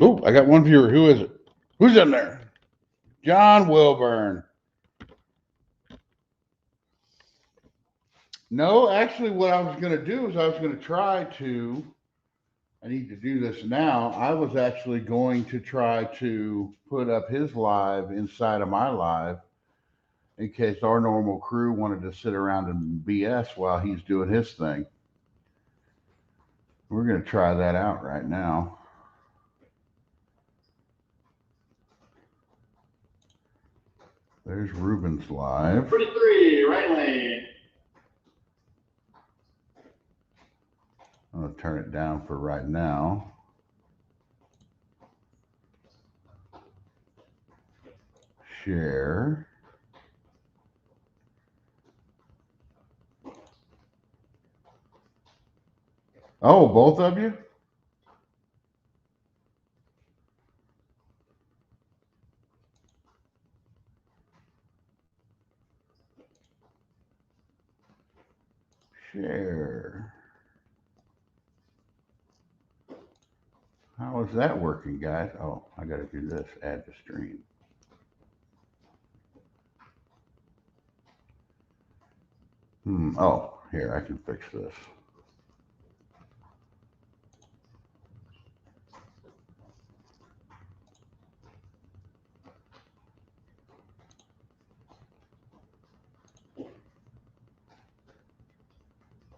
Oh, I got one viewer. Who is it? Who's in there? John Wilburn. No, actually, what I was going to do is I was going to try to. I need to do this now. I was actually going to try to put up his live inside of my live in case our normal crew wanted to sit around and BS while he's doing his thing. We're going to try that out right now. There's Ruben's live. 43, right lane. I'm going to turn it down for right now. Share. Oh, both of you? Share. How is that working, guys? Oh, I got to do this. Add to stream. Oh, here, I can fix this.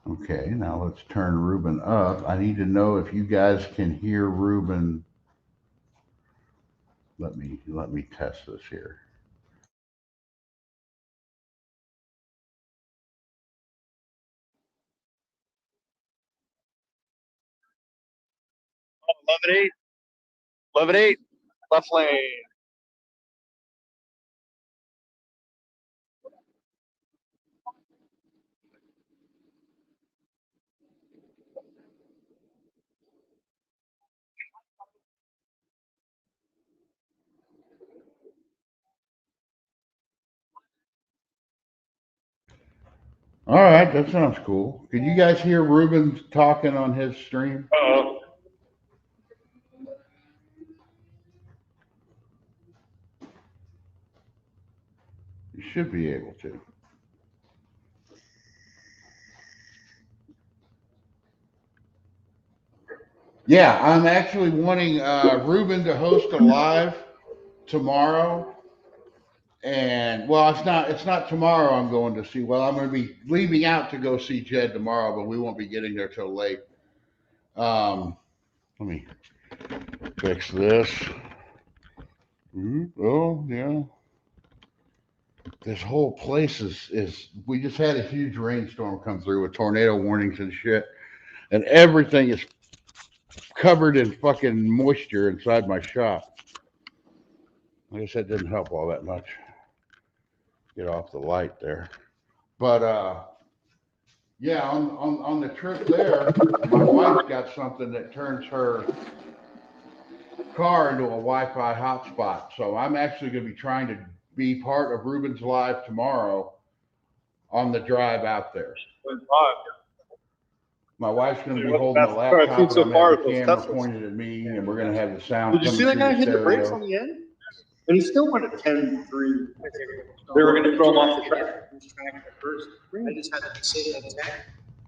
Okay, now let's turn Ruben up. I need to know if you guys can hear Ruben. Let me test this here. Oh, 11-8. 11-8. Left lane. All right, that sounds cool. Can you guys hear Ruben talking on his stream? Uh-oh. You should be able to. Yeah, I'm actually wanting Ruben to host a live tomorrow. And well, it's not tomorrow I'm going to see. Well, I'm going to be leaving out to go see Jed tomorrow, but we won't be getting there till late. Let me fix this. Oh yeah, this whole place is. We just had a huge rainstorm come through with tornado warnings and shit, and everything is covered in fucking moisture inside my shop. I guess that didn't help all that much. Get off the light there, but yeah, on the trip there, my wife's got something that turns her car into a Wi-Fi hotspot. So I'm actually going to be trying to be part of Ruben's live tomorrow on the drive out there. My wife's going to be holding the laptop, and I'm going to have the camera pointed at me, and we're going to have the sound. Did you see that guy hit the brakes on the end? And he still went at 10-3. They were going to throw him off the track. I just had to say that.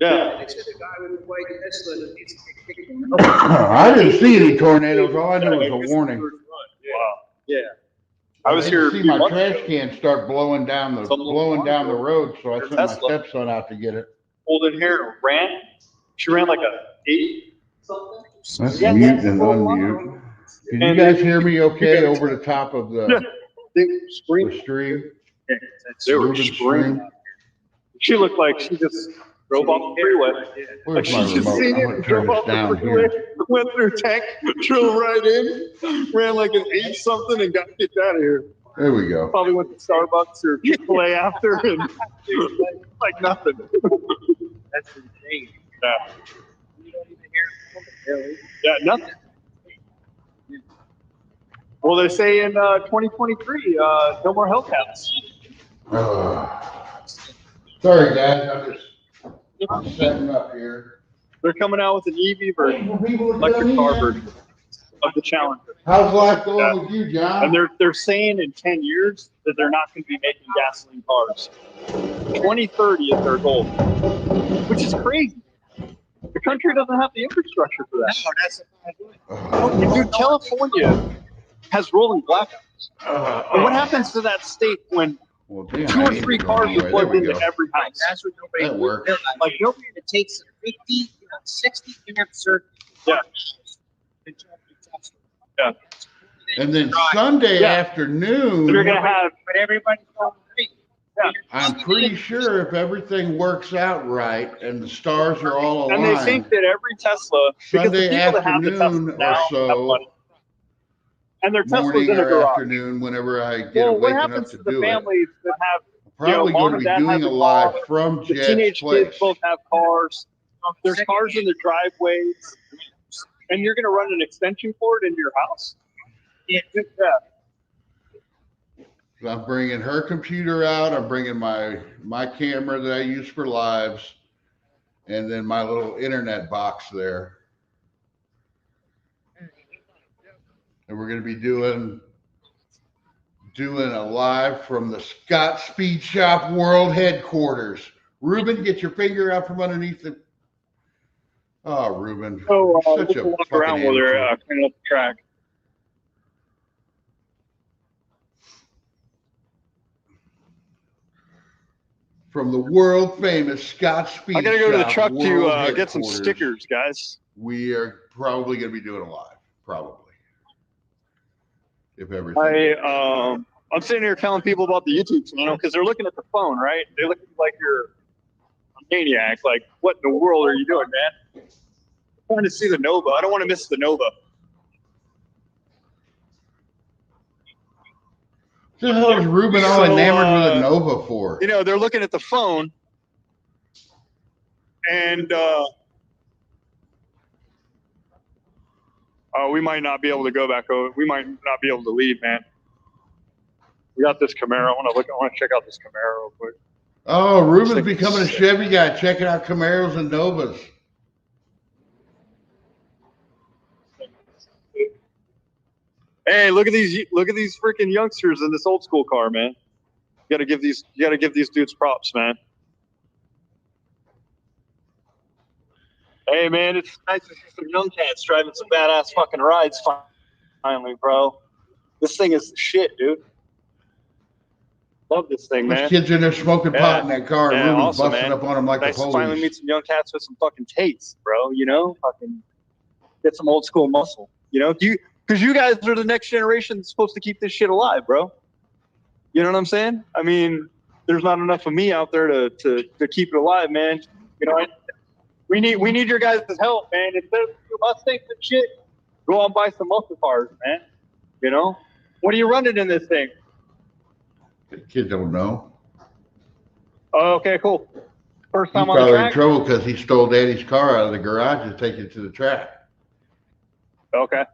Yeah. They said the guy with the white Tesla that needs to get kicked. I didn't see any tornadoes. All I knew was a warning. Wow. Yeah. I was didn't here. see my trash can start blowing down the road, so I sent my stepson out to get it. Pulled in here and ran. She ran like a 8 something. Let's mute and unmute. Can you guys hear me okay over the top of the stream? They were Ruben's screaming. stream? She looked like she just drove off the freeway. Like Where's she my just remote? seen I'm it, gonna turn drove this off the down freeway, here. went through tank, drove right in, ran like an 8 something and got kicked out of here. There we go. Probably went to Starbucks or Chick-fil-A after and like nothing. That's insane. Yeah. You don't even hear it. Yeah, nothing. Well, they say in 2023, no more Hellcats. Sorry, guys. I'm setting up here. They're coming out with an EV version, electric car version. of the Challenger. How's life going with you, John? And they're saying in 10 years that they're not going to be making gasoline cars. 2030 is their goal, which is crazy. The country doesn't have the infrastructure for that. No, that's not doing. Dude, California has rolling blackouts. And what happens to that state when Well, damn, 2 I or need 3 to go cars anyway. are plugged There we into go. every house? That's what nobody. That works. Like nobody that takes 50, 60 amp circuit. Yeah. Yeah. And then Sunday Yeah. afternoon, They're going to have, But everybody's going crazy. Yeah. I'm pretty sure if everything works out right and the stars are all and they aligned, think that every Tesla, because the Sunday people that have the afternoon Tesla or now have so, money. And their Tesla's morning in a or garage. afternoon, whenever I get Well, what waking up happens to to the do it, families that have, probably mom going to and be dad doing have a the live car, from the Jed's teenage place. kids both have cars, there's cars in the driveways, and you're going to run an extension cord into your house? Yeah. So I'm bringing her computer out. I'm bringing my camera that I use for lives, and then my little internet box there. And we're going to be doing a live from the Scott Speed Shop World Headquarters. Ruben, get your finger out from underneath the. Oh, Ruben, So you're we such can a walk fucking around while they're amateur. cleaning up the track. From the world famous Scott Speed I got to go to the Shop truck World to get some Headquarters. stickers, guys. We are probably going to be doing a live, probably. If everything. I'm sitting here telling people about the YouTube channel because they're looking at the phone, right? They look like you're a maniac. Like, what in the world are you doing, man? I'm trying to see the Nova. I don't want to miss the Nova. What the hell is Ruben all So, enamored with a Nova for? You know, they're looking at the phone, and we might not be able to go back over. We might not be able to leave, man. We got this Camaro. I want to check out this Camaro real quick. Oh, Ruben's Sick. becoming a Chevy guy, checking out Camaros and Novas. Hey, look at these freaking youngsters in this old school car, man. You gotta give these dudes props, man. Hey, man, it's nice to see some young cats driving some badass fucking rides finally, bro. This thing is the shit, dude. Love this thing, Those man. kids in there smoking pot in that car, and Yeah, Ruben's awesome, busting man. up on them like Nice the to finally meet police. some young cats with some fucking taste, bro. You know, fucking get some old school muscle. You know, because you guys are the next generation that's supposed to keep this shit alive, bro. You know what I'm saying? I mean, there's not enough of me out there to keep it alive, man. You know, we need your guys' help, man. Instead of your Mustangs and shit, go out and buy some muscle cars, man. You know, what are you running in this thing? The kid don't know. Oh, okay, cool. First He's time on the probably in track. trouble because he stole Daddy's car out of the garage and take it to the track. Okay.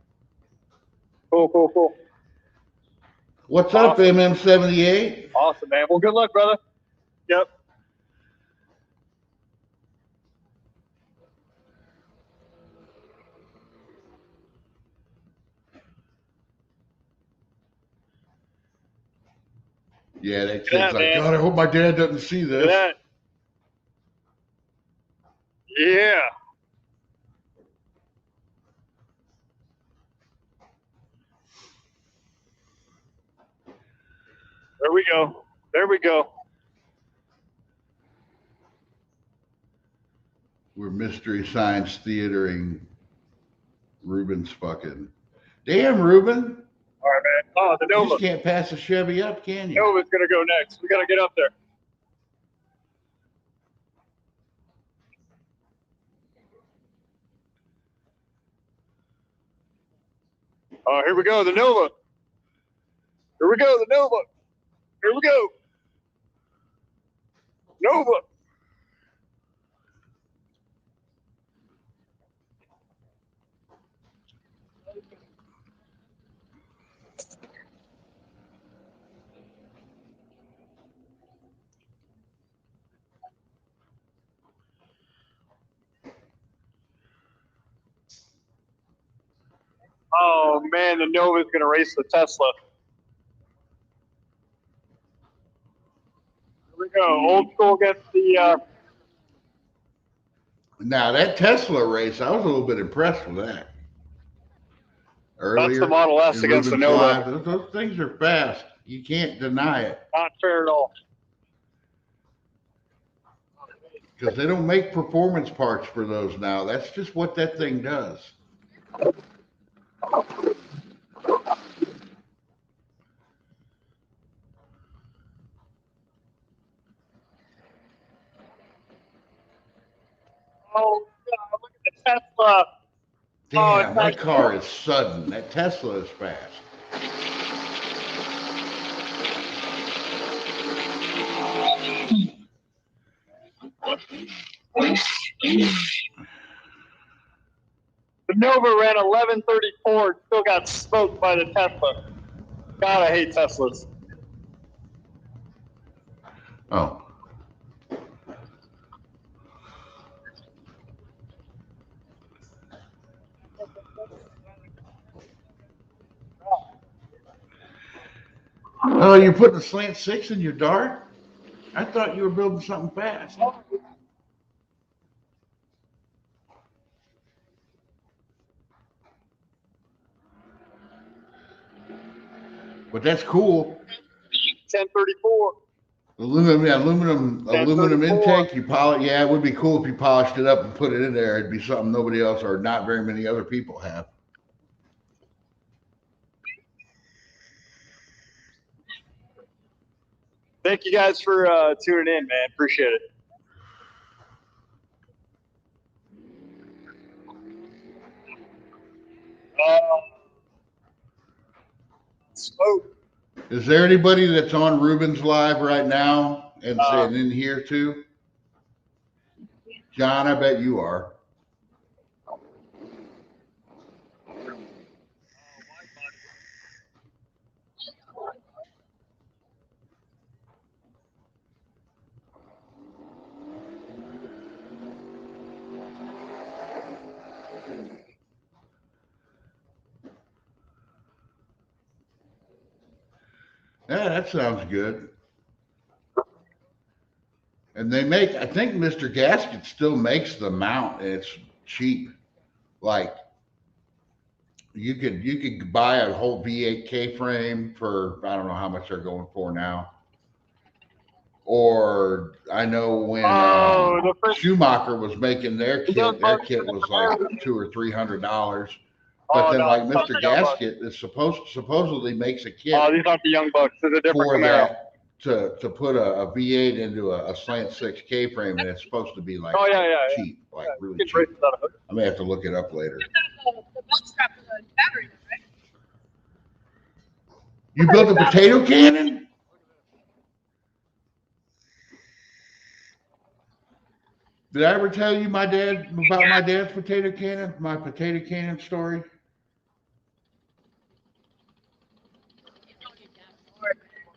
Cool. What's up, Awesome. MM78? Awesome, man. Well, good luck, brother. Yep. Yeah, that Look kid's at that, like, man. God, I hope my dad doesn't see Look at this. that. Yeah. There we go. We're Mystery Science Theatering Ruben's fucking. Damn, Ruben. All right, man. Oh, the You Nova. just can't pass a Chevy up, can you? Nova's going to go next. We got to get up there. Oh, here we go. The Nova. Here we go. The Nova. Here we go. Nova. Oh man, the Nova's gonna race the Tesla. Here we go. Old school against the. Now that Tesla race, I was a little bit impressed with that. Earlier, That's the Model S in against the Rubens Nova. Live, those things are fast. You can't deny it Not fair at all. because they don't make performance parts for those now. That's just what that thing does. Oh God! Look at the Tesla. Oh, Damn, that car is sudden. That Tesla is fast. The Nova ran 11:34. Still got smoked by the Tesla. God, I hate Teslas. Oh. Oh, you're putting a slant six in your dart? I thought you were building something fast. But that's cool. 10:34. Aluminum 1034. intake. You polish. Yeah, it would be cool if you polished it up and put it in there. It'd be something nobody else or not very many other people have. Thank you guys for tuning in, man. Appreciate it. Smoke. Is there anybody that's on Rubens Live right now and in here too? John, I bet you are. Yeah, that sounds good. And they make, I think Mr. Gasket still makes the mount and it's cheap. Like you could buy a whole V8 K-frame for, I don't know how much they're going for now. Or I know when Schumacher was making their kit was like $200 or $300. But then like Mr. Gasket is supposedly makes a kit. Oh, these aren't the Young Bucks. They're the different for Camaro. that to put a V8 into a slant six K-frame, and it's supposed to be like cheap, like really cheap. I may have to look it up later. The belt strap for the battery, right? You built a potato cannon? Did I ever tell you about my dad's potato cannon? My potato cannon story?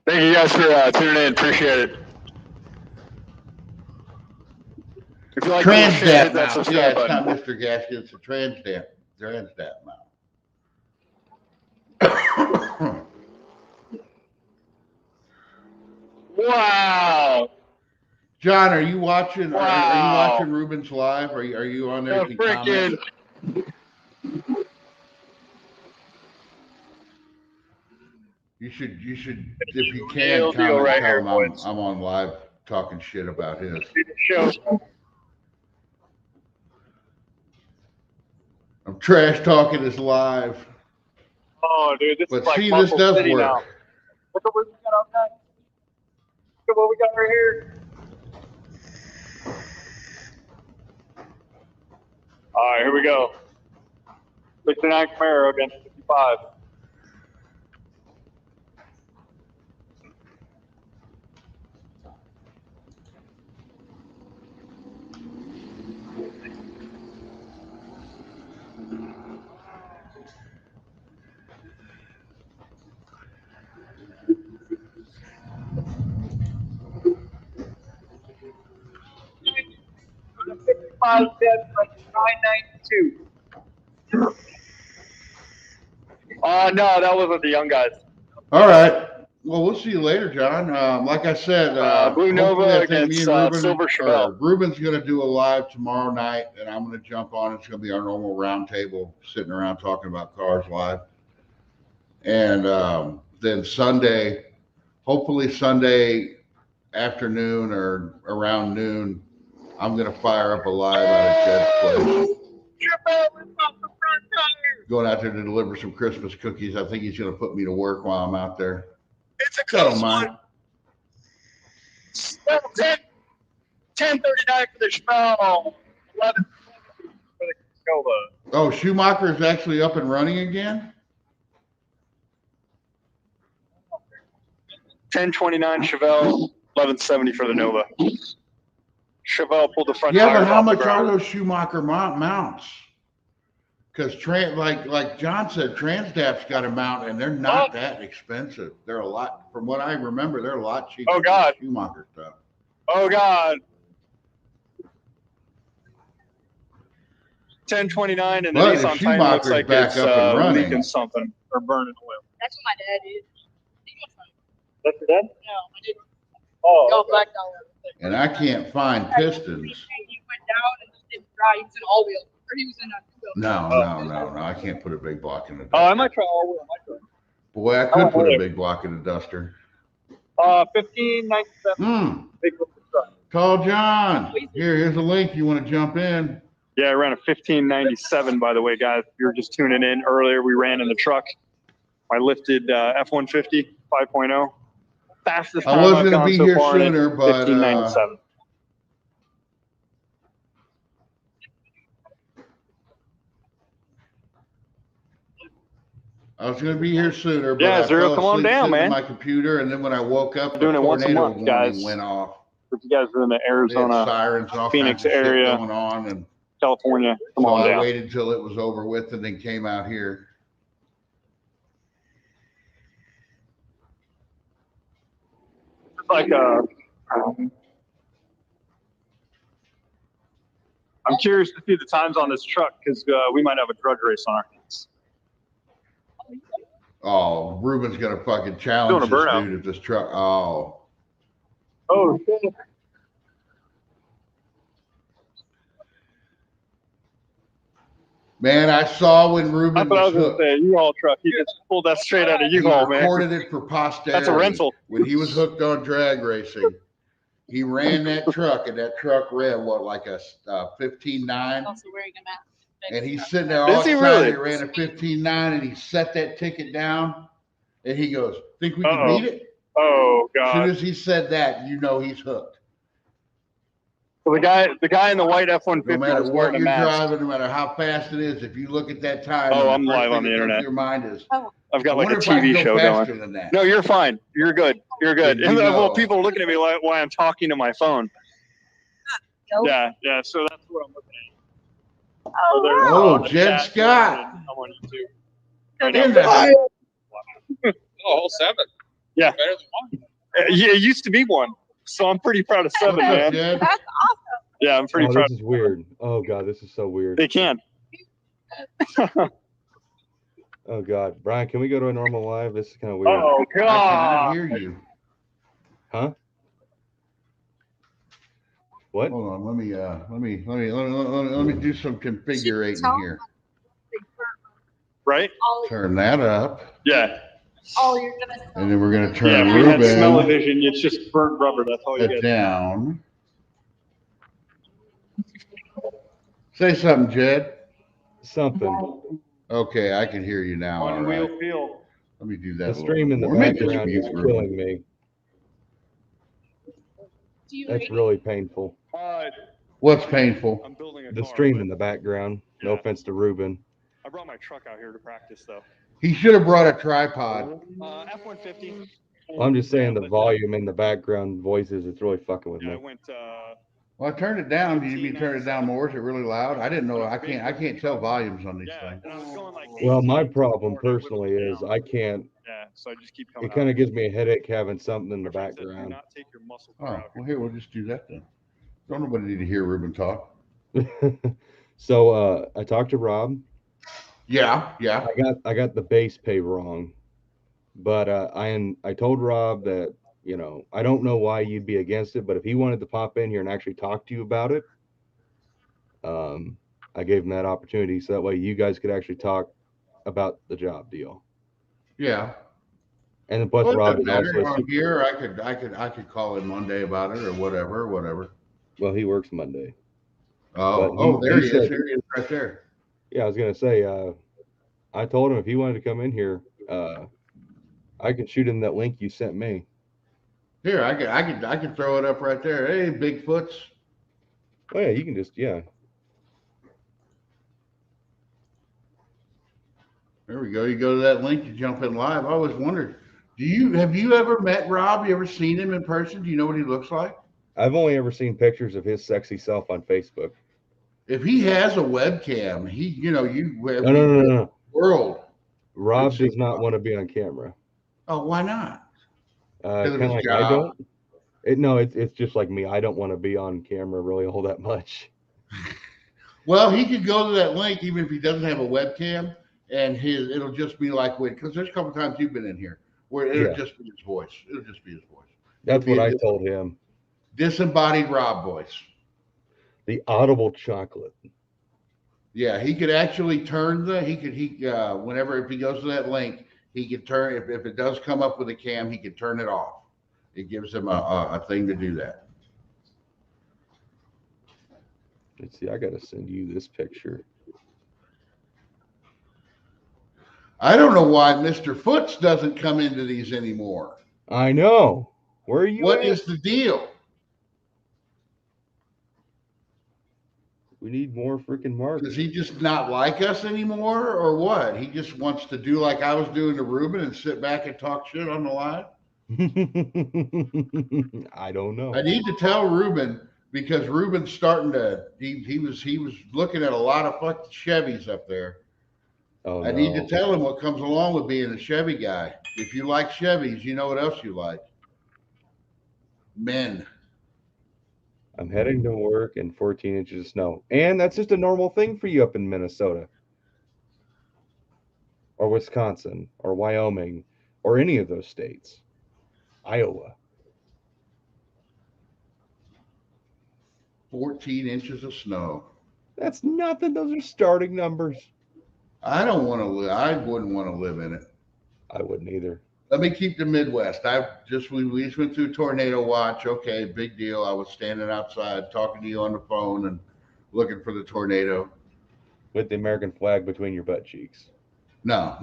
Thank you guys for tuning in. Appreciate it. If you like Transdat hit that mount. subscribe Yeah, it's button. not Mr. Gasket. It's a Transdat mount. Wow. John, are you watching? Wow. Are you watching Rubens Live? Are you on there? The freaking. You should, if you can, comment, right tell here, him I'm on live talking shit about his. Show. I'm trash talking his live. Oh, dude, this But is like see, Muscle this does City work. now. Look at what we got outside. Look at what we got right here. All right, here we go. 69 Camaro against 55. The 55 dead for 992. No, that wasn't the young guys. All right. Well, we'll see you later, John. Like I said, Blue Nova hopefully I think me against and Ruben, Silver or Chevelle. Ruben's going to do a live tomorrow night, and I'm going to jump on. It's going to be our normal round table, sitting around talking about cars live. And then Sunday, hopefully Sunday afternoon or around noon, I'm going to fire up a live out at Jed's place. Going out there to deliver some Christmas cookies. I think he's going to put me to work while I'm out there. It's a I don't close mind. one. 10:39 for the Chevelle. 11 for the Nova. Oh, Schumacher is actually up and running again? 10:29 Chevelle. 11:70 for the Nova. Chevelle pulled the front Yeah, tires but how off the much are ground. those Schumacher mounts? Because like John said, Transdap's got a mount, and they're not that expensive. They're a lot, from what I remember, they're a lot cheaper Oh, God. than Schumacher stuff. Oh God. 10:29 and the But if Nissan Titan looks Schumacher's like back it's up and running- leaking something or burning oil. That's what my dad is. That's your dad? No, my dad. Oh, Go okay. black down. And I can't find pistons. He went down and he didn't drive. He was in all wheel, or he was in a two wheel. No. I can't put a big block in the Oh, I duster. might try all wheel. I might Boy, I could put a big block in the duster. try. 1597. Big lift truck. Call John. Here's a link. You want to jump in? Yeah, I ran a 1597, by the way, guys. If you're just tuning in earlier, we ran in the truck. I lifted F-150 5.0. Fastest I time was I've going to gone be so here far in it, sooner, but 1597. I was going to be here sooner, but Yeah, I Zero, fell come on asleep down, sitting at man. my computer, and then when I woke up, the Doing it once a tornado month, warning guys. went off. If you guys are in the They had Arizona, sirens and all Phoenix kinds of shit area. going on, and California, come so on I down. waited till it was over with, and then came out here. It's like I'm curious to see the times on this truck because we might have a drug race on our hands. Oh, Ruben's gonna fucking Doing challenge a this burnout. dude at this truck. Oh, Oh, shit. man, I saw when Ruben That's what I was was going hooked. to say. U-Haul truck. He just pulled that straight out of He U-Haul, man. recorded it for posterity. That's a rental. When he was hooked on drag racing, he ran that truck, and that truck ran like a 15.9. Also wearing a mask. And he's sitting there Is all he excited. really? He ran a 15.9, and he set that ticket down, and he goes, "Think we can Uh-oh. beat it?" Oh, As soon God. as he said that, you know he's hooked. So the guy in the white F-150 No matter was what wearing a you're mask. driving, no matter how fast it is, if you look at that time, Oh, the I'm first live thing on the that comes to internet. Your mind is, I've got I like a wonder if I can TV go show faster going. than that. No, you're fine. You're good. You're good. Then you Well, know. people are looking at me like why I'm talking to my phone. Nope. Yeah. So that's what I'm looking at. Oh, there's, Oh, the Jed chat Scott. going, and I'm on YouTube. In the house. Oh, all 7. Yeah. Better than 1. Yeah, it used to be one, so I'm pretty proud of 7, What's up, man. Jed? that's awesome. Yeah, I'm pretty Oh, proud. this is weird. Oh god, this is so weird. They can. Oh god, Brian, can we go to a normal live? This is kind of weird. Oh I cannot God. hear you. Huh? What? Hold on, let me do some configurating here. Right? Turn that up, Yeah. Oh, you're gonna. and then we're gonna Yeah. turn If we had Ruben smell-o-vision, it's just burnt rubber. That's all you get. down. Say something, Jed. Something. Okay, I can hear you now. All One right. wheel feel. Let me do that. The a little stream in the more. Make this background is mute, Ruben. killing me. Do you That's rate really painful. What's painful? I'm building a The car, stream but in the background. No Yeah. offense to Ruben. I brought my truck out here to practice, though. He should have brought a tripod. F-150. I'm just saying the volume in the background voices, it's really fucking with Yeah, I me. went. Well, I turned it down. Do you mean turn it down more? Is it really loud? I didn't know. I can't tell volumes on these Yeah, things. and I was going like. Well, my 18 problem before I whipped personally it is down. I can't, Yeah, so I just keep coming. it kind out. of gives me a headache having something in the My friend said, "Do background. not take your muscle car Oh, out well, here, we'll just do that then. Don't nobody need to hear Ruben talk. So I talked to Rob. Yeah, yeah. I got the base pay wrong, but I told Rob that, you know, I don't know why you'd be against it, but if he wanted to pop in here and actually talk to you about it, I gave him that opportunity so that way you guys could actually talk about the job deal. Yeah. And plus, Well, it Rob doesn't is matter. also On here, I could call him Monday about it or whatever. well, he works Monday. Oh, But there he is. said, There he is, right there. yeah, I was gonna say, I told him if he wanted to come in here, I could shoot him that link you sent me. Here, I could throw it up right there. Hey, Bigfoots. Oh yeah, you can just There we go. You go to that link, you jump in live. I always wondered, have you ever met Rob? You ever seen him in person? Do you know what he looks like? I've only ever seen pictures of his sexy self on Facebook. If he has a webcam, No. World. Rob does not want to be on camera. Oh, why not? Kind of like job. I don't. It's just like me. I don't want to be on camera really all that much. Well, he could go to that link even if he doesn't have a webcam, and it'll just be like because there's a couple times you've been in here where it'll just be his voice. It'll just be his voice. That's what I told him. Disembodied Rob voice. The audible chocolate. Yeah, he could actually turn whenever if he goes to that link, he could turn if it does come up with a cam, he could turn it off. It gives him a thing to do that. Let's see, I gotta send you this picture. I don't know why Mr. Foots doesn't come into these anymore. I know. Where are you? What is the deal? We need more freaking marks. Does he just not like us anymore or what? He just wants to do like I was doing to Ruben and sit back and talk shit on the live? I don't know. I need to tell Ruben because Ruben's starting to he was looking at a lot of fucking Chevys up there. Oh, I need to tell him what comes along with being a Chevy guy. If you like Chevys, you know what else you like? Men. I'm heading to work in 14 inches of snow. And that's just a normal thing for you up in Minnesota or Wisconsin or Wyoming or any of those states. Iowa. 14 inches of snow. That's nothing. Those are starting numbers. I don't want to live. I wouldn't want to live in it. I wouldn't either. Let me keep the Midwest. We just went through tornado watch. Okay, big deal. I was standing outside talking to you on the phone and looking for the tornado. With the American flag between your butt cheeks. No.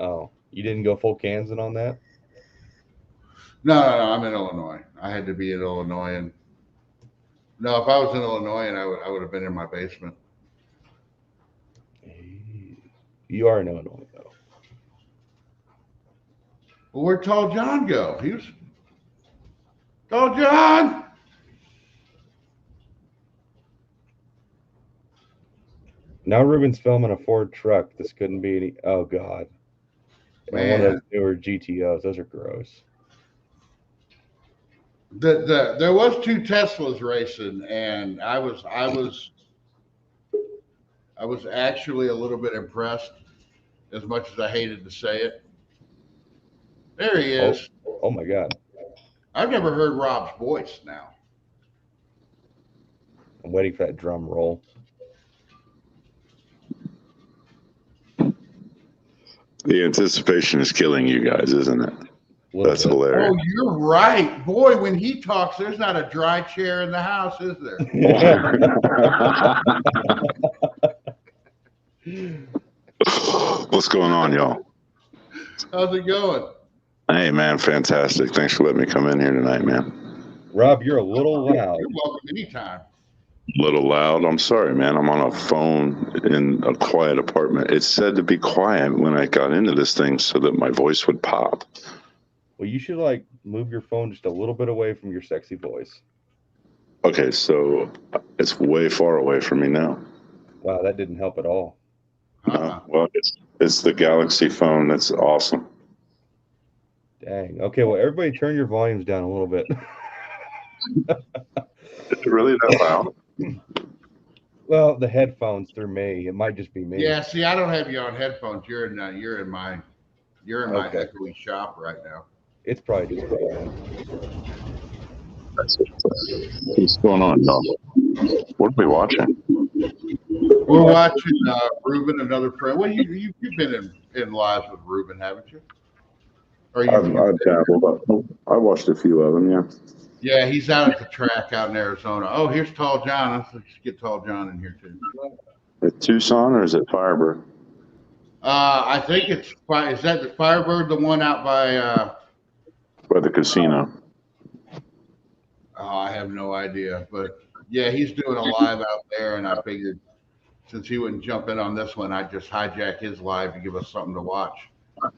Oh, you didn't go full Kansan on that? No. I'm in Illinois. I had to be in Illinois, and no, if I was in Illinois, and I would have been in my basement. You are in Illinois, though. Well, where'd Tall John go? He was Tall John. Now Ruben's filming a Ford truck. This couldn't be any. Oh God, man. One of those newer GTOs. Those are gross. There was 2 Teslas racing, and I was actually a little bit impressed, as much as I hated to say it. There he is. Oh my God. I've never heard Rob's voice now. I'm waiting for that drum roll. The anticipation is killing you guys, isn't it? That's hilarious. Oh, you're right. Boy, when he talks, there's not a dry chair in the house, is there? What's going on, y'all? How's it going? Hey, man, fantastic. Thanks for letting me come in here tonight, man. Rob, you're a little loud. You're welcome anytime. Little loud. I'm sorry, man. I'm on a phone in a quiet apartment. It said to be quiet when I got into this thing so that my voice would pop. Well, you should like move your phone just a little bit away from your sexy voice. Okay, so it's way far away from me now. Wow, that didn't help at all. Well, it's the Galaxy phone. That's awesome. Dang. Okay, well, everybody turn your volumes down a little bit. Is it really that loud? Well, the headphones through me. It might just be me. Yeah, see, I don't have you on headphones. You're in my Okay. echoey shop right now. It's probably just me. What's going on, y'all? What are we watching? We're watching Ruben, another friend. Well, you've been in lives with Ruben, haven't you? Or I've dabbled. I watched a few of them, yeah. Yeah, he's out at the track out in Arizona. Oh, here's Tall John. Let's get Tall John in here too. Is it Tucson or is it Firebird? I think is that the Firebird, the one out by The casino. I have no idea, but yeah, he's doing a live out there, and I figured since he wouldn't jump in on this one, I'd just hijack his live to give us something to watch Ah.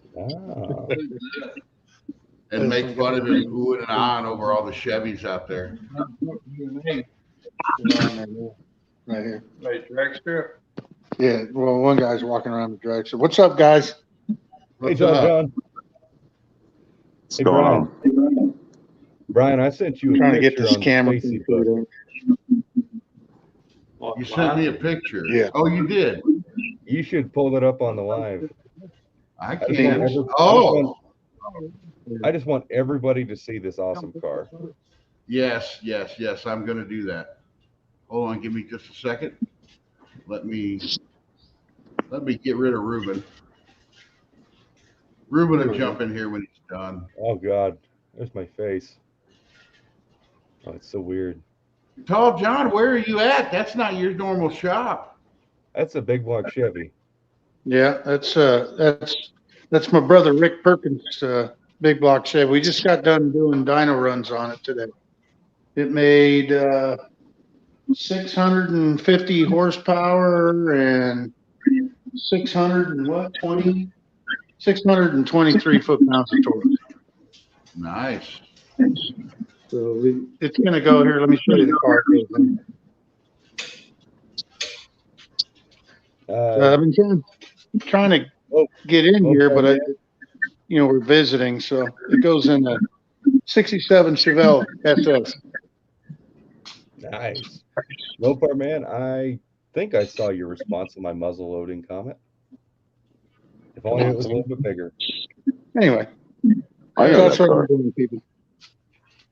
and make fun of him oohing and ahhing over all the Chevys out there. Right here. Hey, Dragster. Yeah, well, one guy's walking around the dragster. What's up, guys? Hey, What's John. up? John. What's Hey, going Brian. on? Brian, I sent you a Trying to get picture this on camera. Facebook. You sent me a picture. Yeah. Oh, you did. You should pull it up on the live. I I just can't. want every- Oh, I just want everybody to see this awesome car. yes. I'm going to do that. Hold on. Give me just a second. Let me get rid of Ruben. Ruben will jump in here when he's done. Oh God, there's my face. Oh, it's so weird. Tall John, where are you at? That's not your normal shop. That's a big block Chevy. Yeah, that's my brother Rick Perkins' big block Chevy. We just got done doing dyno runs on it today. It made 650 horsepower and 623 foot-pounds of torque. Nice. So it's going to go here. Let me show you the car. I've been trying to get in here, but we're visiting, so it goes in the 67 Chevelle SS. Nice. Mopar man, I think I saw your response to my muzzle loading comment. If only it was a little bit bigger. Anyway, I know that's that what car. I'm doing, people.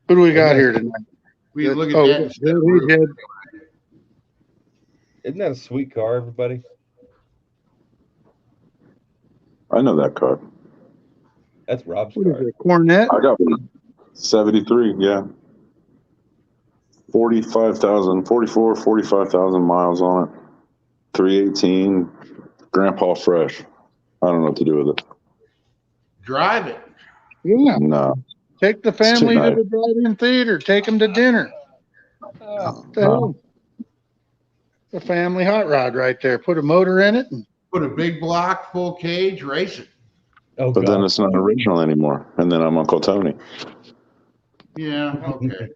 Who do we got here tonight? We look at Oh, that. instead of Ruben. Isn't that a sweet car, everybody? I know that car. That's Rob's What is car. it, Cornet? I got one. 73, yeah. 45,000 miles on it. 318, Grandpa Fresh. I don't know what to do with it. Drive it. Yeah, No. take the family to nice. the drive-in theater. Take them to dinner. What the hell? The family hot rod right there. Put a motor in it. And Put a big block, full cage, race it. Oh But then God. it's not original anymore. And then I'm Uncle Tony. Yeah, okay.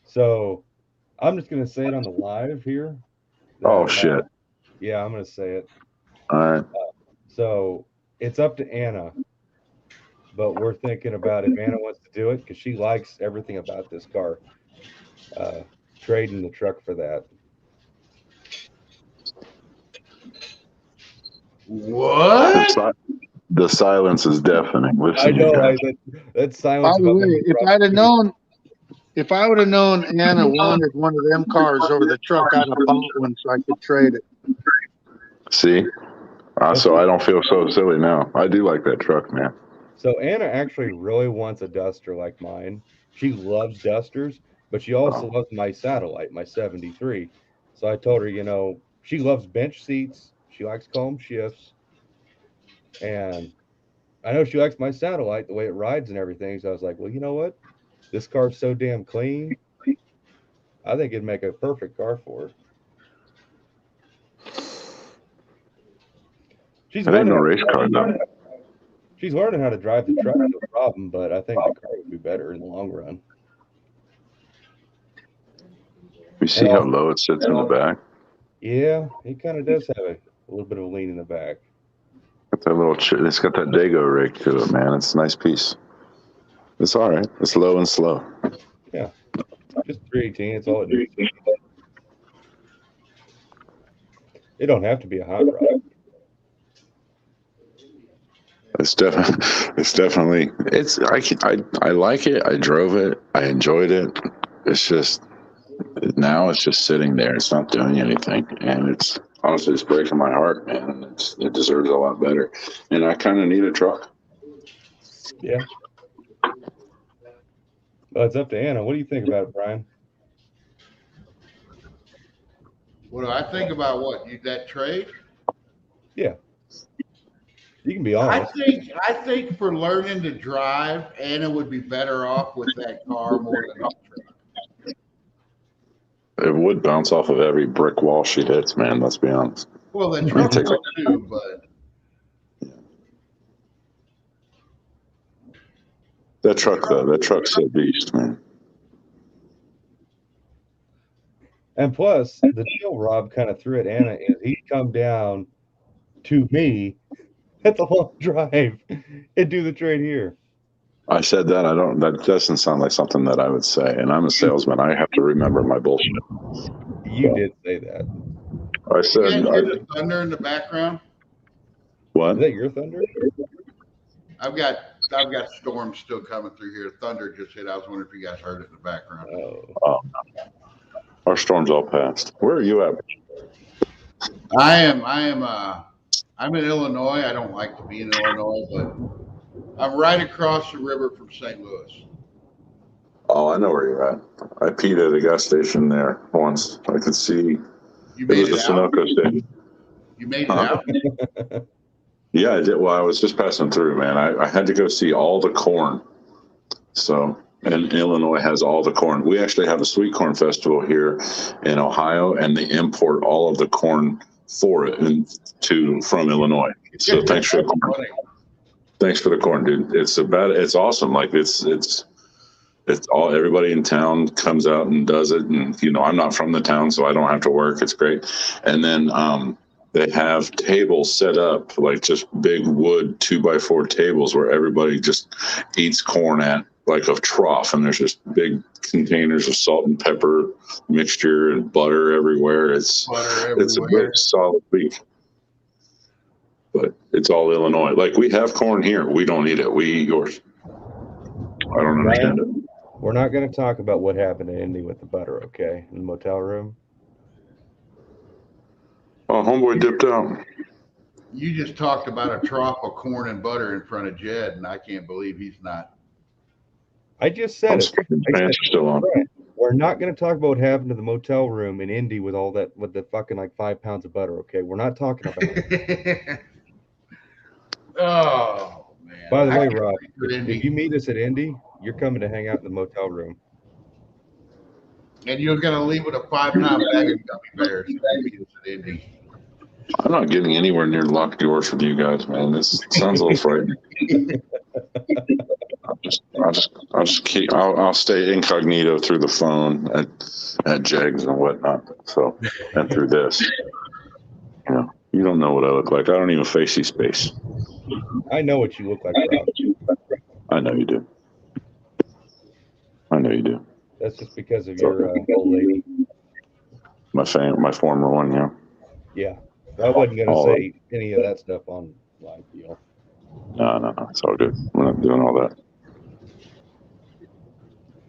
So I'm just gonna say it on the live here. Oh, shit. Yeah, I'm gonna say it. All right. So it's up to Anna, but we're thinking about if Anna wants to do it because she likes everything about this car. Trading the truck for that. What? The silence is deafening. Listen, I know, you guys. right? That's silence. by the about way, the if truck. I'd have known, if I would have known Anna wanted one of them cars over the truck, I'd have bought one so I could trade it. See? So I don't feel so silly now. I do like that truck, man. So Anna actually really wants a Duster like mine. She loves Dusters, but she also loves my Satellite, my 73. So I told her, she loves bench seats. She likes calm shifts. And I know she likes my Satellite, the way it rides and everything. So I was like, well, you know what? This car's so damn clean. I think it'd make a perfect car for her. She's It ain't no learning race car, though. She's learning how to drive the truck, no problem, but I think the car would be better in the long run. You see how low it sits in the back? Yeah, it kind of does have a little bit of a lean in the back. Got that it's got that Dago rake to it, man. It's a nice piece. It's all right. It's low and slow. Yeah, just 318. It's all it needs. It don't have to be a hot rod. I like it. I drove it. I enjoyed it. It's just now it's just sitting there. It's not doing anything, and it's honestly it's breaking my heart, man. It deserves a lot better, and I kind of need a truck. Yeah. Well, it's up to Anna. What do you think about it, Brian? What do I think about that trade? Yeah. You can be honest. I think for learning to drive, Anna would be better off with that car more than a truck. It would bounce off of every brick wall she hits, man. Let's be honest. Well, the truck would too, but that truck's a beast, man. And plus, the deal Rob kind of threw at Anna is he'd come down to me. That's a long drive and do the trade here. I said that. That doesn't sound like something that I would say. And I'm a salesman. I have to remember my bullshit. You did say that. I said. You hear the thunder in the background? What? Is that your thunder? I've got storms still coming through here. Thunder just hit. I was wondering if you guys heard it in the background. Oh. Our storm's all passed. Where are you at? I'm in Illinois. I don't like to be in Illinois, but I'm right across the river from St. Louis. Oh, I know where you're at. I peed at a gas station there once. I could see. You made it was it a out? Sunoco station. You made it out? Yeah, I did. Well, I was just passing through, man. I had to go see all the corn. So, and Illinois has all the corn. We actually have a sweet corn festival here in Ohio, and they import all of the corn for it from Illinois. So thanks for the corn. Thanks for the corn, dude. It's awesome. Like it's all, everybody in town comes out and does it. And, I'm not from the town, so I don't have to work. It's great. And then, they have tables set up, like just big wood 2x4 tables where everybody just eats corn at like a trough. And there's just big containers of salt and pepper mixture and butter everywhere. It's a very solid week. But it's all Illinois. Like we have corn here. We don't eat it. We eat yours. I don't understand it. We're not going to talk about what happened to Indy with the butter, okay? In the motel room. Oh, homeboy dipped out. You just talked about a trough of corn and butter in front of Jed, and I can't believe he's not. I just said it. Pants are still on. We're not going to talk about what happened to the motel room in Indy with all that, with the fucking like 5 pounds of butter, okay? We're not talking about it. Oh, man. By the way, Rob, if you meet us at Indy, you're coming to hang out in the motel room. And you're going to leave with a 5-pound bag of gummy bears if you meet us at Indy. I'm not getting anywhere near locked doors with you guys, man. This sounds a little frightening. I'll stay incognito through the phone at Jegs and whatnot. So, and through this, you don't know what I look like. I don't even face you space. I know what you look like, Rob. I know you do. I know you do. That's just because of your old lady. My former one, yeah. Yeah. I wasn't going to say any of that stuff on live deal. No, it's all good. We're not doing all that.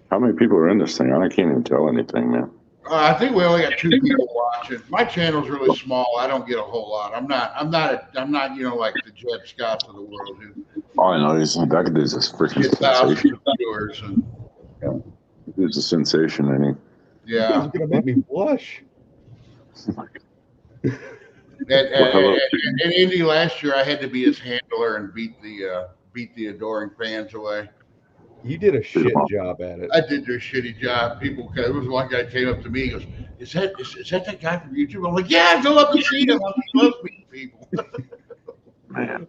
How many people are in this thing? I can't even tell anything, man. I think we only got 2 people watching. My channel's really small. I don't get a whole lot. I'm not like the Jed Scotts of the world who. I know that could do this freaking thousands of viewers and. He's a sensation, ain't he? Yeah. He's gonna make me blush. In Indy last year, I had to be his handler and beat the adoring fans away. You did a shit job at it. I did do a shitty job. There was one guy came up to me. He goes, "Is that guy from YouTube?" I'm like, "Yeah, go up and see him. He loves meeting people." Man.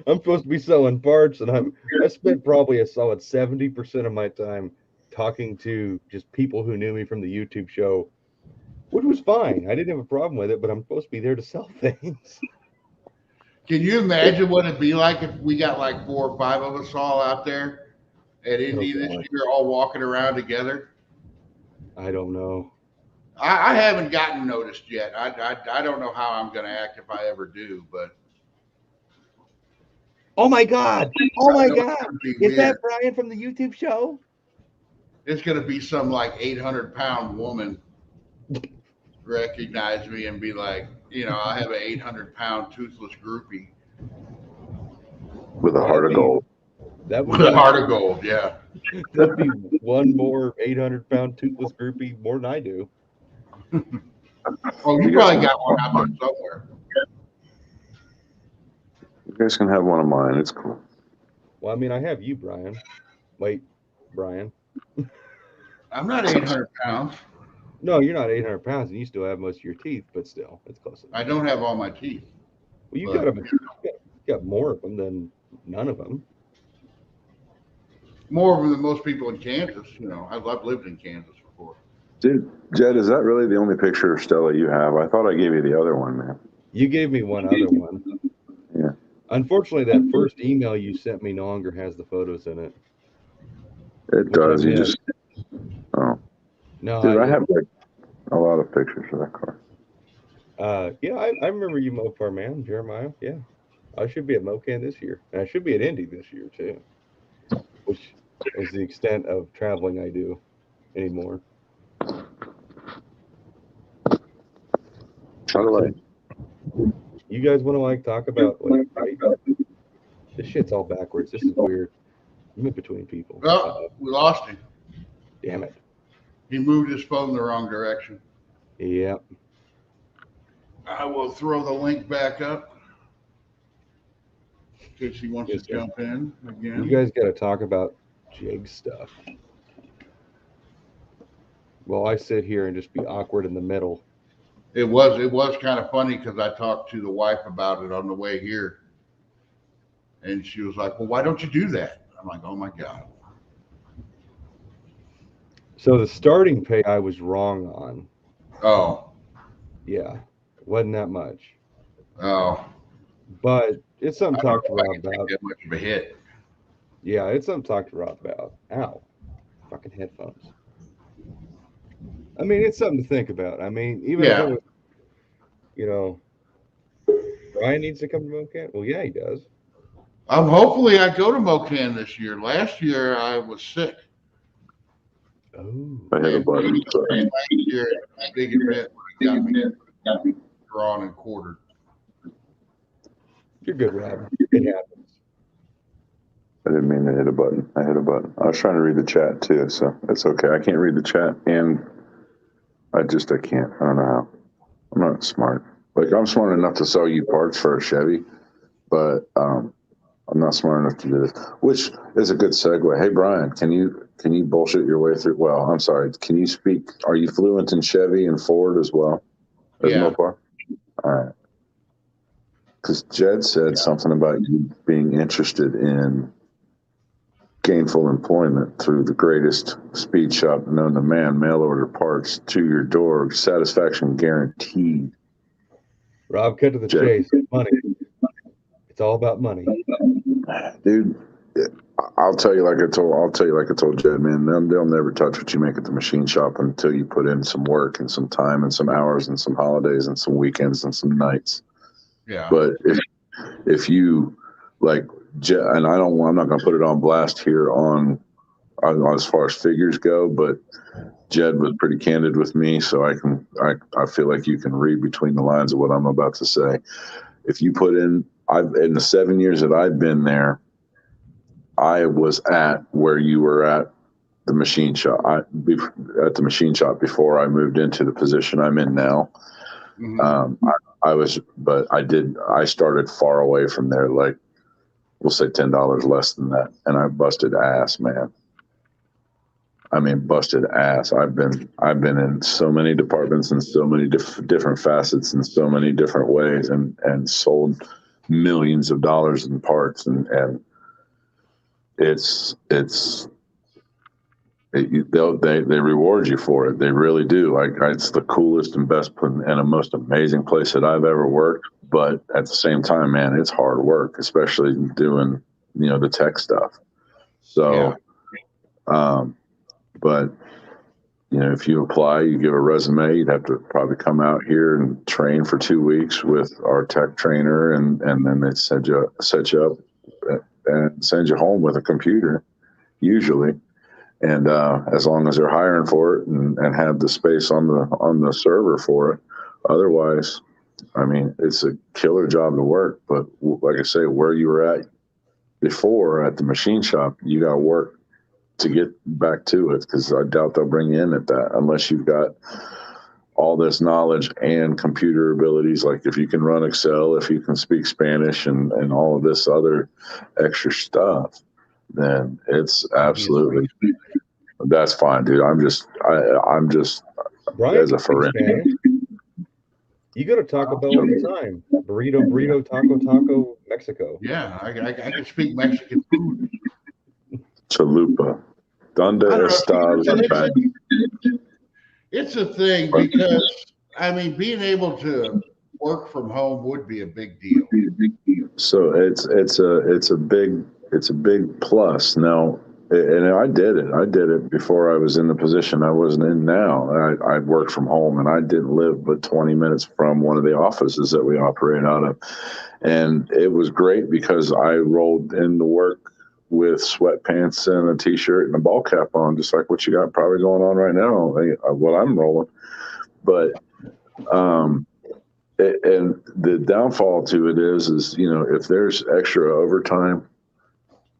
I'm supposed to be selling parts, and I spent probably a solid 70% of my time talking to just people who knew me from the YouTube show, which was fine. I didn't have a problem with it, but I'm supposed to be there to sell things. Can you imagine what it'd be like if we got like 4 or 5 of us all out there at Indy this year, all walking around together? I don't know. I haven't gotten noticed yet. I don't know how I'm going to act if I ever do, but Oh my God! Oh my God! it'll be Is weird. that Brian from the YouTube show? It's going to be some like 800-pound woman recognize me and be like, I have an 800-pound toothless groupie with a heart of gold. That would with a heart of gold. Yeah. that'd be one more 800-pound toothless groupie more than I do. Well, you probably got one out there somewhere. You guys can have one of mine. It's cool. Well, I mean, I have you, Brian. Wait, Brian. I'm not 800 pounds. No, you're not 800 pounds, and you still have most of your teeth, but still, it's close enough. I don't have all my teeth. Well, you got more of them than none of them. More of them than most people in Kansas. I've lived in Kansas before. Dude, Jed, is that really the only picture of Stella you have? I thought I gave you the other one, man. You gave me one other one. Yeah. Unfortunately, that first email you sent me no longer has the photos in it. It does. You just. Oh. No, Dude, I have like a lot of pictures of that car. Yeah, I remember you, Mopar man, Jeremiah. Yeah, I should be at MoCan this year, and I should be at Indy this year too, which is the extent of traveling I do anymore. You guys want to talk about this shit's all backwards. This is weird. I'm in between people. Well, we lost him. Damn it. He moved his phone the wrong direction. Yep. I will throw the link back up in case he wants to jump in again. You guys got to talk about jig stuff. Well, I sit here and just be awkward in the middle. It was kind of funny because I talked to the wife about it on the way here, and she was like, "Well, why don't you do that?" I'm like, "Oh my God." So the starting pay I was wrong on. Oh. Yeah, wasn't that much. Oh. But it's something to talk to Rob about. That much of a hit. Yeah, it's something to talk to Rob about. Ow, fucking headphones. I mean, it's something to think about. I mean, even if it was, Brian needs to come to MoCan. Well, yeah, he does. Hopefully I go to MoCan this year. Last year I was sick. Oh. I hit a button. Last year, a big event got me drawn and quartered. You're good, Rob. It happens. I didn't mean to hit a button. I hit a button. I was trying to read the chat too, so it's okay. I can't read the chat, and I can't. I don't know how. I'm not smart. I'm smart enough to sell you parts for a Chevy, but I'm not smart enough to do this. Which is a good segue. Hey, Brian, can you bullshit your way through? Well, I'm sorry. Can you speak? Are you fluent in Chevy and Ford as well as Mopar? All right. Because Jed said something about you being interested in gainful employment through the greatest speed shop known to man, mail order parts to your door, satisfaction guaranteed. Rob, cut to the chase. Money. It's all about money. Dude, I'll tell you like I told Jed, man, they'll never touch what you make at the machine shop until you put in some work and some time and some hours and some holidays and some weekends and some nights. Yeah. But if you and I'm not going to put it on blast here on as far as figures go, but Jed was pretty candid with me, so I feel like you can read between the lines of what I'm about to say. If you put in the 7 years that I've been there, I was at where you were at the machine shop. At the machine shop before I moved into the position I'm in now. Mm-hmm. I started far away from there, like we'll say $10 less than that, and I busted ass, man. I mean, busted ass. I've been in so many departments and so many different facets in so many different ways, and sold millions of dollars in parts, and they reward you for it. They really do. It's the coolest and best and a most amazing place that I've ever worked. But at the same time, man, it's hard work, especially doing, the tech stuff. So, but if you apply, you give a resume, you'd have to probably come out here and train for 2 weeks with our tech trainer, and then they set you up and send you home with a computer, usually. And as long as they're hiring for it and have the space on the server for it. Otherwise, I mean, it's a killer job to work. But like I say, where you were at before at the machine shop, you got to work to get back to it, because I doubt they'll bring you in at that unless you've got all this knowledge and computer abilities. Like if you can run Excel, if you can speak Spanish and all of this other extra stuff, then it's absolutely, that's fine, dude. I'm just Brian as a forensic. You go to Taco Bell all the time. Burrito, taco, Mexico. Yeah, I can speak Mexican food. Chalupa. Donde está la pad? It's a thing because, I mean, being able to work from home would be a big deal. So it's a big plus. Now, and I did it before I was in the position I wasn't in now. I worked from home, and I didn't live but 20 minutes from one of the offices that we operate out of. And it was great because I rolled into work with sweatpants and a t-shirt and a ball cap on, just like what you got probably going on right now, what I'm rolling. But and the downfall to it is if there's extra overtime,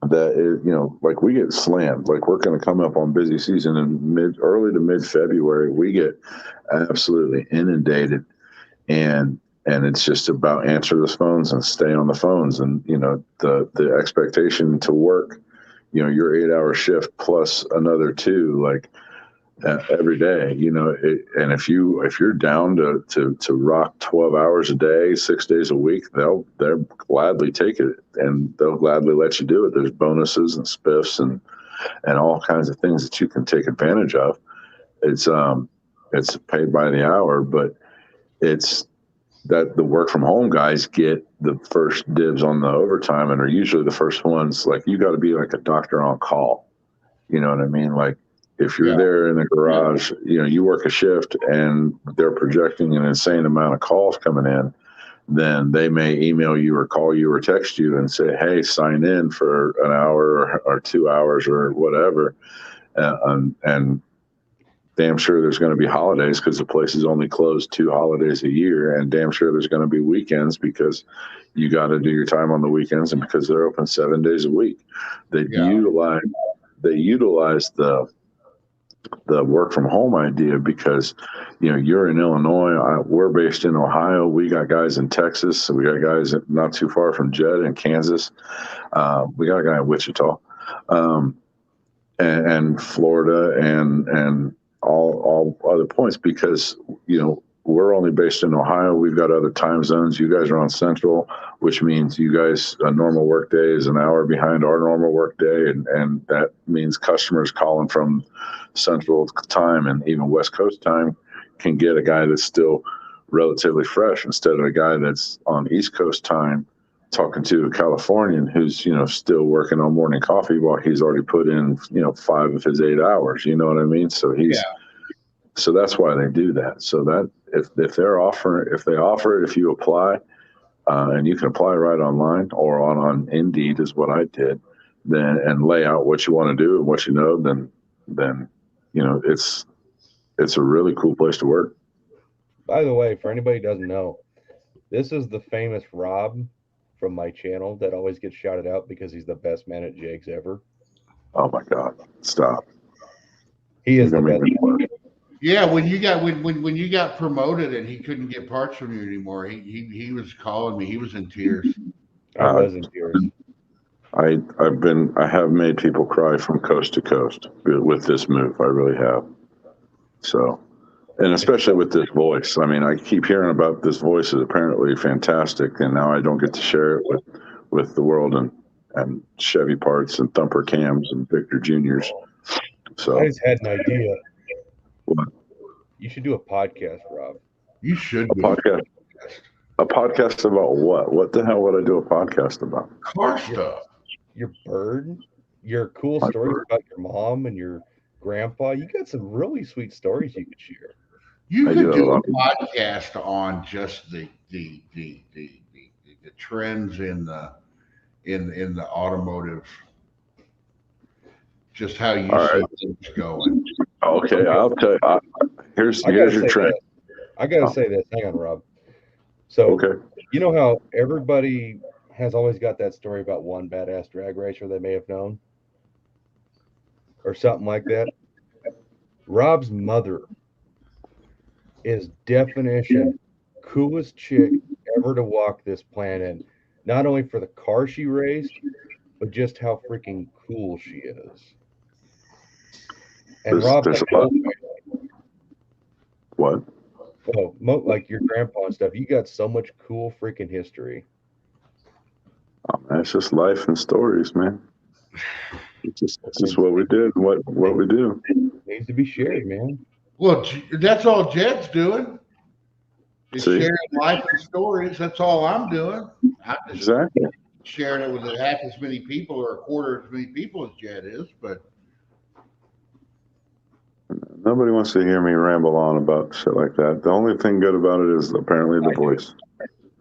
that is, like we get slammed. Like we're going to come up on busy season in early to mid February. We get absolutely inundated, and it's just about answer the phones and stay on the phones. And the expectation to work, your 8-hour shift plus another 2, like every day. And if you're down to rock 12 hours a day, 6 days a week, they'll gladly take it, and they'll gladly let you do it. There's bonuses and spiffs and all kinds of things that you can take advantage of. It's paid by the hour, but it's that the work from home guys get the first dibs on the overtime and are usually the first ones. Like you got to be like a doctor on call. You know what I mean? Like if you're there in the garage, you work a shift and they're projecting an insane amount of calls coming in, then they may email you or call you or text you and say, hey, sign in for an hour or 2 hours or whatever. And damn sure there's going to be holidays because the place is only closed 2 holidays a year, and damn sure there's going to be weekends because you got to do your time on the weekends, and because they're open 7 days a week. They utilize the work from home idea because you're in Illinois, we're based in Ohio, we got guys in Texas, so we got guys not too far from Jed in Kansas, we got a guy in Wichita, and Florida and all other points, because we're only based in Ohio. We've got other time zones. You guys are on Central, which means you guys, a normal work day is an hour behind our normal work day. And that means customers calling from Central time and even West Coast time can get a guy that's still relatively fresh instead of a guy that's on East Coast time talking to a Californian who's, still working on morning coffee while he's already put in, 5 of his 8 hours. You know what I mean? So so that's why they do that. So that if they offer it, if you apply, and you can apply right online or on Indeed is what I did, then, and lay out what you want to do and what then it's a really cool place to work. By the way, for anybody who doesn't know, this is the famous Rob from my channel that always gets shouted out because he's the best man at Jake's ever. Oh my God! Stop. He is the best. Yeah, when you got promoted and he couldn't get parts from you anymore, he was calling me. He was in tears. I was in tears. I have made people cry from coast to coast with this move. I really have. So, and especially with this voice. I mean, I keep hearing about this voice is apparently fantastic, and now I don't get to share it with the world and Chevy parts and Thumper cams and Victor Juniors. So I just had an idea. What? You should do a podcast, Rob. You should a podcast. A podcast about what? What the hell would I do a podcast about? Car stuff. Your bird, your cool stories about your mom and your grandpa. You got some really sweet stories you could share. You I could do do a love podcast on just the trends in the automotive, just how you All see right. things going. Okay, I'll tell you. Here's your trend. I gotta say this. Hang on, Rob. So Okay. you know how everybody has always got that story about one badass drag racer they may have known, or something like that. Rob's mother is definition coolest chick ever to walk this planet. Not only for the car she raised, but just how freaking cool she is. And Rob's There's like a lot. the whole What? like your grandpa and stuff. You got so much cool freaking history. Oh, man, it's just life and stories, man. It's just what we did, what we do. Needs to be shared, man. Well, that's all Jed's doing. Is See? sharing life and stories. That's all I'm doing. I'm just Exactly. sharing it with half as many people or a quarter as many people as Jed is, but Nobody wants to hear me ramble on about shit like that. The only thing good about it is apparently the voice.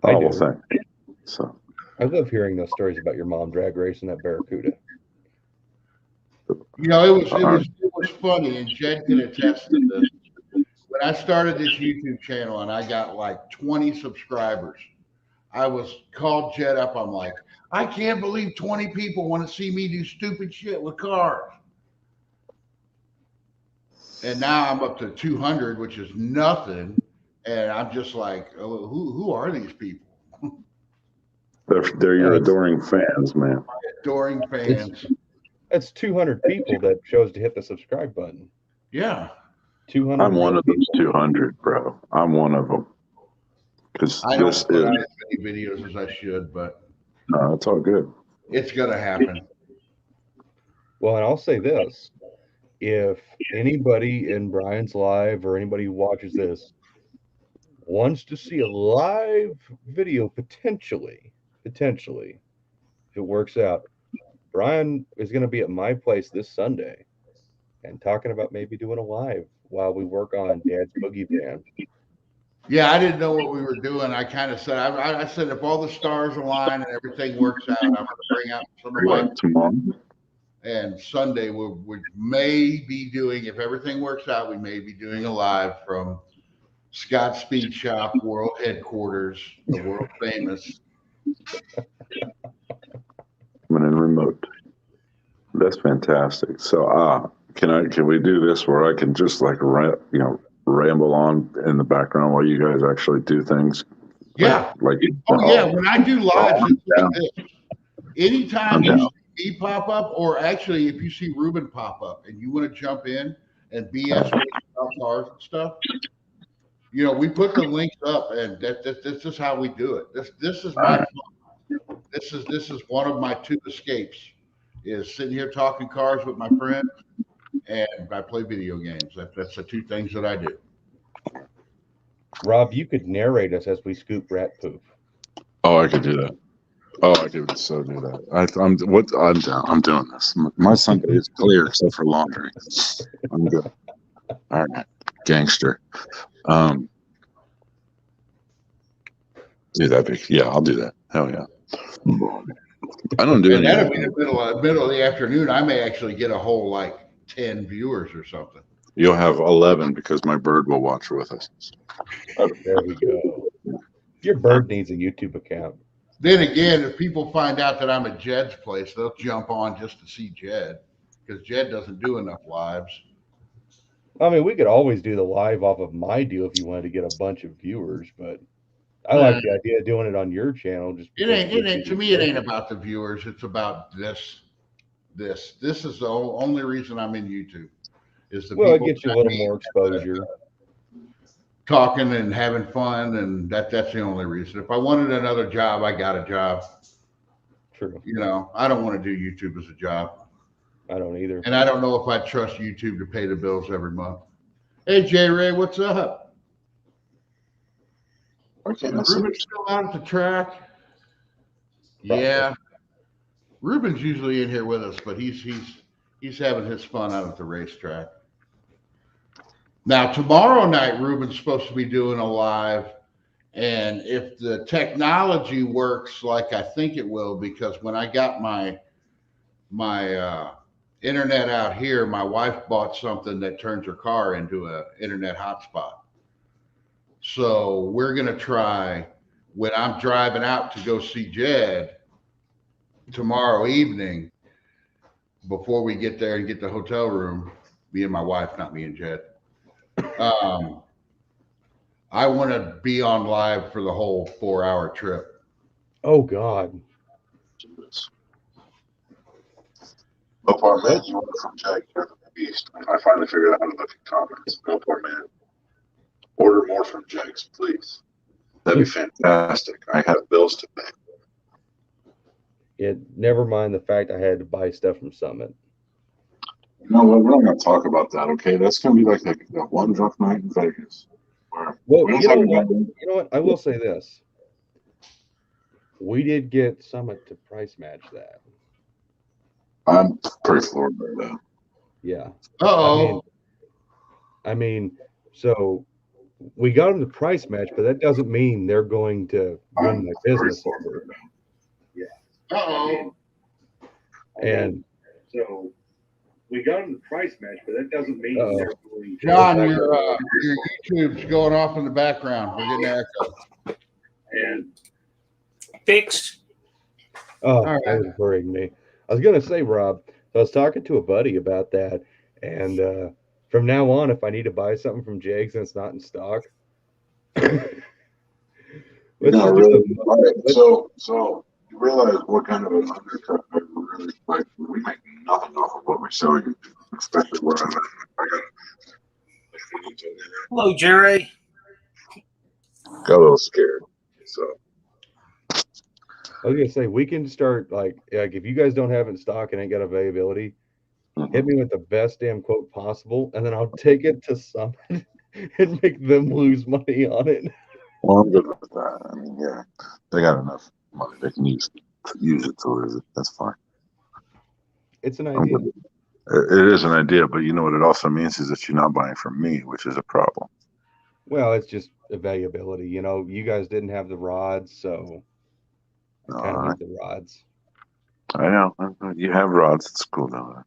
I Oh, well, do. thank you. So, I love hearing those stories about your mom drag racing that Barracuda. you know, it was funny, and Jed can attest to this. When I started this YouTube channel and I got like 20 subscribers, I was called Jed up. I'm like, I can't believe 20 people want to see me do stupid shit with cars. And now I'm up to 200, which is nothing. And I'm just like, oh, who are these people? they're your adoring fans, man. Adoring fans. That's 200 people that chose to hit the subscribe button. Yeah. 200. I'm one of those 200, bro. I'm one of them. Because I don't this put is, out as many videos as I should, but no, it's all good. it's going to happen. Well, and I'll say this. If anybody in Brian's live or anybody who watches this wants to see a live video, potentially, if it works out, Brian is going to be at my place this Sunday and talking about maybe doing a live while we work on Dad's Boogie Van. Yeah, I didn't know what we were doing. I kind of said, I said, if all the stars align and everything works out, I'm going to bring out some of my. Tomorrow. And Sunday we may be doing, if everything works out, we may be doing a live from Scott Speed Shop World Headquarters, the world famous. Coming in remote. That's fantastic. So, can we do this where I can just like ramble on in the background while you guys actually do things? Yeah. Yeah. When I do lives, it's like this. Anytime you see me pop up, or actually if you see Ruben pop up and you want to jump in and BS about cars and stuff, you know, we put the links up, and this is how we do it. This is my fun. This is one of my two escapes, is sitting here talking cars with my friends, and I play video games. That's the two things that I do. Rob, you could narrate us as we scoop rat poop. Oh, I could do that. Oh, I could so do that. I'm doing this. My Sunday is clear except for laundry. I'm good. All right, gangster. Do that big. Yeah, I'll do that. Hell yeah. I don't do And any. that'll be the middle of the afternoon. I may actually get a whole like 10 viewers or something. You'll have 11 because my bird will watch with us. There we go. Your bird needs a YouTube account. Then again, if people find out that I'm at Jed's place, they'll jump on just to see Jed, because Jed doesn't do enough lives. I mean, we could always do the live off of my deal if you wanted to get a bunch of viewers, but I like the idea of doing it on your channel. Just it ain't to me. It ain't about the viewers. It's about this. This is the only reason I'm in YouTube. Is the well, it people gets you a little more exposure, talking and having fun, and that's the only reason. If I wanted another job, I got a job. True. You know, I don't want to do YouTube as a job. I don't either. And I don't know if I trust YouTube to pay the bills every month. Hey, J Ray, what's up? Ruben's still out at the track. Yeah. Ruben's usually in here with us, but he's He's having his fun out at the racetrack. Now, tomorrow night, Ruben's supposed to be doing a live. And if the technology works like I think it will, because when I got my internet out here, my wife bought something that turns her car into an internet hotspot. So we're going to try when I'm driving out to go see Jed tomorrow evening, before we get there and get the hotel room, me and my wife, not me and Jed. I want to be on live for the whole 4-hour trip. Oh God. Mopar Man, you order from Jack here from the East. I finally figured out how to look at comments. Mopar Man, order more from Jack's, please. That'd be fantastic. I have bills to pay. Yeah, never mind the fact I had to buy stuff from Summit. No, we're not going to talk about that, okay? That's going to be like that one drunk night in Vegas. Well, you know what? I will say this. We did get Summit to price match that. I'm pretty floored by that. Yeah. Uh-oh. I mean, so we got them to price match, but that doesn't mean they're going to win my business. Yeah. Uh-oh. And so we got them the price match, but that doesn't mean they're going to. John, your YouTube's going off in the background. We're getting an echo. And Fixed. oh, right. that was worrying me. I was gonna say, Rob, I was talking to a buddy about that, and from now on, if I need to buy something from Jags and it's not in stock, No, really. All right. So you realize what kind of an undercut I really like. We make nothing off of what we sell you, especially where I'm at. I got Hello, Jerry. a little scared. So I was gonna say we can start like if you guys don't have it in stock and ain't got availability, hit me with the best damn quote possible, and then I'll take it to Summit and make them lose money on it. well, I'm good with that. I mean, yeah, they got enough money they can use it to lose it. That's fine. It's an I'm idea. good. It is an idea, but you know what it also means is that you're not buying from me, which is a problem. Well, it's just availability. You know, you guys didn't have the rods, so I kind of need the rods. I know. You have rods. It's cool though.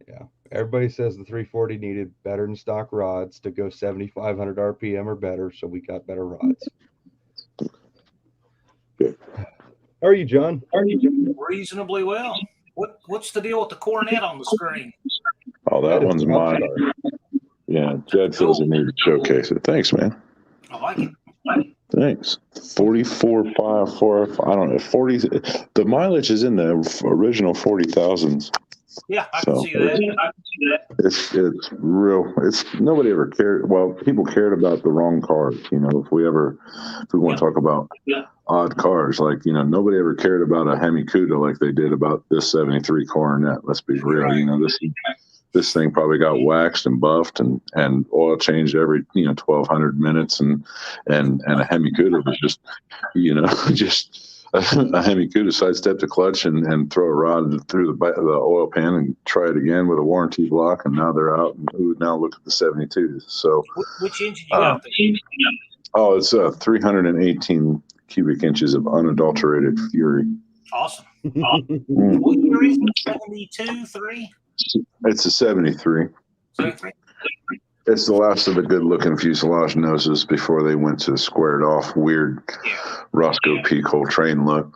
Yeah. Everybody says the 340 needed better than stock rods to go 7,500 RPM or better, so we got better rods. Good. How are you, John? Reasonably well. What's the deal with the cornet on the screen? Oh, that one's mine. Yeah, Jed feels the need to showcase it. Thanks, man. I like it. Thanks. 44.5. I don't know. 40. The mileage is in the original 40,000s. Yeah, I can see that. It's real. It's nobody ever cared. Well, people cared about the wrong cars. You know, if we want to talk about odd cars, like, you know, nobody ever cared about a Hemi Cuda like they did about this 73 Coronet. Let's be real. You know, this thing probably got waxed and buffed and oil changed every 1,200 minutes, and a Hemi Cuda was just a Hemi Cuda sidestep the clutch and throw a rod through the oil pan and try it again with a warranty block, and now they're out. And now look at the 72s. So Which engine you got there? Oh, it's 318 cubic inches of unadulterated Fury. Awesome. What year is it? 72, 3? It's a 73. 73? It's the last of the good-looking fuselage noses before they went to the squared-off, weird Roscoe Peak whole train look.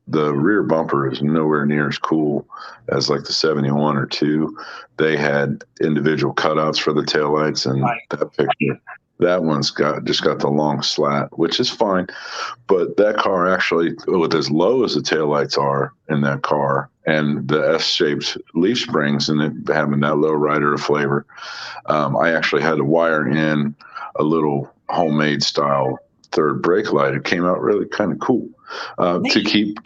The rear bumper is nowhere near as cool as like the 71 or 2. They had individual cutouts for the taillights, and that picture, that one's got the long slat, which is fine. But that car actually, with as low as the taillights are in that car, and the S-shaped leaf springs and it having that low rider of flavor, I actually had to wire in a little homemade style third brake light. It came out really kind of cool to keep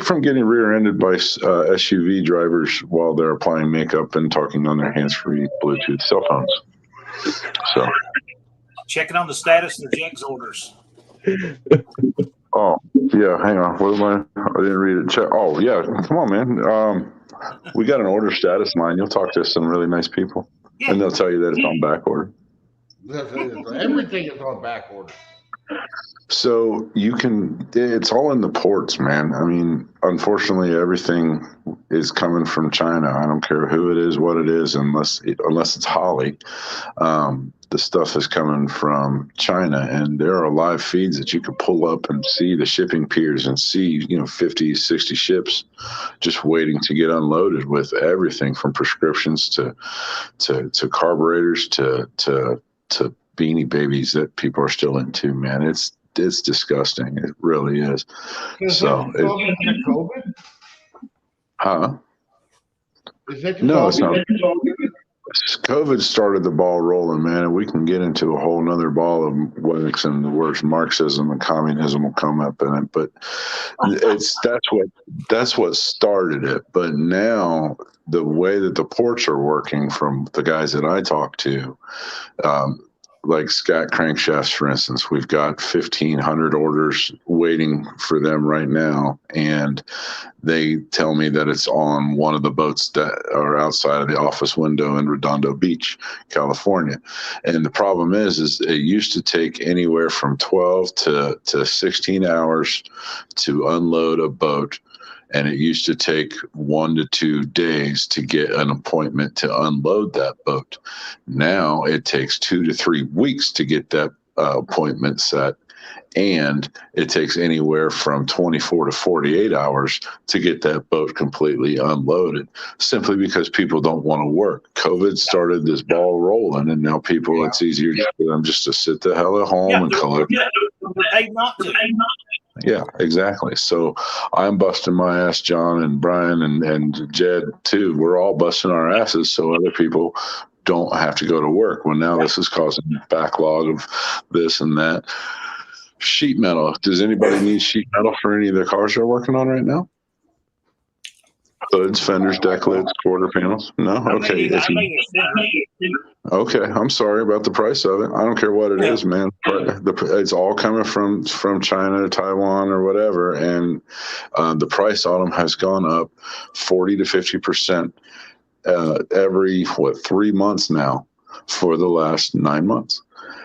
from getting rear-ended by SUV drivers while they're applying makeup and talking on their hands-free Bluetooth cell phones. So, checking on the status of the Jags orders. Oh, yeah, hang on. What am I didn't read it. Oh, yeah, come on, man. We got an order status line. You'll talk to some really nice people, Yeah. and they'll tell you that it's on back order. Everything is on back order. So it's all in the ports, man. I mean, unfortunately, everything is coming from China. I don't care who it is, what it is, unless it's Holly. The stuff is coming from China, and there are live feeds that you can pull up and see the shipping piers and see, 50, 60 ships just waiting to get unloaded with everything from prescriptions to carburetors to Beanie Babies that people are still into, man. It's disgusting. It really is. So COVID? Huh? Is that No, it's not. COVID started the ball rolling, man, and we can get into a whole nother ball of wax, and the words Marxism and communism will come up in it. But that's what started it. But now the way that the ports are working, from the guys that I talk to, like Scat Crankshafts, for instance, we've got 1,500 orders waiting for them right now. And they tell me that it's on one of the boats that are outside of the office window in Redondo Beach, California. And the problem is it used to take anywhere from 12 to 16 hours to unload a boat. And it used to take 1 to 2 days to get an appointment to unload that boat. Now it takes 2 to 3 weeks to get that appointment set. And it takes anywhere from 24 to 48 hours to get that boat completely unloaded, simply because people don't want to work. COVID started this ball rolling, and now people, it's easier for them just to sit the hell at home and collect. Yeah, exactly. So I'm busting my ass, John and Brian and Jed too. We're all busting our asses so other people don't have to go to work. Well, now this is causing a backlog of this and that. Sheet metal. Does anybody need sheet metal for any of their cars they're working on right now? Hoods, fenders, deck lids, quarter panels? No? Okay. Okay. I'm sorry about the price of it. I don't care what it is, man. It's all coming from China, Taiwan, or whatever. And the price on them has gone up 40 to 50% every, 3 months now for the last 9 months.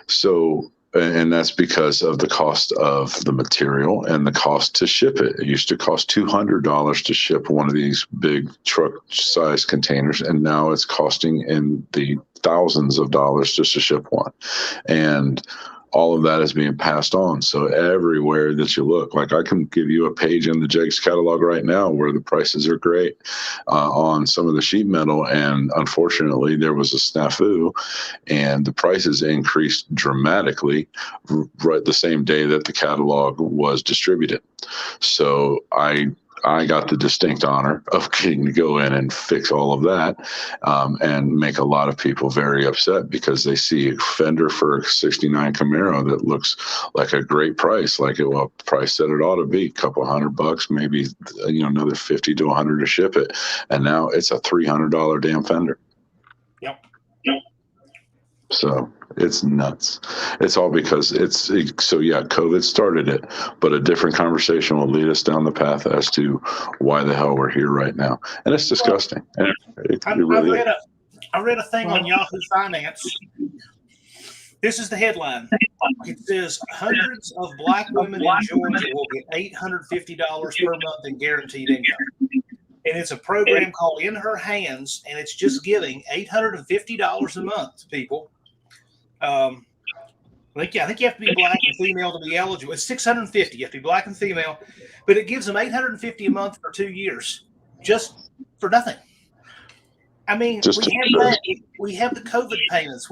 So, and that's because of the cost of the material and the cost to ship it. It used to cost $200 to ship one of these big truck-sized containers, and now it's costing in the thousands of dollars just to ship one. And all of that is being passed on. So everywhere that you look, like I can give you a page in the Jegs catalog right now where the prices are great on some of the sheet metal. And unfortunately, there was a snafu and the prices increased dramatically right the same day that the catalog was distributed. So I got the distinct honor of getting to go in and fix all of that and make a lot of people very upset because they see a fender for a 69 Camaro that looks like a great price, like it will price that it ought to be, a couple $100, maybe another 50 to 100 to ship it, and now it's a $300 damn fender. Yep. So it's nuts. It's all because COVID started it, but a different conversation will lead us down the path as to why the hell we're here right now. And it's disgusting. And I read a thing on Yahoo Finance. This is the headline. It says hundreds of black women in Georgia will get $850 per month in guaranteed income. And it's a program called In Her Hands, and it's just giving $850 a month to people. I think you have to be black and female to be eligible. It's $650. You have to be black and female, but it gives them $850 a month for 2 years, just for nothing. I mean, we have the COVID payments.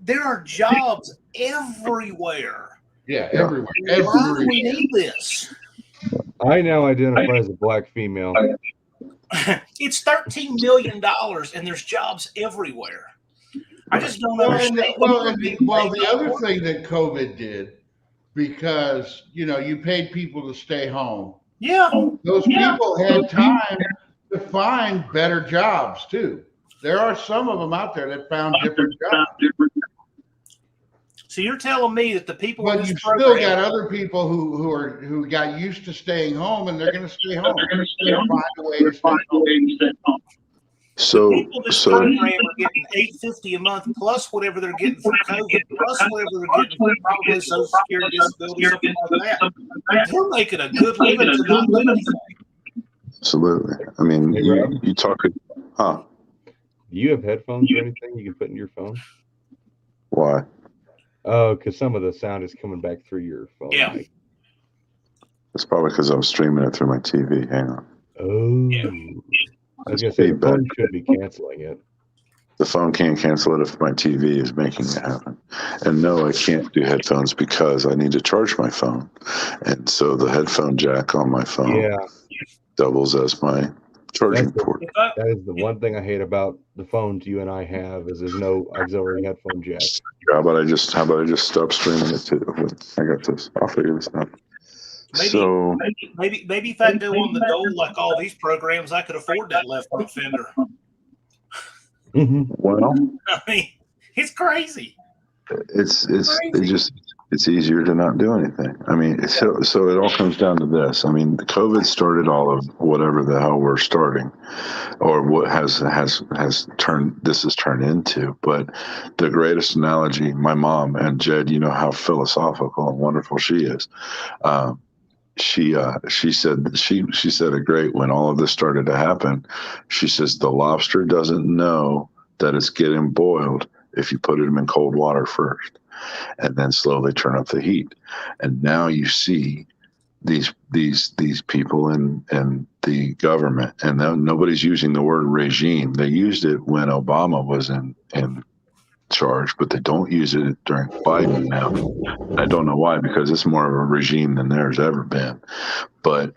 There are jobs everywhere. Yeah, everywhere. Why do we need this? I now identify as a black female. It's $13 million, and there's jobs everywhere. I just don't understand. The other thing that COVID did, because you paid people to stay home. Yeah, those people had time to find better jobs too. There are some of them out there that found different jobs. So you're telling me that the people in But this you still program, got other people who got used to staying home, and they're going to stay home. They'll find a way to stay home. So, the people in this program are getting $850 a month plus whatever they're getting from COVID, plus whatever they're getting from probably Social Security, disability, something like that. They're making a good living to not do anything. absolutely. I mean, Hey, Rob? you talk, huh? Do you have headphones or anything you can put in your phone? Why? Oh, because some of the sound is coming back through your phone. Yeah. mic. It's probably because I'm streaming it through my TV. Hang on. Oh. Yeah. I was going to say, the Feedback. phone should be canceling it. The phone can't cancel it if my TV is making it happen. And no, I can't do headphones because I need to charge my phone. And so the headphone jack on my phone Yeah. doubles as my charging That's port. That is the one thing I hate about the phones you and I have is there's no auxiliary headphone jack. How about I just stop streaming it too? I got this. I'll figure this out. Maybe if I go on the dole like all these programs, I could afford that left front fender. Well, I mean, it's crazy. It's easier to not do anything. I mean, so it all comes down to this. I mean, COVID started all of whatever the hell we're starting, or what has turned into. But the greatest analogy, my mom and Jed, you know how philosophical and wonderful she is. She said it great when all of this started to happen. She says the lobster doesn't know that it's getting boiled if you put them in cold water first and then slowly turn up the heat. And now you see these people in the government, and nobody's using the word regime. They used it when Obama was in charge, but they don't use it during Biden now. I don't know why, because it's more of a regime than there's ever been. But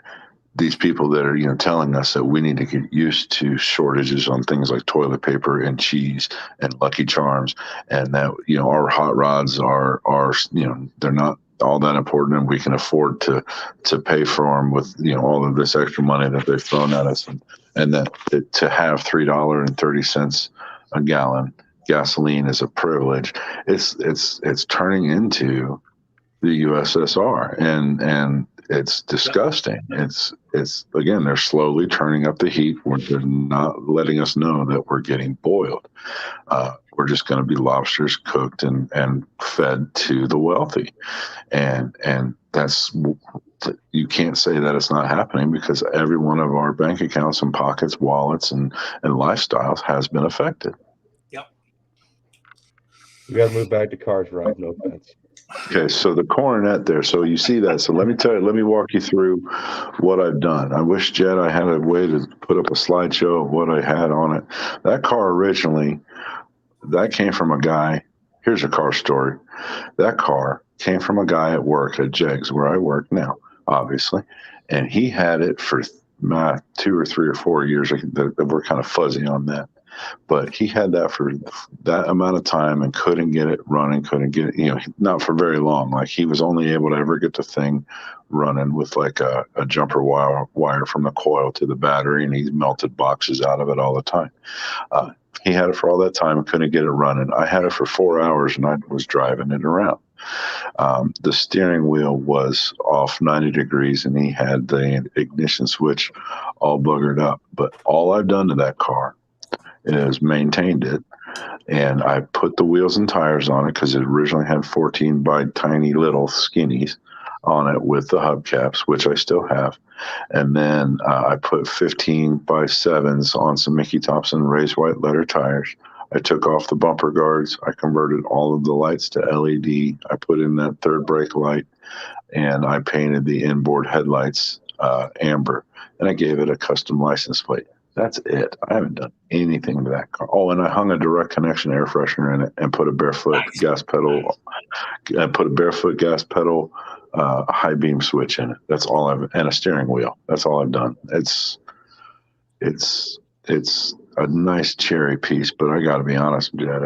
these people that are, telling us that we need to get used to shortages on things like toilet paper and cheese and Lucky Charms, and that, our hot rods are, they're not all that important, and we can afford to pay for them with, all of this extra money that they've thrown at us, and that to have $3.30 a gallon gasoline is a privilege. It's turning into the USSR, and it's disgusting. It's again, they're slowly turning up the heat where they're not letting us know that we're getting boiled. We're just going to be lobsters cooked and fed to the wealthy, and that's, you can't say that it's not happening, because every one of our bank accounts and pockets, wallets, and lifestyles has been affected. We got to move back to cars, Rob. No offense. Okay, so the coronet there. So you see that. So let me walk you through what I've done. I wish, Jed, I had a way to put up a slideshow of what I had on it. That car originally, that came from a guy. Here's a car story. That car came from a guy at work at Jegs, where I work now, obviously. And he had it for 2 or 3 or 4 years. We're kind of fuzzy on that. But he had that for that amount of time and couldn't get it running, not for very long. Like, he was only able to ever get the thing running with like a jumper wire from the coil to the battery, and he melted boxes out of it all the time. He had it for all that time and couldn't get it running. I had it for 4 hours, and I was driving it around. The steering wheel was off 90 degrees, and he had the ignition switch all buggered up. But all I've done to that car is maintained it, and I put the wheels and tires on it, because it originally had 14 by tiny little skinnies on it with the hubcaps, which I still have. And then I put 15 by 7s on some Mickey Thompson raised white letter tires. I took off the bumper guards. I converted all of the lights to LED. I put in that third brake light, and I painted the inboard headlights amber, and I gave it a custom license plate. That's it. I haven't done anything to that car. Oh, and I hung a direct connection air freshener in it and put a barefoot gas pedal. I put a barefoot gas pedal, high beam switch in it. That's all and a steering wheel. That's all I've done. It's a nice cherry piece, but I got to be honest, Jed,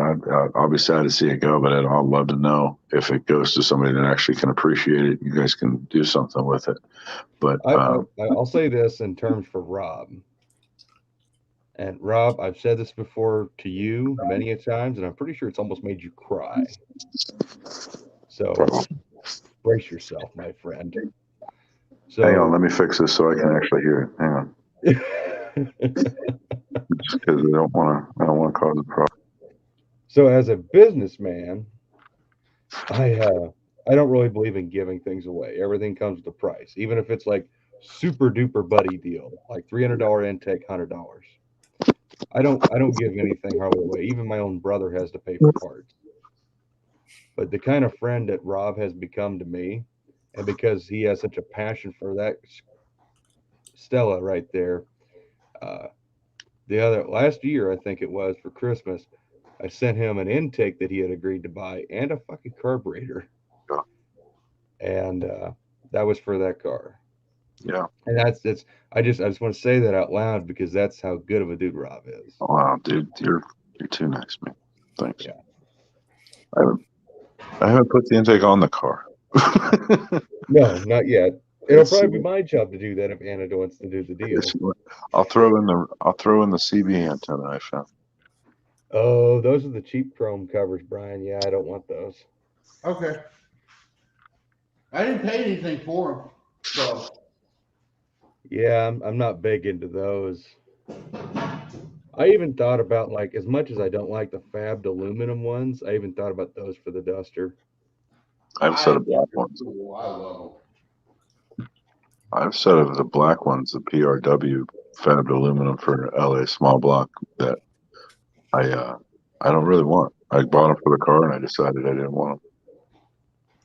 I'll be sad to see it go, but I'd love to know if it goes to somebody that actually can appreciate it. You guys can do something with it. But I'll say this in terms for Rob. And Rob, I've said this before to you many a times, and I'm pretty sure it's almost made you cry. So brace yourself, my friend. So Hang on, let me fix this so I can actually hear it. Hang on. Just because I don't want to cause a problem. So as a businessman, I don't really believe in giving things away. Everything comes with a price, even if it's like super duper buddy deal, like $300 intake, $100. I don't give anything hardly away. Even my own brother has to pay for parts. But the kind of friend that Rob has become to me, and because he has such a passion for that Stella right there, last year I think it was for Christmas, I sent him an intake that he had agreed to buy and a fucking carburetor. And that was for that car. Yeah. And I just want to say that out loud because that's how good of a dude Rob is. Wow, dude, you're too nice, man. Thanks. Yeah. I haven't put the intake on the car. No, not yet. It'll probably be my job to do that if Anna wants to do the deal. I'll throw in the CB antenna I found. Oh, those are the cheap chrome covers, Brian. Yeah, I don't want those. Okay. I didn't pay anything for them, so. Yeah, I'm not big into those. I even thought about, like, as much as I don't like the fabbed aluminum ones, I even thought about those for the Duster. I have a set of black ones. I love them. I have a set of the black ones, the PRW fabbed aluminum for LA small block that I don't really want. I bought them for the car and I decided I didn't want them.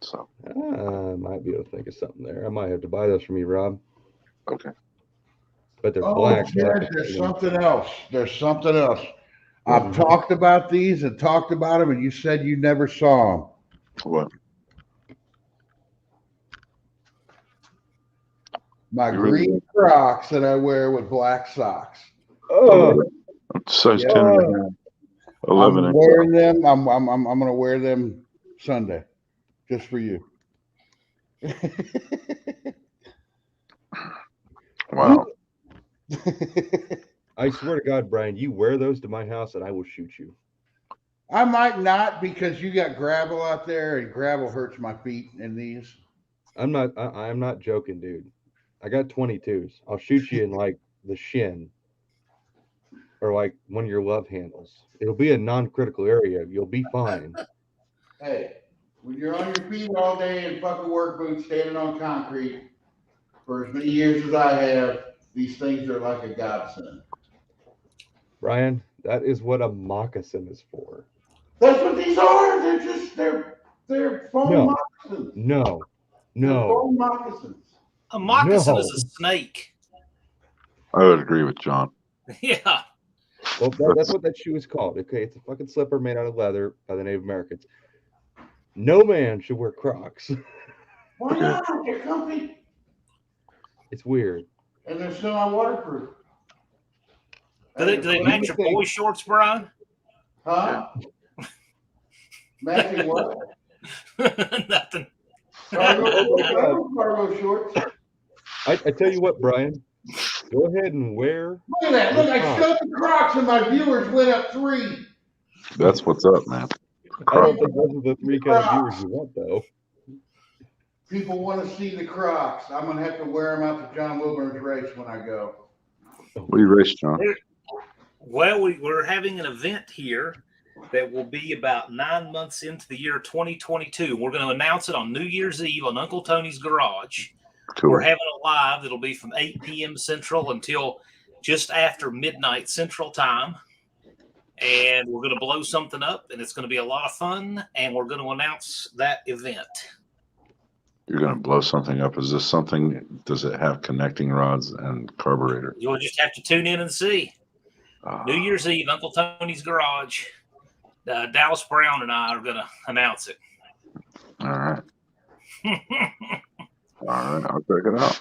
So I might be able to think of something there. I might have to buy those from you, Rob. okay. But they're black. There's something else. I've talked about these and talked about them, and you said you never saw them. What? My green Crocs that I wear with black socks. Oh, size 10 yeah. and a half, 11 I'm wearing them. I'm gonna wear them Sunday, just for you. Wow. I swear to God, Brian, you wear those to my house and I will shoot you. I might not because you got gravel out there and gravel hurts my feet in these. I'm not joking, dude. I got 22s. I'll shoot you in like the shin or like one of your love handles. It'll be a non-critical area. You'll be fine. Hey, when you're on your feet all day in fucking work boots standing on concrete for as many years as I have, these things are like a godsend. Brian, that is what a moccasin is for. That's what these are. They're foam moccasins. No. They're foam moccasins. A moccasin is a snake. I would agree with John. Yeah. Well, that's what that shoe is called. Okay, it's a fucking slipper made out of leather by the Native Americans. No man should wear Crocs. Why not? They're comfy. It's weird. And they're semi-waterproof. Do they match your boy shorts, Brian? Huh? Matching what? Nothing. Cargo shorts. I tell you what, Brian. Go ahead and wear. Look at that. Look, I showed the Crocs and my viewers went up 3. That's what's up, man. I don't think those are the 3 kind of viewers you want, though. People want to see the Crocs. I'm going to have to wear them out to John Wilburn's race when I go. We race, John. Well, we're having an event here that will be about 9 months into the year 2022. We're going to announce it on New Year's Eve on Uncle Tony's Garage. Cool. We're having a live that'll be from 8 p.m. Central until just after midnight Central Time. And we're going to blow something up, and it's going to be a lot of fun, and we're going to announce that event. You're going to blow something up. Is this something, does it have connecting rods and carburetor? You'll just have to tune in and see. New Year's Eve, Uncle Tony's Garage. Dallas Brown and I are going to announce it. All right. All right, I'll check it out.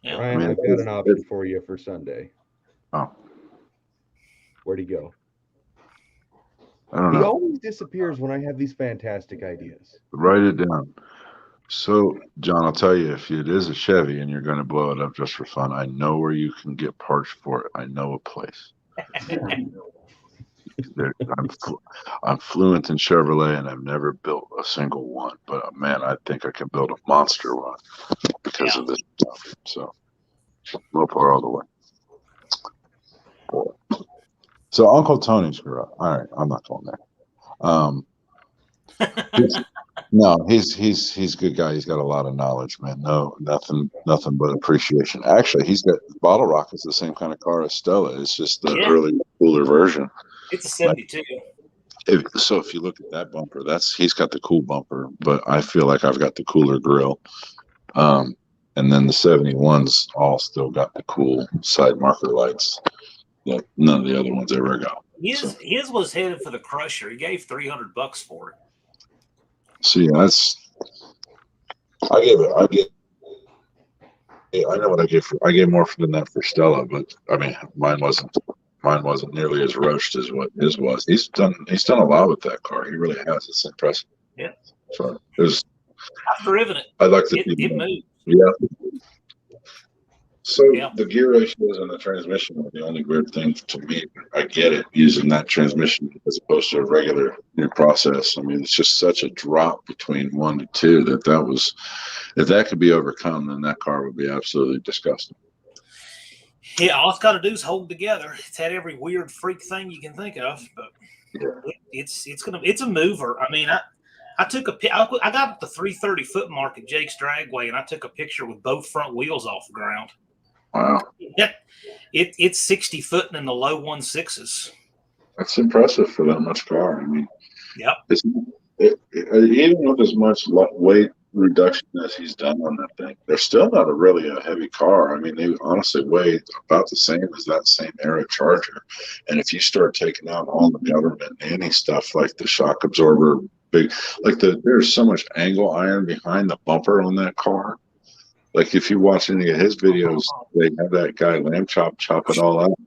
Yeah. Ryan, I've got an option for you for Sunday. Oh. Where'd he go? I don't He know. always disappears when I have these fantastic ideas. Write it down. So, John, I'll tell you, if it is a Chevy and you're going to blow it up just for fun, I know where you can get parts for it. I know a place. I'm fluent in Chevrolet, and I've never built a single one. But man, I think I can build a monster one because of this stuff. So, Mopar all the way. So Uncle Tony's garage. All right, I'm not going there. No, he's a good guy. He's got a lot of knowledge, man. No, nothing but appreciation. Actually, he's got Bottle Rocket's the same kind of car as Stella. It's just the early cooler version. It's a 72. So if you look at that bumper, he's got the cool bumper, but I feel like I've got the cooler grill. And then the 71s all still got the cool side marker lights that none of the other ones ever got. His was headed for the Crusher. He gave $300 for it. See, I know what I gave I gave more than that for Stella, but I mean mine wasn't nearly as rushed as what his was. He's done a lot with that car. He really has. It's impressive. Yeah. So I've driven it. I'd like to it moves. Yeah. So the gear ratios and the transmission are the only weird thing to me. I get it using that transmission as opposed to a regular new process. I mean, it's just such a drop between 1 to 2 that was, if that could be overcome, then that car would be absolutely disgusting. Yeah, all it's got to do is hold together. It's had every weird freak thing you can think of, but it's a mover. I mean, I got the 330 foot mark at Jake's Dragway, and I took a picture with both front wheels off the ground. Wow. It's 60 foot in the low 1.6s. That's impressive for that much car. I mean, even with as much weight reduction as he's done on that thing, they're still not really a heavy car. I mean, they honestly weigh about the same as that same era Charger. And if you start taking out all the government nanny stuff like the shock absorber, there's so much angle iron behind the bumper on that car. Like if you watch any of his videos, they have that guy lamb chop it all out.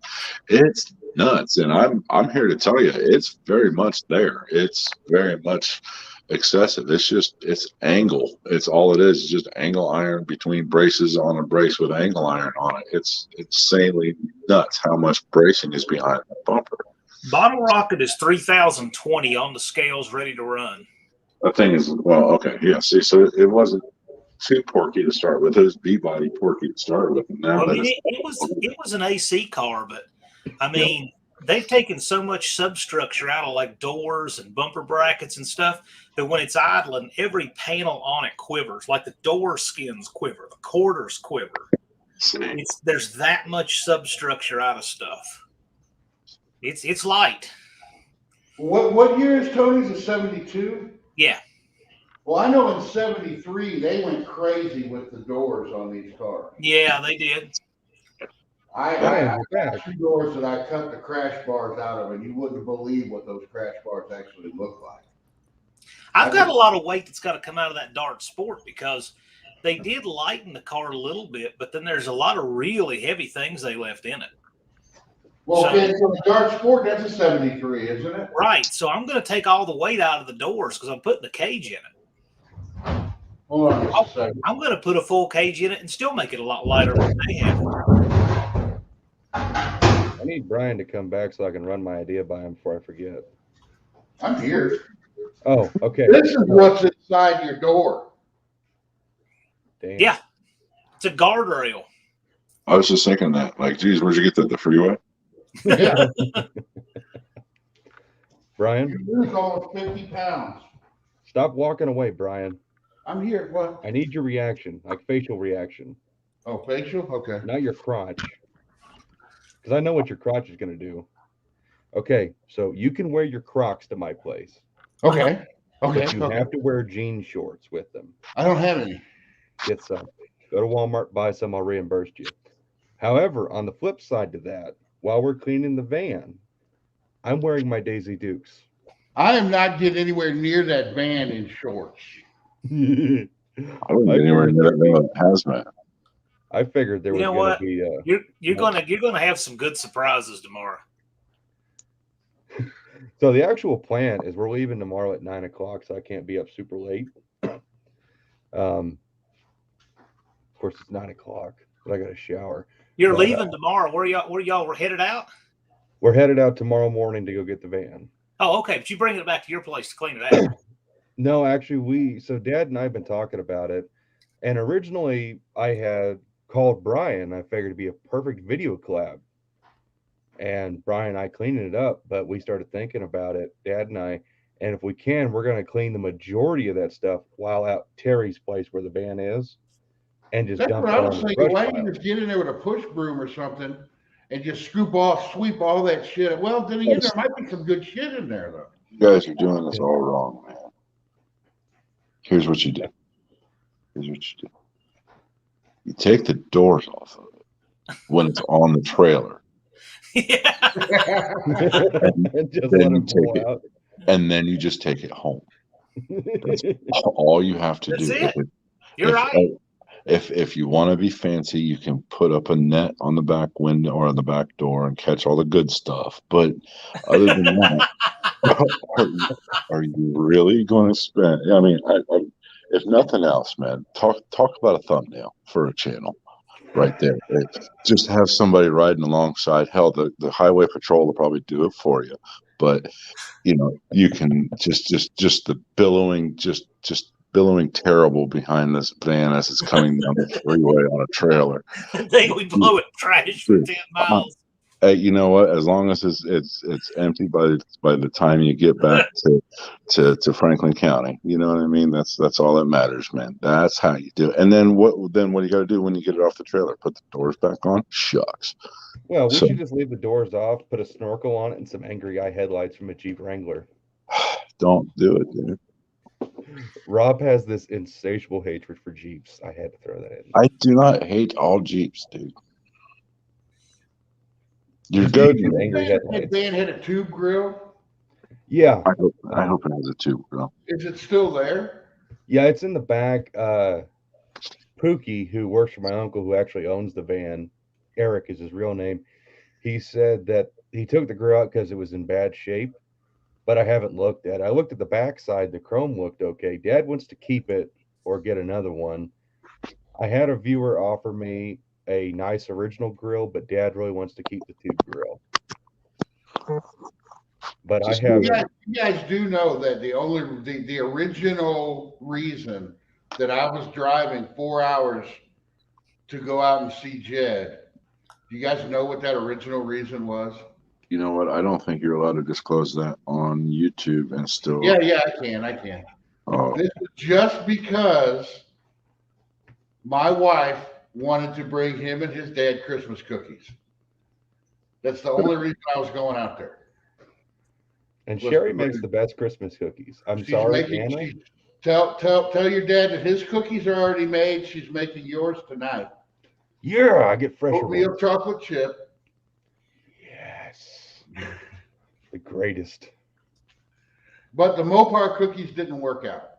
It's nuts, and I'm here to tell you, it's very much there. It's very much excessive. It's angle. It's all it is. It's just angle iron between braces on a brace with angle iron on it. It's insanely nuts how much bracing is behind the bumper. Bottle Rocket is 3,020 on the scales, ready to run. The thing is, well, okay, yeah. See, so it wasn't too porky to start with. It was B-body porky to start with. And now it was an AC car, but I mean, they've taken so much substructure out of like doors and bumper brackets and stuff that when it's idling, every panel on it quivers. Like the door skins quiver, the quarters quiver. There's that much substructure out of stuff. It's light. What year is Tony's? A 72? Yeah. Well, I know in 73 they went crazy with the doors on these cars. Yeah, they did. I got 2 doors that I cut the crash bars out of, and you wouldn't believe what those crash bars actually look like. I've got a lot of weight that's got to come out of that Dart Sport because they did lighten the car a little bit, but then there's a lot of really heavy things they left in it. Well, so the Dart Sport, that's a 73, isn't it? Right. So I'm going to take all the weight out of the doors because I'm putting the cage in it. Hold on just a second. I'm going to put a full cage in it and still make it a lot lighter than they have. I need Brian to come back so I can run my idea by him before I forget. I'm here. Oh, okay. This is what's inside your door. Damn. Yeah. It's a guardrail. I was just thinking that. Like, geez, where'd you get that? The freeway? Yeah. Brian? You lose almost 50 pounds. Stop walking away, Brian. I'm here. What? I need your reaction, like facial reaction. Oh, facial? Okay. Not your crotch. Because I know what your crotch is going to do. Okay, so you can wear your Crocs to my place. Okay. Okay. But you have to wear jean shorts with them. I don't have any. Get some. Go to Walmart, buy some, I'll reimburse you. However, on the flip side to that, while we're cleaning the van, I'm wearing my Daisy Dukes. I am not getting anywhere near that van in shorts. I wouldn't get anywhere near that van with hazmat. I figured there was going to be. You're gonna have some good surprises tomorrow. So the actual plan is we're leaving tomorrow at 9 o'clock, so I can't be up super late. Of course, it's 9 o'clock, but I got a shower. You're leaving tomorrow. Where y'all were headed out? We're headed out tomorrow morning to go get the van. Oh, okay. But you bring it back to your place to clean it out. No, actually, so Dad and I have been talking about it. And originally, I had called Brian. I figured it'd be a perfect video collab. And Brian and I cleaning it up, but we started thinking about it, Dad and I. And if we can, we're going to clean the majority of that stuff while out Terry's place where the van is, and just That's dump what it I on was the thinking. brush Why pile. don't you just get in there with a push broom or something and just sweep all that shit? Well, then again, there might be some good shit in there, though. You guys are doing this all wrong, man. Here's what you do. You take the doors off of it when it's on the trailer. Yeah. Just Then let you it blow take it. out. And then you just take it home. That's all you have to That's do. it. You're right. If you want to be fancy, you can put up a net on the back window or on the back door and catch all the good stuff. But other than that, are you really going to spend? I mean, if nothing else, man, talk about a thumbnail for a channel. Right there. Just have somebody riding alongside. Hell, the highway patrol will probably do it for you. But you can just the billowing, just billowing terrible behind this van as it's coming down the freeway on a trailer. They we blow it trash for 10 miles. Hey, you know what? As long as it's empty by the time you get back to Franklin County, you know what I mean. That's all that matters, man. That's how you do it. And then what do you got to do when you get it off the trailer? Put the doors back on. Shucks. Well, we should just leave the doors off, put a snorkel on it, and some angry eye headlights from a Jeep Wrangler. Don't do it, dude. Rob has this insatiable hatred for Jeeps. I had to throw that in. I do not hate all Jeeps, dude. You're good. Angry headlights. That van had a tube grill. Yeah. I hope it has a tube grill. Is it still there? Yeah, it's in the back. Pookie, who works for my uncle, who actually owns the van, Eric is his real name. He said that he took the grill out because it was in bad shape, but I haven't looked at it. I looked at the back side. The chrome looked okay. Dad wants to keep it or get another one. I had a viewer offer me a nice original grill, but Dad really wants to keep the tube grill. But I have. You guys do know that the original reason that I was driving 4 hours to go out and see Jed. Do you guys know what that original reason was? You know what? I don't think you're allowed to disclose that on YouTube and still. Yeah, I can. Oh. This is just because my wife wanted to bring him and his dad Christmas cookies. That's the only reason I was going out there. And Sherry makes the best Christmas cookies. I'm sorry, Anna. Tell your dad that his cookies are already made. She's making yours tonight. Yeah, I get fresh oatmeal chocolate chip. Yes, the greatest. But the Mopar cookies didn't work out.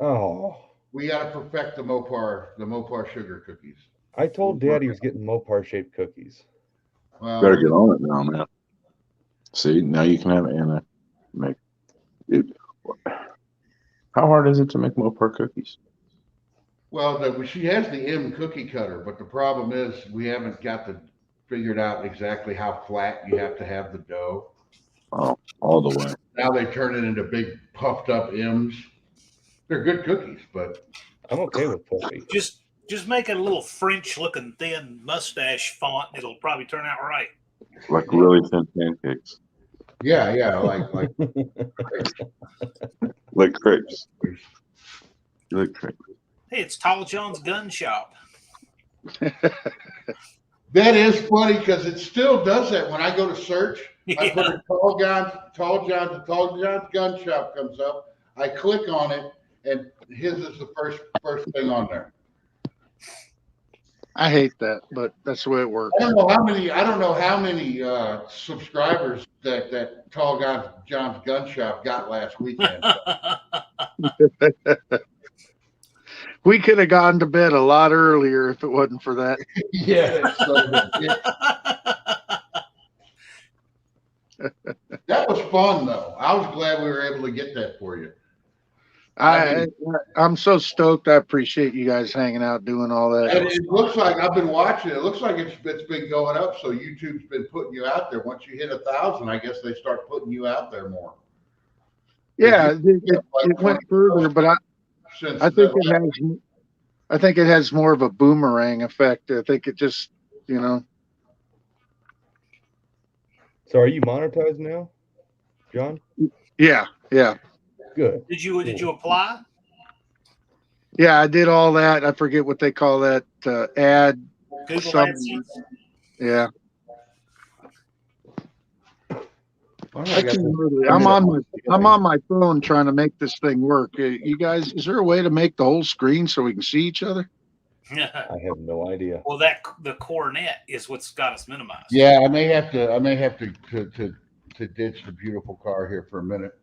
Oh, we got to perfect the Mopar sugar cookies. I told Dad he was getting Mopar shaped cookies. Well, better get on it now, man. See, now you can have Anna make it. How hard is it to make Mopar cookies? Well, she has the M cookie cutter, but the problem is we haven't got figured out exactly how flat you have to have the dough. Oh, all the way. Now they turn it into big puffed up M's. They're good cookies, but I'm okay with puffy. Just make it a little French looking thin mustache font. It'll probably turn out right. Like really thin pancakes. Yeah, like like crepes. Like crepes. Hey, it's Tall John's gun shop. That is funny because it still does that. When I go to search, I put a Tall John's gun shop comes up. I click on it, and his is the first thing on there. I hate that, but that's the way it works. I don't know how many subscribers that Tall John's gun shop got last weekend. We could have gone to bed a lot earlier if it wasn't for that. Yeah. That was fun, though. I was glad we were able to get that for you. I'm so stoked. I appreciate you guys hanging out, doing all that. And it looks like I've been watching. It looks like it's been going up. So YouTube's been putting you out there. Once you hit 1,000, I guess they start putting you out there more. Yeah, it went further, but I think it has more of a boomerang effect. I think it just, you know. So are you monetized now, John? Yeah. Good. Did you apply? Yeah, I did all that. I forget what they call that ad. Google something. AdSense? Yeah. I can't remember. I'm on my phone trying to make this thing work. You guys, is there a way to make the whole screen so we can see each other? I have no idea. Well, the coronet is what's got us minimized. Yeah, I may have to ditch the beautiful car here for a minute.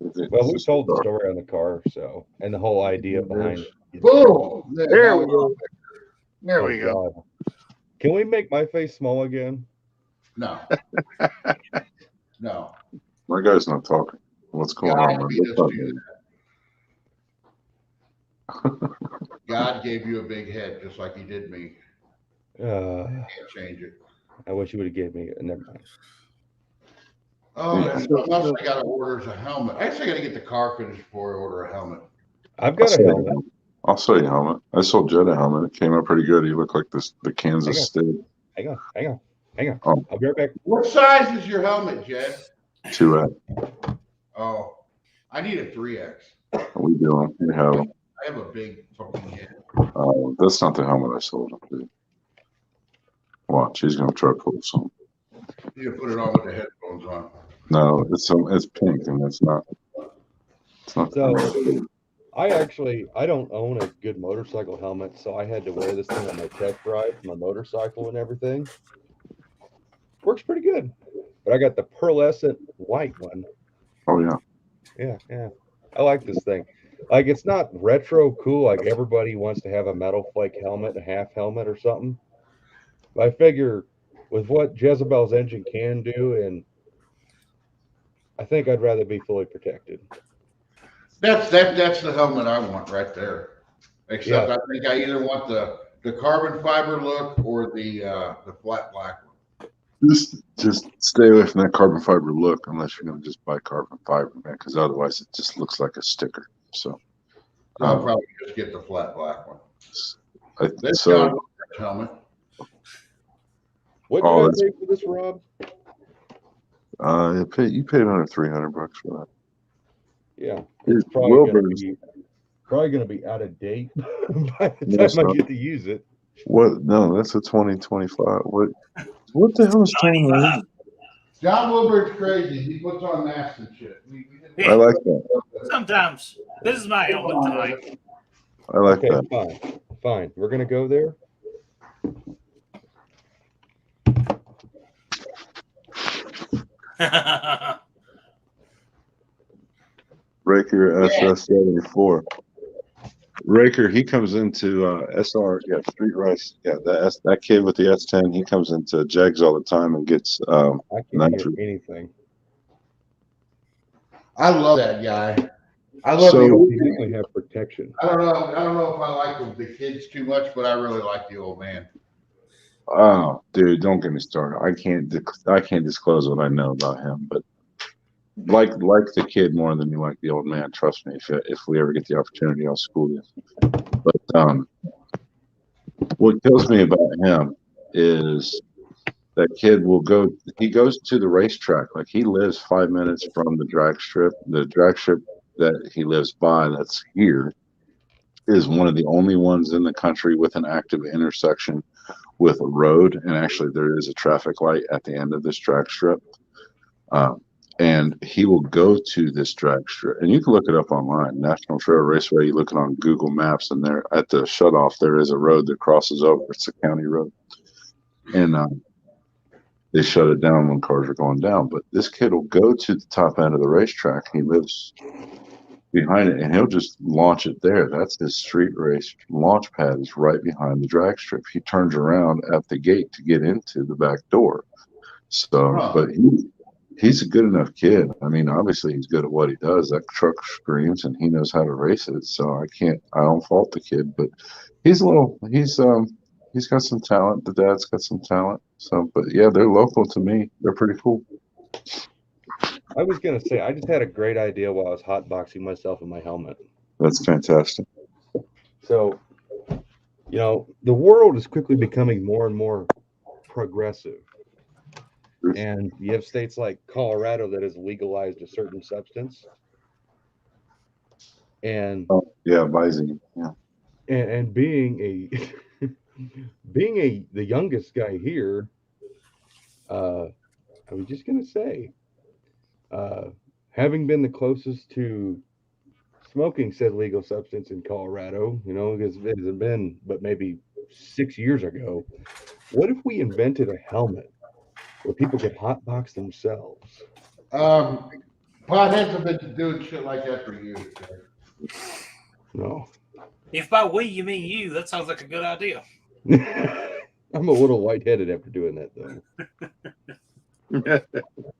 Well, we told the story on the car, so, and the whole idea behind it. Boom! There we go. There we go. Can we make my face small again? No. No. My guy's not talking. What's going on? God gave you a big head just like he did me. Can't change it. I wish you would have gave me never mind. Oh, something else I got to order is a helmet. I actually got to get the car finished before I order a helmet. I've got a helmet. I'll sell you a helmet. I sold Jed a helmet. It came out pretty good. He looked like the Kansas State. Hang on. Oh. I'll be right back. What size is your helmet, Jed? 2X. Oh, I need a 3X. What we doing? We have. I have a big fucking head. That's not the helmet I sold him, dude. Watch, he's gonna try to pull something. You put it on with the headphones on. No, it's pink and it's not. It's not. So I don't own a good motorcycle helmet, so I had to wear this thing on my test ride, my motorcycle and everything. Works pretty good. But I got the pearlescent white one. Oh yeah. Yeah. I like this thing. Like, it's not retro cool, like everybody wants to have a metal flake helmet, a half helmet or something. But I figure with what Jezebel's engine can do, and I think I'd rather be fully protected. That's the helmet I want right there. Except I think I either want the carbon fiber look or the flat black one. Just stay away from that carbon fiber look unless you're gonna just buy carbon fiber, man, because otherwise it just looks like a sticker. So I'll probably just get the flat black one. Helmet. What did you pay for this, Rob? You paid under $300 for that. Yeah, it's probably going to be out of date by the time I get to use it. What? No, that's a 2025. What the hell is 2025? John Wilbur's crazy. He puts on masks and shit. I like that. Sometimes. This is my helmet tonight. I like that. Fine. We're going to go there. Raker SS74. Raker, he comes into SR, Street Race. Yeah, that kid with the S10, he comes into Jegs all the time and gets I can't hear anything. I love that guy. I love you definitely have protection. I don't know if I like the kids too much, but I really like the old man. Oh, dude, don't get me started. I can't disclose what I know about him, but like the kid more than you like the old man. Trust me, if we ever get the opportunity, I'll school you. But what kills me about him is that kid he goes to the racetrack. Like, he lives 5 minutes from the drag strip. The drag strip that he lives by, that's here, is one of the only ones in the country with an active intersection with a road, and actually there is a traffic light at the end of this drag strip. And he will go to this drag strip, and you can look it up online, National Trail Raceway. You look it on Google Maps, and there at the shutoff there is a road that crosses over. It's a county road, and they shut it down when cars are going down. But this kid will go to the top end of the racetrack. He lives behind it, and he'll just launch it there. That's his street race launch pad, is right behind the drag strip. He turns around at the gate to get into the back door. So, but he's a good enough kid. I mean, obviously he's good at what he does. That truck screams and he knows how to race it. So I don't fault the kid, but he's got some talent. The dad's got some talent. So, but yeah, they're local to me. They're pretty cool. I was gonna say, I just had a great idea while I was hotboxing myself in my helmet. That's fantastic. So, the world is quickly becoming more and more progressive. And you have states like Colorado that has legalized a certain substance. And Visine. Yeah. And being the youngest guy here, I was just gonna say, having been the closest to smoking said legal substance in Colorado, because it hasn't been but maybe 6 years ago. What if we invented a helmet where people could hotbox themselves? Potheads have been doing shit like that for years. No. If by we you mean you, that sounds like a good idea. I'm a little lightheaded after doing that, though.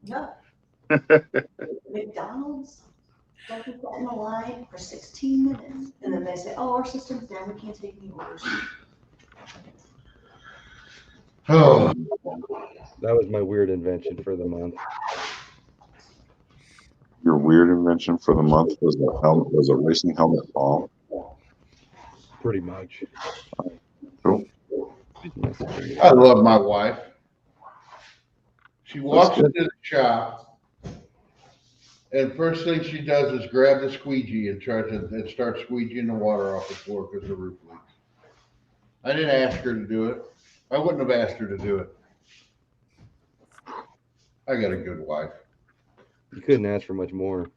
No. McDonald's, don't get in the line for 16 minutes. And then they say, oh, our system's down. We can't take any orders. Oh, that was my weird invention for the month. Your weird invention for the month was a racing helmet bomb. Pretty much. Cool. I love my wife. She walks into the shop, and first thing she does is grab the squeegee and start squeegeeing the water off the floor because the roof leaks. I didn't ask her to do it. I wouldn't have asked her to do it. I got a good wife. You couldn't ask for much more.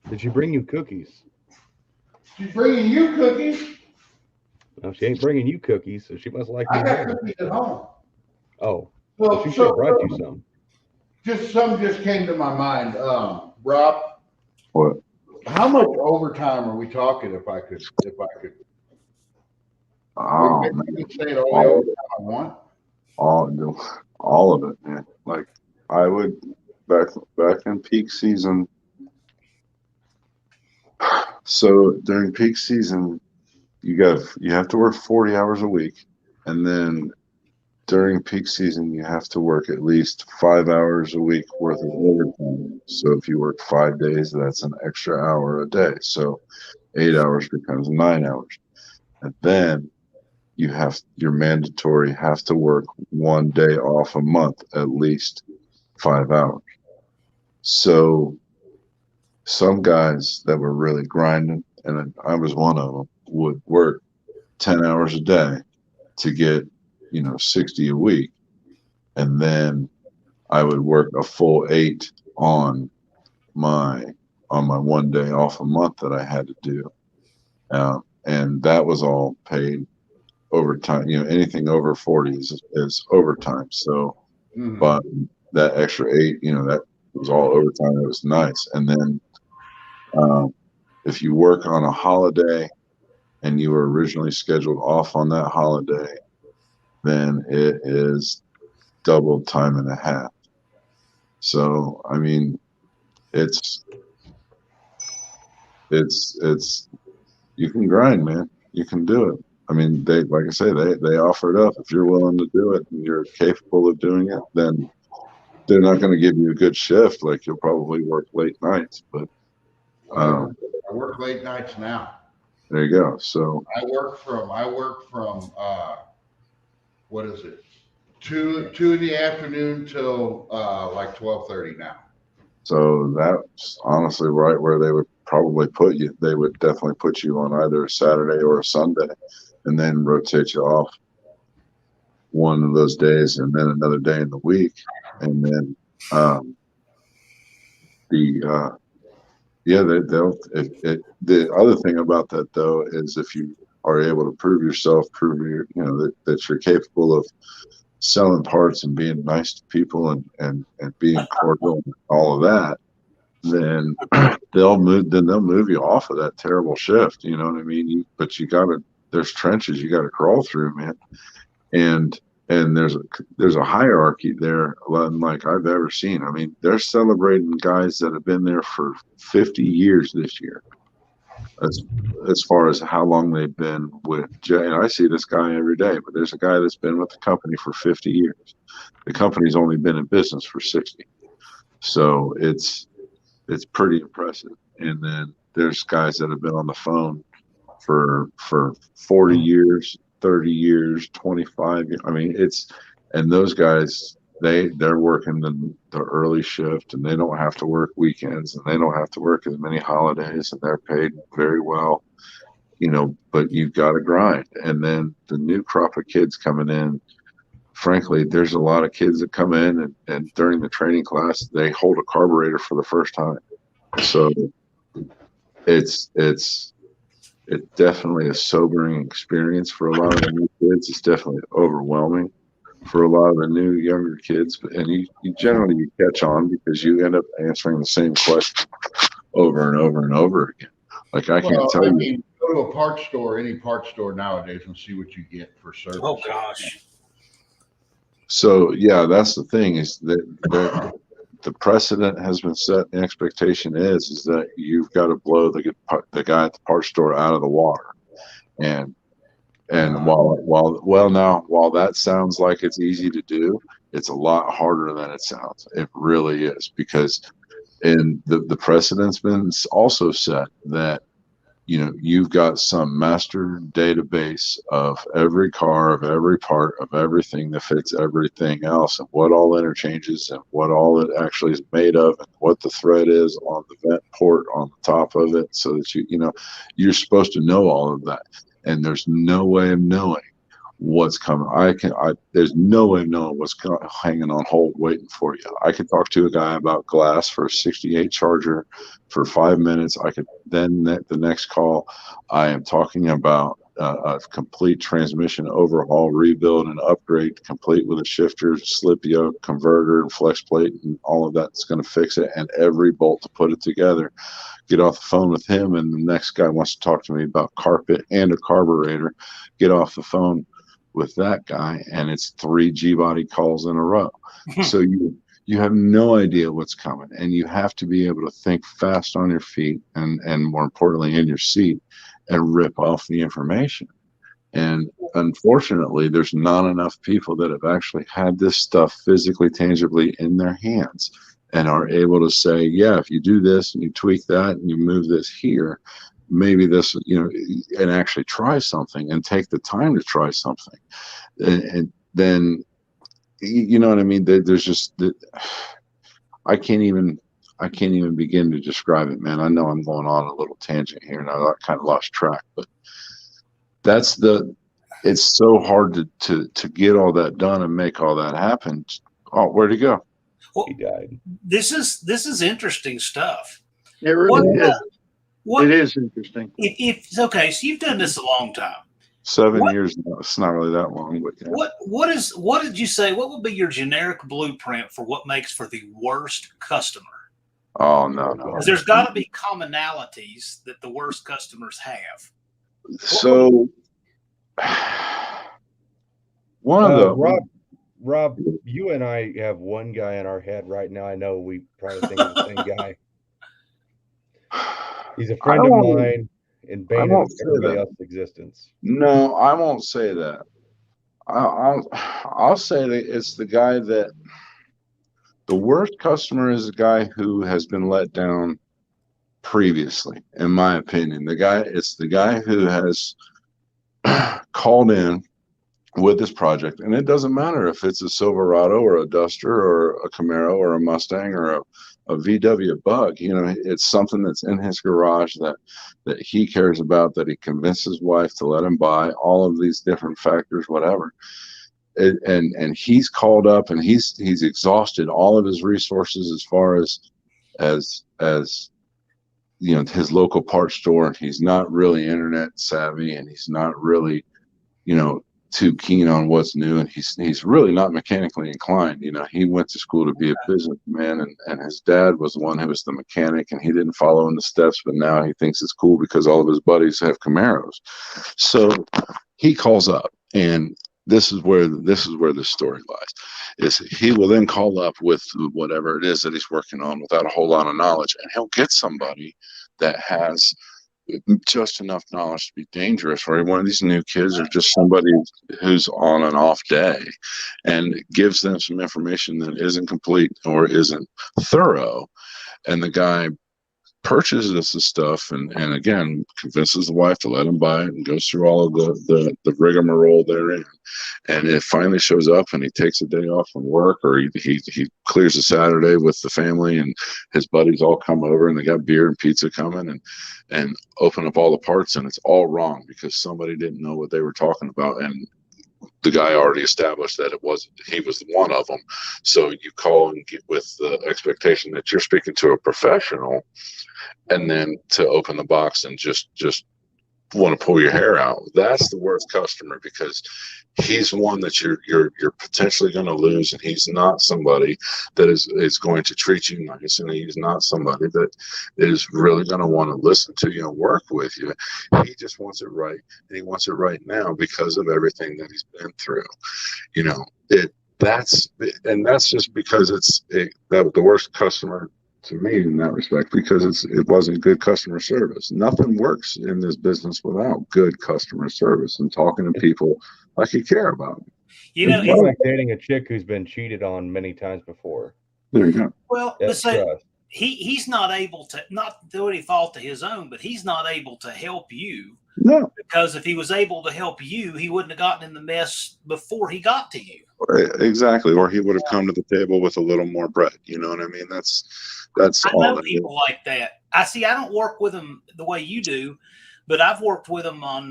Did she bring you cookies? She's bringing you cookies? No, she ain't bringing you cookies, so she must like me. I got cookies at home. Oh, well, she should have brought you some. Some just came to my mind. Rob, what? How much overtime are we talking? If I could. Oh, man. Say it all the overtime I want. All of it, man. Like I would back in peak season. So during peak season, you have to work 40 hours a week, and then during peak season you have to work at least 5 hours a week worth of overtime. So if you work 5 days, that's an extra hour a day. So 8 hours becomes 9 hours, and then you're mandatory have to work 1 day off a month, at least 5 hours. So some guys that were really grinding, and I was one of them, would work 10 hours a day to get 60 a week, and then I would work a full 8 on my 1 day off a month that I had to do, and that was all paid overtime. Anything over 40 is overtime. So, but that extra 8, that was all overtime. It was nice. And then if you work on a holiday and you were originally scheduled off on that holiday, then it is double time and a half. So, I mean, it's you can grind, man. You can do it. I mean, they offer it up. If you're willing to do it and you're capable of doing it, then they're not going to give you a good shift. Like, you'll probably work late nights, but I work late nights now. There you go. So I work from what is it? 2 in the afternoon till like 12:30 now. So that's honestly right where they would probably put you. They would definitely put you on either a Saturday or a Sunday, and then rotate you off one of those days, and then another day in the week, and then the other thing about that though is if you are able to prove yourself, that you're capable of selling parts and being nice to people and being cordial and all of that, then they'll move you off of that terrible shift. You know what I mean? But there's trenches you got to crawl through, man. And and there's a hierarchy there like I've ever seen. I mean, they're celebrating guys that have been there for 50 years this year. As far as how long they've been with Jay, and I see this guy every day, but there's a guy that's been with the company for 50 years. The company's only been in business for 60. So it's pretty impressive. And then there's guys that have been on the phone for 40 years, 30 years, 25 years. I mean, and those guys, they're working the early shift, and they don't have to work weekends, and they don't have to work as many holidays, and they're paid very well, but you've got to grind. And then the new crop of kids coming in, frankly, there's a lot of kids that come in and during the training class, they hold a carburetor for the first time. So it's definitely a sobering experience for a lot of the new kids. It's definitely overwhelming for a lot of the new younger kids, and you generally catch on because you end up answering the same question over and over and over again. Like I can't tell you. Go to a parts store, any parts store nowadays, and see what you get for service. Oh gosh. So yeah, that's the thing is that the precedent has been set. The expectation is that you've got to blow the guy at the parts store out of the water, and while that sounds like it's easy to do, it's a lot harder than it sounds. It really is, because the precedent's been also set that you've got some master database of every car, of every part, of everything that fits everything else, and what all interchanges and what all it actually is made of, and what the thread is on the vent port on the top of it, so that you're supposed to know all of that. And there's no way of knowing what's coming. There's no way of knowing what's hanging on hold waiting for you. I could talk to a guy about glass for a 68 Charger for 5 minutes. I could then the next call, I am talking about a complete transmission overhaul, rebuild, and upgrade, complete with a shifter, slip yoke, converter, and flex plate, and all of that's going to fix it, and every bolt to put it together. Get off the phone with him, and the next guy wants to talk to me about carpet and a carburetor. Get off the phone with that guy, and it's 3 G-body calls in a row. So you have no idea what's coming, and you have to be able to think fast on your feet, and more importantly in your seat, and rip off the information. And unfortunately, there's not enough people that have actually had this stuff physically, tangibly in their hands, and are able to say, yeah, if you do this and you tweak that and you move this here, maybe this, and actually try something and take the time to try something. And then, you know what I mean? There's just, I can't even begin to describe it, man. I know I'm going on a little tangent here, and I kind of lost track, but it's so hard to get all that done and make all that happen. Oh, where'd he go? Well, He died. this is interesting stuff. It really is. What It is interesting. if okay? So you've done this a long time. 7 years now. It's not really that long, but yeah. What did you say? What would be your generic blueprint for what makes for the worst customer? Oh no. Because there's got to be commonalities that the worst customers have. So one of the Rob, you and I have one guy in our head right now. I know we probably think of the same guy. He's a friend of mine and bane of everybody else's existence. No, I won't say that. I'll say that it's the guy that the worst customer is the guy who has been let down previously, in my opinion. It's the guy who has called in with this project, and it doesn't matter if it's a Silverado or a Duster or a Camaro or a Mustang or a VW Bug. It's something that's in his garage that he cares about, that he convinced his wife to let him buy, all of these different factors, whatever. And he's called up, and he's exhausted all of his resources as far as his local parts store. He's not really internet savvy, and he's not really too keen on what's new, and he's really not mechanically inclined. He went to school to be a businessman, and his dad was the one who was the mechanic, and he didn't follow in the steps, but now he thinks it's cool because all of his buddies have Camaros. So he calls up, and this is where the story lies. Is he will then call up with whatever it is that he's working on without a whole lot of knowledge, and he'll get somebody that has just enough knowledge to be dangerous, or one of these new kids, or just somebody who's on an off day, and gives them some information that isn't complete or isn't thorough, and the guy purchases this stuff and again convinces the wife to let him buy it and goes through all of the rigmarole therein, and it finally shows up and he takes a day off from work, or he clears a Saturday with the family and his buddies all come over and they got beer and pizza coming and open up all the parts, and it's all wrong because somebody didn't know what they were talking about, and the guy already established that he was one of them. So you call and get with the expectation that you're speaking to a professional, and then to open the box and just want to pull your hair out. That's the worst customer, because he's one that you're potentially going to lose, and he's not somebody that is going to treat you nice, and he's not somebody that is really going to want to listen to you and work with you. He just wants it right, and he wants it right now because of everything that he's been through. That's just because the worst customer to me in that respect, because it wasn't good customer service. Nothing works in this business without good customer service and talking to people like you care about them. It's kind of like dating a chick who's been cheated on many times before. There you go. Well, he's not able to, not through any fault of his own, but he's not able to help you. No. Because if he was able to help you, he wouldn't have gotten in the mess before he got to you. Exactly. Or he would have come to the table with a little more bread. You know what I mean? That's I know people like that. I don't work with them the way you do, but I've worked with them on,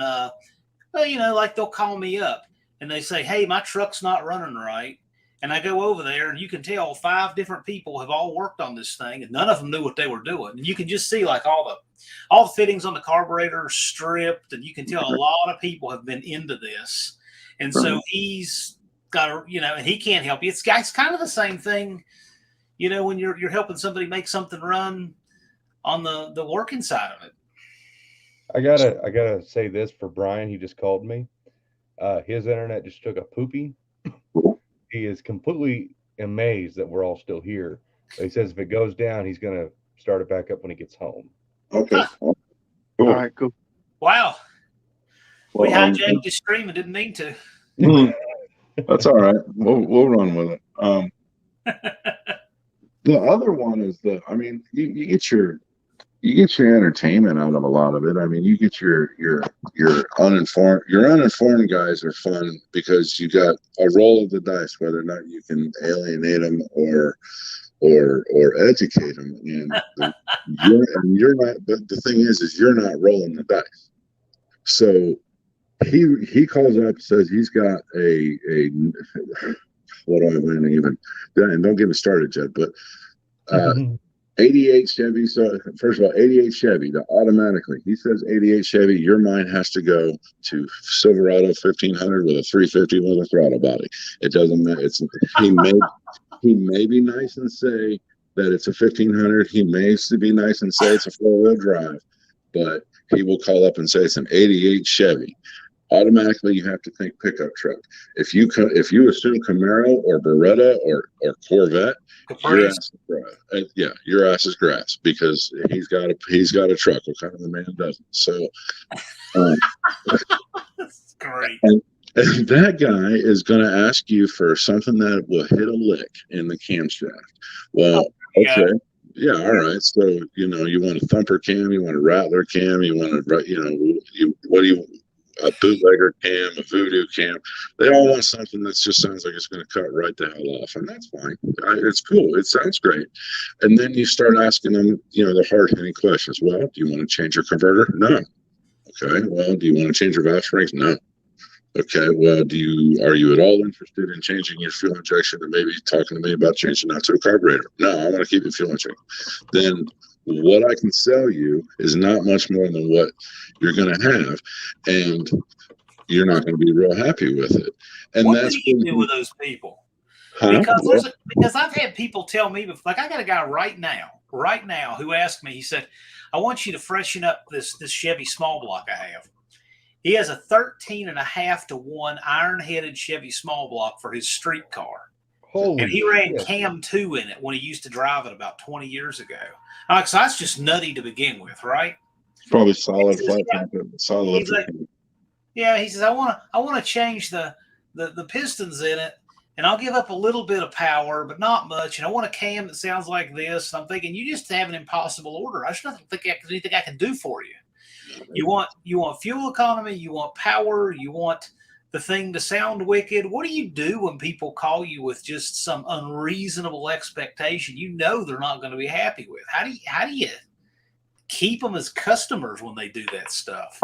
like they'll call me up and they say, hey, my truck's not running right. And I go over there and you can tell 5 different people have all worked on this thing and none of them knew what they were doing. And you can just see like all the fittings on the carburetor are stripped, and you can tell a lot of people have been into this. And so he's got and he can't help you. It's kind of the same thing, when you're helping somebody make something run on the working side of it. I gotta say this for Brian. He just called me. His internet just took a poopy. He is completely amazed that we're all still here. He says if it goes down, he's gonna start it back up when he gets home. Okay. Cool. All right, cool. Wow. Well, we hijacked his stream and didn't mean to. That's all right. We'll run with it. The other one is you get your entertainment out of a lot of it. I mean, you get your uninformed guys are fun because you got a roll of the dice, whether or not you can alienate them or educate them. And you're not. But the thing is you're not rolling the dice. So he calls up and says he's got a what do I want to even? And don't get me started, Jed, but 88 Chevy. So first of all, 88 Chevy, automatically, he says 88 Chevy, your mind has to go to Silverado 1500 with a 350 with a throttle body. It doesn't matter. He may be nice and say that it's a 1500. He may be nice and say it's a 4-wheel drive, but he will call up and say it's an 88 Chevy. Automatically, you have to think pickup truck. If you assume Camaro or Beretta or Corvette, your ass is grass. Your ass is grass because he's got a truck. What kind of a man doesn't? So, that's great. And that guy is going to ask you for something that will hit a lick in the camshaft. Well, okay. Yeah, all right. So, you want a thumper cam, you want a rattler cam, you want a bootlegger cam, a voodoo cam. They all want something that just sounds like it's going to cut right the hell off, and that's fine. It's cool. It sounds great. And then you start asking them, the hard-hitting questions. Well, do you want to change your converter? No. Okay. Well, do you want to change your valve strings? No. Okay. Well, are you at all interested in changing your fuel injection and maybe talking to me about changing that to a carburetor? No, I want to keep your fuel injection. Then what I can sell you is not much more than what you're going to have, and you're not going to be real happy with it. And what do you do with those people? Huh? Because I've had people tell me, like I got a guy right now who asked me, he said, I want you to freshen up this Chevy small block I have. He has a 13.5-to-1 iron-headed Chevy small block for his street car. Holy And he ran shit. Cam 2 in it when he used to drive it about 20 years ago. Like, so that's just nutty to begin with, right? Probably solid He says, flat yeah. top, solid He's electric. like, yeah, he says, I want to change the pistons in it, and I'll give up a little bit of power, but not much. And I want a cam that sounds like this. And I'm thinking, you just have an impossible order. I just don't think there's anything I can do for you. You want fuel economy, you want power, you want the thing to sound wicked. What do you do when people call you with just some unreasonable expectation you know they're not going to be happy with? How do you keep them as customers when they do that stuff?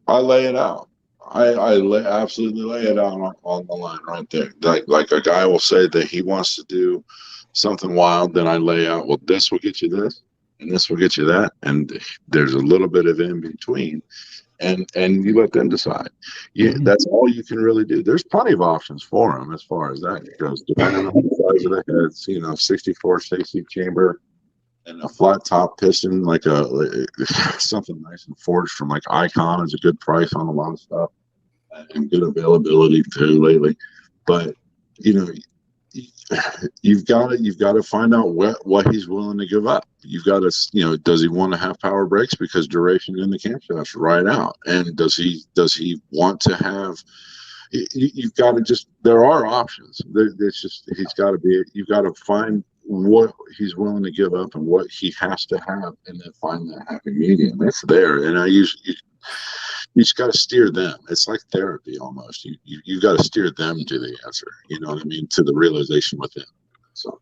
I lay it out. Absolutely lay it out on the line right there. Like a guy will say that he wants to do something wild, then I lay out, well, this will get you this, and this will get you that, and there's a little bit of in between, and you let them decide. Yeah, that's all you can really do. There's plenty of options for them as far as that goes, depending on the size of the heads. 64 Stacy chamber and a flat top piston, like something nice and forged from like Icon is a good price on a lot of stuff, and good availability too lately. But you've got to find out what he's willing to give up. You've got to, does he want to have power brakes because duration in the camshaft's right out, and does he want to have? You've got to there are options. You've got to find what he's willing to give up and what he has to have, and then find that happy medium. It's there, and you just got to steer them. It's like therapy almost. You got to steer them to the answer. You know what I mean? To the realization within. So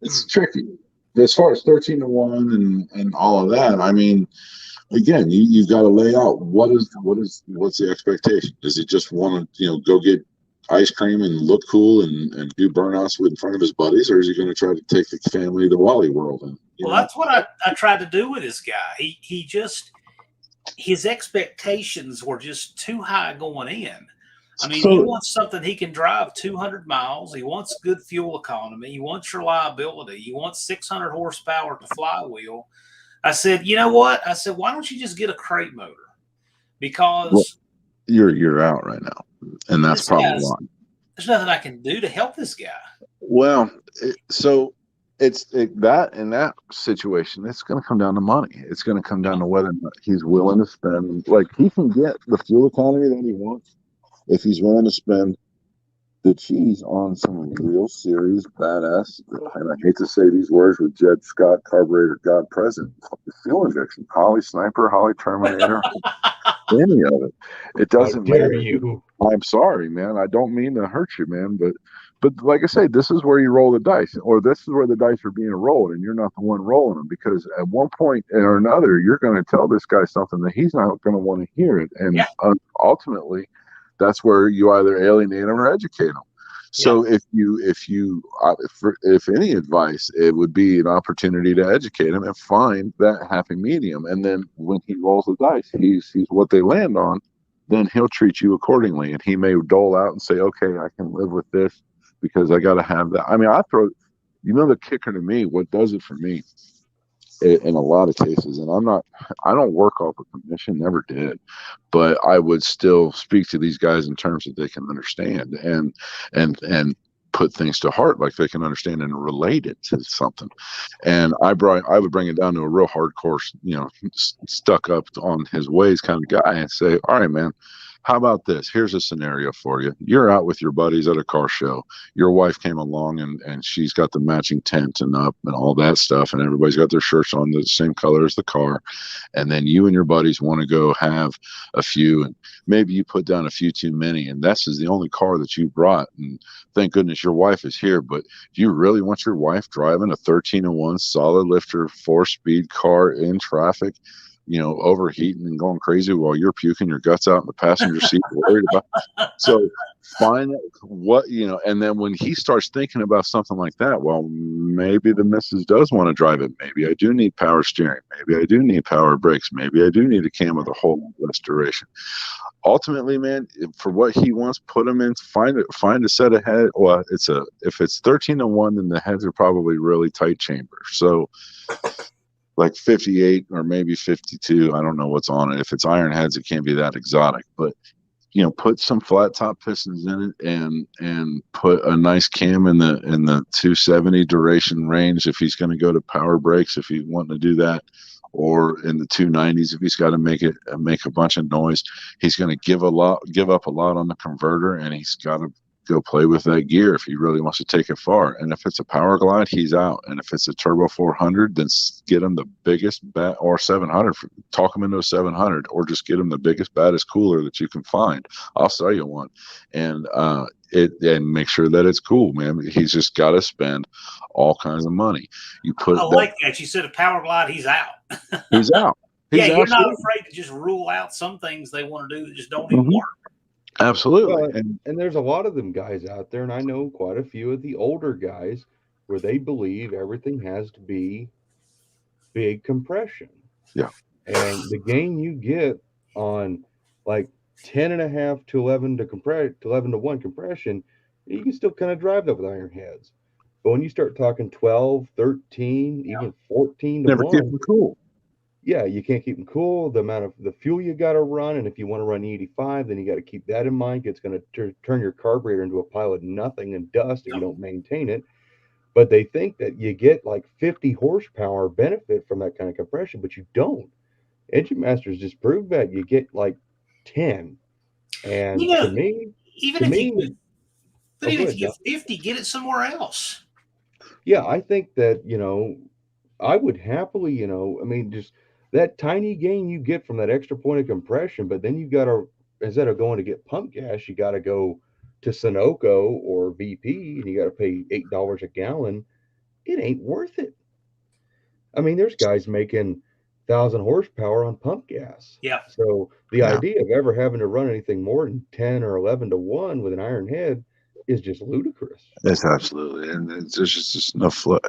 it's tricky as far as 13-to-1 and all of that. I mean, again, you've got to lay out what's the expectation. Does he just want to go get ice cream and look cool and do burnouts in front of his buddies, or is he going to try to take the family to Wally World? That's what I tried to do with this guy. His expectations were just too high going in. I mean, he wants something he can drive 200 miles. He wants good fuel economy. He wants reliability. He wants 600 horsepower to flywheel. I said, you know what? I said, why don't you just get a crate motor? Because you're out right now, and that's probably why. There's nothing I can do to help this guy. Well, that in that situation, it's going to come down to money. It's going to come down to whether or not he's willing to spend. Like, he can get the fuel economy that he wants if he's willing to spend the cheese on some real serious badass. And I hate to say these words with Jed Scott, carburetor God present, fuel injection, Holly Sniper, Holly Terminator, any of it. It doesn't matter. You. I'm sorry, man. I don't mean to hurt you, man, but like I say, this is where you roll the dice, or this is where the dice are being rolled, and you're not the one rolling them, because at one point or another, you're going to tell this guy something that he's not going to want to hear it, and ultimately, that's where you either alienate him or educate him. So if any advice, it would be an opportunity to educate him and find that happy medium, and then when he rolls the dice, he sees what they land on, then he'll treat you accordingly, and he may dole out and say, okay, I can live with this, because I got to have that. I mean, the kicker to me, what does it for me in a lot of cases, and I don't work off a commission, never did, but I would still speak to these guys in terms that they can understand and put things to heart, like they can understand and relate it to something. And I would bring it down to a real hardcore, stuck up on his ways kind of guy, and say, all right, man, how about this? Here's a scenario for you. You're out with your buddies at a car show. Your wife came along and she's got the matching tent and up and all that stuff, and everybody's got their shirts on the same color as the car. And then you and your buddies want to go have a few, and maybe you put down a few too many, and this is the only car that you brought. And thank goodness your wife is here, but do you really want your wife driving a 13-to-1 solid lifter 4-speed car in traffic, overheating and going crazy while you're puking your guts out in the passenger seat, worried about? So find what, and then when he starts thinking about something like that, well, maybe the missus does want to drive it. Maybe I do need power steering. Maybe I do need power brakes. Maybe I do need a cam with a whole restoration. Ultimately, man, for what he wants, put him in, find a set of head. Well, if it's 13-to-1, then the heads are probably really tight chambers. So like 58 or maybe 52. I don't know what's on it. If it's iron heads, it can't be that exotic, but put some flat top pistons in it and put a nice cam in the 270 duration range if he's going to go to power brakes, if he's wanting to do that, or in the 290s if he's got to make a bunch of noise. He's going to give up a lot on the converter, and he's got to go play with that gear if he really wants to take it far. And if it's a power glide, he's out. And if it's a turbo 400, then get him the biggest bat, or 700, talk him into a 700, or just get him the biggest, baddest cooler that you can find. I'll sell you one. And and make sure that it's cool, man. He's just got to spend all kinds of money. I like that. You said a power glide, he's out. He's out. You're not afraid to just rule out some things they want to do that just don't even work. Absolutely. Well, and there's a lot of them guys out there, and I know quite a few of the older guys where they believe everything has to be big compression. Yeah. And the gain you get on like 10.5 to 11 to 1 compression, you can still kind of drive that with iron heads. But when you start talking 12, 13, even 14 to Never 1, keep them cool. Yeah, you can't keep them cool. The amount of the fuel you got to run, and if you want to run E85, then you got to keep that in mind. It's going to turn your carburetor into a pile of nothing and dust if you don't maintain it. But they think that you get like 50 horsepower benefit from that kind of compression, but you don't. Engine Masters just proved that you get like 10. And to me, even if you get 50, get it somewhere else. Yeah, I think that, I would happily, just that tiny gain you get from that extra point of compression, but then you got to, instead of going to get pump gas, you got to go to Sunoco or BP and you got to pay $8 a gallon. It ain't worth it. I mean, there's guys making 1,000 horsepower on pump gas. Yeah. So the idea of ever having to run anything more than 10 or 11 to 1 with an iron head is just ludicrous. It's absolutely, and there's just no flow.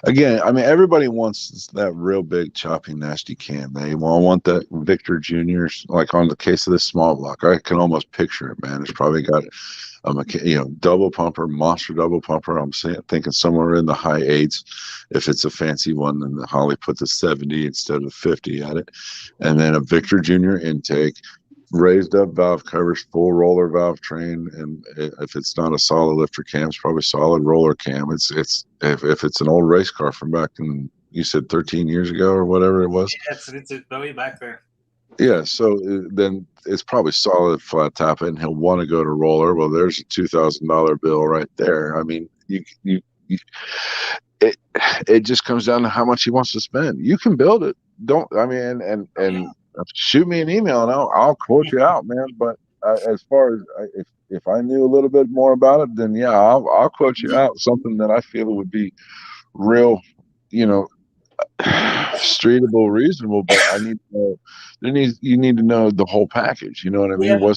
Again, I mean, everybody wants that real big, choppy, nasty cam. They want that Victor Juniors, like on the case of this small block. I can almost picture it, man. It's probably got double pumper, monster double pumper. I'm thinking somewhere in the high 8s. If it's a fancy one, then Holly put the 70 instead of 50 at it, and then a Victor Junior intake. Raised up valve covers, full roller valve train, and if it's not a solid lifter cam, it's probably solid roller cam. It's if it's an old race car from back in, you said 13 years ago or whatever it was. Yes, it's a Bowie back there. Yeah, so then it's probably solid flat top, and he'll want to go to roller. Well, there's a $2,000 bill right there. I mean, it just comes down to how much he wants to spend. You can build it. And shoot me an email and I'll quote you out, man. But as far as if I knew a little bit more about it, then yeah, I'll quote you out something that I feel would be real, streetable, reasonable. But I need to know. You need to know the whole package. You know what I mean? Yeah,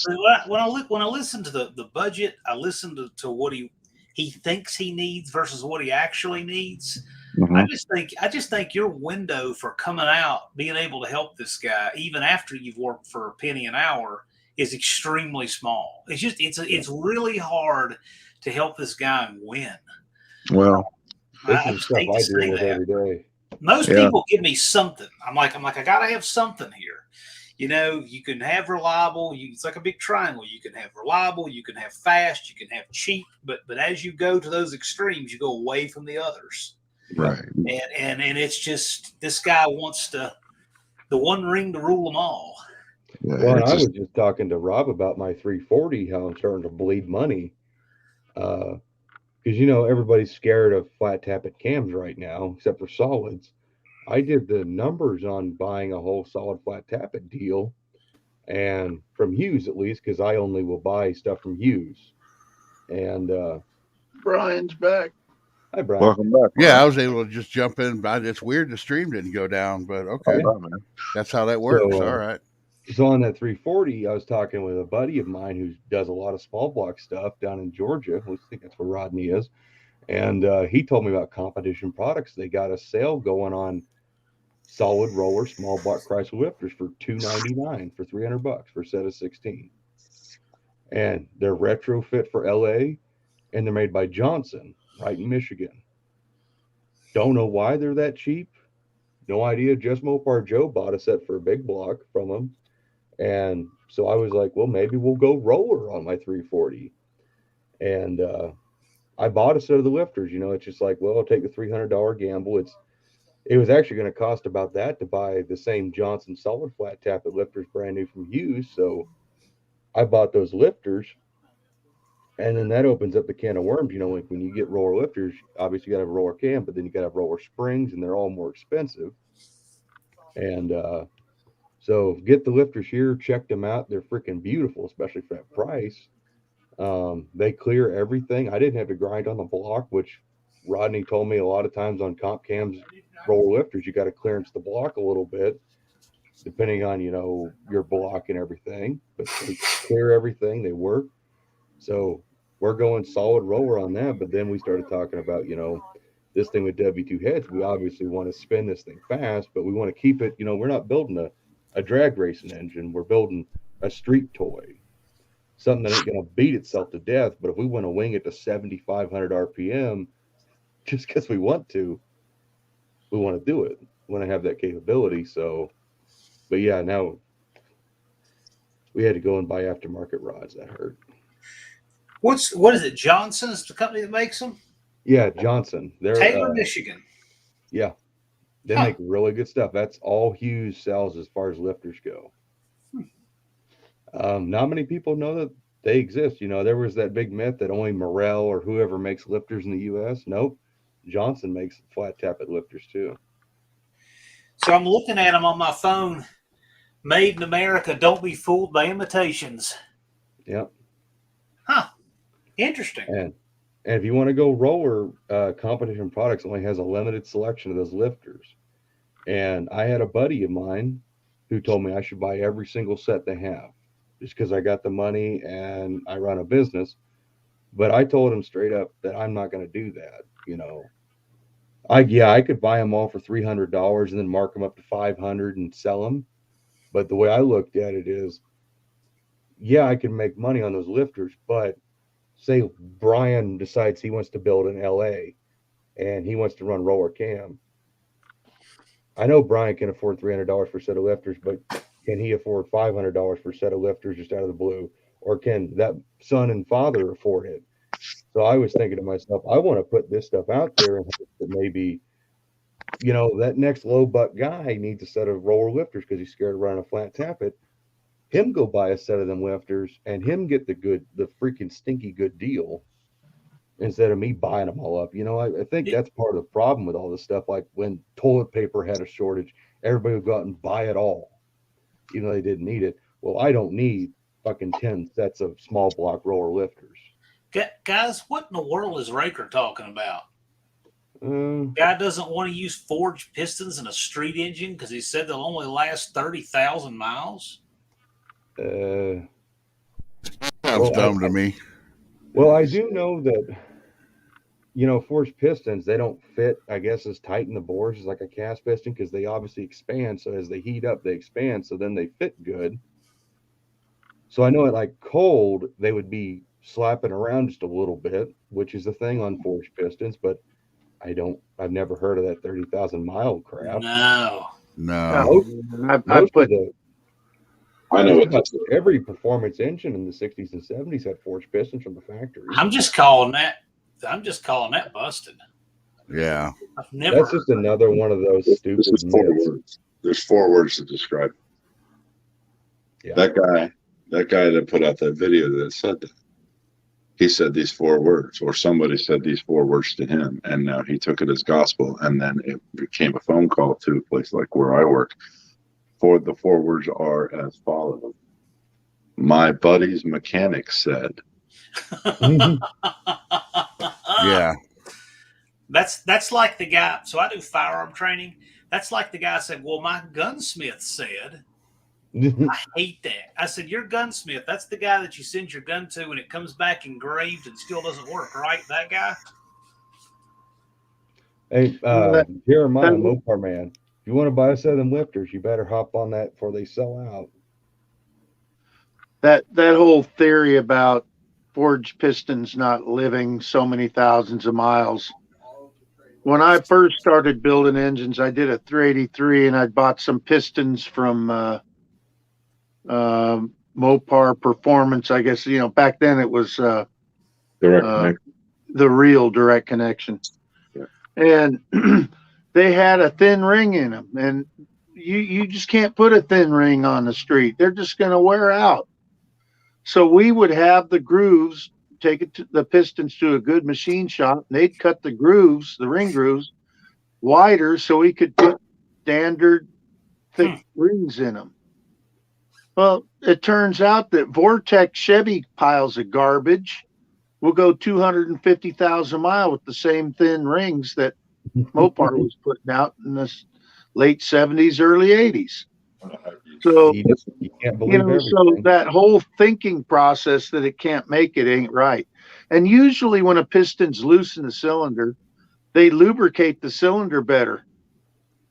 when I listen to the budget, I listen to what he thinks he needs versus what he actually needs. Mm-hmm. I just think your window for coming out, being able to help this guy, even after you've worked for a penny an hour, is extremely small. It's really hard to help this guy and win. Well, this is stuff I deal with every day. Most people give me something. I'm like, I gotta have something here. You can have reliable. It's like a big triangle. You can have reliable. You can have fast. You can have cheap. But as you go to those extremes, you go away from the others. Right. And it's just, this guy wants the one ring to rule them all. Yeah, well, I was just talking to Rob about my 340, how I'm starting to bleed money. Because, everybody's scared of flat tappet cams right now, except for solids. I did the numbers on buying a whole solid flat tappet deal, and from Hughes at least, because I only will buy stuff from Hughes. And Brian's back. Hi, Brian. Welcome back. Yeah, I was able to just jump in. It's weird the stream didn't go down, but okay. That's how that works. All right. So on that 340, I was talking with a buddy of mine who does a lot of small block stuff down in Georgia. I think that's where Rodney is. And he told me about Competition Products. They got a sale going on solid roller small block Chrysler lifters for $299 for $300 for a set of 16. And they're retrofit for LA, and they're made by Johnson right in Michigan. Don't know why they're that cheap, no idea. Just Mopar Joe bought a set for a big block from him. And so I was like, well, maybe we'll go roller on my 340. And I bought a set of the lifters. You know, it's just like, well, I'll take the $300 gamble. It was actually going to cost about that to buy the same Johnson solid flat tappet lifters brand new from Hughes. So I bought those lifters. And then that opens up the can of worms. You know, like when you get roller lifters, obviously you got to have a roller cam, but then you got to have roller springs, and they're all more expensive. And so get the lifters here, check them out. They're freaking beautiful, especially for that price. They clear everything. I didn't have to grind on the block, which Rodney told me a lot of times on comp cams, roller lifters, you got to clearance the block a little bit, depending on, you know, your block and everything. But they clear everything. They work. So we're going solid roller on that. But then we started talking about, you know, this thing with W2 heads. We obviously want to spin this thing fast, but we want to keep it, you know, we're not building a drag racing engine. We're building a street toy, something that ain't going to beat itself to death. But if we want to wing it to 7,500 RPM, just because we want to do it. We want to have that capability. So, but yeah, now we had to go and buy aftermarket rods. That hurt. What is it? Johnson's the company that makes them? Yeah, Johnson. They're Taylor, Michigan. Yeah, they make really good stuff. That's all Hughes sells as far as lifters go. Not many people know that they exist. You know, there was that big myth that only Morel or whoever makes lifters in the U.S. Nope, Johnson makes flat tappet lifters too. So I'm looking at them on my phone. Made in America. Don't be fooled by imitations. Yep. Huh. Interesting. And if you want to go roller, Competition Products only has a limited selection of those lifters. And I had a buddy of mine who told me I should buy every single set they have, just because I got the money and I run a business. But I told him straight up that I'm not going to do that. You know, I could buy them all for $300 and then mark them up to $500 and sell them. But the way I looked at it is, yeah, I can make money on those lifters, but say Brian decides he wants to build in LA and he wants to run roller cam. I know Brian can afford $300 for a set of lifters, but can he afford $500 for a set of lifters just out of the blue? Or can that son and father afford it? So I was thinking to myself, I want to put this stuff out there and hope that maybe, you know, that next low buck guy needs a set of roller lifters because he's scared of running a flat tappet. Him go buy a set of them lifters and him get the freaking stinky good deal instead of me buying them all up. You know, I think that's part of the problem with all this stuff. Like when toilet paper had a shortage, everybody would go out and buy it all, even though they didn't need it. Well, I don't need fucking 10 sets of small block roller lifters. Guys, what in the world is Raker talking about? Guy doesn't want to use forged pistons in a street engine because he said they'll only last 30,000 miles. Sounds dumb to me. Well, I do know that, you know, forged pistons, they don't fit, I guess, as tight in the bores as like a cast piston because they obviously expand. So as they heat up, they expand. So then they fit good. So I know at like cold, they would be slapping around just a little bit, which is the thing on forged pistons. But I've never heard of that 30,000 mile crap. No. I know what that's every performance engine in the 60s and 70s had forged pistons from the factory. I'm just calling that busted. Yeah. That's just another one of those stupid words. There's 4 words to describe it. Yeah. That guy that put out that video that said that, he said these 4 words, or somebody said these 4 words to him, and now he took it as gospel, and then it became a phone call to a place like where I work. The 4 words are as follows. My buddy's mechanic said. Yeah. That's like the guy. So I do firearm training. That's like the guy said, well, my gunsmith said. I hate that. I said, your gunsmith, that's the guy that you send your gun to and it comes back engraved and still doesn't work, right? That guy? Hey, Jeremiah, Mopar man. If you want to buy a set of them lifters, you better hop on that before they sell out. That whole theory about forged pistons not living so many thousands of miles, when I first started building engines, I did a 383 and I bought some pistons from Mopar Performance. I guess, back then it was the real direct connection. Yeah. And they had a thin ring in them. And you just can't put a thin ring on the street. They're just going to wear out. So we would have the grooves, take it to the pistons to a good machine shop, and they'd cut the grooves, the ring grooves, wider so we could put standard thick rings in them. Well, it turns out that Vortex Chevy piles of garbage will go 250,000 miles with the same thin rings that Mopar was putting out in the late 70s, early 80s. So, you can't believe everything. so that whole thinking process that it can't make it ain't right. And usually when a piston's loose in the cylinder, they lubricate the cylinder better.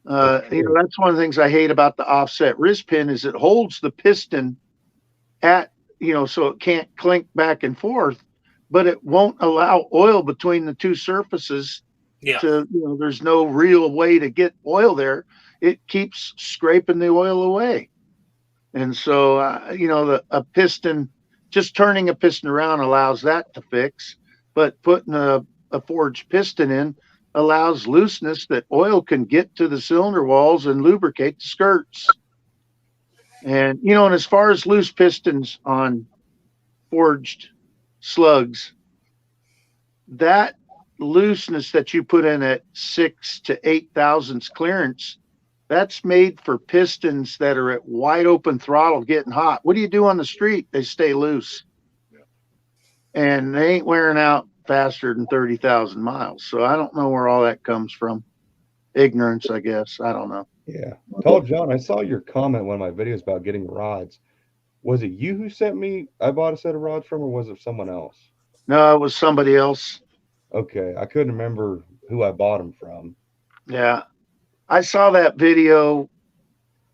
That's one of the things I hate about the offset wrist pin is it holds the piston at, so it can't clink back and forth, but it won't allow oil between the two surfaces. Yeah. There's no real way to get oil there. It keeps scraping the oil away. And so, a piston, just turning a piston around allows that to fix, but putting a forged piston in allows looseness that oil can get to the cylinder walls and lubricate the skirts. And, and as far as loose pistons on forged slugs, that looseness that you put in at 6 to 8 thousandths clearance, that's made for pistons that are at wide open throttle getting hot. What do you do on the street? They stay loose. And they ain't wearing out faster than 30,000 miles. So I don't know where all that comes from. Ignorance, I guess. I don't know. Yeah. Tall John, I saw your comment on one of my videos about getting rods. Was it you who sent me, I bought a set of rods from, or was it someone else? No, it was somebody else. Okay. I couldn't remember who I bought them from. Yeah. I saw that video.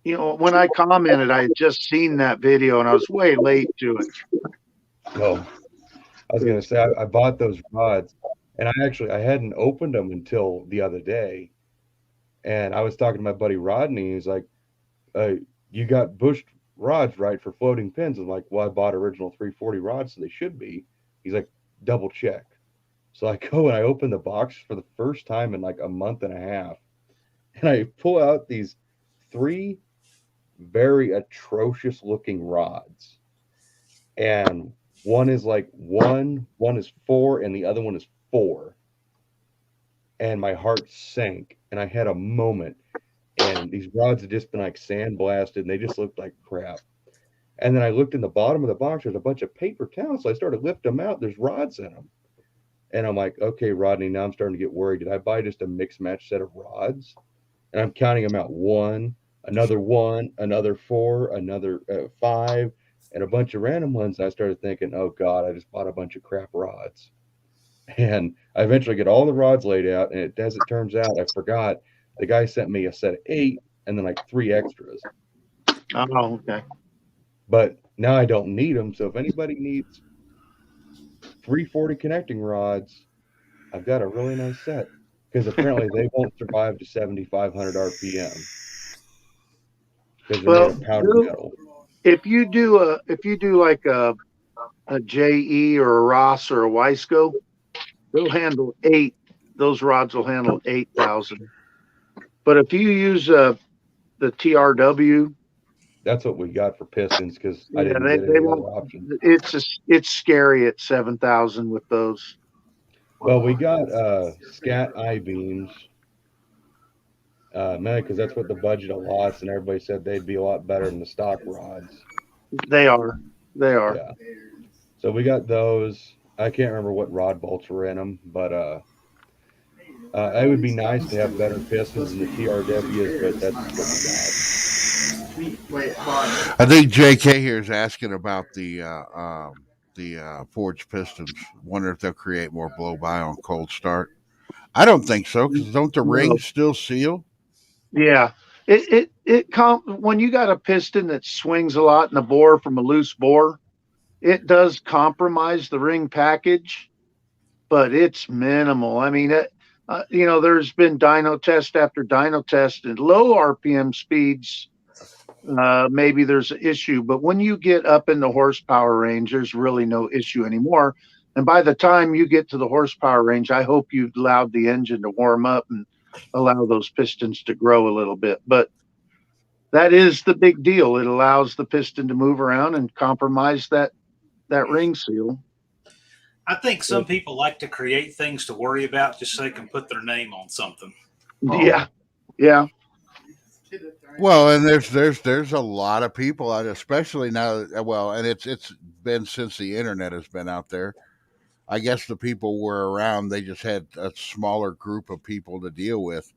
When I commented, I had just seen that video and I was way late to it. Oh, I was going to say, I bought those rods and I hadn't opened them until the other day. And I was talking to my buddy Rodney. He's like, you got bushed rods, right, for floating pins? I'm like, well, I bought original 340 rods, so they should be. He's like, double check. So I go and I open the box for the first time in like a month and a half. And I pull out these 3 very atrocious looking rods. And one is like 1, one is 4, and the other one is 4. And my heart sank. And I had a moment. And these rods had just been like sandblasted, and they just looked like crap. And then I looked in the bottom of the box. There's a bunch of paper towels. So I started lifting them out. There's rods in them. And I'm like, okay, Rodney, now I'm starting to get worried. Did I buy just a mixed match set of rods? And I'm counting them out. 1, another 1, another 4, another 5, and a bunch of random ones. And I started thinking, oh God, I just bought a bunch of crap rods. And I eventually get all the rods laid out. And as it turns out, I forgot the guy sent me a set of 8 and then like 3 extras. Oh, okay. But now I don't need them. So if anybody needs 340 connecting rods, I've got a really nice set. Because apparently they won't survive to 7,500 RPM. Because they're made of powder metal. If you do like a JE or a Ross or a Wiseco, they'll handle 8. Those rods will handle 8,000. But if you use the TRW, that's what we got for pistons. Because I didn't they get any won't. other options. It's scary at 7,000 with those. Well, we got Scat I-beams, mainly because that's what the budget allots, and everybody said they'd be a lot better than the stock rods. They are. Yeah. So we got those. I can't remember what rod bolts were in them, but it would be nice to have better pistons than the TRWs, but that's what we got. I think JK here is asking about the forged pistons. Wonder if they'll create more blow by on cold start. I don't think so, because don't the rings still seal? Yeah, when you got a piston that swings a lot in the bore from a loose bore, it does compromise the ring package, but it's minimal. I mean, There's been dyno test after dyno test and low RPM speeds. Maybe there's an issue, but when you get up in the horsepower range, there's really no issue anymore. And by the time you get to the horsepower range, I hope you've allowed the engine to warm up and allow those pistons to grow a little bit. But that is the big deal. It allows the piston to move around and compromise that ring seal. I think some people like to create things to worry about just so they can put their name on something. Yeah. Well, and there's a lot of people out, especially now. Well, and it's been since the internet has been out there. I guess the people were around; they just had a smaller group of people to deal with.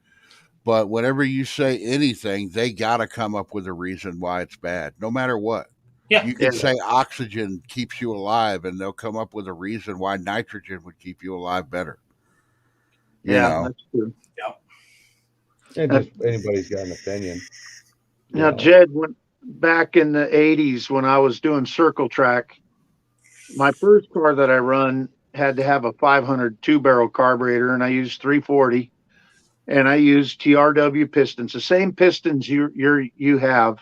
But whenever you say anything, they got to come up with a reason why it's bad, no matter what. Yeah. You can say oxygen keeps you alive, and they'll come up with a reason why nitrogen would keep you alive better. That's true. And just anybody's got an opinion. Now, Jed, back in the 80s when I was doing circle track, my first car that I run had to have a 500 2-barrel carburetor, and I used 340, and I used TRW pistons, the same pistons you have,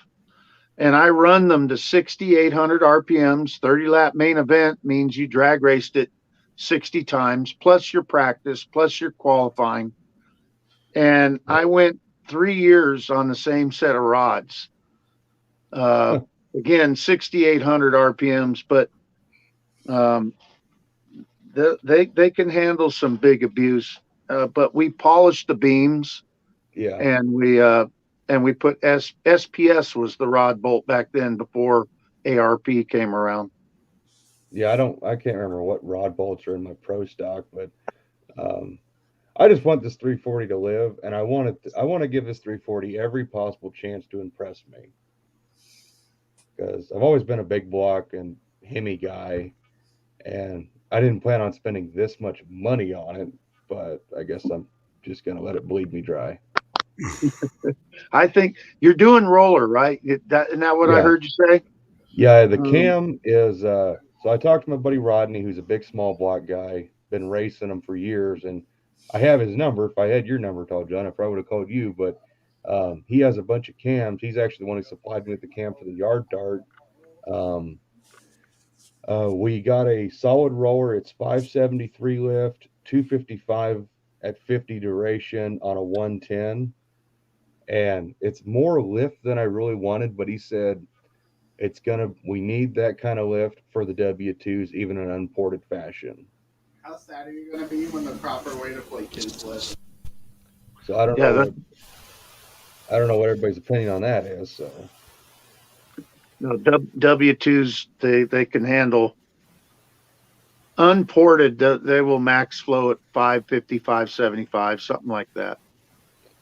and I run them to 6,800 RPMs. 30-lap main event means you drag raced it 60 times, plus your practice, plus your qualifying. And I went 3 years on the same set of rods. Again, 6,800 RPMs, but they can handle some big abuse. But we polished the beams, and we put SPS was the rod bolt back then before ARP came around. Yeah, I can't remember what rod bolts are in my pro stock, but I just want this 340 to live, and I want to give this 340 every possible chance to impress me, because I've always been a big block and Hemi guy, and I didn't plan on spending this much money on it, but I guess I'm just gonna let it bleed me dry. I think you're doing roller, right? Isn't that what I heard you say? Yeah, the cam is. So I talked to my buddy Rodney, who's a big small block guy, been racing them for years, and I have his number. If I had your number, Tall John, I probably would have called you. But he has a bunch of cams. He's actually the one who supplied me with the cam for the yard dart. We got a solid roller. It's 573 lift, 255 at 50 duration on a 110. And it's more lift than I really wanted, but he said we need that kind of lift for the W2s, even in unported fashion. How sad are you going to be when the proper way to play kids lift? So I don't know. I don't know what everybody's opinion on that is. So no, W2s they can handle unported. They will max flow at 550, 575, something like that.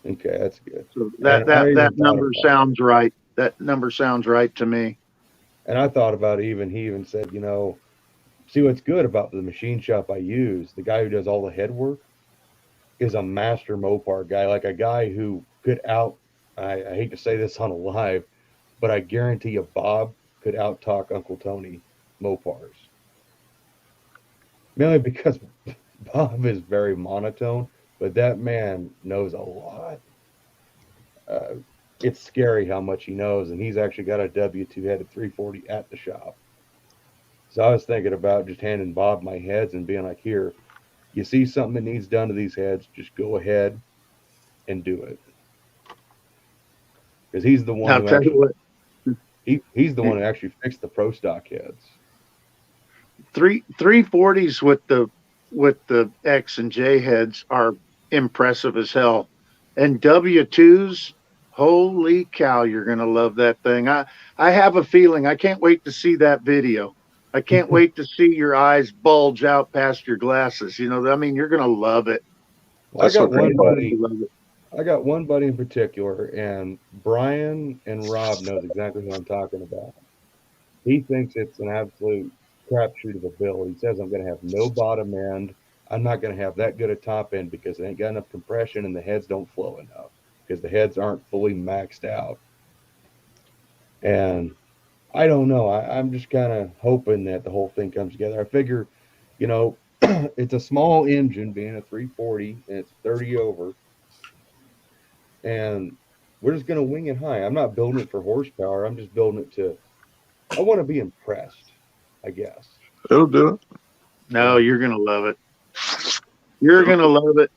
Okay, that's good. So that number sounds right. That number sounds right to me. And I thought about it. He even said, see what's good about the machine shop I use. The guy who does all the head work is a master Mopar guy, like a guy who could I hate to say this on a live, but I guarantee you Bob could out-talk Uncle Tony Mopars. Mainly because Bob is very monotone, but that man knows a lot. It's scary how much he knows, and he's actually got a W2 headed 340 at the shop. So I was thinking about just handing Bob my heads and being like, here, you see something that needs done to these heads, just go ahead and do it. Because he's the one he's the one who actually fixed the pro stock heads. 340s with the X and J heads are impressive as hell. And W2s, holy cow, you're going to love that thing. I have a feeling. I can't wait to see that video. I can't wait to see your eyes bulge out past your glasses. You're going to love it. Well, I got one buddy in particular, and Brian and Rob knows exactly who I'm talking about. He thinks it's an absolute crapshoot of a build. He says I'm going to have no bottom end. I'm not going to have that good a top end because it ain't got enough compression and the heads don't flow enough because the heads aren't fully maxed out. And I don't know. I'm just kind of hoping that the whole thing comes together. I figure, it's a small engine, being a 340, and it's 30 over. And we're just going to wing it high. I'm not building it for horsepower. I'm just building it I want to be impressed, I guess. It'll do it. No, you're gonna love it. You're gonna love it.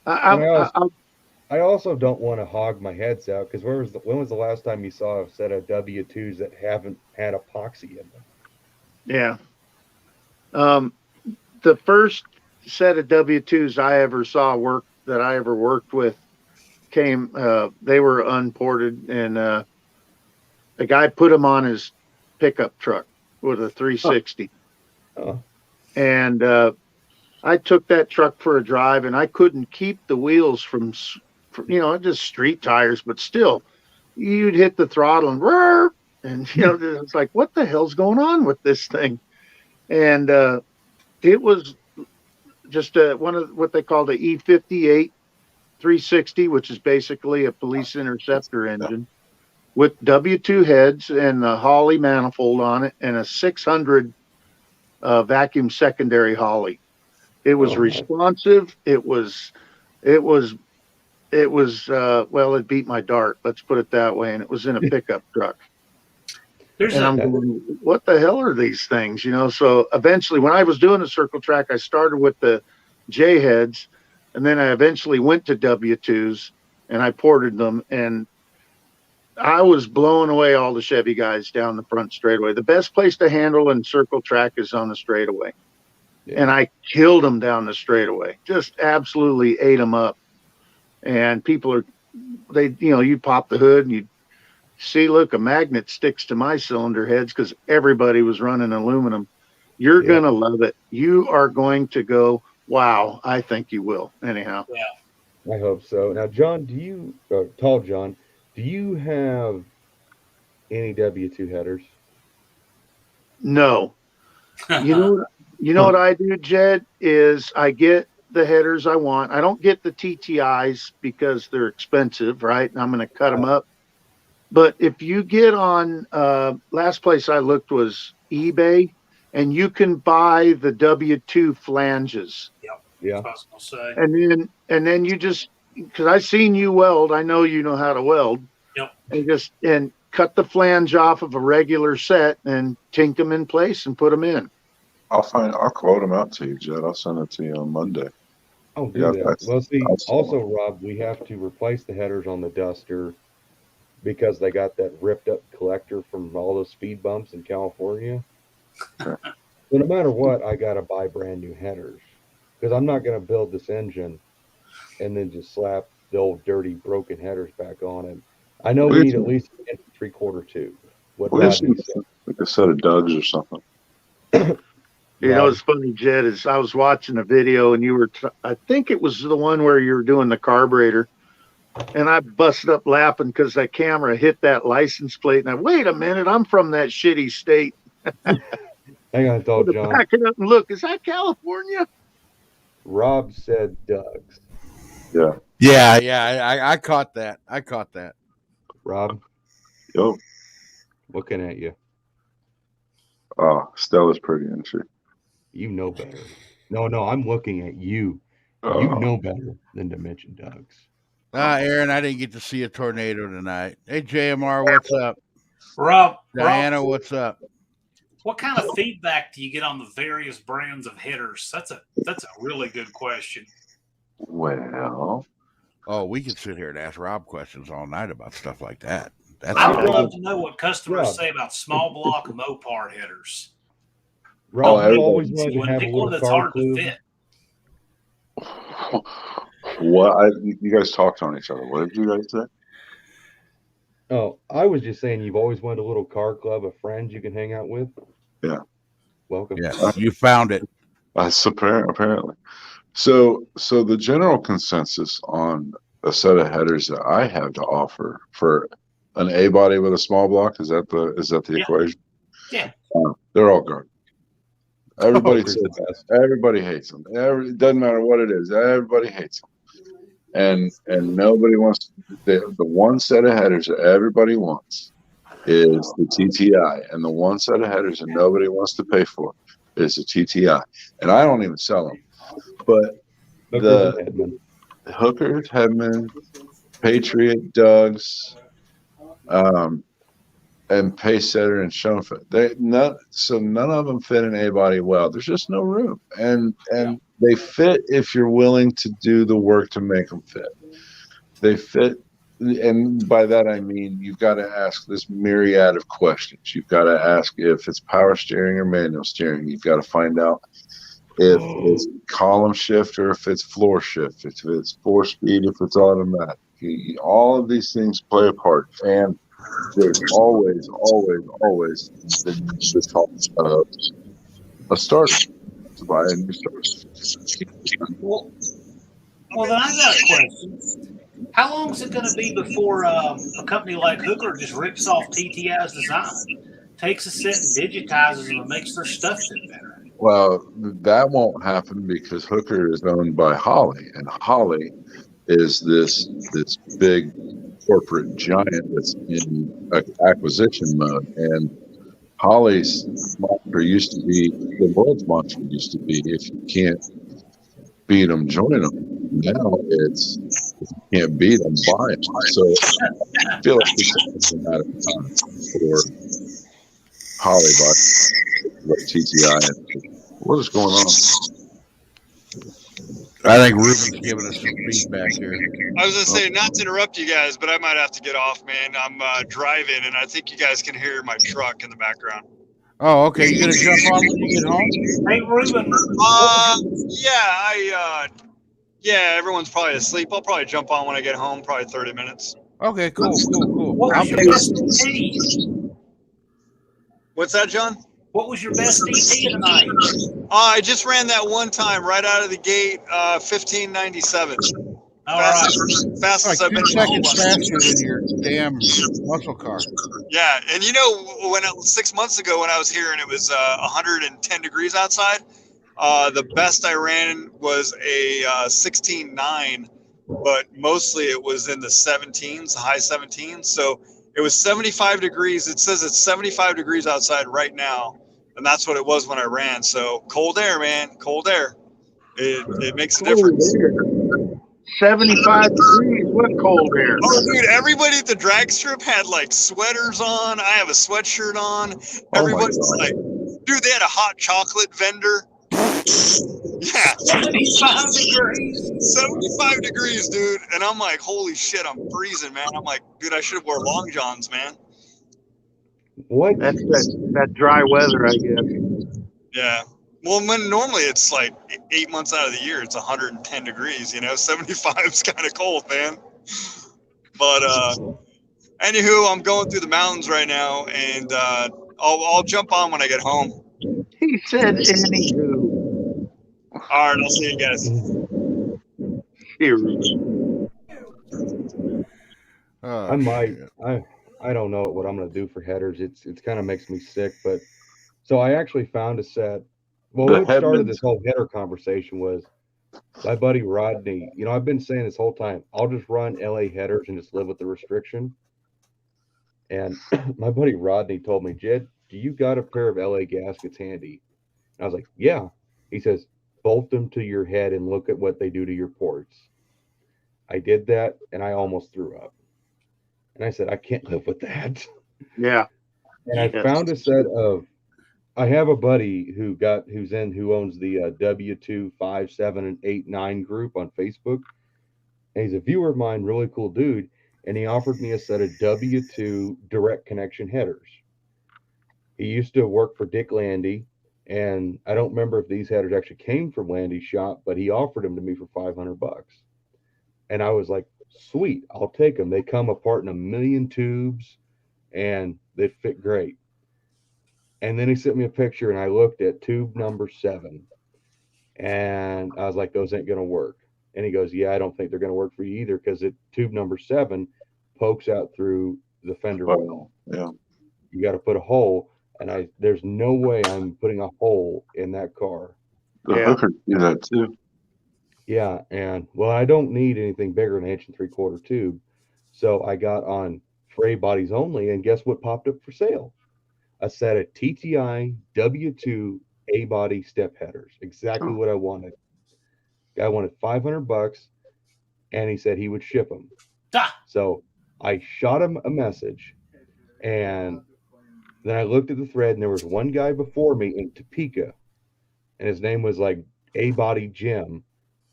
I also don't want to hog my heads out, because when was the last time you saw a set of W2s that haven't had epoxy in them? Yeah. The first set of W2s I ever saw that I ever worked with they were unported, and the guy put them on his pickup truck with a 360. Oh. And I took that truck for a drive, and I couldn't keep the wheels from just street tires, but still, you'd hit the throttle and it's like, what the hell's going on with this thing? And it was just one of what they call the E58 360, which is basically a police interceptor engine with W2 heads and the Holley manifold on it, and a 600 vacuum secondary Holley. It was responsive. It beat my dart. Let's put it that way. And it was in a pickup truck. I'm going, what the hell are these things? So eventually, when I was doing a circle track, I started with the J heads, and then I eventually went to W2s, and I ported them, and I was blowing away all the Chevy guys down the front straightaway. The best place to handle in circle track is on the straightaway. Yeah. And I killed them down the straightaway, just absolutely ate them up. And people you pop the hood and you see, look, a magnet sticks to my cylinder heads because everybody was running aluminum. You're going to love it. You are going to go, wow, I think you will. Anyhow. Yeah. I hope so. Now, John, Tall John, do you have any W2 headers? No. You know what I do, Jed, is I get the headers I want. I don't get the TTIs because they're expensive, right? And I'm going to cut them up. But if you get on, last place I looked was eBay, and you can buy the W2 flanges. Yeah. And then you just, because I've seen you weld, I know you know how to weld. Yep. And cut the flange off of a regular set and tink them in place and put them in. I'll quote them out to you, Jed. I'll send it to you on Monday. Oh, do that. Well, see, also, Rob, we have to replace the headers on the Duster because they got that ripped up collector from all those speed bumps in California. So no matter what, I got to buy brand new headers because I'm not going to build this engine and then just slap the old dirty broken headers back on it. I know we need at least a 3/4 tube. What like a set of Doug's or something. It's funny, Jed, is I was watching a video and you were, I think it was the one where you were doing the carburetor, and I busted up laughing because that camera hit that license plate. And I, wait a minute, I'm from that shitty state. Hang on, Tall John. Back it up and look, is that California? Rob said Doug's. Yeah. Yeah. I caught that. Rob? Yo. Looking at you. Oh, Stella's pretty, isn't she? You know better. No, I'm looking at you. You know better than to mention Doug's. Aaron, I didn't get to see a tornado tonight. Hey, JMR, what's up? Rob. Diana, what's up? What kind of feedback do you get on the various brands of headers? That's a really good question. Well, we could sit here and ask Rob questions all night about stuff like that. I would love to know what customers say about small block Mopar headers. Rob, I've always wanted to have a little that's car hard clue. to fit. You guys talked on each other. What did you guys say? Oh, I was just saying you've always wanted a little car club of friends you can hang out with. Yeah. Welcome. Yeah, you found it. Apparently. So the general consensus on a set of headers that I have to offer for an A body with a small block, is that the equation? Yeah. They're all garbage. Everybody everybody hates them. It doesn't matter what it is. Everybody hates them. And nobody wants the one set of headers that everybody wants is the TTI, and the one set of headers that nobody wants to pay for is a TTI, and I don't even sell them. But the Hookers, Headman, Patriot, Doug's, and Pacesetter and Schoenfeld. None of them fit in a body well. There's just no room, and they fit if you're willing to do the work to make them fit. They fit, and by that I mean you've got to ask this myriad of questions. You've got to ask if it's power steering or manual steering. You've got to find out if it's column shift or if it's floor shift, if it's 4-speed, if it's automatic. All of these things play a part, and there's always the cost of a starter to buy a new starter. Well, then I got a question. How long is it going to be before a company like Hooker just rips off TTI's design, takes a set and digitizes them and makes their stuff fit better? Well, that won't happen because Hooker is owned by Holley, and Holley is this big corporate giant that's in acquisition mode. And Holley's mantra used to be, the world's mantra used to be, if you can't beat them, join them. Now it's, if you can't beat them, buy them. So I feel like it's a matter of time for Holley by TTI. What is going on? I think Ruben's giving us some feedback here. I was going to say, not to interrupt you guys, but I might have to get off, man. I'm driving, and I think you guys can hear my truck in the background. Oh, okay. You gonna jump on when you get home? Hey, Ruben. Yeah, everyone's probably asleep. I'll probably jump on when I get home, probably 30 minutes. Okay, cool. What was your best DT? What's that, John? What was your best DT tonight? I just ran that one time right out of the gate, 1597. Fastest like I've been. 2 seconds faster than your damn muscle car. Yeah, and you know, 6 months ago when I was here and it was 110 degrees outside, the best I ran was a 16.9, but mostly it was in the 17s, high 17s. So it was 75 degrees. It says it's 75 degrees outside right now, and that's what it was when I ran. So cold air, man, cold air. It makes a difference. 75 degrees, what cold air? Oh, dude, everybody at the drag strip had like sweaters on. I have a sweatshirt on. Everybody's like, dude, they had a hot chocolate vendor. Yeah. 75 degrees. 75 degrees, dude. And I'm like, holy shit, I'm freezing, man. I'm like, dude, I should have wore long johns, man. What? That's that dry weather, I guess. Yeah. Well, when normally it's like 8 months out of the year, it's 110 degrees, 75 is kind of cold, man. But anywho, I'm going through the mountains right now, and I'll jump on when I get home. He said anywho. All right, I'll see you guys. I don't know what I'm going to do for headers. It's kind of makes me sick, but so I actually found a set. Well, what started this whole header conversation was my buddy Rodney. I've been saying this whole time, I'll just run LA headers and just live with the restriction. And my buddy Rodney told me, Jed, do you got a pair of LA gaskets handy? And I was like, yeah. He says, bolt them to your head and look at what they do to your ports. I did that and I almost threw up. And I said, I can't live with that. Yeah. And I found a set of, I have a buddy who owns the W2 5, 7, and 8, 9 group on Facebook. And he's a viewer of mine, really cool dude. And he offered me a set of W2 direct connection headers. He used to work for Dick Landy. And I don't remember if these headers actually came from Landy's shop, but he offered them to me for $500. And I was like, sweet, I'll take them. They come apart in a million tubes and they fit great. And then he sent me a picture and I looked at tube number 7 and I was like, those ain't going to work. And he goes, yeah, I don't think they're going to work for you either because tube number 7 pokes out through the fender well. Yeah. You got to put a hole, and there's no way I'm putting a hole in that car. The Hooker do that too. Yeah, and well, I don't need anything bigger than an 1 3/4 tube. So I got on Fray Bodies Only, and guess what popped up for sale? A set of TTI W2 A-body step headers. Exactly what I wanted. Guy wanted $500, and he said he would ship them. So I shot him a message, and then I looked at the thread, and there was one guy before me in Topeka, and his name was like A-body Jim,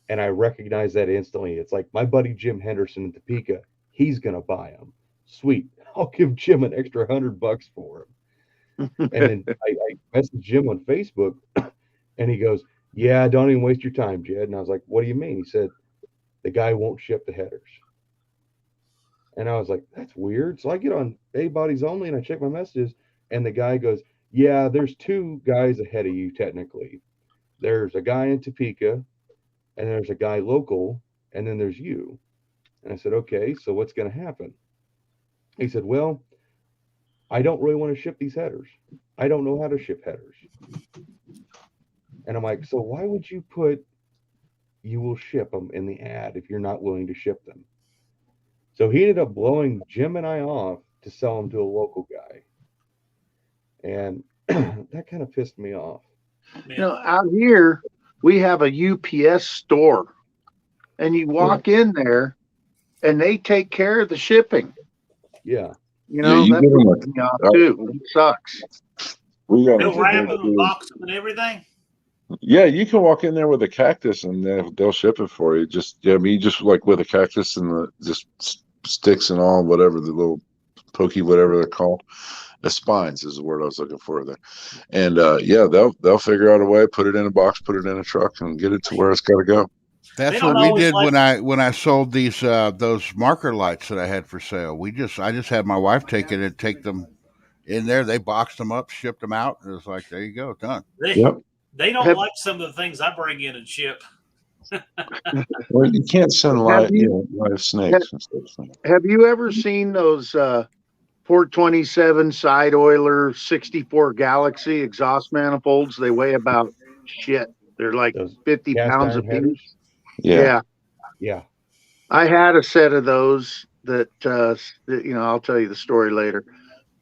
and I recognized that instantly. It's like my buddy Jim Henderson in Topeka. He's gonna buy them. Sweet. I'll give Jim an extra $100 for him. And then I messaged Jim on Facebook, and he goes, "Yeah, don't even waste your time, Jed." And I was like, "What do you mean?" He said, "The guy won't ship the headers." And I was like, "That's weird." So I get on A-bodies only, and I check my messages, and the guy goes, "Yeah, there's two guys ahead of you technically. There's a guy in Topeka, and there's a guy local, and then there's you." And I said, "Okay, so what's going to happen?" He said, "Well, I don't really want to ship these headers. I don't know how to ship headers." And I'm like, "So why would you put you will ship them in the ad if you're not willing to ship them?" So he ended up blowing Jim and I off to sell them to a local guy. And that kind of pissed me off. You know, out here, we have a UPS store, and you walk in there, and they take care of the shipping. Yeah. You know, you that give 'em a- pisses me off too. It sucks. We got They'll wrap them and box them and everything. Yeah, you can walk in there with a cactus and they'll ship it for you. Just like with a cactus and the just sticks and all, whatever the little pokey, whatever they're called. The spines is the word I was looking for there. And they'll figure out a way, put it in a box, put it in a truck, and get it to where it's got to go. That's what we did when I sold these those marker lights that I had for sale. I just had my wife take it and take them in there. They boxed them up, shipped them out. It was like, there you go, done. They don't like some of the things I bring in and ship. Well, you can't send live snakes and stuff. Have you ever seen those 427 side oiler 64 Galaxy exhaust manifolds? They weigh about shit. They're like 50 pounds a piece. Yeah. I had a set of those that I'll tell you the story later.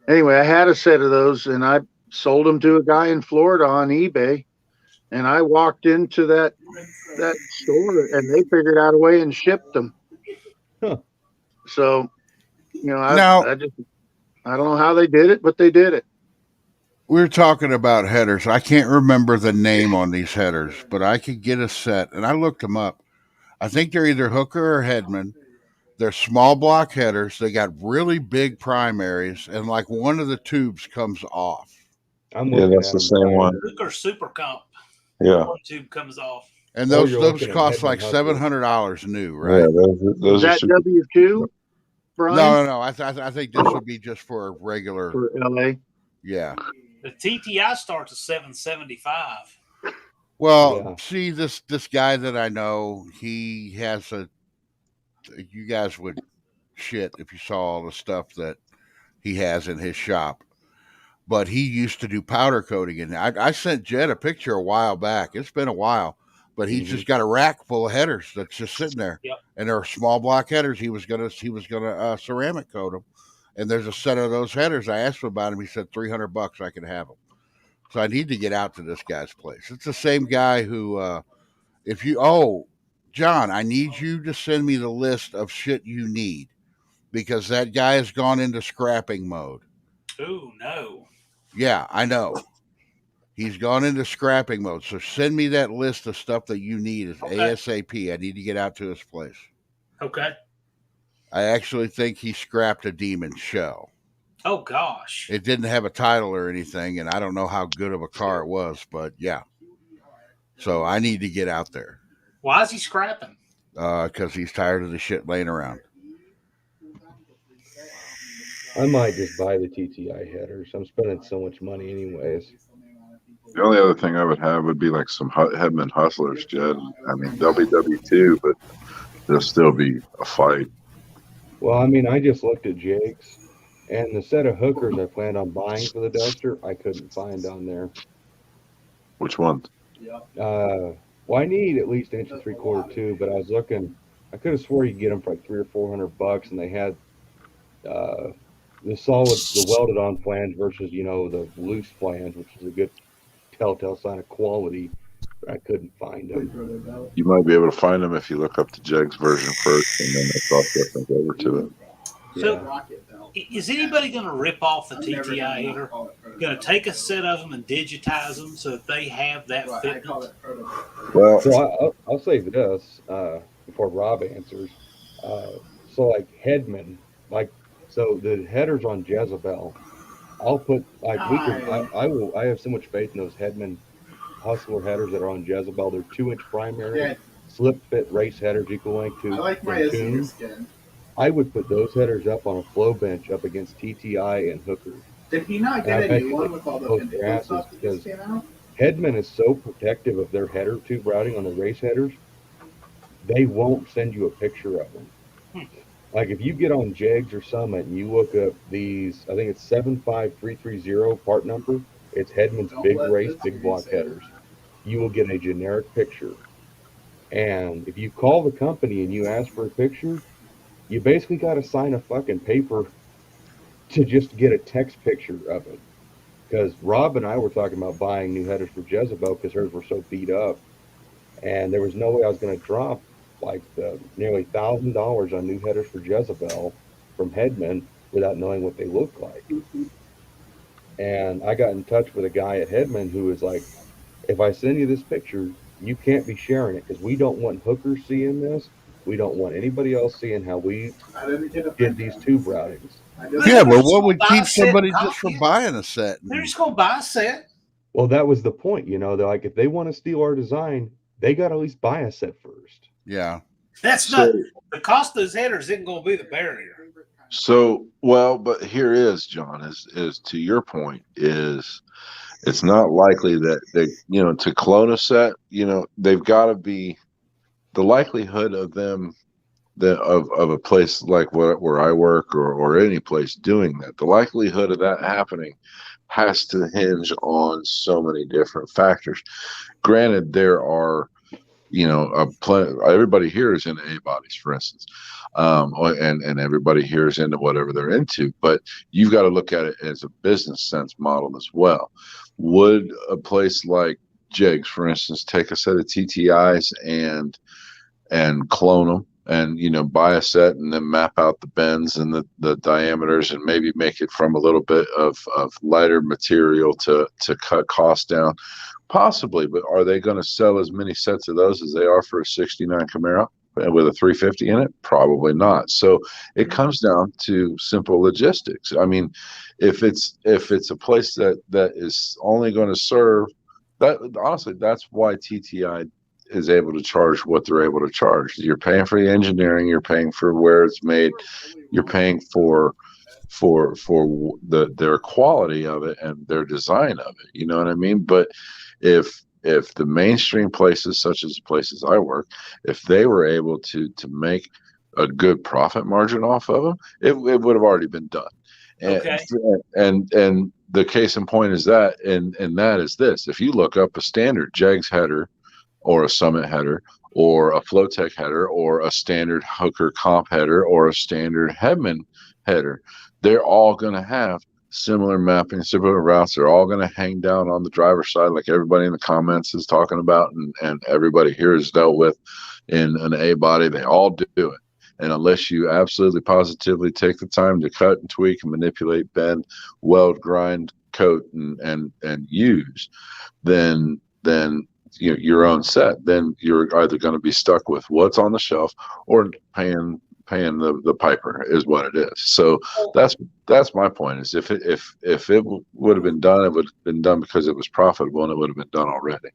Anyway, I had a set of those, and I sold them to a guy in Florida on eBay. And I walked into that store, and they figured out a way and shipped them. Huh. So, I don't know how they did it, but they did it. We're talking about headers. I can't remember the name on these headers, but I could get a set, and I looked them up. I think they're either Hooker or Hedman. They're small block headers. They got really big primaries, and like one of the tubes comes off. That's the same one. Hooker Super Comp. Yeah. One tube comes off. And those cost like $700 new, right? Yeah, those Is that W2, Brian? No. I think this would be just for a regular for LA. Yeah. The TTI starts at $775. Well, see this guy that I know, he has you guys would shit if you saw all the stuff that he has in his shop. But he used to do powder coating, and I sent Jed a picture a while back. It's been a while, but he's just got a rack full of headers that's just sitting there, and they're small block headers. He was gonna ceramic coat them, and there's a set of those headers. I asked him about him. He said $300 I could have them. So I need to get out to this guy's place. It's the same guy who, John, I need you to send me the list of shit you need, because that guy has gone into scrapping mode. Oh no. Yeah, I know. He's gone into scrapping mode. So send me that list of stuff that you need ASAP. I need to get out to his place. Okay. I actually think he scrapped a Demon shell. Oh gosh. It didn't have a title or anything, and I don't know how good of a car it was, but yeah. So I need to get out there. Why is he scrapping? Because he's tired of the shit laying around. I might just buy the TTI headers. I'm spending so much money anyways. The only other thing I would have would be like some Hedman Hustlers, Jed. I mean, they'll be W2, but they'll still be a fight. Well, I mean, I just looked at Jake's, and the set of hookers I planned on buying for the Duster, I couldn't find on there. Which one? Well, I need at least 1 3/4 too, but I was looking. I could have swore you could get them for like $300 or $400, and they had the welded on flange versus the loose flange, which is a good telltale sign of quality, but I couldn't find them. You might be able to find them if you look up the Jegs version first, and then they cross reference over to it. So, is anybody going to rip off the TTI header? Going to take a set of them and digitize them so that they have that fitment? Well, so I'll say this before Rob answers. So like Hedman, so the headers on Jezebel, I'll put I have so much faith in those Hedman Hustler headers that are on Jezebel. They're 2-inch primary, slip fit race headers equal length to I like my Azure skin. I would put those headers up on a flow bench up against TTI and Hooker. Did he not get a new one with all the pinnacle stuff that just came out? Hedman is so protective of their header tube routing on the race headers, they won't send you a picture of them. Like if you get on Jegs or Summit and you look up these, I think it's 75330 part number, it's Hedman's big race, big block headers. You will get a generic picture. And if you call the company and you ask for a picture, you basically got to sign a fucking paper to just get a text picture of it. Because Rob and I were talking about buying new headers for Jezebel because hers were so beat up. And there was no way I was going to drop like nearly $1,000 on new headers for Jezebel from Hedman without knowing what they look like. And I got in touch with a guy at Hedman who was like, if I send you this picture, you can't be sharing it because we don't want hookers seeing this. We don't want anybody else seeing how we did these tube routings. Yeah, but what would keep somebody just from buying a set? They're just going to buy a set. Well, that was the point. You know, they're like, if they want to steal our design, they got to at least buy a set first. Yeah. That's not the cost of those headers isn't going to be the barrier. So, well, but here is, John, is to your point, is it's not likely that they, you know, to clone a set, you know, they've got to be the likelihood of them of a place like where I work or any place doing that, the likelihood of that happening has to hinge on so many different factors. Granted, there are, you know, everybody here is into A-bodies, for instance, and everybody here is into whatever they're into, but you've got to look at it as a business sense model as well. Would a place like Jegs, for instance, take a set of TTIs and clone them and, you know, buy a set and then map out the bends and the diameters and maybe make it from a little bit of lighter material to cut costs down? Possibly, but are they going to sell as many sets of those as they are for a 69 Camaro with a 350 in it? Probably not. So it comes down to simple logistics. I mean, if it's a place that is only going to serve that, honestly, that's why TTI is able to charge what they're able to charge. You're paying for the engineering, you're paying for where it's made, you're paying for their quality of it and their design of it. You know what I mean? But if the mainstream places, such as the places I work, if they were able to make a good profit margin off of them, it would have already been done. Okay. And the case in point is that, and that is this: if you look up a standard Jegs header, or a Summit header, or a Flowtech header, or a standard Hooker comp header, or a standard Hedman header, they're all going to have similar mapping, similar routes. They're all going to hang down on the driver's side, like everybody in the comments is talking about, and everybody here has dealt with in an A body. They all do it. And unless you absolutely positively take the time to cut and tweak and manipulate, bend, weld, grind, coat, and use, then you know, your own set, then you're either going to be stuck with what's on the shelf or paying the piper is what it is. So that's my point, is if it would have been done, it would have been done because it was profitable and it would have been done already.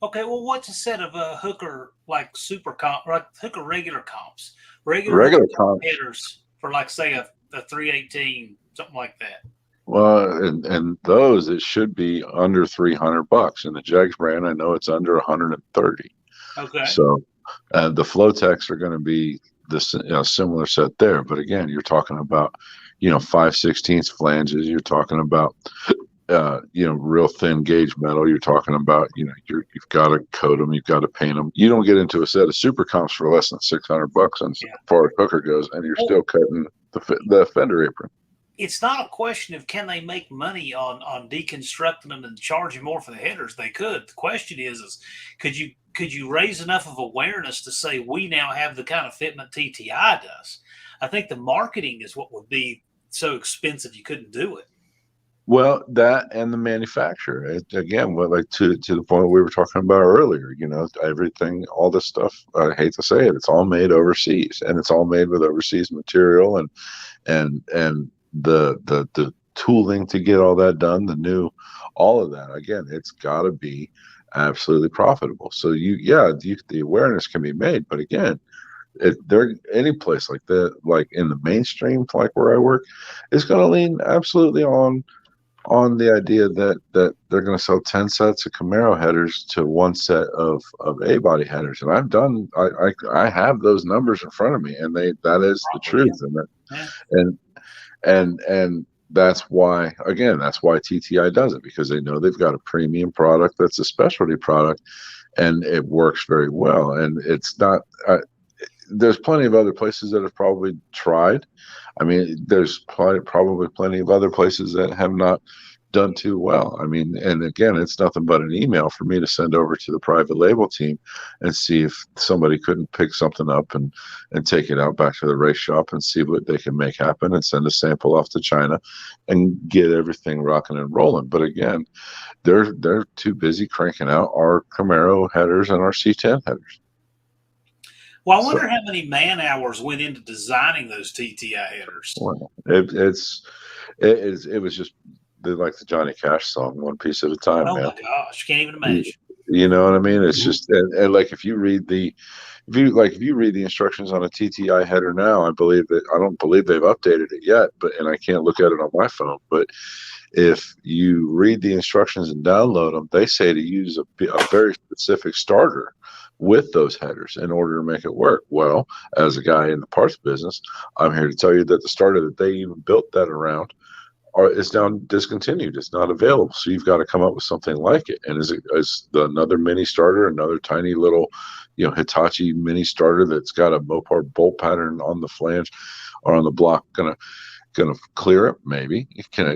Okay, well, what's a set of Hooker like super comp, like Hooker regular comps, regular comp headers for like say a 318, something like that? Well, and those, it should be under $300. In the Jegs brand, I know it's under 130. Okay. So the Flowtechs are going to be this similar set there, but again, you're talking about 5/16 flanges. You're talking about real thin gauge metal. You're talking about you've got to coat them, you've got to paint them. You don't get into a set of super comps for less than $600 as far as Hooker goes, and you're still cutting the fender apron. it's not a question of can they make money on deconstructing them and charging more for the headers. They could. The question is could you raise enough of awareness to say we now have the kind of fitment TTI does? I think the marketing is what would be so expensive you couldn't do it. Well, that and the manufacturer, again, like to the point we were talking about earlier, everything, all this stuff, I hate to say it, it's all made overseas, and it's all made with overseas material, and the tooling to get all that done, all of that, again, it's got to be absolutely profitable. So the awareness can be made, but again, any place like that, like in the mainstream, like where I work, is going to lean absolutely on the idea that they're going to sell 10 sets of Camaro headers to one set of A-body headers. And I have those numbers in front of me, and that is the truth. And that's why TTI does it, because they know they've got a premium product that's a specialty product, and it works very well. And it's not, there's plenty of other places that have probably tried. I mean, there's probably plenty of other places that have not done too well. I mean, and again, it's nothing but an email for me to send over to the private label team and see if somebody couldn't pick something up and take it out back to the race shop and see what they can make happen, and send a sample off to China and get everything rocking and rolling. But again, they're too busy cranking out our Camaro headers and our C10 headers. Well, I wonder how many man hours went into designing those TTI headers. Well, it was just like the Johnny Cash song, one piece at a time. Oh man. My gosh, can't even imagine. You know what I mean? It's just and like if you read the instructions on a TTI header now, I don't believe they've updated it yet, and I can't look at it on my phone. But if you read the instructions and download them, they say to use a very specific starter with those headers in order to make it work. Well, as a guy in the parts business, I'm here to tell you that the starter that they even built that around is now discontinued. It's not available. So you've got to come up with something like it. And is another mini starter, another tiny little, Hitachi mini starter that's got a Mopar bolt pattern on the flange or on the block gonna clear it? Maybe.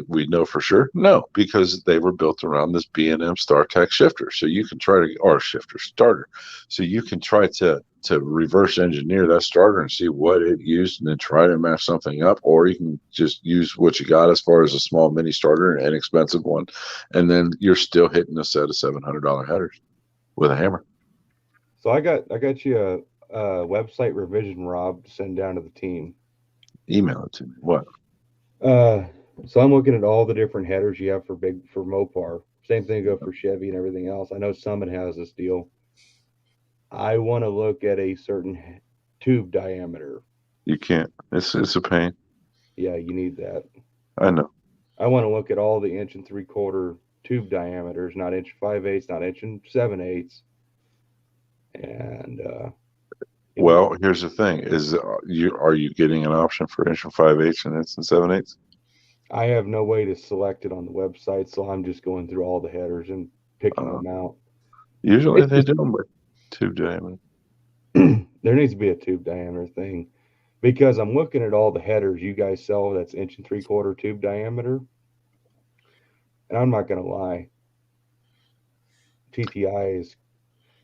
We know for sure? No, because they were built around this B&M StarTech shifter. So you can try to, or shifter starter. So you can try to reverse engineer that starter and see what it used, and then try to match something up, or you can just use what you got as far as a small mini starter, an inexpensive one, and then you're still hitting a set of $700 headers with a hammer. So I got you a website revision, Rob, to send down to the team. Email it to me. What? So I'm looking at all the different headers you have for Mopar. Same thing go for Chevy and everything else. I know Summit has this deal. I want to look at a certain tube diameter. You can't. It's a pain. Yeah, you need that. I know. I want to look at all the 1 3/4 tube diameters, not 5/8, not 7/8. And well, here's the thing: are you getting an option for 5/8 and 7/8? I have no way to select it on the website, so I'm just going through all the headers and picking them out. Usually they do them with tube diameter. There needs to be a tube diameter thing, because I'm looking at all the headers you guys sell that's 1 3/4 tube diameter, and I'm not gonna lie, TTI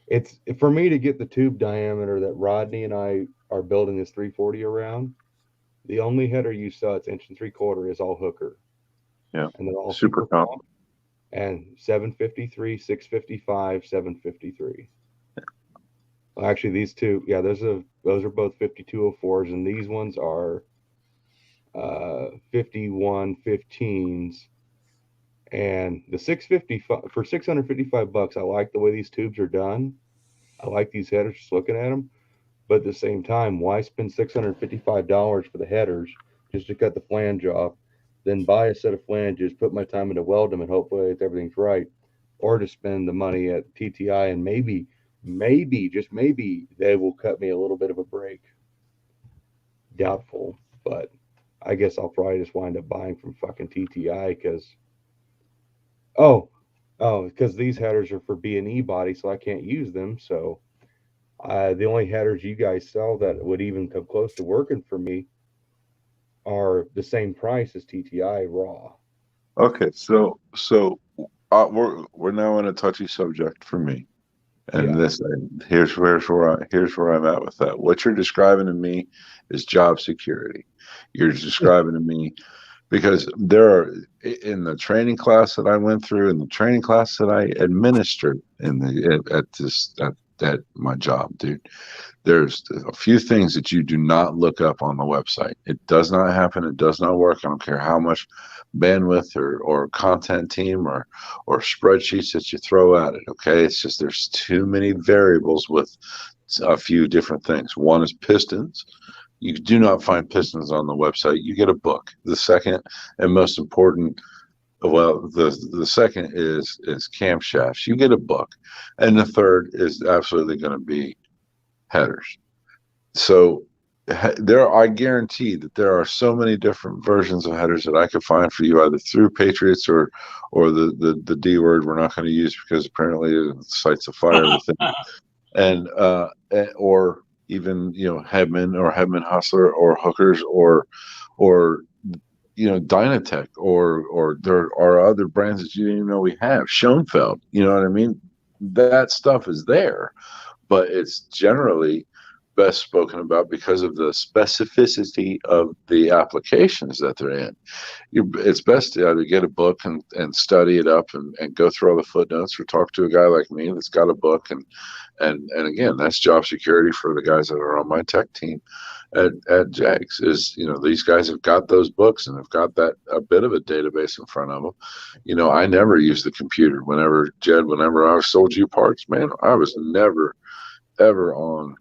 it's for me to get the tube diameter that Rodney and I are building this 340 around. The only header you sell that's 1 3/4 is all Hooker. Yeah, and they're all super calm. And 753, 655, 753. Well, actually, these two, yeah, those are both 5204s, and these ones are 5115s. And the 655 for $655, I like the way these tubes are done. I like these headers, just looking at them. But at the same time, why spend $655 for the headers just to cut the flange off, then buy a set of flanges, put my time into weld them, and hopefully everything's right, or to spend the money at TTI and maybe, just maybe, they will cut me a little bit of a break. Doubtful, but I guess I'll probably just wind up buying from fucking TTI because because these headers are for B&E body, so I can't use them. So the only headers you guys sell that would even come close to working for me are the same price as TTI raw. Okay, so we're now on a touchy subject for me, and here's where I'm at with that. What you're describing to me is job security. You're describing to me because there are in the training class that I went through, in the training class that I administered at my job, dude. There's a few things that you do not look up on the website. It does not happen. It does not work. I don't care how much bandwidth or content team or spreadsheets that you throw at it. Okay. It's just there's too many variables with a few different things. One is pistons. You do not find pistons on the website. You get a book. The second and most important, well, the second is camshafts. You get a book. And the third is absolutely going to be headers. So I guarantee that there are so many different versions of headers that I could find for you either through Patriots or the D word we're not going to use because apparently the site's afire with it. And or even Headman or Headman Hustler or Hookers or Dynatech or there are other brands that you didn't even know we have. Schoenfeld, you know what I mean? That stuff is there, but it's generally best spoken about because of the specificity of the applications that they're in. It's best to either get a book and study it up and go through all the footnotes or talk to a guy like me that's got a book and again, that's job security for the guys that are on my tech team at Jags is, these guys have got those books and have got that a bit of a database in front of them. I never use the computer whenever I sold you parts, man, I was never ever on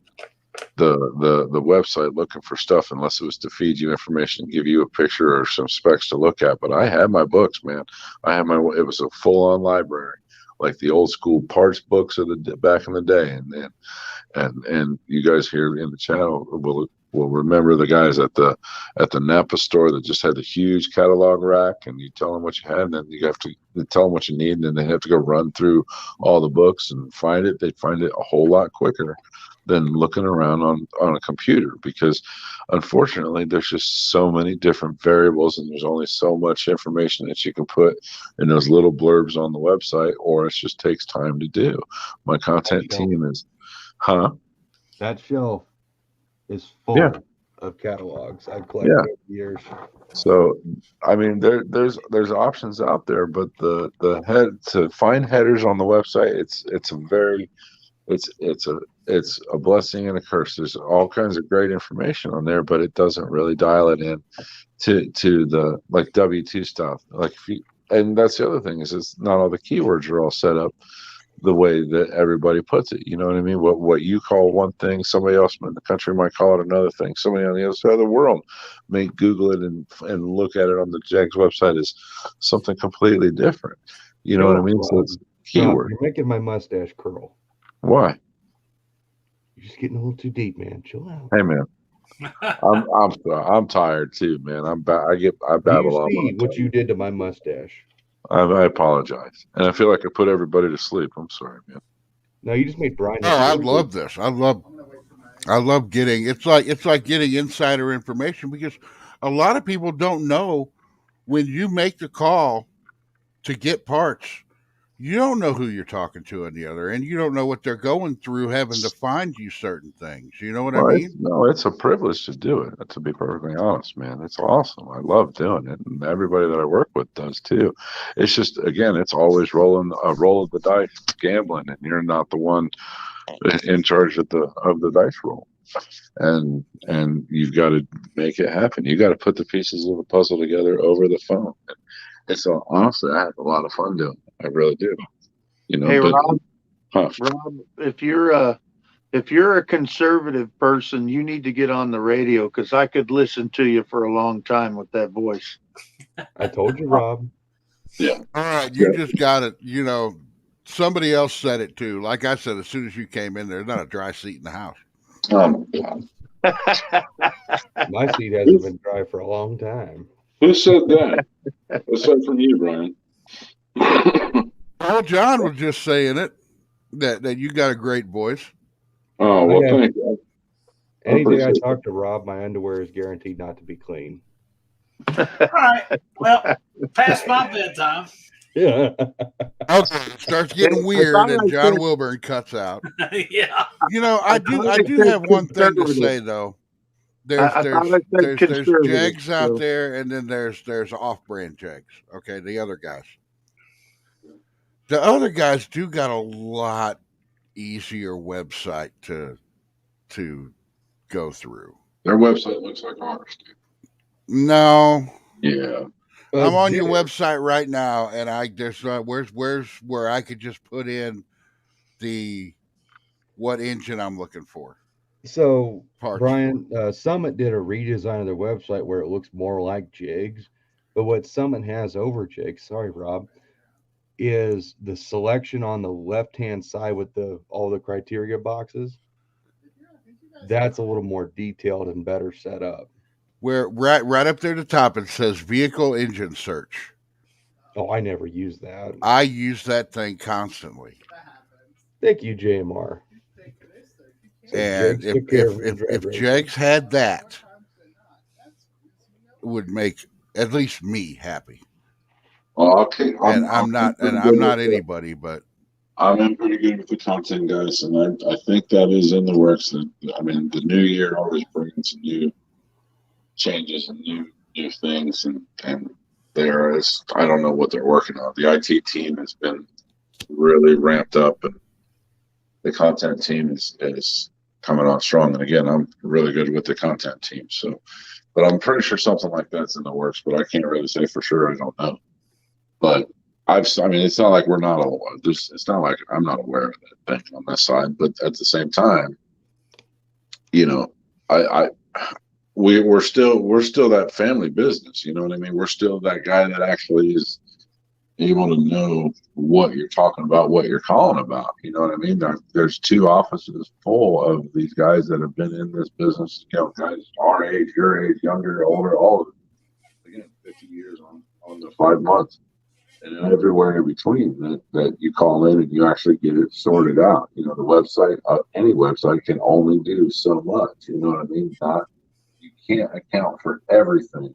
the website looking for stuff unless it was to feed you information, give you a picture or some specs to look at. But I had my books, man. It was a full-on library, like the old school parts books of the back in the day. And you guys here in the channel will remember the guys at the Napa store that just had the huge catalog rack, and you tell them what you had, and then you have to tell them what you need, and then they have to go run through all the books and find it. They find it a whole lot quicker than looking around on a computer, because unfortunately there's just so many different variables and there's only so much information that you can put in those little blurbs on the website, or it just takes time to do. My content team is that shelf is full of catalogs I've collected over the years. So I mean there's options out there, but to find headers on the website, it's a blessing and a curse. There's all kinds of great information on there, but it doesn't really dial it in to the like W2 stuff. Like and that's the other thing is it's not all the keywords are all set up the way that everybody puts it. You know what I mean? What you call one thing, somebody else in the country might call it another thing. Somebody on the other side of the world may Google it and look at it on the Jags website as something completely different. You know what I mean? So it's keyword. You're making my mustache curl. Why? You're just getting a little too deep, man. Chill out. Hey, man. I'm tired too, man. I babble on. You see what you did to my mustache. I apologize, and I feel like I put everybody to sleep. I'm sorry, man. No, you just made Brian. Oh, I love this. I love getting. It's like getting insider information, because a lot of people don't know when you make the call to get parts. You don't know who you're talking to on the other end. You don't know what they're going through having to find you certain things. You know what I mean? It's a privilege to do it, to be perfectly honest, man. It's awesome. I love doing it. And everybody that I work with does too. It's just, again, it's always rolling a roll of the dice, gambling, and you're not the one in charge of the dice roll. And you've got to make it happen. You got to put the pieces of the puzzle together over the phone. It's honestly, I have a lot of fun doing it. I really do. Hey, Rob, Rob, if you're a conservative person, you need to get on the radio, because I could listen to you for a long time with that voice. I told you, Rob. Yeah. All right, you just got it. Somebody else said it too. Like I said, as soon as you came in, there's not a dry seat in the house. Oh my God. My seat hasn't been dry for a long time. Who said that? Aside from you, Brian. Oh, John was just saying it, that you got a great voice. Oh, well, thank you. Any day I talk to Rob, my underwear is guaranteed not to be clean. All right. Well, past my bedtime. Yeah. Okay, it starts getting weird, and John Wilburn cuts out. Yeah. You know, I do have one thing to say though. There's jegs out there, and then there's off-brand jegs. Okay, the other guys. The other guys do got a lot easier website to go through. Their website looks like ours. No. Yeah. I'm on your website right now, and there's where's where I could just put in what engine I'm looking for. So Parts Brian, Summit did a redesign of their website where it looks more like jigs, but what Summit has over jigs, sorry Rob, is the selection on the left-hand side with all the criteria boxes. That's a little more detailed and better set up. Where right up there at the top it says vehicle engine search. Oh, I never use that. I use that thing constantly. Thank you, JMR. And if Jegs had that, it would make at least me happy. Well, okay. I'm not anybody, but I'm in pretty good with the content, guys, and I think that is in the works. I mean, the new year always brings some new changes and new things, and there is, I don't know what they're working on. The IT team has been really ramped up, and the content team is coming on strong. And again, I'm really good with the content team, so, but I'm pretty sure something like that's in the works, but I can't really say for sure. I don't know, but I mean, it's not like we're not it's not like I'm not aware of that thing on this side, but at the same time, you know, we're still that family business. You know what I mean? We're still that guy that actually is able to know what you're talking about, what you're calling about. You know what I mean? There's 2 offices full of these guys that have been in this business, you know, guys our age, your age, younger, older, all of it. Again, 50 years on the 5 months. And everywhere in between that you call in and you actually get it sorted out. You know, the website, any website can only do so much. You know what I mean? You can't account for everything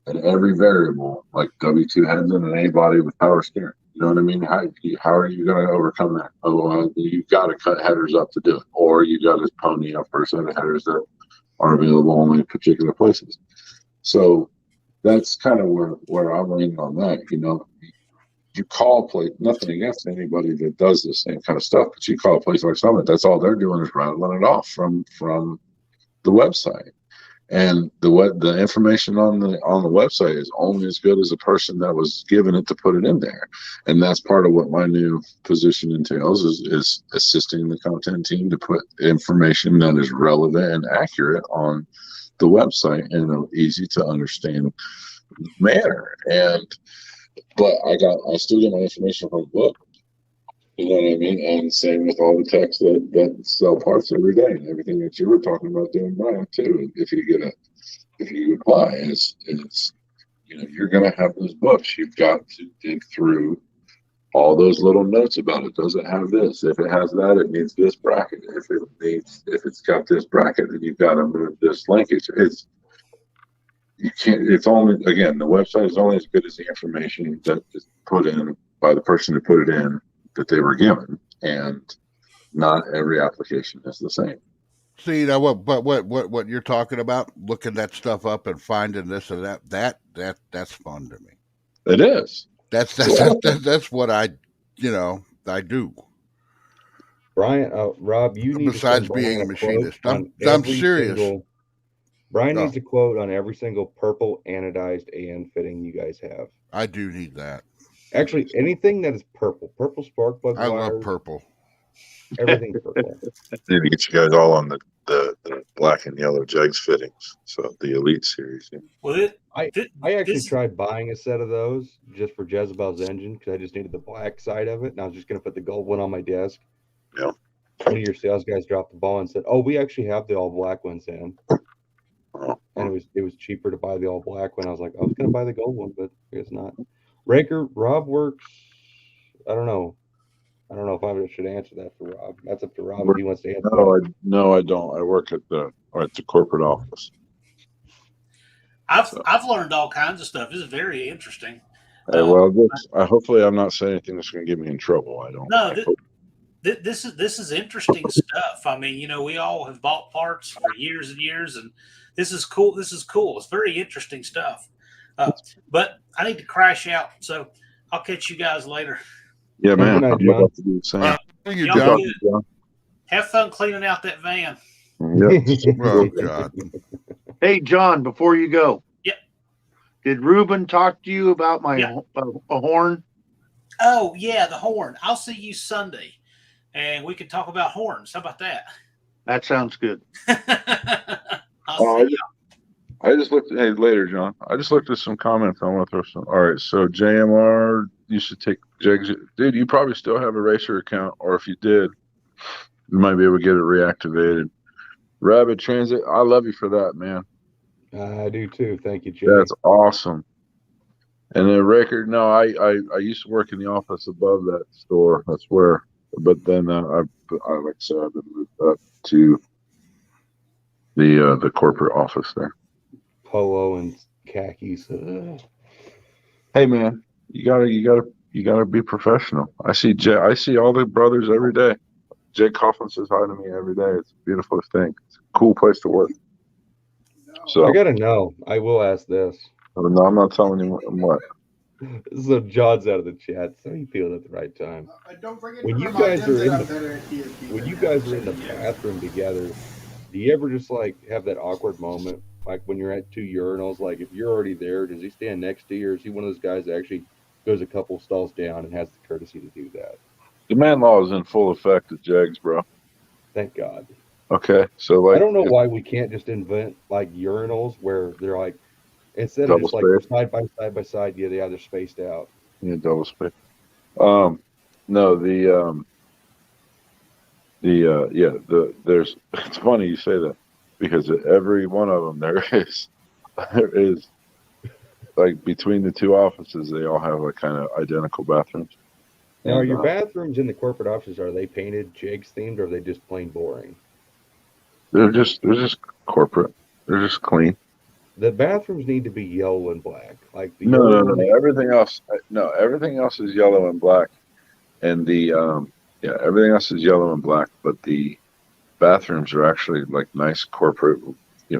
and every variable like W2 heads in an A-body with power steering. You know what I mean? How are you going to overcome that? Oh, you've got to cut headers up to do it, or you got to pony up for a set of headers that are available only in particular places. So that's kind of where I'm leaning on that. You know, you call a place, nothing against anybody that does the same kind of stuff, but you call a place like Summit, that's all they're doing is rattling it off from the website. And the information on the website is only as good as the person that was given it to put it in there. And that's part of what my new position entails is assisting the content team to put information that is relevant and accurate on the website in an easy to understand manner. But I still get my information from the book. You know what I mean? And same with all the techs that sell parts every day and everything that you were talking about doing, Brian, too. If you apply, it's you know, you're gonna have those books. You've got to dig through all those little notes about it. Does it have this? If it has that, it needs this bracket. If it's got this bracket, then you've got to move this linkage. You can't, it's only, again, the website is only as good as the information that is put in by the person who put it in that they were given, and not every application is the same. See, now what you're talking about, looking that stuff up and finding this and that's fun to me. It is. That's what I do. Brian, Rob, you need besides being a machinist. I'm serious. Brian needs a quote on every single purple anodized AN fitting you guys have. I do need that. Actually, anything that is purple spark plug wires. I love purple. Everything's purple. I need to get you guys all on the black and yellow Jegs fittings. So the Elite series. Yeah. Well, I actually tried buying a set of those just for Jezebel's engine because I just needed the black side of it, and I was just going to put the gold one on my desk. Yeah. One of your sales guys dropped the ball and said, "Oh, we actually have the all black ones in." And it was cheaper to buy the all black one. I was like, I was going to buy the gold one, but I guess not. Raker, Rob works. I don't know if I should answer that for Rob. That's up to Rob if he wants to answer. No, I don't. I work at the corporate office. I've learned all kinds of stuff. This is very interesting. Hey, well, hopefully I'm not saying anything that's going to get me in trouble. I don't. No, this is interesting stuff. I mean, we all have bought parts for years and years, and this is cool. This is cool. It's very interesting stuff. But I need to crash out, so I'll catch you guys later. Yeah, man. Good night, I'm about to do the same. Y'all good. Have fun cleaning out that van. Yep. Oh God. Hey, John, before you go. Yep. Did Ruben talk to you about my a horn? Oh yeah, the horn. I'll see you Sunday, and we can talk about horns. How about that? That sounds good. I'll see I just looked. Hey, later, John. I just looked at some comments. I want to throw some. All right, so JMR, you should take Jegs. Dude, you probably still have a Racer account, or if you did, you might be able to get it reactivated. Rabbit Transit, I love you for that, man. I do too. Thank you, Jay. That's awesome. And then record. No, I used to work in the office above that store. I swear. But then I like I said, I've been moved up to the corporate office there. Polo and khakis. Hey man, you gotta be professional. I see all the brothers every day. Jake Coughlin says hi to me every day. It's a beautiful thing. It's a cool place to work. So I gotta know. I will ask this. No, I'm not telling you what. So John's out of the chat, so he feels at the right time. Don't forget When to you remind guys them are in that the I'm better at TSP when than you I guys am are in the at bathroom together, do you ever just like have that awkward moment? Like when you're at two urinals, like if you're already there, does he stand next to you, or is he one of those guys that actually goes a couple stalls down and has the courtesy to do that? The man law is in full effect at Jegs, bro. Thank God. Okay, so like I don't know why we can't just invent like urinals where they're like instead of Double just like space. side by side, yeah, they either spaced out. Yeah, double space. No, there's it's funny you say that because at every one of them there is like between the two offices they all have like kind of identical bathrooms. Now, are And, your bathrooms in the corporate offices, are they painted Jags themed or are they just plain boring? they're just corporate. They're just clean. The bathrooms need to be yellow and black. Like the No. yellow Everything else is yellow and black, and the everything else is yellow and black. But the bathrooms are actually like nice corporate,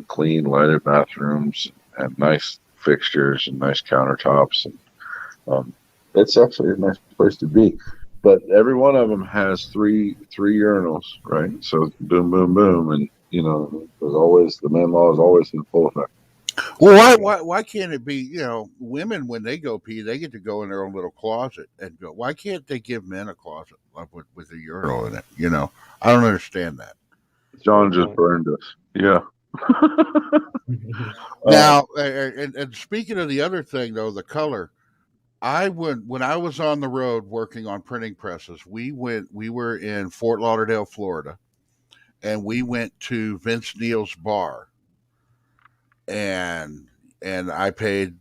clean lighted bathrooms and nice fixtures and nice countertops, and it's actually a nice place to be. But every one of them has three urinals, right? So boom, boom, boom, and there's always the man law is always in full effect. Well, why can't it be, women when they go pee, they get to go in their own little closet and go. Why can't they give men a closet like with a urinal in it? I don't understand that. John just burned us. Yeah. Now, and speaking of the other thing though, the color, when I was on the road working on printing presses, we were in Fort Lauderdale, Florida, and we went to Vince Neil's bar. And I paid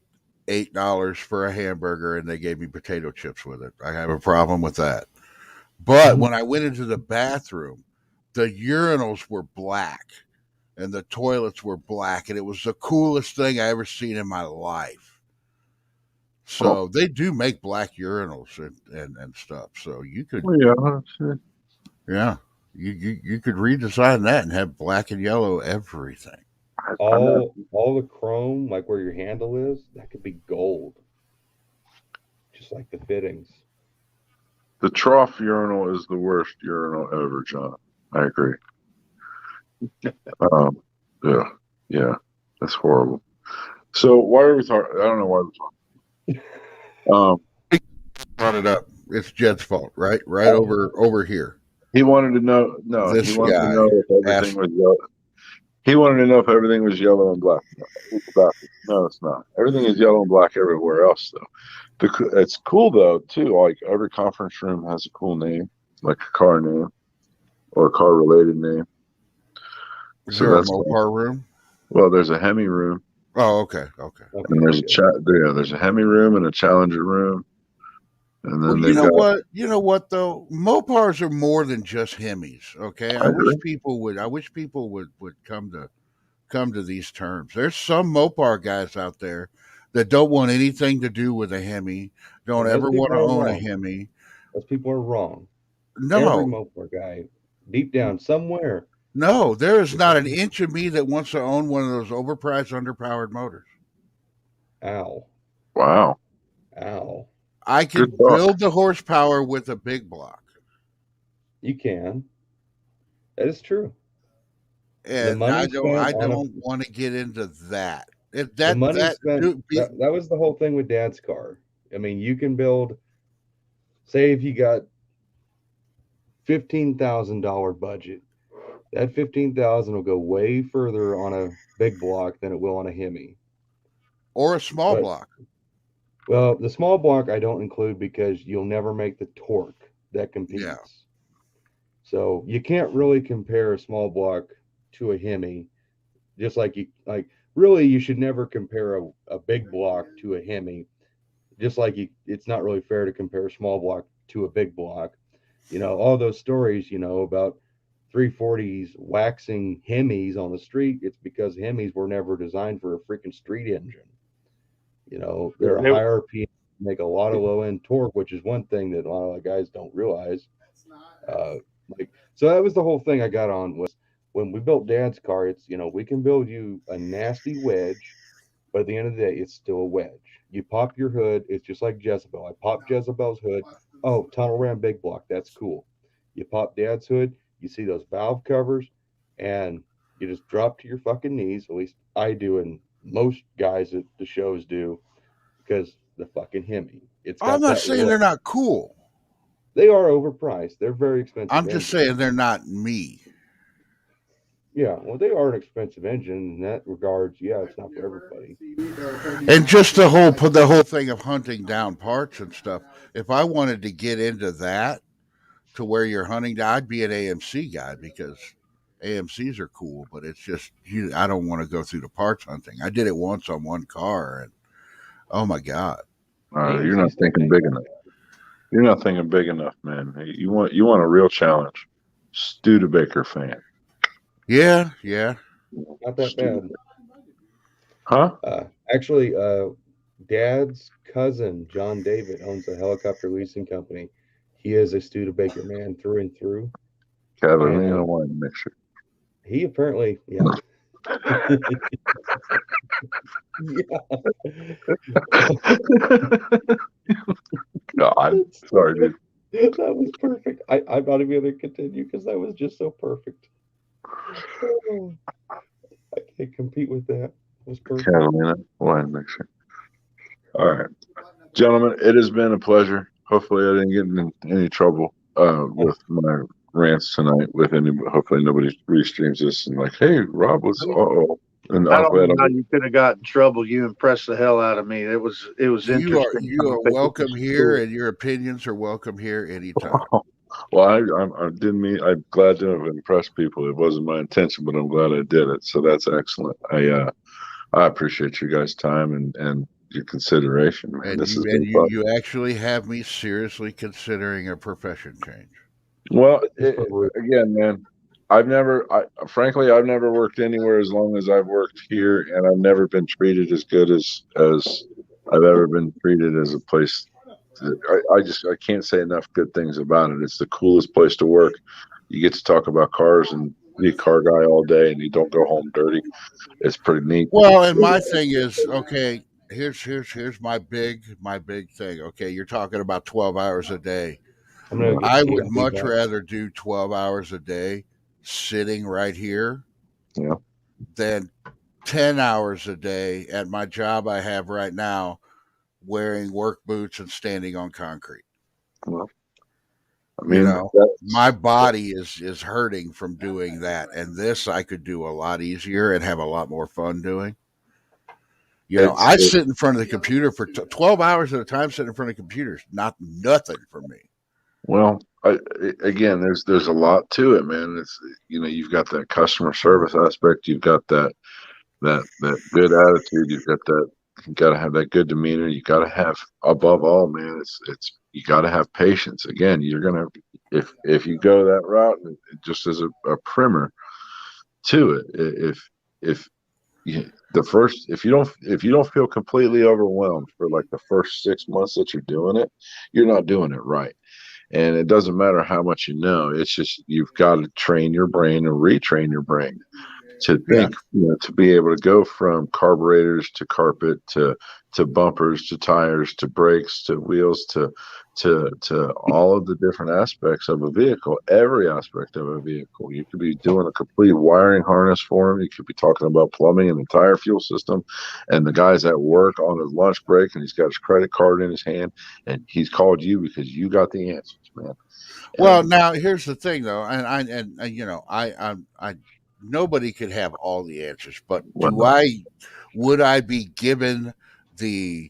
$8 for a hamburger, and they gave me potato chips with it. I have a problem with that. But when I went into the bathroom, the urinals were black, and the toilets were black, and it was the coolest thing I ever seen in my life. So they do make black urinals and stuff. So you could, yeah, you could redesign that and have black and yellow everything. all the chrome, like where your handle is, that could be gold. Just like the fittings. The trough urinal is the worst urinal ever, John. I agree. Yeah, that's horrible. So why are we talking? I don't know why we're talking. Brought it up. It's Jed's fault, right? Right over here. He wanted to know. No, This he wanted guy to know if everything was yellow. He wanted to know if everything was yellow and black. No, it's not. Everything is yellow and black everywhere else, though. It's cool though too. Like every conference room has a cool name, like a car name or a car related name. Is there a Mopar room? Well, there's a Hemi room. Oh, okay. And there's there's a Hemi room and a Challenger room. And then you know what though? Mopars are more than just Hemis. Okay, I wish people would come come to these terms. There's some Mopar guys out there that don't want anything to do with a Hemi, don't And those ever want people to are own a wrong. Hemi. Those people are wrong. Every No, Mopar guy, deep down somewhere, no, there is not an inch of me that wants to own one of those overpriced, underpowered motors. ow, Wow. ow. I can Good talk. build the horsepower with a big block. You can. That is true. And money I spent don't want to get into that. The money spent, that was the whole thing with Dad's car. I mean, you can build, say if you got $15,000 budget, that $15,000 will go way further on a big block than it will on a Hemi. Or a small block. Well, the small block I don't include because you'll never make the torque that competes. Yeah. So you can't really compare a small block to a Hemi. Just like really you should never compare a big block to a Hemi. Just like it's not really fair to compare a small block to a big block. You know, all those stories, you know, about 340s waxing Hemis on the street, it's because Hemis were never designed for a freaking street engine. You know, they're a high RPM, make a lot of low end torque, which is one thing that a lot of guys don't realize. So that was the whole thing I got on was when we built Dad's car. It's, you know, we can build you a nasty wedge, but at the end of the day, it's still a wedge. You pop your hood, it's just like Jezebel. I popped Jezebel's hood. Oh, tunnel ram big block, that's cool. You pop Dad's hood, you see those valve covers, and you just drop to your fucking knees. At least I do, and most guys at the shows do, because the fucking Hemi. I'm not saying they're not cool. They are overpriced. They're very expensive. I'm just saying they're not me. Yeah, well, they are an expensive engine in that regards. Yeah, it's not for everybody. And just the whole thing of hunting down parts and stuff. If I wanted to get into that, to where you're hunting, I'd be an AMC guy because AMCs are cool. But it's just I don't want to go through the parts hunting. I did it once on one car, and oh my god, you're not thinking big enough. You're not thinking big enough, man. You want a real challenge. Studebaker fan. Yeah. Not that bad. Huh? Actually, Dad's cousin, John David, owns a helicopter leasing company. He is a Studebaker man through and through. Catalina wine mixture. He apparently, yeah. God, sorry, dude. That was perfect. I'm not even going to continue because that was just so perfect. I can't compete with that. It was perfect. Catalina wine mixture. All right, gentlemen, it has been a pleasure. Hopefully, I didn't get in any trouble with my rants tonight. Hopefully, nobody restreams this and like, hey, Rob was And I don't know how you could have gotten in trouble. You impressed the hell out of me. It was interesting. You are welcome here, and your opinions are welcome here anytime. Well, I didn't mean. I'm glad to have impressed people. It wasn't my intention, but I'm glad I did it. So that's excellent. I appreciate you guys' time and your consideration. Man. And you actually have me seriously considering a profession change. Well, again, man, frankly, I've never worked anywhere as long as I've worked here, and I've never been treated as good as I've ever been treated as a place. I can't say enough good things about it. It's the coolest place to work. You get to talk about cars and be a car guy all day, and you don't go home dirty. It's pretty neat. Well, and my thing is, okay, here's my big thing. Okay, you're talking about 12 hours a day. I would much rather do 12 hours a day sitting right here than 10 hours a day at my job I have right now wearing work boots and standing on concrete. Well, I mean, my body is hurting from doing that, and this I could do a lot easier and have a lot more fun doing. I sit in front of the computer for 12 hours at a time. Sitting in front of the computer is nothing for me. Well, again, there's a lot to it, man. It's you've got that customer service aspect, you've got that good attitude, you got to have that good demeanor, you got to have, above all, man, it's you got to have patience. Again, you're gonna if you go that route, just as a primer to it, if you don't feel completely overwhelmed for like the first 6 months that you're doing it, you're not doing it right. And it doesn't matter how much you know. It's just you've got to train your brain and retrain your brain to think, to be able to go from carburetors to carpet to bumpers to tires to brakes to wheels to all of the different aspects of a vehicle, every aspect of a vehicle. You could be doing a complete wiring harness for them. You could be talking about plumbing and entire fuel system. And the guy's at work on his lunch break and he's got his credit card in his hand and he's called you because you got the answers, man. Well, now here's the thing, though, and I nobody could have all the answers, but would I be given the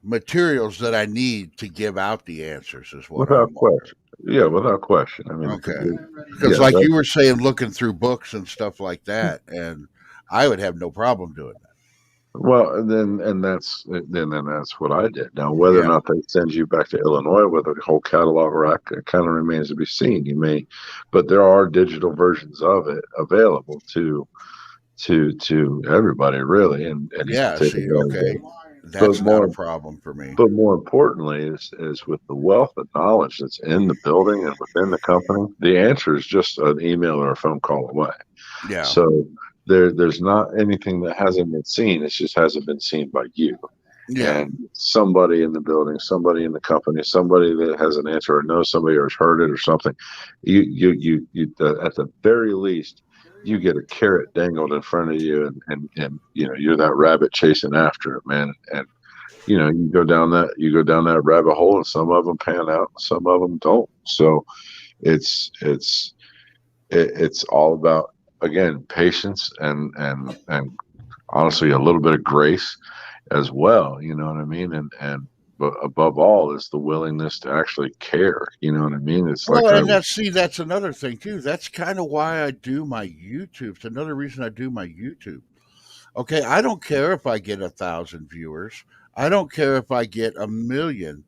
materials that I need to give out the answers as well? Without question. Yeah, without question. I mean, okay, because like you were saying, looking through books and stuff like that, and I would have no problem doing that. Well, then that's what I did. Now, whether or not they send you back to Illinois with a whole catalog rack, it kind of remains to be seen. You may, but there are digital versions of it available to everybody, really. And okay, that's not a problem for me. But more importantly, is with the wealth of knowledge that's in the building and within the company, the answer is just an email or a phone call away. Yeah. So there's not anything that hasn't been seen. It just hasn't been seen by you. Yeah. And somebody in the building, somebody in the company, somebody that has an answer or knows somebody or has heard it or something. You at the very least, you get a carrot dangled in front of you, and you're that rabbit chasing after it, man. And you go down that rabbit hole, and some of them pan out, some of them don't. So it's all about, again, patience and honestly a little bit of grace as well. You know what I mean? But above all is the willingness to actually care. You know what I mean? It's that's another thing too. That's kind of why I do my YouTube. It's another reason I do my YouTube. Okay, I don't care if I get 1,000 viewers. I don't care if I get 1 million.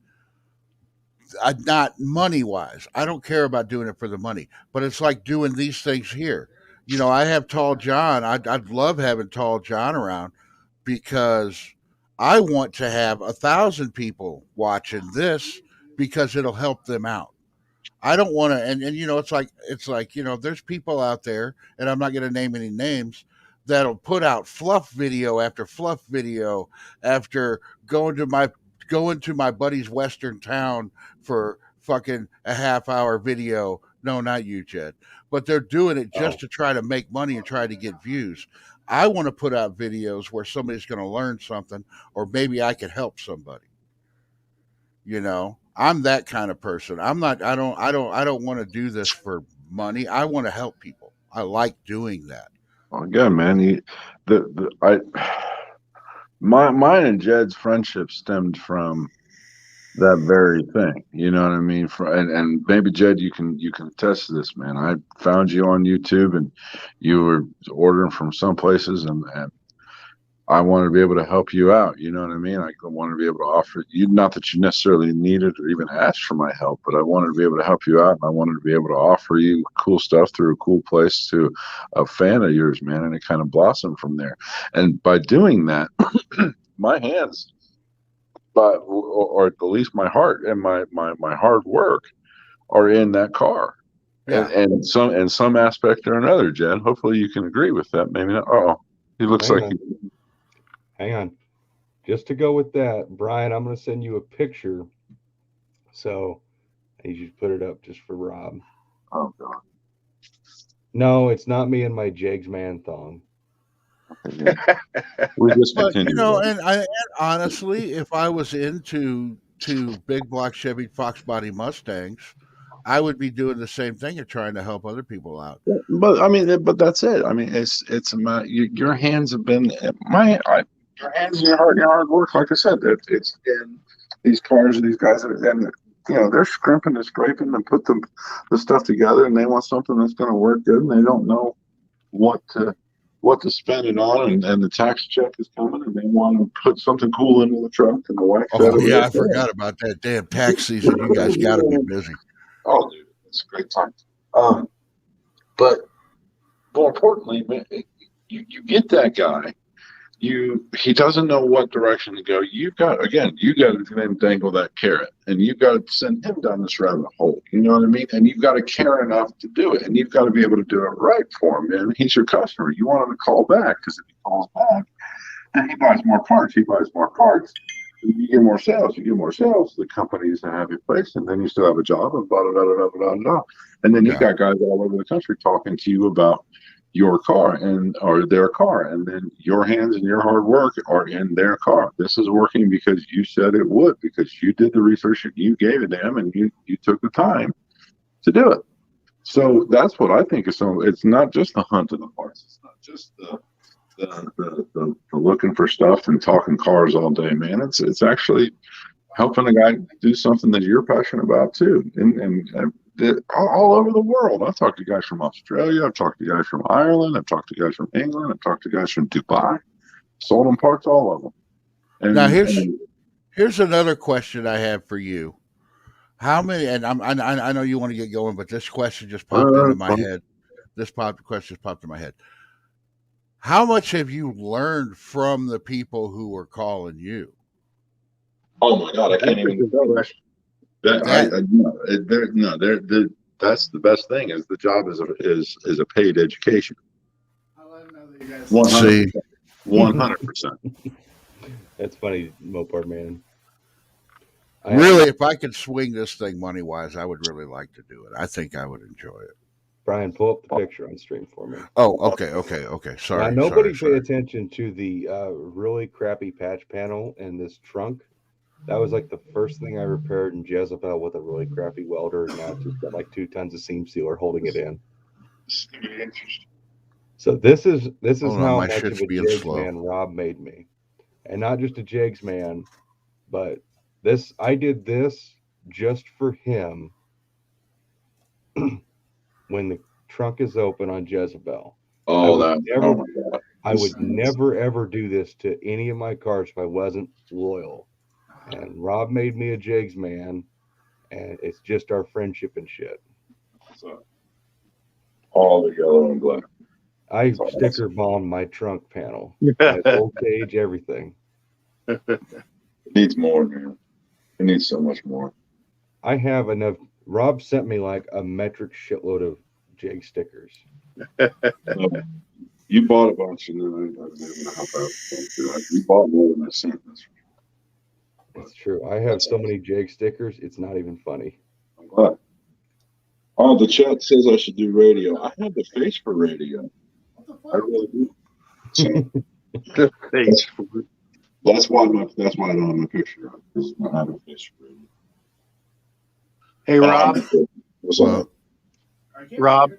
Not money wise. I don't care about doing it for the money. But it's like doing these things here. I have Tall John. I'd love having Tall John around because I want to have 1,000 people watching this because it'll help them out. I don't want to, and it's like there's people out there, and I'm not going to name any names, that'll put out fluff video after fluff video after going to my buddy's western town for fucking a half-hour video. No, not you, Jed. But they're doing it just to try to make money and try to get views. I want to put out videos where somebody's going to learn something, or maybe I could help somebody. I'm that kind of person. I don't want to do this for money. I want to help people. I like doing that. Well, again, man, mine and Jed's friendship stemmed from that very thing. You know what I mean? And maybe Jed, you can attest to this, man. I found you on YouTube and you were ordering from some places and I wanted to be able to help you out. You know what I mean? I wanted to be able to offer you, not that you necessarily needed or even asked for my help, but I wanted to be able to help you out. And I wanted to be able to offer you cool stuff through a cool place to a fan of yours, man. And it kind of blossomed from there. And by doing that, my hands, or at least my heart and my hard work are in that car. Yeah. And some aspect or another, Jen. Hopefully you can agree with that. Maybe not. Oh, he looks Hang on. Just to go with that, Brian, I'm going to send you a picture. So I need you to put it up just for Rob. Oh, God. No, it's not me and my Jags Man thong. We just but, and honestly, if I was into big block Chevy Fox body Mustangs, I would be doing the same thing and trying to help other people out. But I mean, that's it. I mean, it's about your hands have been your hands and your heart and your hard work. Like I said, it's in these cars and these guys, and they're scrimping and scraping and put the stuff together, and they want something that's going to work good, and they don't know what to spend it on, and the tax check is coming, and they want to put something cool into the truck, and the wife. Oh yeah, I forgot about that damn tax season. You guys got to be busy. Oh, dude, it's a great time. But more importantly, man, you get that guy. He doesn't know what direction to go. You got to then dangle that carrot, and you've got to send him down this rabbit hole. You know what I mean? And you've got to care enough to do it, and you've got to be able to do it right for him. Man, he's your customer. You want him to call back, because if he calls back, then he buys more parts. He buys more parts. You get more sales. You get more sales. The company's in a happy place, and then you still have a job, and blah blah blah blah blah blah. And then you got guys all over the country talking to you about your car or their car, and then your hands and your hard work are in their car. This is working because you said it would, because you did the research and you gave it to them, and you took the time to do it. So that's what I think is so. It's not just the hunt of the parts. It's not just the looking for stuff and talking cars all day, man. It's actually helping a guy do something that you're passionate about too, and all over the world. I've talked to guys from Australia. I've talked to guys from Ireland. I've talked to guys from England. I've talked to guys from Dubai. Sold them parts, all of them. And, now here's another question I have for you. How many? And I know you want to get going, but this question just popped into my head. Question just popped in my head. How much have you learned from the people who were calling you? Oh my God, I can't even go. That's the best thing. Is the job is a paid education. 100%. That's funny, Mopar man. Really, if I could swing this thing money wise, I would really like to do it. I think I would enjoy it. Brian, pull up the picture on stream for me. Oh, okay. Sorry. Now, nobody pay attention to the really crappy patch panel in this trunk. That was like the first thing I repaired in Jezebel with a really crappy welder. Now it's just got like 2 tons of seam sealer holding it in. So this is how much of a Jigs man Rob made me, and not just a Jigs man, but I did this just for him. When the trunk is open on Jezebel, I would never ever do this to any of my cars if I wasn't loyal. And Rob made me a Jigs man, and it's just our friendship and shit. So, all the yellow and black. I sticker bombed my trunk panel, my roll cage, everything. It needs more, man. It needs so much more. I have enough. Rob sent me like a metric shitload of Jig stickers. You bought a bunch, and then you bought more than I sent. It's true. I have so many Jig stickers, it's not even funny. I'm glad. Oh, the chat says I should do radio. I have the face for radio. I really do. So, the face for it. That's why I don't have my picture on, because I have a face for radio. Hey, Rob. What's up? Rob,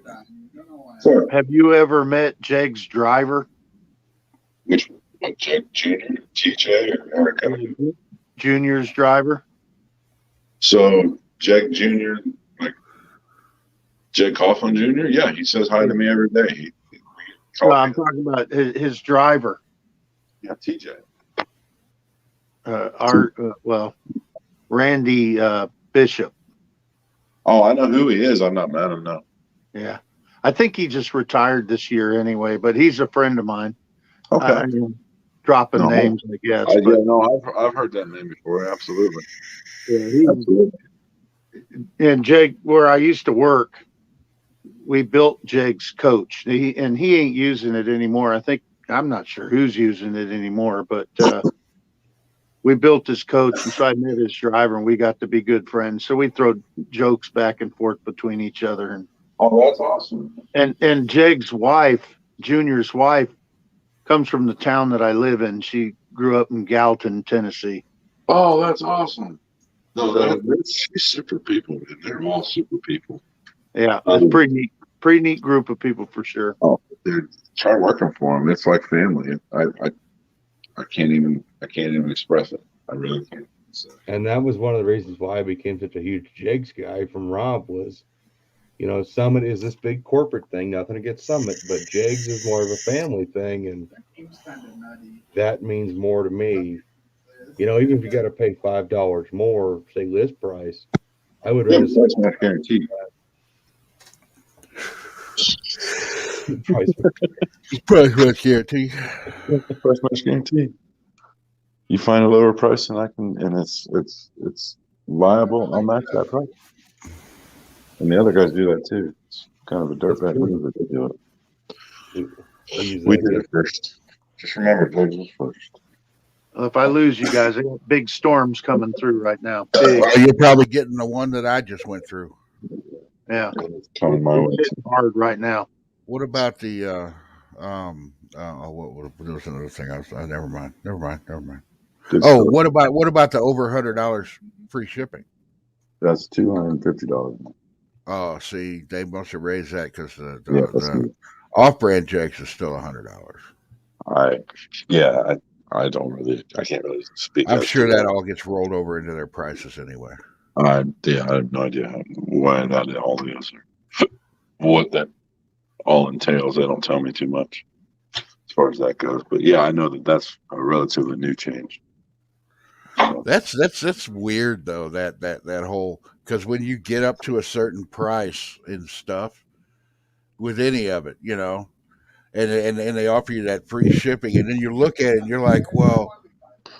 Sir. Have you ever met Jeg's driver? Which one? Like Jeg Jr., TJ, or Eric? Junior's driver? So, Jeg Jr., like Jeg Coughlin Jr.? Yeah, he says hi to me every day. I'm talking about his driver. Yeah, TJ. Randy Bishop. Oh, I know who he is. I'm not mad at him now. Yeah. I think he just retired this year anyway, but he's a friend of mine. Okay. Dropping names, I guess. I've heard that name before. Absolutely. Yeah, absolutely. And Jake, where I used to work, we built Jake's coach. He ain't using it anymore. I'm not sure who's using it anymore, but we built his coach, and so I met his driver, and we got to be good friends. So we throw jokes back and forth between each other. And that's awesome. And Jake's wife, Junior's wife, comes from the town that I live in. She grew up in Gallatin, Tennessee. Oh, that's awesome. No, that's super people, man. They're all super people. Yeah, it's pretty neat group of people for sure. Oh, dude, try working for them. It's like family. I can't even express it. I really can't. So. And that was one of the reasons why I became such a huge Jigs guy from Rob was, Summit is this big corporate thing. Nothing against Summit, but Jigs is more of a family thing, and that means more to me. Even if you got to pay $5 more, say list price, I would rather. That's not guaranteed. Price Price match guarantee. Price match guarantee. You find a lower price and it's viable, I'll match that price. And the other guys do that too. It's kind of a dirtbag move that they do it. We did it first. Just remember, Douglas first. Well, if I lose you guys, I got big storms coming through right now. Big. Well, you're probably getting the one that I just went through. Yeah. It's coming my way. It's hard right now. What about the what was another thing? Never mind. Good Oh, stuff. what about the over $100 free shipping? That's $250. Oh, see, they must have raised that because the that's good. off-brand jakes is still $100. I can't really speak. I'm as sure to that all gets rolled over into their prices anyway. I have no idea why that all is or what that all entails. They don't tell me too much as far as that goes. But yeah, I know that's a relatively new change. So, That's weird though. That whole, because when you get up to a certain price and stuff with any of it, and they offer you that free shipping, and then you look at it and you're like, well,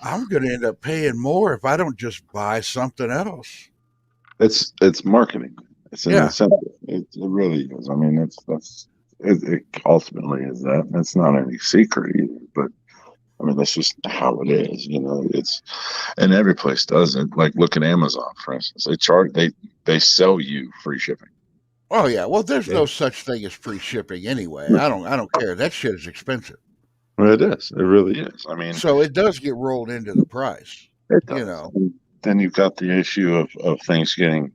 I'm going to end up paying more if I don't just buy something else. it's marketing. It's an incentive. It really is. I mean, it ultimately is that. It's not any secret either, but I mean, that's just how it is. And every place does it. Like look at Amazon, for instance. They sell you free shipping. Oh yeah. Well, there's no such thing as free shipping anyway. I don't care. That shit is expensive. Well, it is. It really is. I mean, so it does get rolled into the price. It does. Then you've got the issue of things getting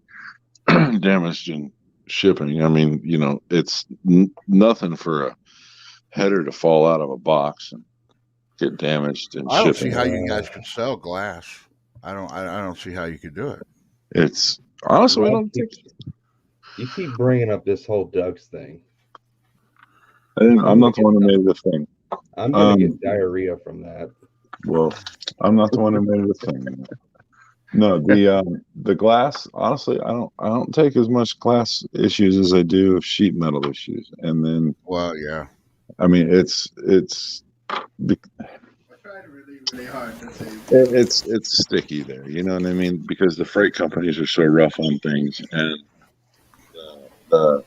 damaged in shipping. I mean, it's nothing for a header to fall out of a box and get damaged in shipping. I don't see how you guys could sell glass. I don't see how you could do it. It's honestly, I don't think. You keep bringing up this whole Doug's thing. I'm not the one who made the thing. I'm gonna get diarrhea from that. Well, I'm not the one who made the thing. No, the glass. Honestly, I don't take as much glass issues as I do sheet metal issues. And then, well, yeah. I mean, it's sticky there. You know what I mean? Because the freight companies are so rough on things, and the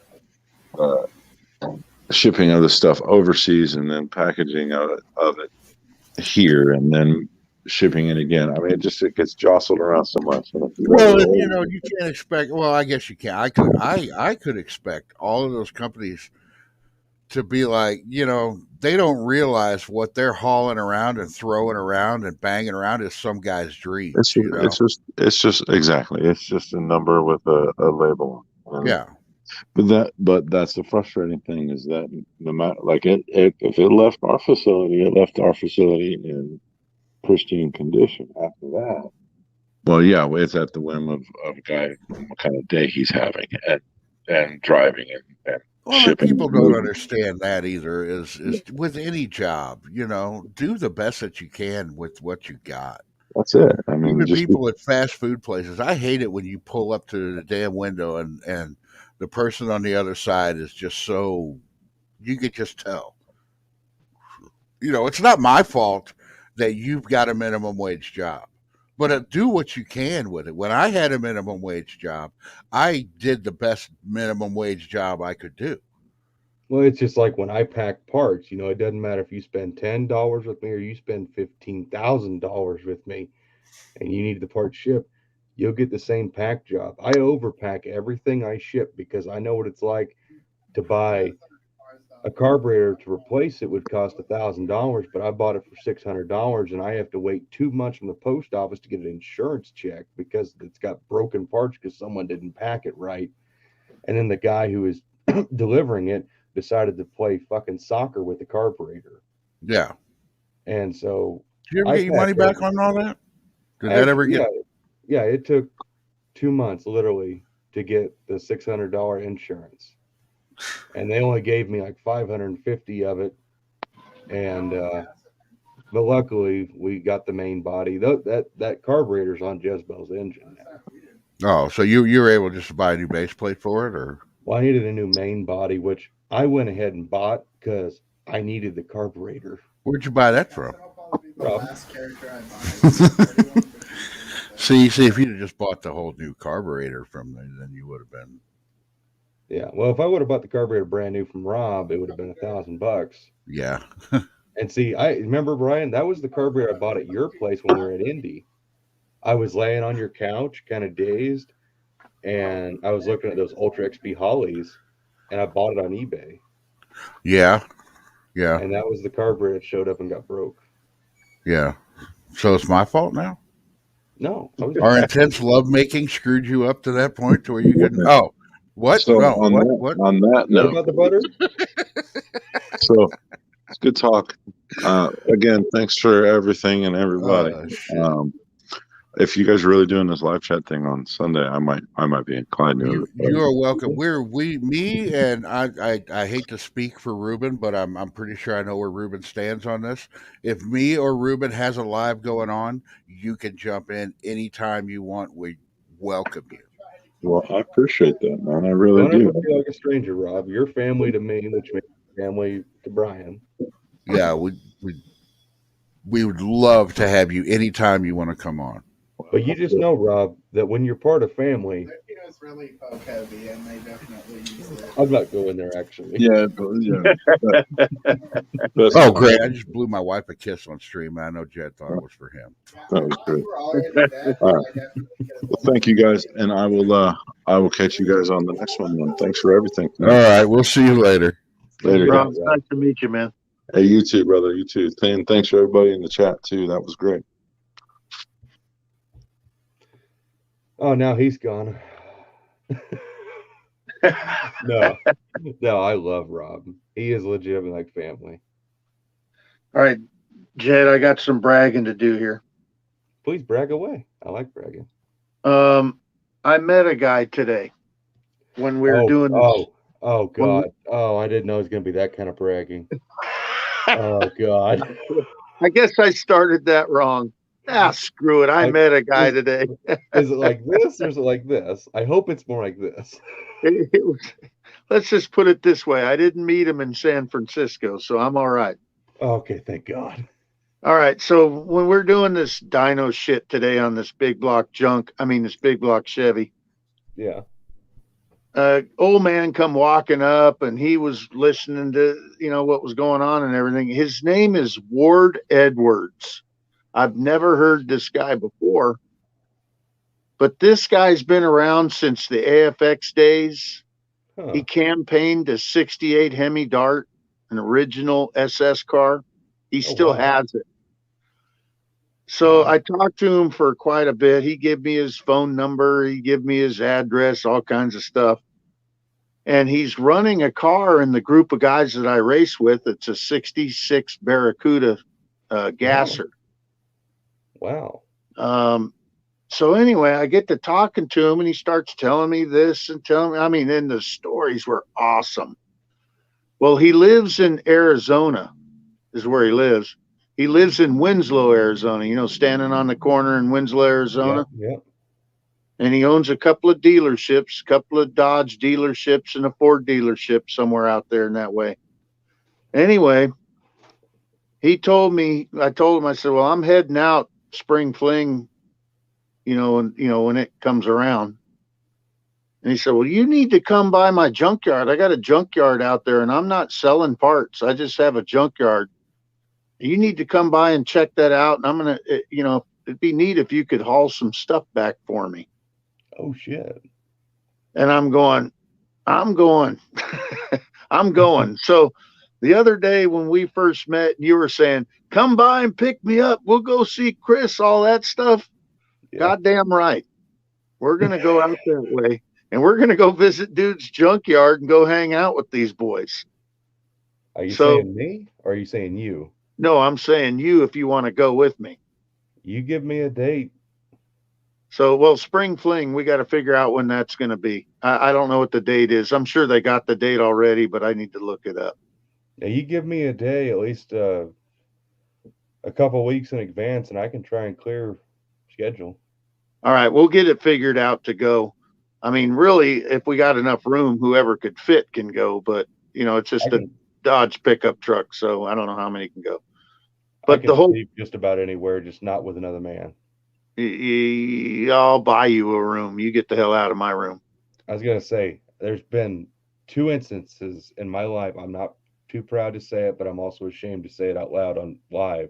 shipping of the stuff overseas and then packaging of it here and then shipping it again. I mean, it gets jostled around so much. Well, you can't expect. Well, I guess you can. I could expect all of those companies to be like, they don't realize what they're hauling around and throwing around and banging around is some guy's dream. It's just exactly. It's just a number with a label. Yeah. But that's the frustrating thing is that no matter if it left our facility, it left our facility in pristine condition after that. Well, yeah, it's at the whim of a guy, what kind of day he's having and driving and shipping. People don't understand that either. Is with any job, do the best that you can with what you got. That's it. I mean, even people at fast food places, I hate it when you pull up to the damn window and the person on the other side is just so, you could just tell. It's not my fault that you've got a minimum wage job, but do what you can with it. When I had a minimum wage job, I did the best minimum wage job I could do. Well, it's just like when I pack parts, it doesn't matter if you spend $10 with me or you spend $15,000 with me and you need the part shipped. You'll get the same pack job. I overpack everything I ship because I know what it's like to buy a carburetor. To replace it would cost $1,000, but I bought it for $600 and I have to wait 2 months from the post office to get an insurance check because it's got broken parts because someone didn't pack it right. And then the guy who is delivering it decided to play fucking soccer with the carburetor. Yeah. And so did you ever get your money back on all that? Did that ever get? Yeah, it took 2 months literally to get the $600 insurance, and they only gave me like 550 of it. And but luckily we got the main body. That carburetor's on Jezebel's engine now. Oh, so you were able just to buy a new base plate for it, or? Well, I needed a new main body, which I went ahead and bought because I needed the carburetor. Where'd you buy that from? The last character I buy. See, if you'd have just bought the whole new carburetor from there, then you would have been. Yeah. Well, if I would have bought the carburetor brand new from Rob, it would have been $1,000. Yeah. And see, I remember, Brian, that was the carburetor I bought at your place when we were at Indy. I was laying on your couch, kind of dazed, and I was looking at those Ultra XP Hollies, and I bought it on eBay. Yeah. Yeah. And that was the carburetor that showed up and got broke. Yeah. So it's my fault now? No. Our intense lovemaking screwed you up to that point to where you couldn't. Oh, what? So no, on what? On that What note, about the butter? so it's good talk. Again, thanks for everything and everybody. If you guys are really doing this live chat thing on Sunday, I might be inclined to. You are welcome. Me and I hate to speak for Ruben, but I'm pretty sure I know where Ruben stands on this. If me or Ruben has a live going on, you can jump in anytime you want. We welcome you. Well, I appreciate that, man. I really Don't do. ever feel like a stranger, Rob. You're family to me, which makes family to Brian. Yeah, we would love to have you anytime you want to come on. But you just know, Rob, that when you're part of family, It's really poke heavy, and they definitely use it. I'm not going there actually. Yeah. Oh, great! I just blew my wife a kiss on stream. I know Jed thought it was for him. That was great. All right. Well, thank you guys, and I will catch you guys on the next one. Then. Thanks for everything. All right, we'll see you later. Later. Rob, it's nice to meet you, man. Hey, you too, brother. You too. And thanks for everybody in the chat too. That was great. Oh, now he's gone. No, I love Rob. He is legitimate like family. All right, Jed, I got some bragging to do here. Please brag away. I like bragging. I met a guy today when we were doing this. Oh God. Oh, I didn't know it was gonna be that kind of bragging. Oh God. I guess I started that wrong. Screw it. I met a guy today. Is it like this or is it like this? I hope it's more like this. It was, let's just put it this way. I didn't meet him in San Francisco, so I'm all right. Okay, thank God. All right. So when we're doing this dyno shit today on this big block this big block Chevy. Yeah. Old man come walking up and he was listening to, what was going on and everything. His name is Ward Edwards. I've never heard this guy before, but this guy's been around since the AFX days. Huh. He campaigned a 68 Hemi Dart, an original SS car. He still has it. So I talked to him for quite a bit. He gave me his phone number. He gave me his address, all kinds of stuff. And he's running a car in the group of guys that I race with. It's a 66 Barracuda gasser. Wow. So anyway, I get to talking to him and he starts telling me this and and the stories were awesome. Well, he lives in Arizona is where he lives. He lives in Winslow, Arizona, standing on the corner in Winslow, Arizona. Yeah. And he owns a couple of dealerships, a couple of Dodge dealerships and a Ford dealership somewhere out there in that way. Anyway, I told him, I said, well, I'm heading out spring fling, when it comes around. And he said, well, you need to come by my junkyard. I got a junkyard out there and I'm not selling parts. I just have a junkyard. You need to come by and check that out. And I'm going to, it'd be neat if you could haul some stuff back for me. Oh shit. And I'm going. So the other day when we first met, you were saying, come by and pick me up. We'll go see Chris, all that stuff. Yeah. Goddamn right. We're going to go out that way and we're going to go visit dude's junkyard and go hang out with these boys. Are you saying me or are you saying you? No, I'm saying you if you want to go with me. You give me a date. So, well, spring fling, we got to figure out when that's going to be. I don't know what the date is. I'm sure they got the date already, but I need to look it up. Yeah, you give me a day, at least a couple of weeks in advance, and I can try and clear schedule. All right, we'll get it figured out to go. I mean, really, if we got enough room, whoever could fit can go. But, it's just I a can, Dodge pickup truck, so I don't know how many can go. I But can the whole, sleep just about anywhere, just not with another man. I'll buy you a room. You get the hell out of my room. I was gonna say, there's been 2 instances in my life. I'm not too proud to say it, but I'm also ashamed to say it out loud on live.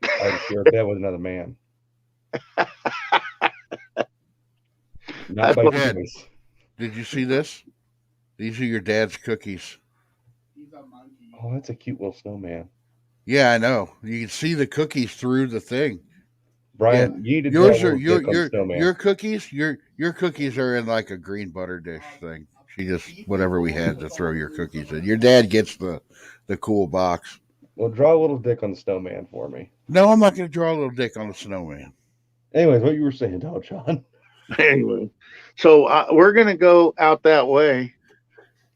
I had to share a bed with another man. Not by Dad, choice. did you see this? These are your dad's cookies. Oh, that's a cute little snowman. Yeah, I know. You can see the cookies through the thing. Brian, you need to draw a Yours are little dick on the snowman. your cookies. Your cookies are in like a green butter dish thing. She just whatever we had to throw your cookies in. Your dad gets the cool box. Well, draw a little dick on the snowman for me. No, I'm not going to draw a little dick on the snowman. Anyways, what you were saying, Donald John. Anyway, so we're going to go out that way.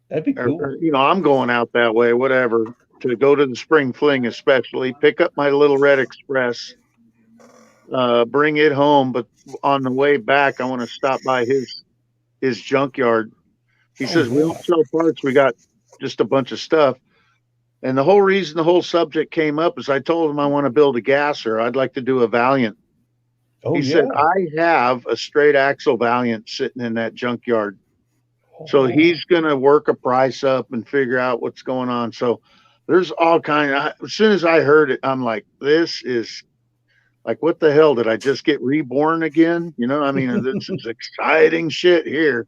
That'd be cool. Or, I'm going out that way, whatever, to go to the Spring Fling, especially pick up my little Red Express, bring it home. But on the way back, I want to stop by his junkyard. He says, we don't sell parts. We got just a bunch of stuff. And the whole reason the whole subject came up is I told him I want to build a gasser. I'd like to do a Valiant. Oh, he said, I have a straight axle Valiant sitting in that junkyard. So he's going to work a price up and figure out what's going on. So there's all kind of, as soon as I heard it, I'm like, this is like, what the hell? Did I just get reborn again? I mean, this is exciting shit here.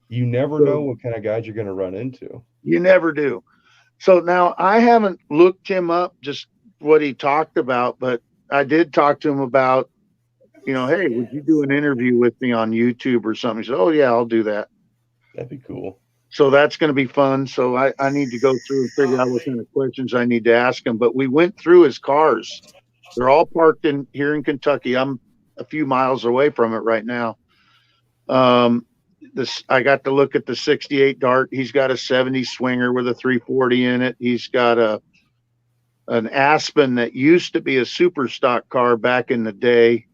You never know what kind of guys you're going to run into. You never do. So now I haven't looked him up, just what he talked about, but I did talk to him about, hey, would you do an interview with me on YouTube or something? He said, oh yeah, I'll do that. That'd be cool. So that's going to be fun. So I need to go through and figure out what kind of questions I need to ask him. But we went through his cars. They're all parked here in Kentucky. I'm a few miles away from it right now. I got to look at the 68 Dart. He's got a 70 Swinger with a 340 in it. He's got an Aspen that used to be a super stock car back in the day.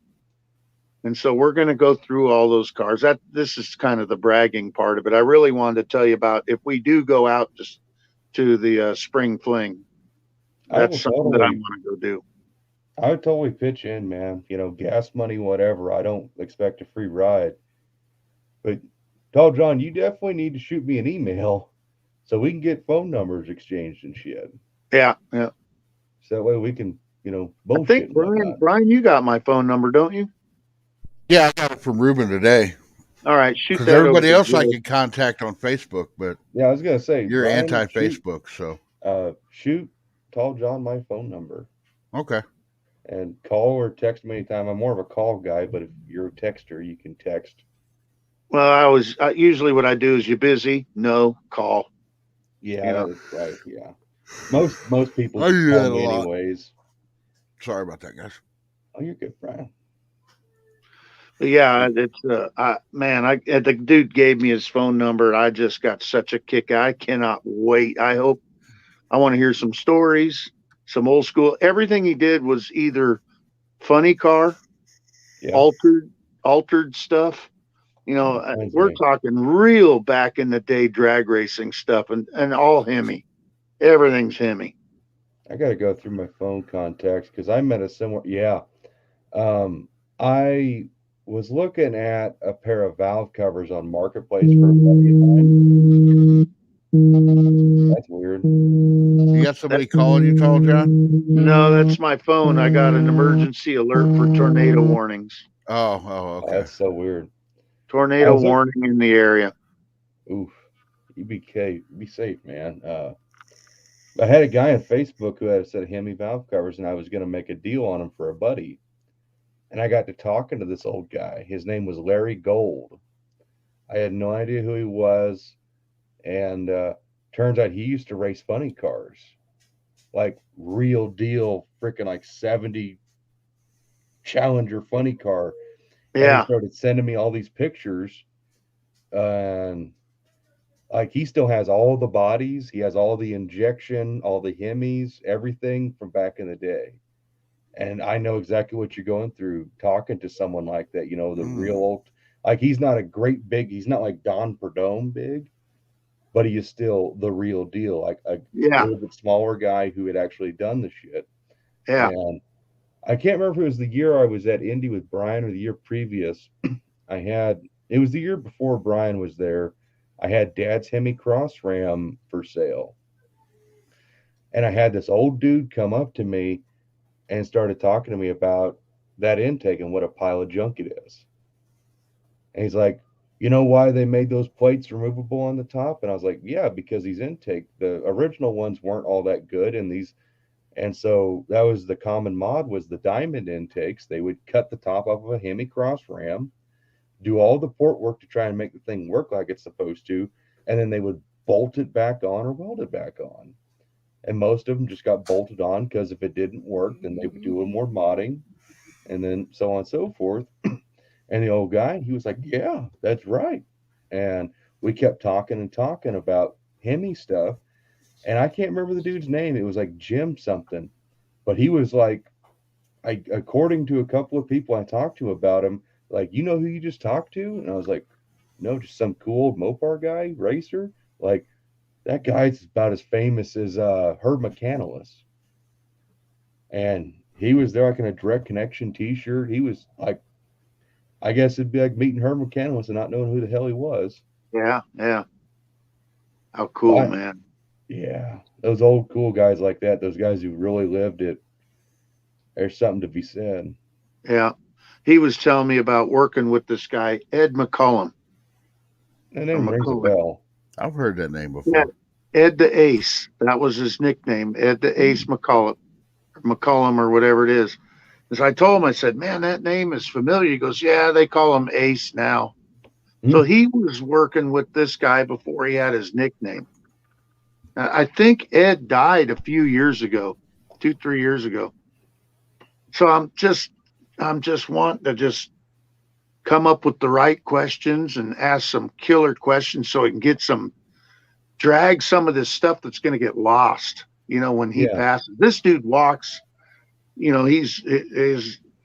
And so we're going to go through all those cars. This is kind of the bragging part of it. I really wanted to tell you about if we do go out to the Spring Fling. That's something that I want to go do. I would totally pitch in, man. Gas money, whatever. I don't expect a free ride. But, Donald John, you definitely need to shoot me an email so we can get phone numbers exchanged and shit. Yeah. So that way we can, both. I think, Brian, you got my phone number, don't you? Yeah, I got it from Ruben today. All right, shoot that. Because everybody else I can contact on Facebook, but yeah, I was gonna say you're anti-Facebook, so shoot Tall John my phone number. Okay. And call or text me anytime. I'm more of a call guy, but if you're a texter, you can text. Well, usually what I do is, you busy? No, call. Yeah, that's right. Yeah, most people I do that call me a lot. anyways. Sorry about that, guys. Oh, you're good, Brian. But yeah, it's the dude gave me his phone number. I just got such a kick. I cannot wait. I want to hear some stories, some old school. Everything he did was either funny car, altered stuff. We're talking real back in the day drag racing stuff and all Hemi. Everything's Hemi. I got to go through my phone contacts because I met a similar. Yeah. I was looking at a pair of valve covers on Marketplace for a buddy of mine. That's weird. You got somebody calling you, Tall John? No, that's my phone. I got an emergency alert for tornado warnings. Oh, okay. That's so weird. Tornado warning in the area. Oof. You be safe, man. I had a guy on Facebook who had a set of Hemi valve covers, and I was going to make a deal on them for a buddy. And I got to talking to this old guy. His name was Larry Gold. I had no idea who he was. And turns out he used to race funny cars. Like real deal, freaking like 70 Challenger funny car. Yeah. And he started sending me all these pictures. And like he still has all the bodies. He has all the injection, all the Hemis, everything from back in the day. And I know exactly what you're going through talking to someone like that, the real old, like he's not a great big, he's not like Don Perdome big, but he is still the real deal. Like a Yeah. little bit smaller guy who had actually done the shit. Yeah. And I can't remember if it was the year I was at Indy with Brian or the year previous. It was the year before Brian was there. I had Dad's Hemi Cross Ram for sale. And I had this old dude come up to me and started talking to me about that intake and what a pile of junk it is. And he's like, you know why they made those plates removable on the top? And I was like, yeah, because these intake, the original ones weren't all that good. And so that was the common mod was the diamond intakes. They would cut the top off of a Hemi Cross Ram, do all the port work to try and make the thing work like it's supposed to, and then they would bolt it back on or weld it back on. And most of them just got bolted on because if it didn't work, then they would do a more modding and then so on and so forth. And the old guy, he was like, yeah, that's right. And we kept talking and talking about Hemi stuff. And I can't remember the dude's name. It was like Jim something. But he was like, according to a couple of people I talked to about him, like, you know who you just talked to? And I was like, no, just some cool old Mopar guy, racer. Like, that guy's about as famous as Herb McCandless. And he was there like in a Direct Connection t-shirt. He was like, I guess it'd be like meeting Herb McCandless and not knowing who the hell he was. Yeah, yeah. How cool, man. Yeah. Those old cool guys like that, those guys who really lived it, there's something to be said. Yeah. He was telling me about working with this guy, Ed McCullum. That name rings a bell. I've heard that name before. Yeah. Ed the Ace. That was his nickname, Ed the Ace McCullum or whatever it is. As I told him, I said, man, that name is familiar. He goes, yeah, they call him Ace now. So he was working with this guy before he had his nickname. I think Ed died a few years ago, 2-3 years ago. So I'm just wanting to just come up with the right questions and ask some killer questions so he can drag some of this stuff that's going to get lost, when he passes. This dude walks, he's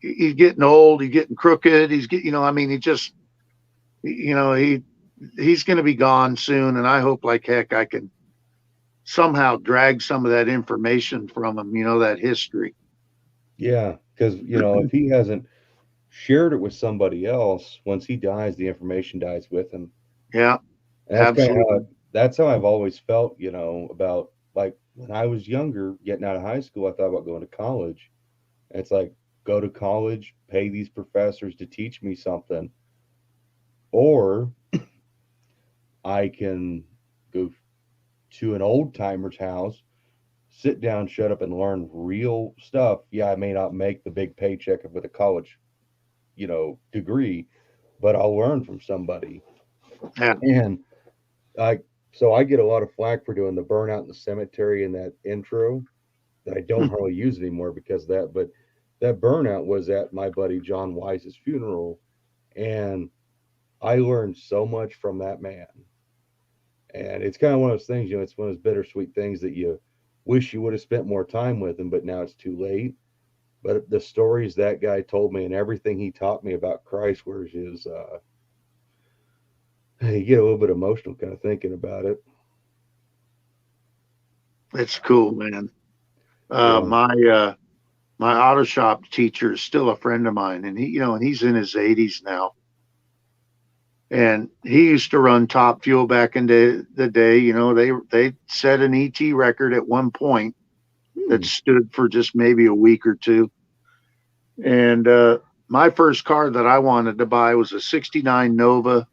getting old, he's getting crooked, he's getting, he just, he's going to be gone soon. And I hope like heck I can somehow drag some of that information from him, that history. Yeah, because, if he hasn't shared it with somebody else, once he dies, the information dies with him. Yeah, absolutely. That's how I've always felt, about like when I was younger, getting out of high school, I thought about going to college. And it's like, go to college, pay these professors to teach me something. Or I can go to an old timer's house, sit down, shut up, and learn real stuff. Yeah, I may not make the big paycheck with a college, degree, but I'll learn from somebody. Yeah. And so I get a lot of flack for doing the burnout in the cemetery in that intro that I don't hardly use anymore because of that. But that burnout was at my buddy John Wise's funeral, and I learned so much from that man. And it's kind of one of those things, it's one of those bittersweet things that you wish you would have spent more time with him, but now it's too late. But the stories that guy told me and everything he taught me about Christ was his, you get a little bit emotional kind of thinking about it. It's cool, man. My auto shop teacher is still a friend of mine, and he's in his 80s now. And he used to run Top Fuel back in the day. They set an ET record at one point that stood for just maybe a week or two. And my first car that I wanted to buy was a 69 Nova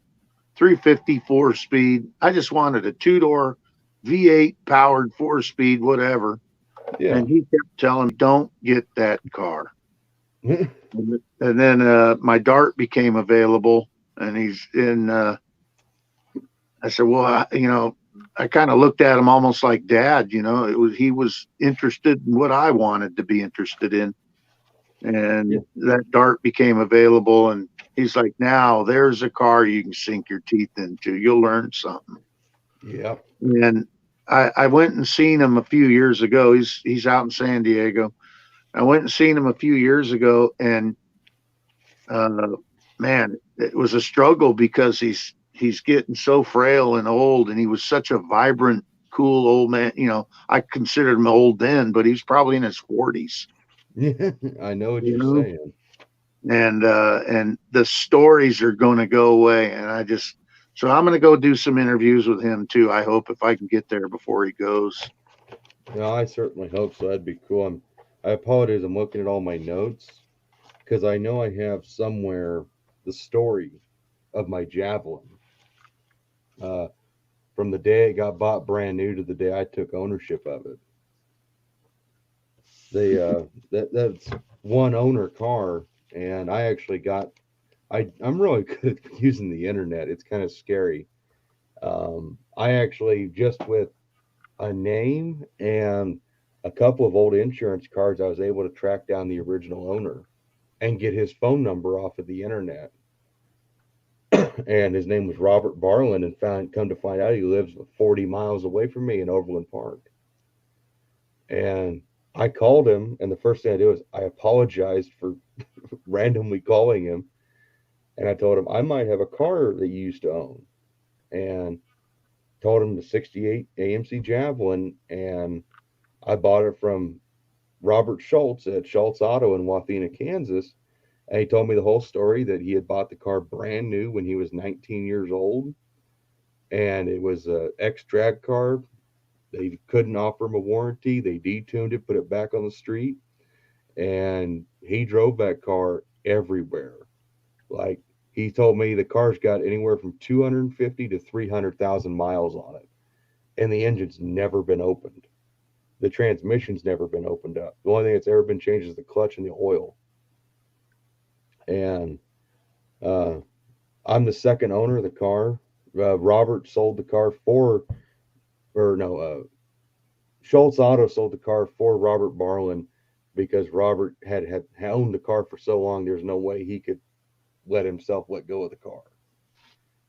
350 4-speed. I just wanted a 2-door V8 powered 4-speed, whatever. Yeah. And he kept telling me, don't get that car. And then my Dart became available. And he's in, I said, well, I kind of looked at him almost like dad, he was interested in what I wanted to be interested in. And that Dart became available. And he's like, now there's a car you can sink your teeth into. You'll learn something. Yeah. And I went and seen him a few years ago. He's out in San Diego. I went and seen him a few years ago, and man, it was a struggle because he's he's getting so frail and old, and he was such a vibrant, cool old man. You know, I considered him old then, but he's probably in his 40s. Yeah, I know what You you're know? saying. And the stories are going to go away. And so I'm going to go do some interviews with him too. I hope, if I can get there before he goes. No, I certainly hope so. That'd be cool. I apologize. I'm looking at all my notes because I know I have somewhere the story of my Javelin. From the day it got bought brand new to the day I took ownership of it. That's one owner car, and I actually got. I'm really good at using the internet. It's kind of scary. I actually, just with a name and a couple of old insurance cards, I was able to track down the original owner and get his phone number off of the internet. And his name was Robert Barlin, and come to find out he lives 40 miles away from me in Overland Park. And I called him, and the first thing I did was I apologized for randomly calling him. And I told him I might have a car that you used to own. And told him the 68 AMC Javelin, and I bought it from Robert Schultz at Schultz Auto in Wathena, Kansas. And he told me the whole story, that he had bought the car brand new when he was 19 years old. And it was an ex-drag car. They couldn't offer him a warranty. They detuned it, put it back on the street. And he drove that car everywhere. Like, he told me the car's got anywhere from 250 to 300,000 miles on it. And the engine's never been opened. The transmission's never been opened up. The only thing that's ever been changed is the clutch and the oil. And I'm the second owner of the car. Robert sold the car Schultz Auto sold the car for Robert Barlin because Robert had owned the car for so long, there's no way he could let himself let go of the car.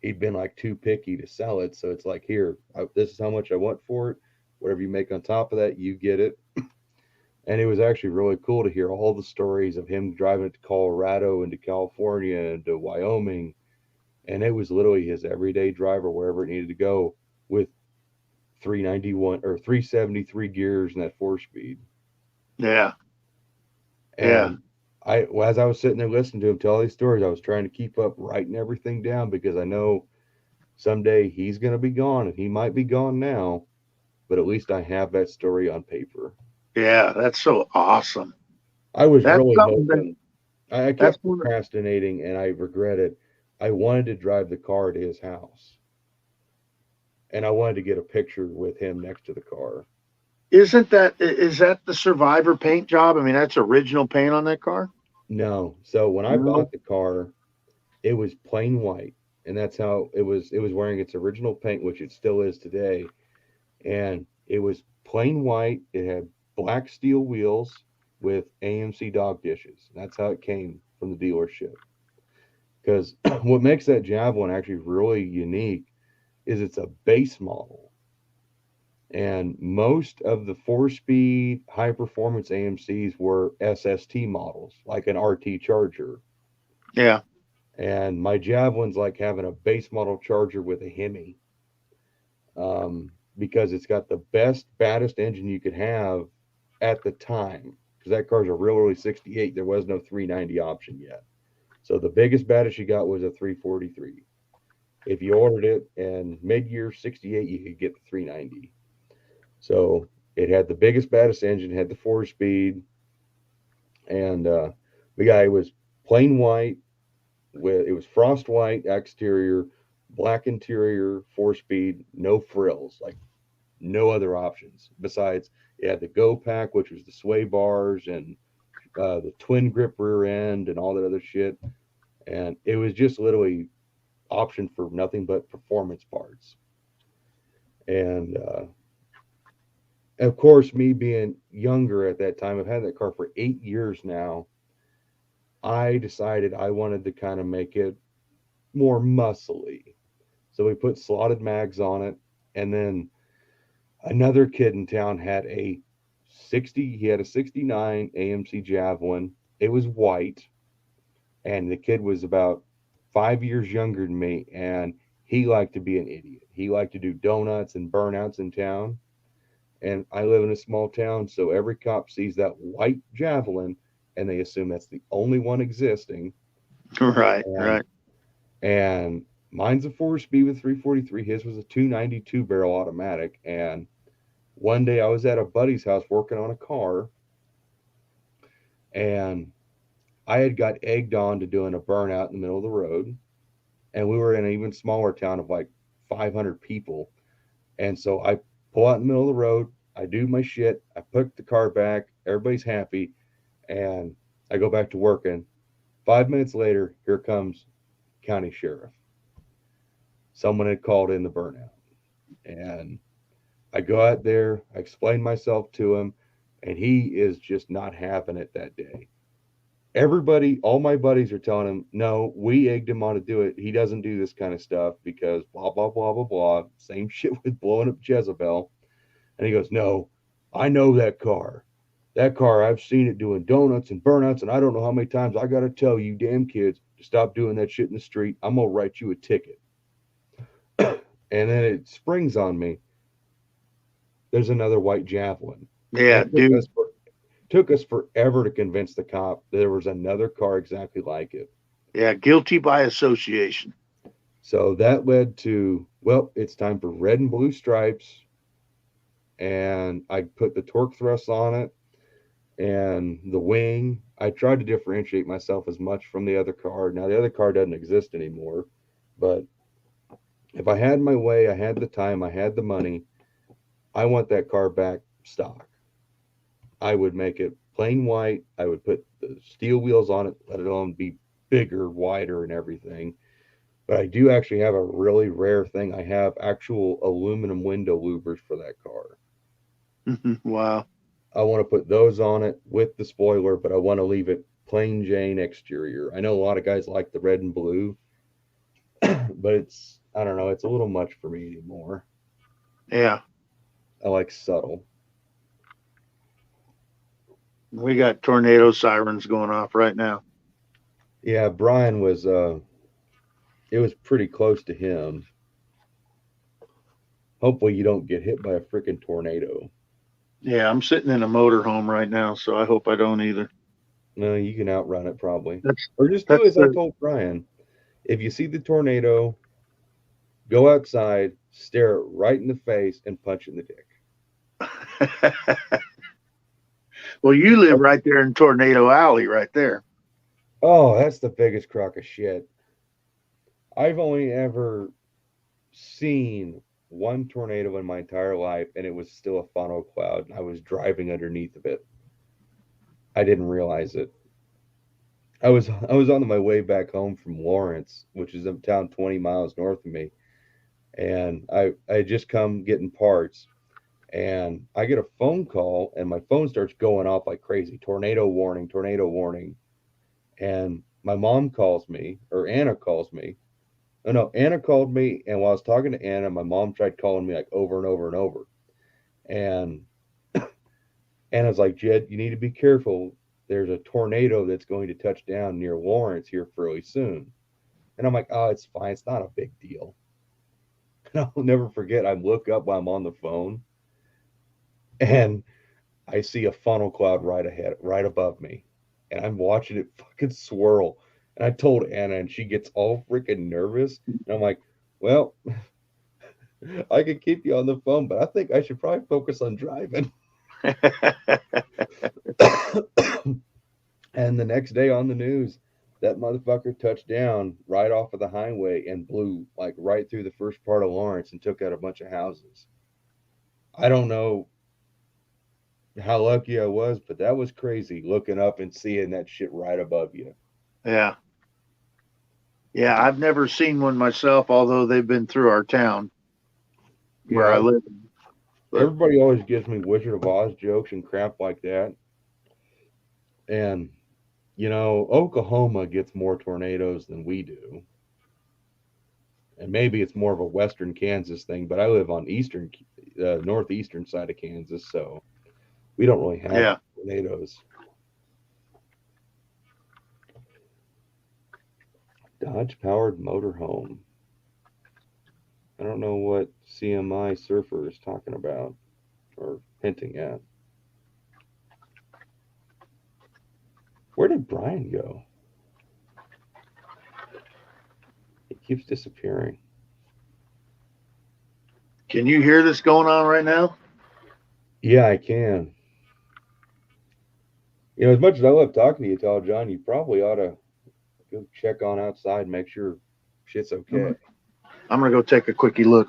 He'd been like too picky to sell it. So it's like, here, this is how much I want for it. Whatever you make on top of that, you get it. And it was actually really cool to hear all the stories of him driving it to Colorado and to California and to Wyoming. And it was literally his everyday driver wherever it needed to go with 391 or 373 gears and that 4-speed. Yeah. And as I was sitting there listening to him tell these stories, I was trying to keep up writing everything down because I know someday he's going to be gone, and he might be gone now, but at least I have that story on paper. Yeah, that's so awesome. I was really hoping. I kept procrastinating, and I regret it. I wanted to drive the car to his house, and I wanted to get a picture with him next to the car. Is that the Survivor paint job? I mean, that's original paint on that car? No. So when I bought the car, it was plain white, and that's how it was. It was wearing its original paint, which it still is today, and it was plain white. It had black steel wheels with AMC dog dishes. That's how it came from the dealership. Because what makes that Javelin actually really unique is it's a base model. And most of the 4-speed high-performance AMCs were SST models, like an RT Charger. Yeah. And my Javelin's like having a base model Charger with a Hemi. Because it's got the baddest engine you could have at the time. Because that car's a real early 68. There was no 390 option yet. So the biggest, baddest you got was a 343. If you ordered it in mid-year 68, you could get the 390. So it had the biggest, baddest engine, had the 4-speed, and the guy was plain white. It was frost white exterior, black interior, 4-speed, no frills, like no other options. Besides, it had the Go Pack, which was the sway bars and the twin grip rear end and all that other shit. And it was just literally option for nothing but performance parts. And of course, me being younger at that time, I've had that car for 8 years now. I decided I wanted to kind of make it more muscly. So we put slotted mags on it. And then another kid in town had a 69 AMC Javelin. It was white. And the kid was about 5 years younger than me. And he liked to be an idiot. He liked to do donuts and burnouts in town. And I live in a small town, so every cop sees that white Javelin and they assume that's the only one existing. Right, And, right. And mine's a 4-speed with 343. His was a 292 barrel automatic. And one day I was at a buddy's house working on a car, and I had got egged on to doing a burnout in the middle of the road. And we were in an even smaller town of like 500 people. And so I pull out in the middle of the road, I do my shit, I put the car back, everybody's happy, and I go back to working. 5 minutes later, here comes county sheriff. Someone had called in the burnout. And I go out there, I explain myself to him, and he is just not having it that day. Everybody, all my buddies are telling him, no, we egged him on to do it. He doesn't do this kind of stuff because blah, blah, blah, blah, blah. Same shit with blowing up Jezebel. And he goes, no, I know that car. That car, I've seen it doing donuts and burnouts, and I don't know how many times I got to tell you damn kids to stop doing that shit in the street. I'm going to write you a ticket. And then it springs on me. There's another white Javelin. Yeah, dude. Took us forever to convince the cop that there was another car exactly like it. Yeah, guilty by association. So that led to, well, it's time for red and blue stripes. And I put the torque thrust on it and the wing. I tried to differentiate myself as much from the other car. Now, the other car doesn't exist anymore. But if I had my way, I had the time, I had the money, I want that car back stock. I would make it plain white. I would put the steel wheels on it, let it on be bigger, wider, and everything. But I do actually have a really rare thing. I have actual aluminum window louvers for that car. Wow. I want to put those on it with the spoiler, but I want to leave it plain Jane exterior. I know a lot of guys like the red and blue, but it's, I don't know, it's a little much for me anymore. Yeah. I like subtle. We got tornado sirens going off right now. Yeah, Brian was, it was pretty close to him. Hopefully you don't get hit by a freaking tornado. Yeah, I'm sitting in a motorhome right now, so I hope I don't either. No, you can outrun it probably. Or just do as I told Brian. If you see the tornado, go outside, stare it right in the face, and punch it in the dick. Well, you live right there in Tornado Alley right there. Oh, that's the biggest crock of shit. I've only ever seen one tornado in my entire life, and it was still a funnel cloud. I was driving underneath of it. I didn't realize it. I was on my way back home from Lawrence, which is a town 20 miles north of me, and I had just come getting parts, and I get a phone call, and my phone starts going off like crazy. Tornado warning, tornado warning. And my mom calls me, or Anna calls me. Oh, no, Anna called me, and while I was talking to Anna, my mom tried calling me like over and over and over. And Anna's like, Jed, you need to be careful. There's a tornado that's going to touch down near Lawrence here fairly soon. And I'm like, oh, it's fine. It's not a big deal. And I'll never forget, I look up while I'm on the phone, and I see a funnel cloud right ahead, right above me. And I'm watching it fucking swirl. And I told Anna, and she gets all freaking nervous. And I'm like, well, I could keep you on the phone, but I think I should probably focus on driving. And the next day on the news, that motherfucker touched down right off of the highway and blew like right through the first part of Lawrence and took out a bunch of houses. I don't know how lucky I was, but that was crazy looking up and seeing that shit right above you. Yeah. Yeah, I've never seen one myself, although they've been through our town where I live. But everybody always gives me Wizard of Oz jokes and crap like that. And, you know, Oklahoma gets more tornadoes than we do. And maybe it's more of a western Kansas thing, but I live on northeastern side of Kansas, so we don't really have tornadoes. Dodge powered motorhome. I don't know what CMI Surfer is talking about or hinting at. Where did Brian go? He keeps disappearing. Can you hear this going on right now? Yeah, I can. You know, as much as I love talking to you, Tall John, you probably ought to go check on outside, make sure shit's okay. I'm gonna go take a quickie look.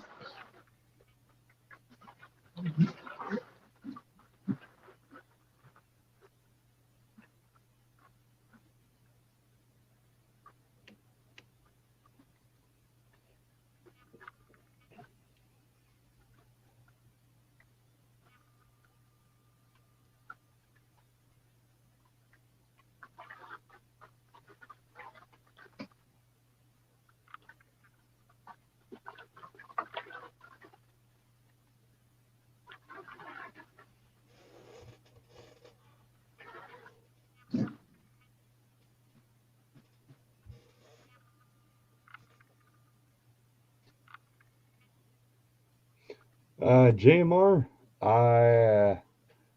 JMR,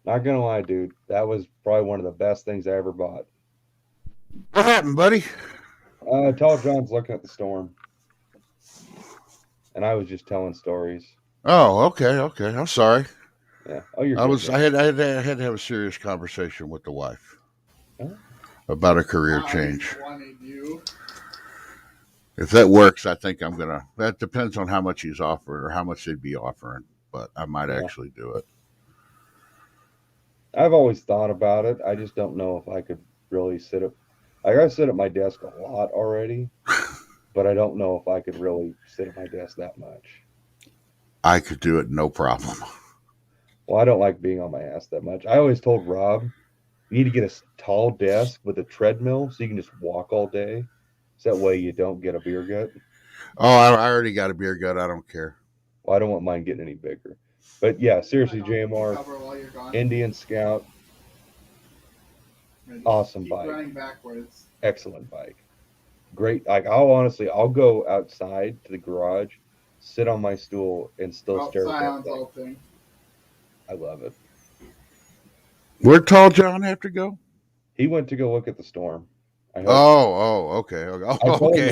not gonna lie, dude, that was probably one of the best things I ever bought. What happened, buddy? Tall John's looking at the storm, and I was just telling stories. Oh, okay. I'm sorry. Yeah. Oh, you're. I had to have a serious conversation with the wife about a career change. If that works, I think I'm gonna. That depends on how much he's offered or how much they'd be offering, but I might actually do it. I've always thought about it. I just don't know if I could really sit up. I gotta sit at my desk a lot already, but I don't know if I could really sit at my desk that much. I could do it, no problem. Well, I don't like being on my ass that much. I always told Rob, you need to get a tall desk with a treadmill so you can just walk all day. So that way you don't get a beer gut. Oh, I already got a beer gut. I don't care. Well, I don't want mine getting any bigger. But yeah, seriously, JMR, Indian Scout, awesome bike. Running backwards. Excellent bike. Great. Like I'll go outside to the garage, sit on my stool, and still stare at that thing. I love it. Where'd Tall John have to go? He went to go look at the storm. Okay.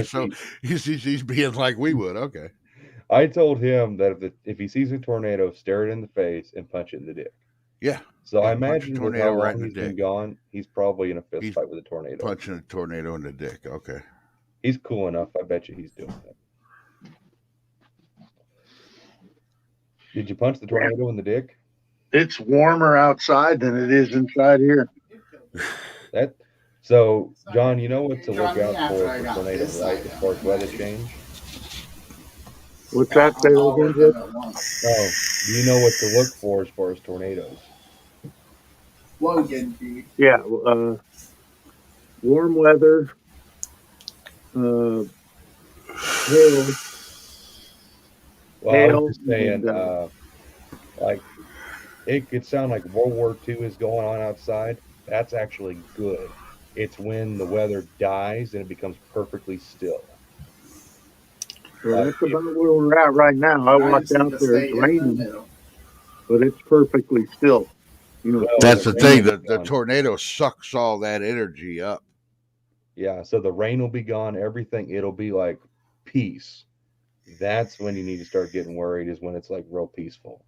So he's being like we would. Okay. I told him that if he sees a tornado, stare it in the face and punch it in the dick. Yeah. So I imagine with how long he's been gone, he's probably in a fist fight with a tornado. Punching a tornado in the dick. Okay. He's cool enough. I bet you he's doing it. Did you punch the tornado in the dick? It's warmer outside than it is inside here. So, John, you know what to look out for tornadoes, right? As far as weather change. What's that? Say again, No, do you know what to look for as far as tornadoes? Logan. Yeah, warm weather, hail. Well, I was just saying, like, it could sound like World War II is going on outside. That's actually good. It's when the weather dies and it becomes perfectly still. Well, that's about where we're at right now. I walked out there, it's raining, but it's perfectly still. You know, that's the thing. The tornado sucks all that energy up. Yeah, so the rain will be gone. Everything, it'll be like peace. That's when you need to start getting worried. Is when it's like real peaceful.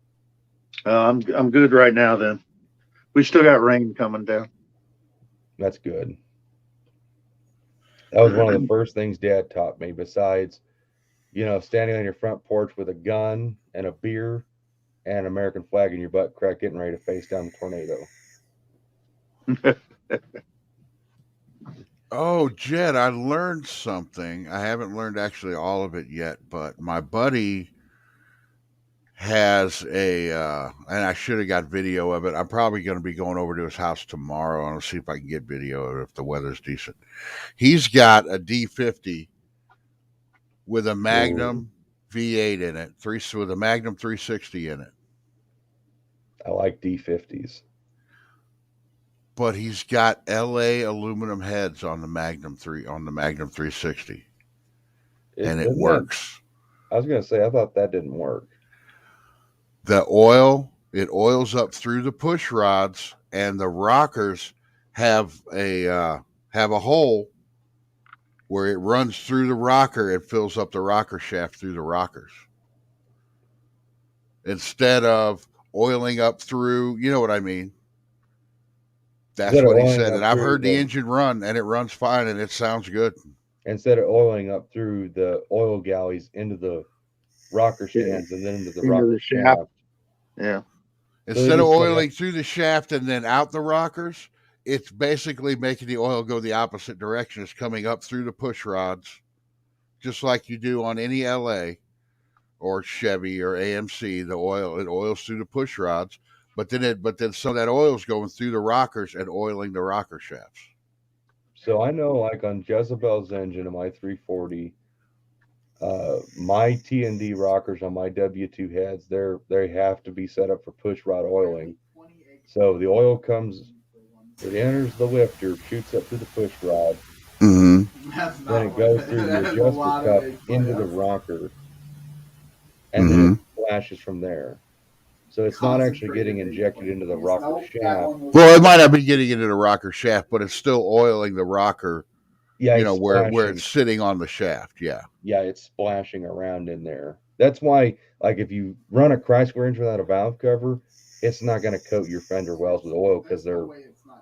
I'm good right now. Then we still got rain coming down. That's good. That was one of the first things Dad taught me. Besides, you know, standing on your front porch with a gun and a beer and an American flag in your butt crack, getting ready to face down the tornado. Oh, Jed, I learned something. I haven't learned actually all of it yet, but my buddy has and I should have got video of it. I'm probably going to be going over to his house tomorrow and I'll see if I can get video of it if the weather's decent. He's got a D50 with a Magnum V8 in it, with a Magnum 360 in it. I like D50s. But he's got LA aluminum heads on the Magnum 360. And it works. I was gonna say I thought that didn't work. The oil, it oils up through the push rods, and the rockers have a hole where it runs through the rocker and fills up the rocker shaft through the rockers. Instead of oiling up through, you know what I mean? That's Instead of what he oiling said. up And I've through heard the the- engine run, and it runs fine, and it sounds good. Instead of oiling up through the oil galleys into the rocker stands and then into the Into rocker the shaft. shaft. Yeah. Instead of just like oiling through the shaft and then out the rockers, it's basically making the oil go the opposite direction. It's coming up through the push rods, just like you do on any LA or Chevy or AMC. It oils through the push rods, but then some of that oil is going through the rockers and oiling the rocker shafts. So I know, like on Jezebel's engine in my 340, my T&D rockers on my W2 heads, they have to be set up for push rod oiling. So the oil comes, it enters the lifter, shoots up to the push rod, Mm-hmm. then it goes through the adjuster cup into the rocker, and then it flashes from there. So it's not actually getting injected into the rocker shaft. Well, it might not be getting into the rocker shaft, but it's still oiling the rocker. Yeah, you know, where splashing. it's sitting on the shaft. Yeah. Yeah, it's splashing around in there. That's why, like, if you run a Chrysler engine without a valve cover, it's not going to coat your fender wells with oil because they're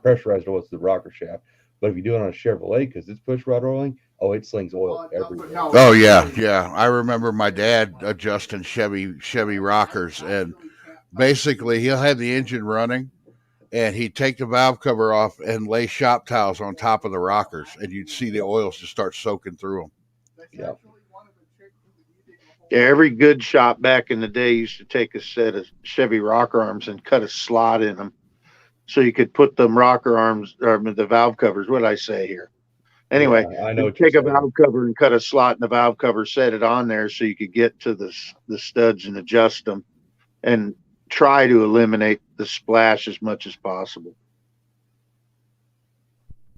pressurized oil to the rocker shaft. But if you do it on a Chevrolet, because it's push rod oiling, it slings oil everywhere. Oh yeah, yeah. I remember my dad adjusting Chevy rockers, and basically he'll have the engine running, and he'd take the valve cover off and lay shop towels on top of the rockers, and you'd see the oils just start soaking through them. Yeah. Yeah, every good shop back in the day used to take a set of Chevy rocker arms and cut a slot in them, so you could put them rocker arms or the valve covers. What did I say here? Anyway, Yeah, I know what take you're a saying. valve cover and cut a slot in the valve cover, set it on there so you could get to the studs and adjust them, and try to eliminate the splash as much as possible.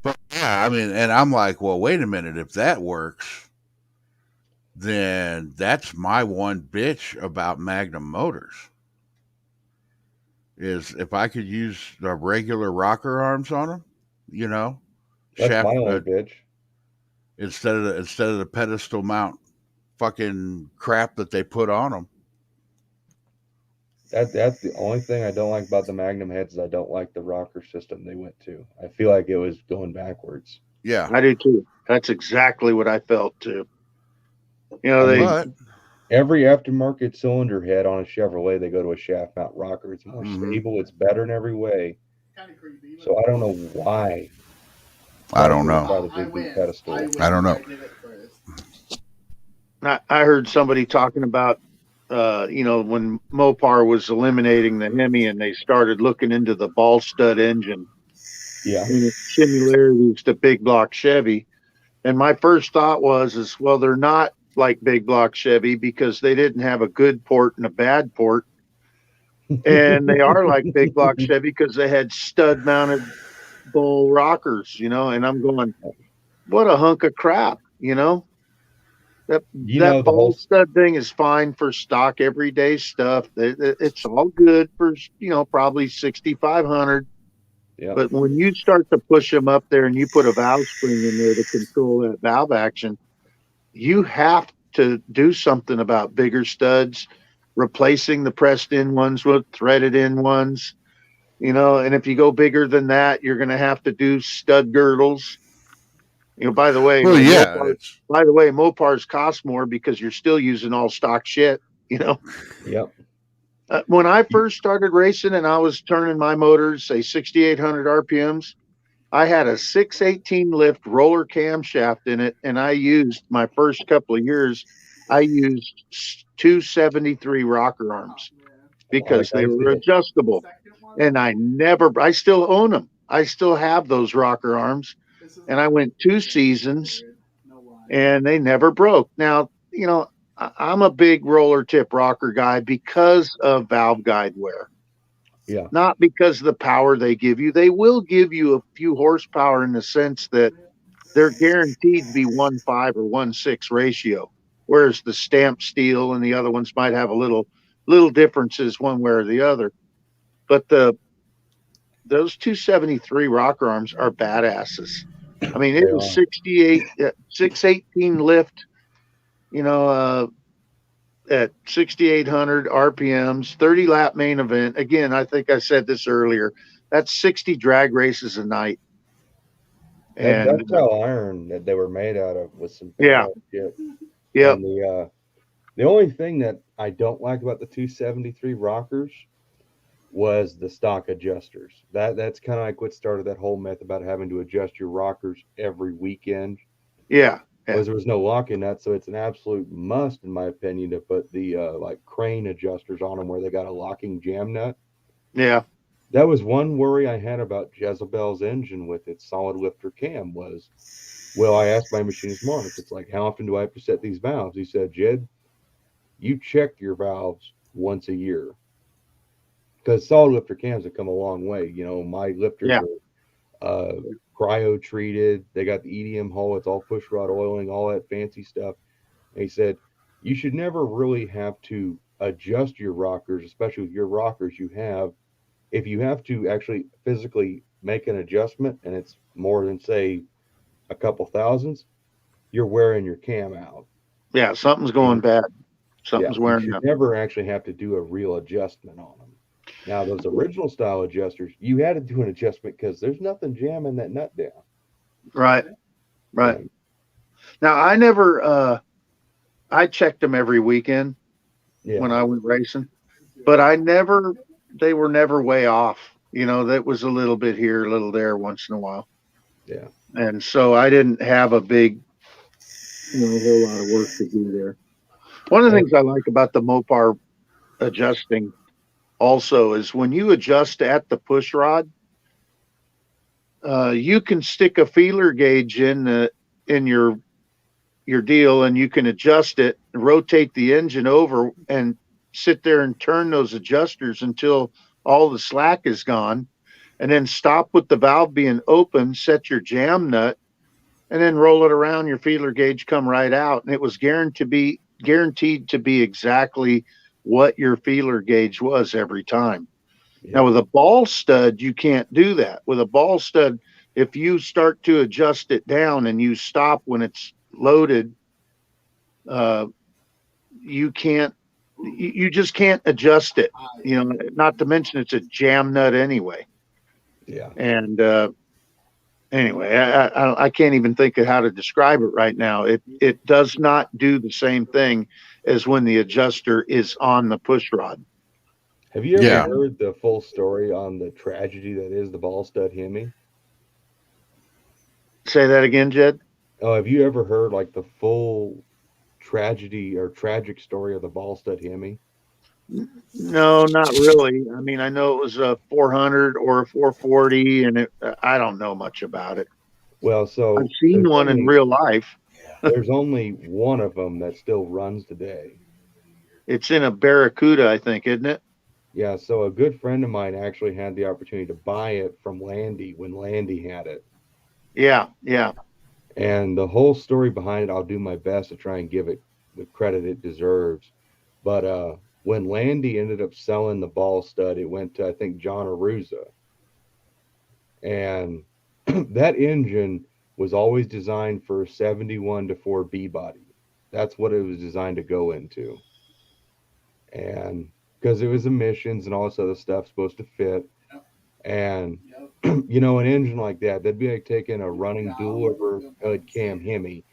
But yeah, I mean, and I'm like, well, wait a minute. If that works, then that's my one bitch about Magnum Motors. Is if I could use the regular rocker arms on them, you know, That's shaft my only bitch. instead of the pedestal mount fucking crap that they put on them. That's the only thing I don't like about the Magnum heads is I don't like the rocker system they went to. I feel like it was going backwards. Yeah, I do too. That's exactly what I felt too. You know, but every aftermarket cylinder head on a Chevrolet, they go to a shaft mount rocker. It's more Mhm. stable. It's better in every way. So I don't know why. I don't know. By the big pedestal. I don't know. I heard somebody talking about, when Mopar was eliminating the Hemi and they started looking into the ball stud engine. Yeah. And its similarities to big block Chevy. And my first thought was, well, they're not like big block Chevy because they didn't have a good port and a bad port. And they are like big block Chevy because they had stud mounted bull rockers, and I'm going, what a hunk of crap, That the ball whole stud thing is fine for stock everyday stuff. It's all good for, probably 6,500. Yeah. But when you start to push them up there and you put a valve spring in there to control that valve action, you have to do something about bigger studs, replacing the pressed in ones with threaded in ones, and if you go bigger than that, you're going to have to do stud girdles. By the way, Well, yeah, Mopars cost more because you're still using all stock shit, Yep. When I first started racing and I was turning my motors, say 6,800 RPMs, I had a 618 lift roller camshaft in it. And I used my first couple of years, I used 273 rocker arms because they were adjustable. And I still own them. I still have those rocker arms. And I went 2 seasons and they never broke. Now, I'm a big roller tip rocker guy because of valve guide wear. Yeah. Not because of the power they give you. They will give you a few horsepower in the sense that they're guaranteed to be 1.5 or 1.6 ratio. whereas the stamped steel and the other ones might have a little differences one way or the other. But those 273 rocker arms are badasses. I mean, it was 618 lift, at 6,800 RPMs, 30 lap main event. Again, I think I said this earlier. That's 60 drag races a night. And that's how iron that they were made out of with some shit. Yeah. And the only thing that I don't like about the 273 rockers was the stock adjusters. That's kind of like what started that whole myth about having to adjust your rockers every weekend. Yeah. Because there was no locking nut, so it's an absolute must, in my opinion, to put the like crane adjusters on them where they got a locking jam nut. Yeah. That was one worry I had about Jezebel's engine with its solid lifter cam was, well, I asked my machinist Mark, it's like, how often do I have to set these valves? He said, Jed, you check your valves once a year. Because solid lifter cams have come a long way. My lifters are cryo treated. They got the EDM hull. It's all push rod oiling, all that fancy stuff. And he said, you should never really have to adjust your rockers, especially with your rockers you have. If you have to actually physically make an adjustment and it's more than, say, a couple thousands, you're wearing your cam out. Yeah, something's going bad. Something's wearing you out. Never actually have to do a real adjustment on them. Now, those original style adjusters, you had to do an adjustment because there's nothing jamming that nut down. Right. Now, I never, I checked them every weekend when I went racing, but they were never way off. That was a little bit here, a little there once in a while. Yeah. And so I didn't have a big, a whole lot of work to do there. One of the things I like about the Mopar adjusting also is when you adjust at the push rod, you can stick a feeler gauge in your deal, and you can adjust it, rotate the engine over, and sit there and turn those adjusters until all the slack is gone, and then stop with the valve being open, set your jam nut, and then roll it around. Your feeler gauge come right out, and it was guaranteed to be exactly what your feeler gauge was every time. Now with a ball stud, you can't do that. With a ball stud, if you start to adjust it down and you stop when it's loaded, you just can't adjust it. Not to mention it's a jam nut anyway. Yeah. And anyway, I can't even think of how to describe it right now. It does not do the same thing as when the adjuster is on the push rod. Have you ever heard the full story on the tragedy that is the ball stud Hemi? Say that again, Jed. Oh, have you ever heard like the full tragedy or tragic story of the ball stud Hemi? No, not really. I mean, I know it was a 400 or a 440, and I don't know much about it. Well, so I've seen one in real life. There's only one of them that still runs today. It's in a Barracuda, I think, isn't it? Yeah. So a good friend of mine actually had the opportunity to buy it from Landy when Landy had it. Yeah. And the whole story behind it, I'll do my best to try and give it the credit it deserves. But when Landy ended up selling the ball stud, it went to, I think, John Aruza. And that engine was always designed for 71 to 4 B body. That's what it was designed to go into. And because it was emissions and all this other stuff supposed to fit. And, an engine like that'd be like taking a running dual overhead cam Hemi,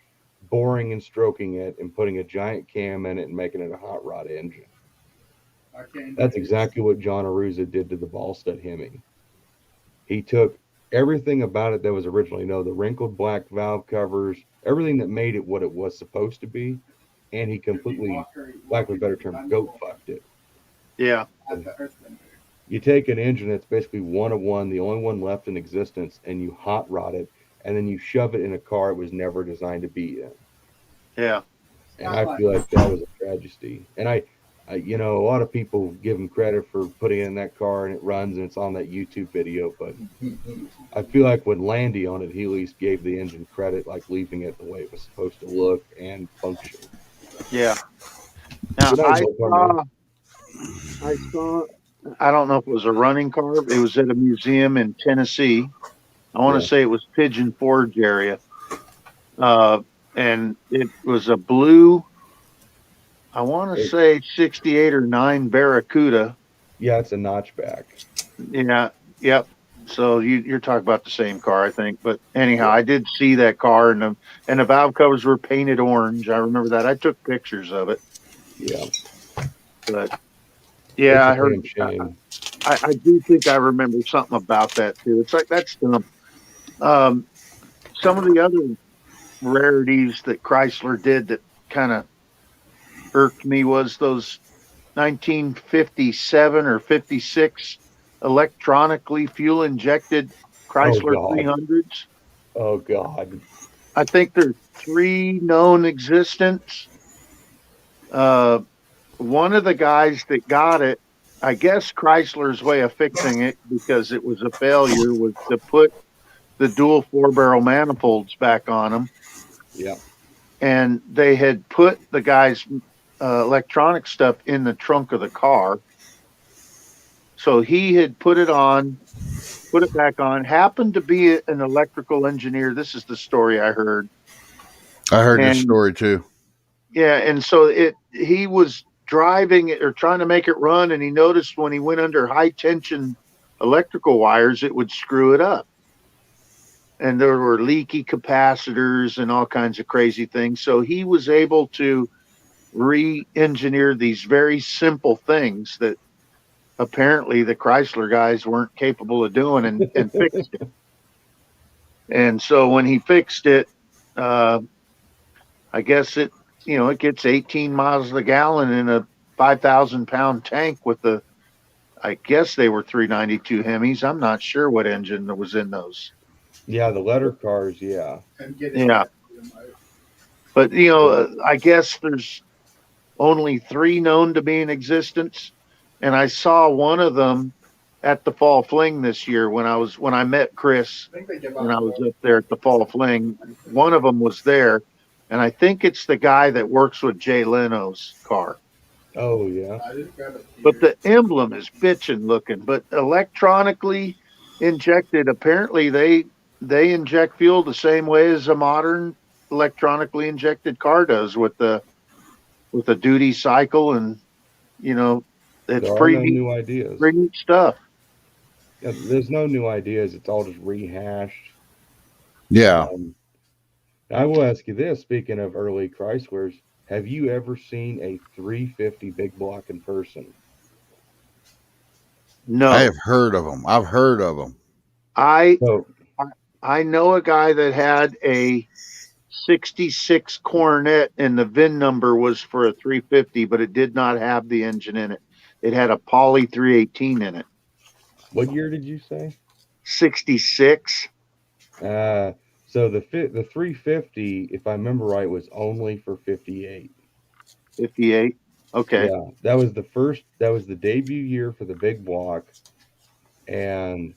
boring and stroking it, and putting a giant cam in it and making it a hot rod engine. That's exactly what John Aruza did to the ball stud Hemi. He took everything about it that was originally, the wrinkled black valve covers, everything that made it what it was supposed to be, and he completely, lack of a better term, goat fucked it. Yeah. You take an engine that's basically one of one, the only one left in existence, and you hot rod it, and then you shove it in a car it was never designed to be in. Yeah. And I feel like that was a tragedy. And I a lot of people give him credit for putting it in that car and it runs and it's on that YouTube video, but I feel like when Landy on it, he at least gave the engine credit, like leaving it the way it was supposed to look and function. Yeah. Now Good night, Joe. I don't know if it was a running car. It was at a museum in Tennessee. I want to Yeah. say it was Pigeon Forge area. And it was a blue, I want to say 68 or 9 Barracuda. Yeah, it's a notchback. Yeah. Yep. So you're talking about the same car, I think. But anyhow, I did see that car, and the valve covers were painted orange. I remember that. I took pictures of it. Yeah. But yeah, I It's a heard. damn shame. I do think I remember something about that too. It's like that's dumb. Some of the other rarities that Chrysler did that kind of irked me was those 1957 or 56 electronically fuel injected Chrysler God. 300s. Oh God. I think there's 3 known existence. One of the guys that got it, I guess Chrysler's way of fixing it because it was a failure was to put the dual 4-barrel manifolds back on them. Yeah. And they had put the guy's electronic stuff in the trunk of the car. So he had put it back on, happened to be an electrical engineer. This is the story I heard. I heard this story too. Yeah. And so he was driving it or trying to make it run. And he noticed when he went under high tension electrical wires, it would screw it up. And there were leaky capacitors and all kinds of crazy things. So he was able to re-engineer these very simple things that apparently the Chrysler guys weren't capable of doing and fixed it. And so when he fixed it, I guess it gets 18 miles a gallon in a 5,000-pound tank with I guess they were 392 Hemis. I'm not sure what engine was in those. Yeah, the letter cars, yeah. Yeah. But, I guess there's only 3 known to be in existence. And I saw one of them at the Fall Fling this year when I met Chris, when I was up there at the Fall Fling. One of them was there. And I think it's the guy that works with Jay Leno's car. Oh, yeah. But the emblem is bitchin' looking. But electronically injected, apparently they inject fuel the same way as a modern electronically injected car does with the duty cycle, and it's There are no new ideas. Pretty neat stuff. Yeah, there's no new ideas. It's all just rehashed. Yeah. I will ask you this: speaking of early Chryslers, have you ever seen a 350 big block in person? No, I have heard of them. I've heard of them. I know a guy that had a 66 Coronet, and the VIN number was for a 350, but it did not have the engine in it. It had a Poly 318 in it. What year did you say? 66. So the 350, if I remember right, was only for 58. 58. Okay. Yeah, that was the debut year for the big block, and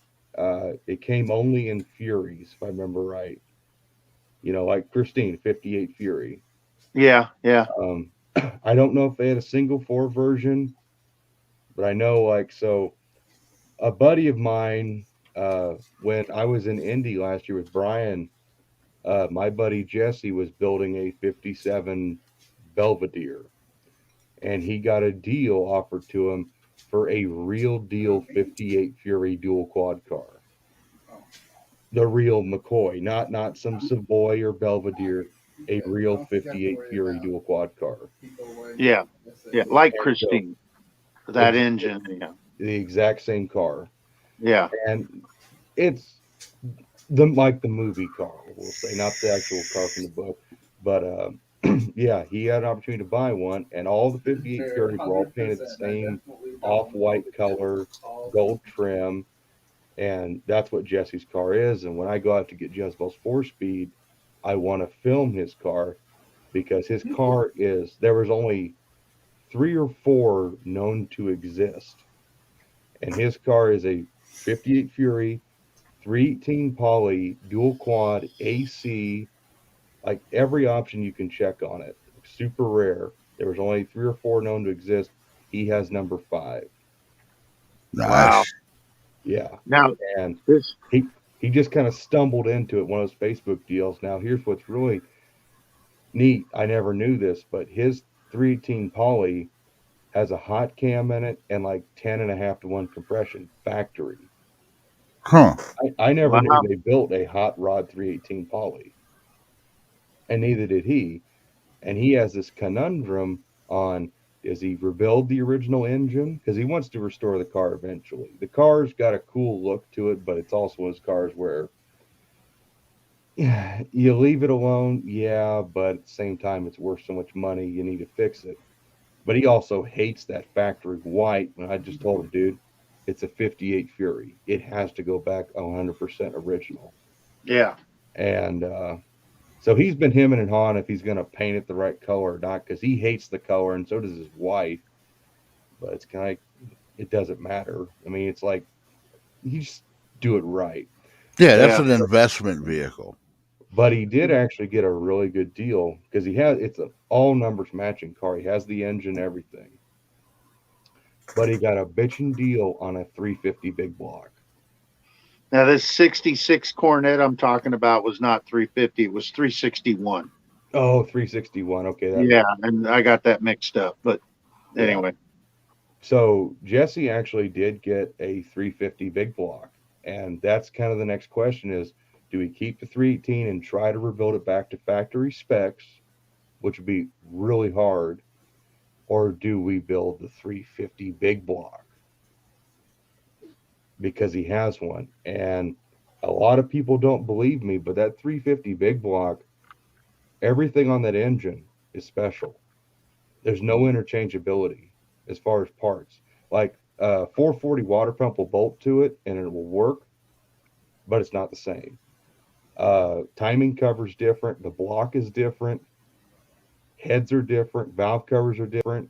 it came only in Furies, if I remember right. Like Christine, 58 Fury. Yeah. I don't know if they had a single 4 version, but I know so a buddy of mine, when I was in Indy last year with Brian, my buddy Jesse was building a 57 Belvedere, and he got a deal offered to him for a real deal 58 Fury dual quad car. The real McCoy, not some Savoy or Belvedere, a real 58 Fury dual quad car. Yeah, like Christine, that engine. Yeah, the exact same car. Yeah, and it's like the movie car, we'll say, not the actual car from the book, but yeah, he had an opportunity to buy one, and all the 58 Furies were all painted the same off-white color, gold trim. And that's what Jesse's car is. And when I go out to get Jezebel's 4-speed, I want to film his car, because his car there was only 3 or 4 known to exist. And his car is a 58 Fury, 318 Poly, dual quad, AC, like every option you can check on it. super rare. There was only 3 or 4 known to exist. He has number 5. Nice. Wow. Yeah. Now, And this, he just kind of stumbled into it, one of those Facebook deals. Now, here's what's really neat. I never knew this, but his 318 poly has a hot cam in it and like 10.5 to 1 compression factory. Huh. I never Wow. knew they built a hot rod 318 poly, and neither did he. And he has this conundrum on, does he rebuild the original engine? Because he wants to restore the car eventually. The car's got a cool look to it, but it's also one of those cars where you leave it alone, yeah, but at the same time, it's worth so much money, you need to fix it. But he also hates that factory white. And I just told him, dude, it's a 58 Fury. It has to go back 100% original. yeah. And so he's been hemming and hawing if he's going to paint it the right color or not, because he hates the color, and so does his wife. But it's kind of like, it doesn't matter. I mean, it's like, you just do it right. Yeah, that's an investment vehicle. But he did actually get a really good deal because it's an all numbers matching car. He has the engine, everything. But he got a bitchin' deal on a 350 big block. Now, this 66 Cornet I'm talking about was not 350. It was 361. Oh, 361. Okay. Yeah, and I got that mixed up. But anyway. So Jesse actually did get a 350 big block. And that's kind of the next question is, do we keep the 318 and try to rebuild it back to factory specs, which would be really hard, or do we build the 350 big block? Because he has one. And a lot of people don't believe me, but that 350 big block, everything on that engine is special. There's no interchangeability as far as parts. Like 440 water pump will bolt to it and it will work, but it's not the same. Timing cover's different. The block is different. Heads are different. Valve covers are different.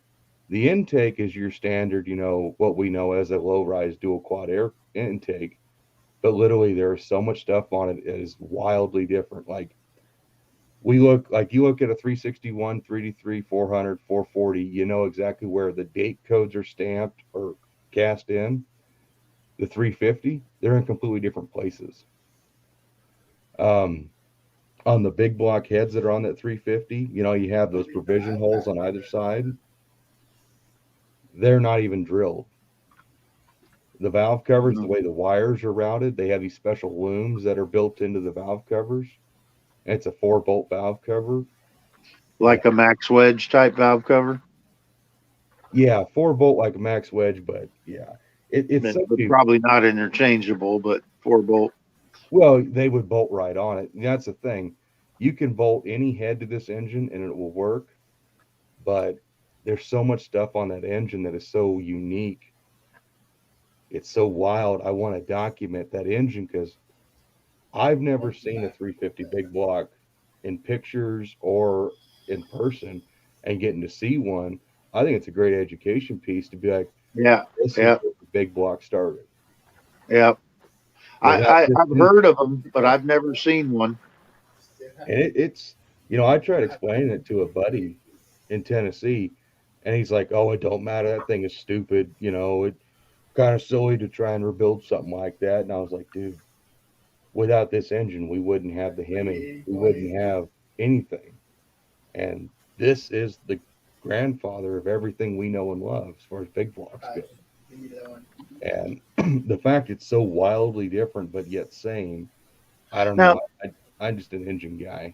The intake is your standard, what we know as a low-rise dual quad air intake. But literally there's so much stuff on it that is wildly different. Like you look at a 361, 383, 400, 440, you know exactly where the date codes are stamped or cast in. The 350, they're in completely different places. On the big block heads that are on that 350, you have those provision holes on either side. They're not even drilled. The valve covers, the way the wires are routed, they have these special looms that are built into the valve covers. And it's a 4-bolt valve cover. Like a Max Wedge type valve cover? Yeah, 4-bolt like a Max Wedge, but yeah. It's probably not interchangeable, but 4-bolt. Well, they would bolt right on it. And that's the thing. You can bolt any head to this engine and it will work, but there's so much stuff on that engine that is so unique. It's so wild. I want to document that engine because I've never seen a 350 big block in pictures or in person, and getting to see one, I think it's a great education piece to be like, this is where the big block started. Yeah. I've heard of them, but I've never seen one. And it's, I tried explaining it to a buddy in Tennessee, and he's like, oh, it don't matter. That thing is stupid. It's kind of silly to try and rebuild something like that. And I was like, dude, without this engine, we wouldn't have the Hemi. We wouldn't have anything. And this is the grandfather of everything we know and love as far as big blocks go. And the fact it's so wildly different but yet same, I don't know. I'm just an engine guy.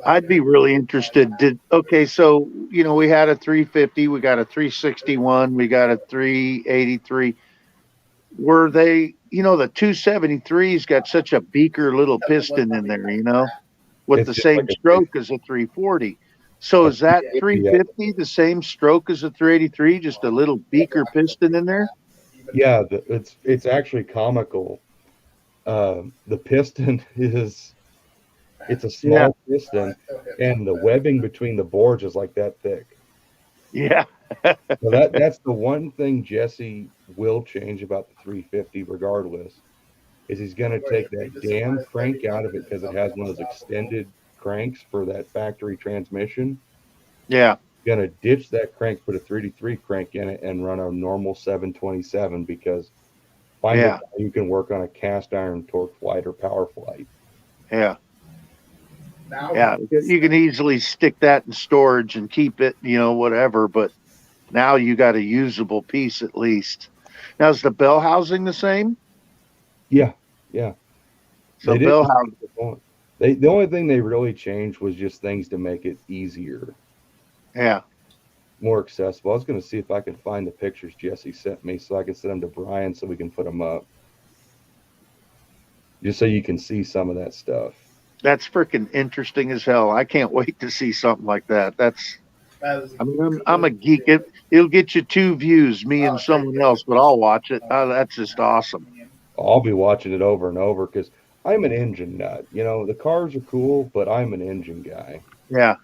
I'd be really interested. So we had a 350, we got a 361, we got a 383. Were they, the 273's got such a beaker little piston in there, with It's the just same like a stroke as a 340. So is that 350 the same stroke as a 383, just a little beaker piston in there? Yeah, it's actually comical. The piston it's a small piston, and the webbing between the boards is like that thick. Yeah. So that's the one thing Jesse will change about the 350 regardless, is he's going to take that damn crank out of it because it has one of those extended cranks for that factory transmission. Yeah. Gonna ditch that crank, put a 3D3 crank in it, and run a normal 727 because find a Yeah. guy who can work on a cast iron torque flight or power flight. Yeah. Now, Yeah. You can easily stick that in storage and keep it, whatever. But now you got a usable piece at least. Now, is the bell housing the same? Yeah. So They bell didn't. housing. The only thing they really changed was just things to make it easier, Yeah. more accessible. I was going to see if I can find the pictures Jesse sent me so I can send them to Brian so we can put them up. Just so you can see some of that stuff. That's freaking interesting as hell. I can't wait to see something like that. I'm a geek. It'll get you 2 views, me and someone else, but I'll watch it. That's just awesome. I'll be watching it over and over because I'm an engine nut. The cars are cool, but I'm an engine guy. Yeah.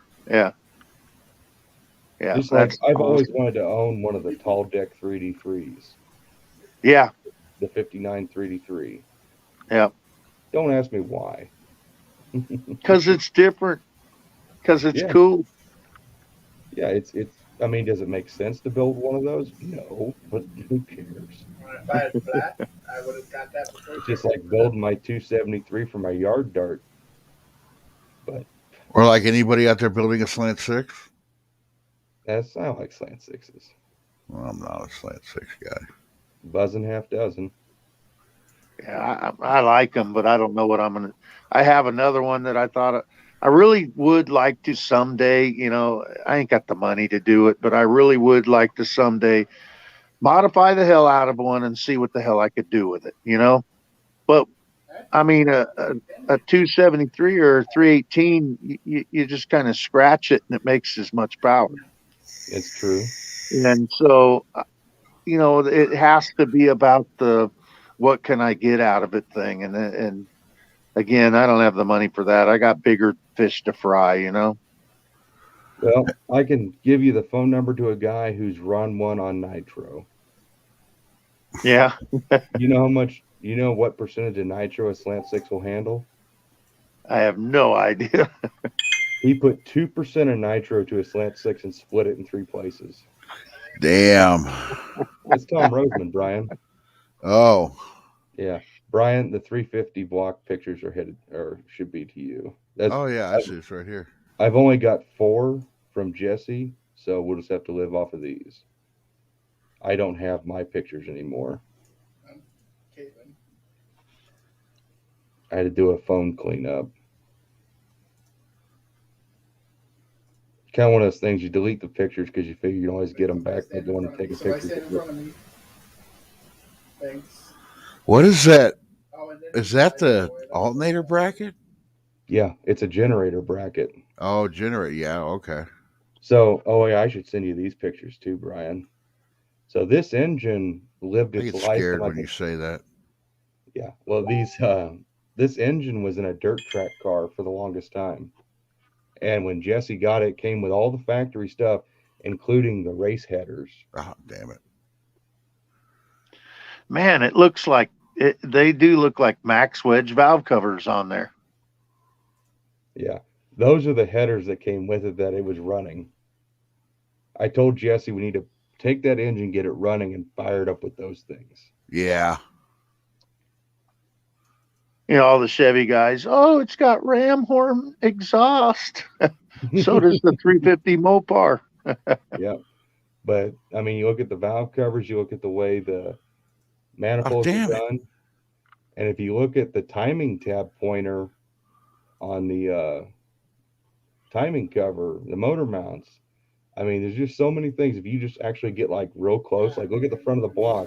Just like I've always wanted to own one of the tall deck 3D3s. Yeah. The 59 3D3. Yeah. Don't ask me why. Because it's different. Because it's cool. Yeah, it's. I mean, does it make sense to build one of those? No, but who cares? if I had flat, I would have got that before. It's just like building my 273 for my yard dart. But or like anybody out there building a slant 6. I like slant 6s. Well, I'm not a slant 6 guy. Buzzing half dozen. Yeah, I like them, but I don't know what I'm gonna. I have another one that I thought I really would like to someday. I ain't got the money to do it, but I really would like to someday modify the hell out of one and see what the hell I could do with it. But I mean, a 273 or a 318, you just kind of scratch it and it makes as much power. It's true. And so, it has to be about the what can I get out of it thing. And again, I don't have the money for that. I got bigger fish to fry, Well, I can give you the phone number to a guy who's run one on nitro. Yeah. You know what percentage of nitro a slant 6 will handle? I have no idea. He put 2% of nitro to a slant 6 and split it in 3 places. Damn. It's Tom Roseman, Brian. Oh. Yeah. Brian, the 350 block pictures are headed or should be to you. I see it's right here. I've only got 4 from Jesse, so we'll just have to live off of these. I don't have my pictures anymore. I had to do a phone cleanup. Kind of one of those things you delete the pictures because you figure you can always get them back. But you want to take a picture. Thanks. What is that? Is that the alternator bracket? Yeah, it's a generator bracket. Oh, generator. Yeah, okay. So, I should send you these pictures too, Brian. So this engine lived its life. I get scared when you say that. Yeah. Well, this engine was in a dirt track car for the longest time. And when Jesse got it, came with all the factory stuff, including the race headers. Oh, damn it. Man, it looks like they do look like max wedge valve covers on there. Yeah. Those are the headers that came with it that it was running. I told Jesse we need to take that engine, get it running, and fire it up with those things. Yeah. All the Chevy guys, it's got ram horn exhaust. So does the 350 Mopar. Yeah. But, I mean, you look at the valve covers, you look at the way the manifolds are done. And if you look at the timing tab pointer on the timing cover, the motor mounts, I mean, there's just so many things. If you just actually get like real close, like look at the front of the block,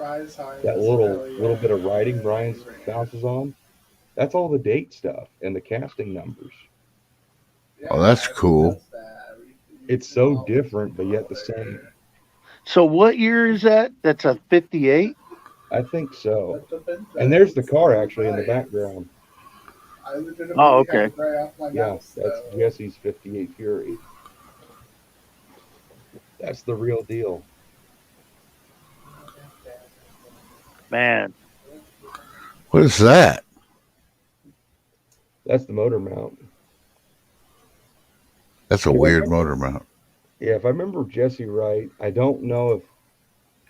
that little bit of writing Brian bounces on, that's all the date stuff and the casting numbers. Oh, that's cool. It's so different, but yet the same. So what year is that? That's a 58? I think so. And there's the car actually in the background. Oh, okay. Yeah, that's Jesse's 58 Fury. That's the real deal. Man. What is that? That's the motor mount. That's a weird motor mount. Yeah, if I remember Jesse right, I don't know if.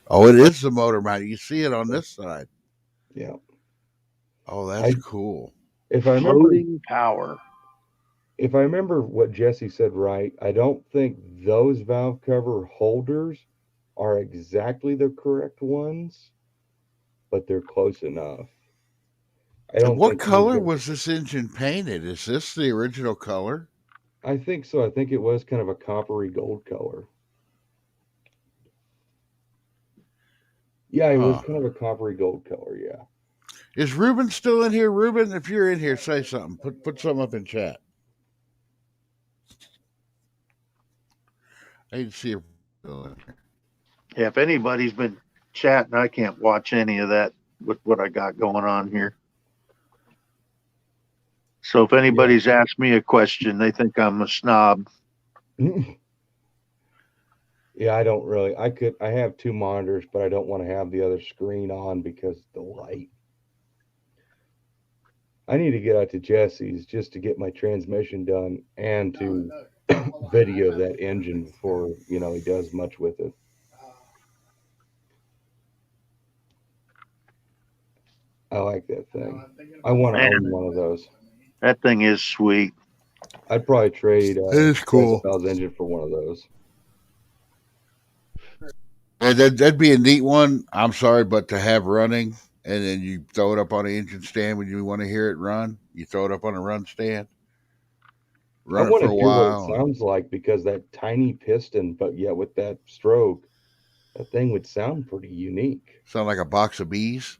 Oh, it is the motor mount. You see it on this side. Yeah. Oh, that's cool. If I remember, Floating power. if I remember what Jesse said right, I don't think those valve cover holders are exactly the correct ones, but they're close enough. I don't What think color either. was this engine painted? Is this the original color? I think so. I think it was kind of a coppery gold color. Yeah, it was Huh. kind of a coppery gold color. Yeah. Is Ruben still in here? Ruben, if you're in here, say something. Put something up in chat. I need to see if still in here. Yeah, if anybody's been chatting, I can't watch any of that with what I got going on here. So if anybody's asked me a question, they think I'm a snob. Yeah, I don't really. I have two monitors, but I don't want to have the other screen on because of the light. I need to get out to Jesse's just to get my transmission done and to video that engine before, he does much with it. I like that thing. I want to own one of those. That thing is sweet. I'd probably trade It is cool. Bell's engine for one of those. And that'd be a neat one. I'm sorry, but to have running, and then you throw it up on an engine stand when you want to hear it run. You throw it up on a run stand. I want to hear what it sounds like because that tiny piston, but yet with that stroke, that thing would sound pretty unique. Sound like a box of bees.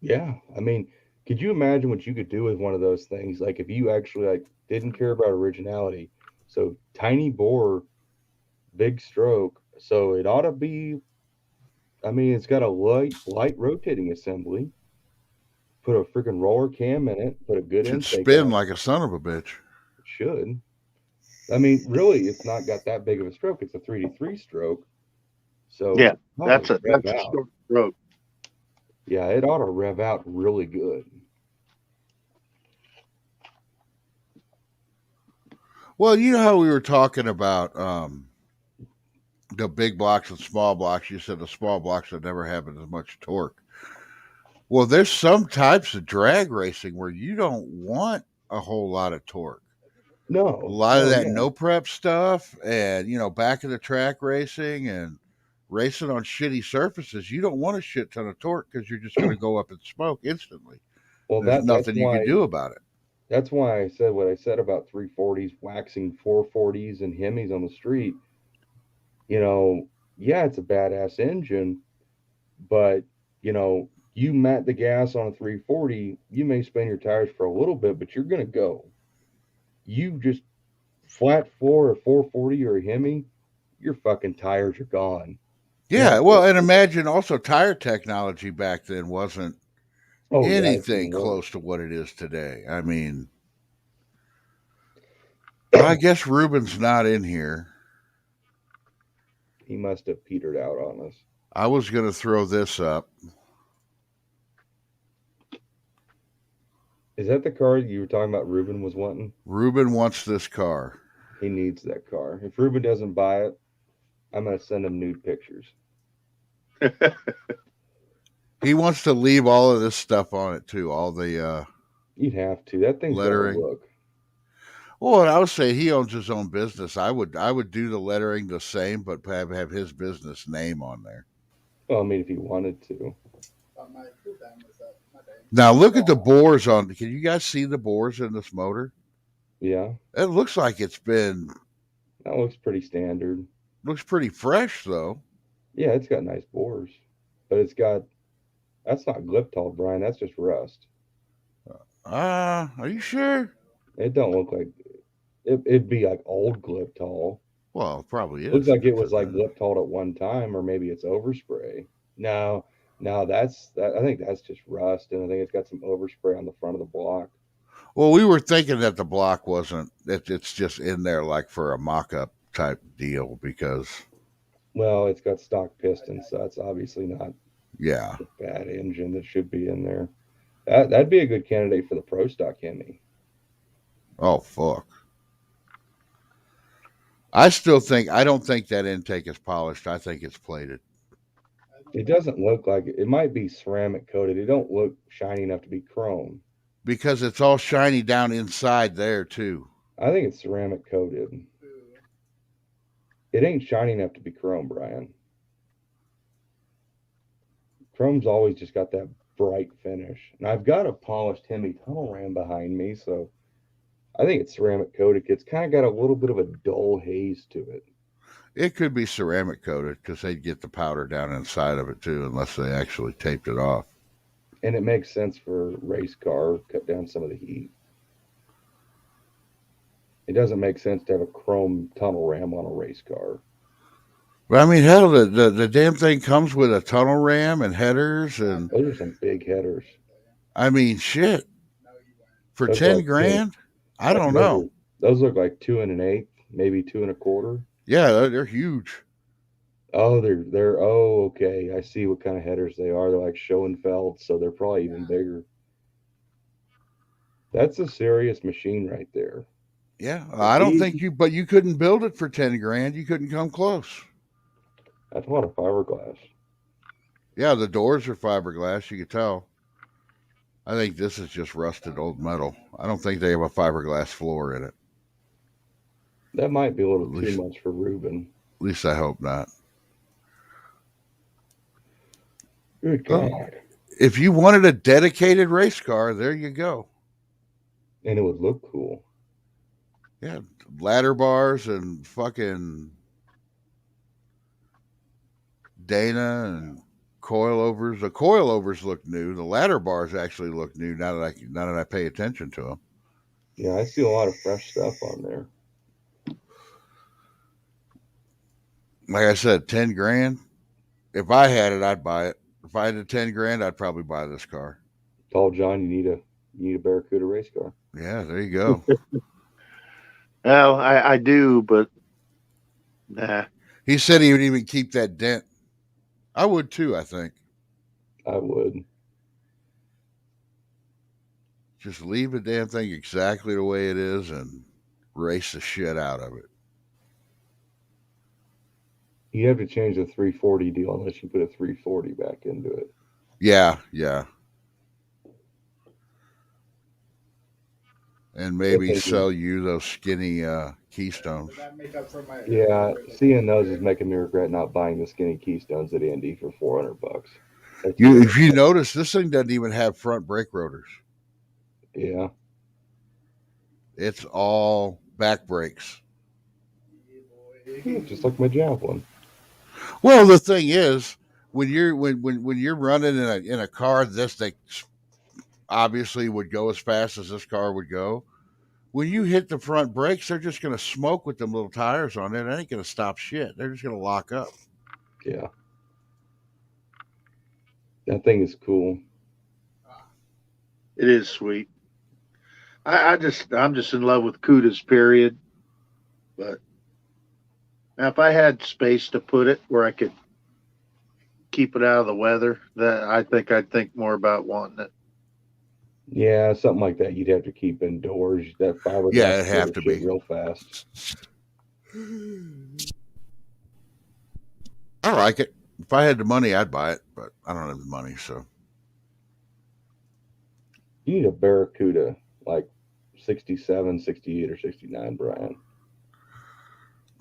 Yeah, I mean, could you imagine what you could do with one of those things? Like if you actually didn't care about originality, so tiny bore, big stroke, so it ought to be. I mean, it's got a light rotating assembly. Put a freaking roller cam in it. Put a good Should intake. spin like a son of a bitch. It should. I mean, really, it's not got that big of a stroke. It's a 3D3 stroke. So yeah, that's a short stroke. Yeah, it ought to rev out really good. Well, you know how we were talking about the big blocks and small blocks. You said the small blocks would never have as much torque. Well, there's some types of drag racing where you don't want a whole lot of torque. No. A lot of that no prep stuff and, back of the track racing and racing on shitty surfaces, you don't want a shit ton of torque because you're just going to go up in smoke instantly. Well, there's nothing you can do about it. That's why I said what I said about 340s waxing 440s and Hemis on the street. Yeah, it's a badass engine, but you mat the gas on a 340, you may spin your tires for a little bit, but you're going to go. You just flat floor a 440 or a Hemi, your fucking tires are gone. Yeah, well, and imagine also tire technology back then wasn't anything close to what it is today. I mean, I guess Ruben's not in here. He must have petered out on us. I was going to throw this up. Is that the car you were talking about Ruben was wanting? Ruben wants this car. He needs that car. If Ruben doesn't buy it, I'm going to send him nude pictures. He wants to leave all of this stuff on it too. All the you'd have to. That thing's lettering. Look. Well, I would say he owns his own business. I would do the lettering the same, but have his business name on there. Well, I mean, if he wanted to. Now look at the bores on. Can you guys see the bores in this motor? Yeah. It looks like it's been. That looks pretty standard. Looks pretty fresh though. Yeah, it's got nice bores, but it's got. That's not Gliptol, Brian. That's just rust. Are you sure? It don't look like. It'd be like old Gliptol. Well, it probably is. Looks like it was like Gliptol at one time, or maybe it's overspray. No, that's that. I think that's just rust, and I think it's got some overspray on the front of the block. Well, we were thinking that the block wasn't. It's just in there like for a mock-up type deal because. Well, it's got stock pistons, so that's obviously not. Yeah. A bad engine that should be in there. That'd be a good candidate for the Pro Stock Hemi. Oh fuck. I don't think that intake is polished. I think it's plated. It doesn't look like it. It might be ceramic coated. It don't look shiny enough to be chrome. Because it's all shiny down inside there too. I think it's ceramic coated. It ain't shiny enough to be chrome, Brian. Chrome's always just got that bright finish. And I've got a polished Hemi tunnel ram behind me, so I think it's ceramic coated. It's kind of got a little bit of a dull haze to it. It could be ceramic coated because they'd get the powder down inside of it too, unless they actually taped it off. And it makes sense for race car, cut down some of the heat. It doesn't make sense to have a chrome tunnel ram on a race car. But I mean, hell, the damn thing comes with a tunnel ram and headers, and those are some big headers. I mean, shit. For those 10 grand, I don't know. Those look like 2 1/8, maybe 2 1/4. Yeah, they're huge. Oh, they're oh, okay. I see what kind of headers they are. They're like Schoenfeld, so they're probably even bigger. That's a serious machine right there. Yeah, I don't think but you couldn't build it for 10 grand. You couldn't come close. That's a lot of fiberglass. Yeah, the doors are fiberglass. You could tell. I think this is just rusted old metal. I don't think they have a fiberglass floor in it. That might be a little too much for Ruben. At least I hope not. Good God. If you wanted a dedicated race car, there you go. And it would look cool. Yeah, ladder bars and fucking Dana and coilovers. The coilovers look new. The ladder bars actually look new now that I pay attention to them. Yeah, I see a lot of fresh stuff on there. Like I said, 10 grand. If I had it, I'd buy it. If I had the 10 grand, I'd probably buy this car. Told John you need a Barracuda race car. Yeah, there you go. Well, I do, but nah. He said he would even keep that dent. I would too, I think. I would. Just leave the damn thing exactly the way it is and race the shit out of it. You have to change the 340 deal unless you put a 340 back into it. Yeah. And maybe sell you those skinny Keystones. Yeah, seeing those is making me regret not buying the skinny Keystones at Indy for $400. If you notice, this thing doesn't even have front brake rotors. Yeah. It's all back brakes. Just like my Javelin. Well, the thing is, when you're running in a car that obviously would go as fast as this car would go, when you hit the front brakes, they're just going to smoke with them little tires on it. It ain't going to stop shit. They're just going to lock up. Yeah. That thing is cool. It is sweet. I'm just in love with Cudas, period. But now if I had space to put it where I could keep it out of the weather, that I think I'd think more about wanting it. Yeah, something like that. You'd have to keep indoors. That fiberglass. Yeah, it'd have to be real fast. I like it. If I had the money, I'd buy it, but I don't have the money, so. You need a Barracuda, like 67, 68, or 69, Brian.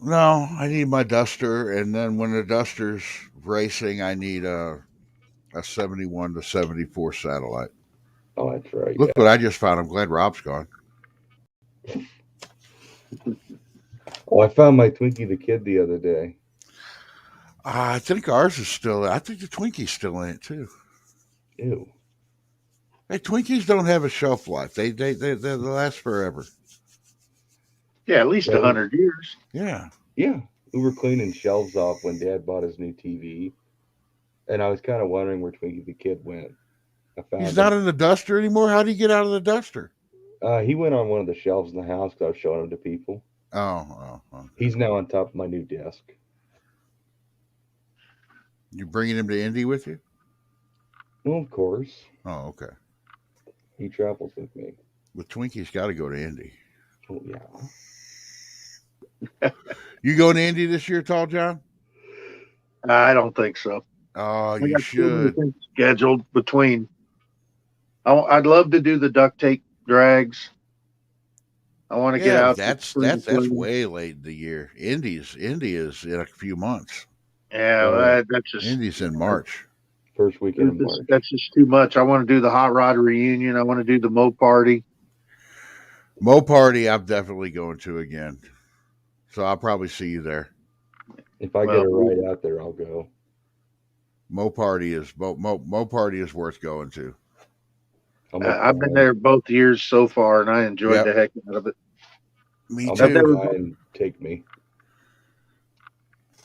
No, I need my Duster, and then when the Duster's racing, I need a 71 to 74 satellite. Oh, that's right. Look what I just found. I'm glad Rob's gone. Oh, I found my Twinkie the Kid the other day. I think ours is still. I think the Twinkie's still in it too. Ew. Hey, Twinkies don't have a shelf life. They last forever. Yeah, at least 100 years. Yeah. Yeah. We were cleaning shelves off when Dad bought his new TV, and I was kind of wondering where Twinkie the Kid went. He's not in the Duster anymore. How did he get out of the Duster? He went on one of the shelves in the house because I was showing him to people. Oh. Okay. He's now on top of my new desk. You bringing him to Indy with you? Well, of course. Oh, okay. He travels with me. But Twinkie's got to go to Indy. Oh, yeah. You going to Indy this year, Tall John? I don't think so. Oh, We you got too many should. things scheduled between. I'd love to do the duct tape drags. I want to get Yeah, out. that's way late in the year. Indy's in a few months. Yeah, that's just Indy's in March. First weekend in March. That's just too much. I want to do the hot rod reunion. I want to do the Mo party. Mo party, I'm definitely going to again. So I'll probably see you there. If I get a ride out there, I'll go. Mo party is worth going to. I've been there both years so far, and I enjoyed the heck out of it. Me I'll too. And take me.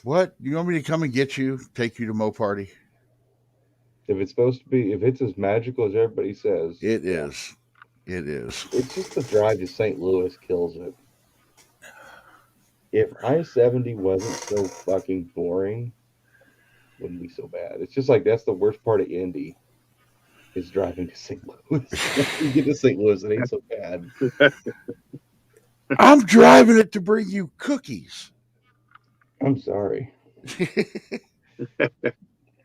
What? You want me to come and get you? Take you to Mo party? If it's supposed to be, if it's as magical as everybody says, it is. It is. It's just the drive to St. Louis kills it. If I-70 wasn't so fucking boring, wouldn't be so bad. It's just like that's the worst part of Indy is driving to St. Louis. You get to St. Louis, it ain't so bad. I'm driving it to bring you cookies. I'm sorry.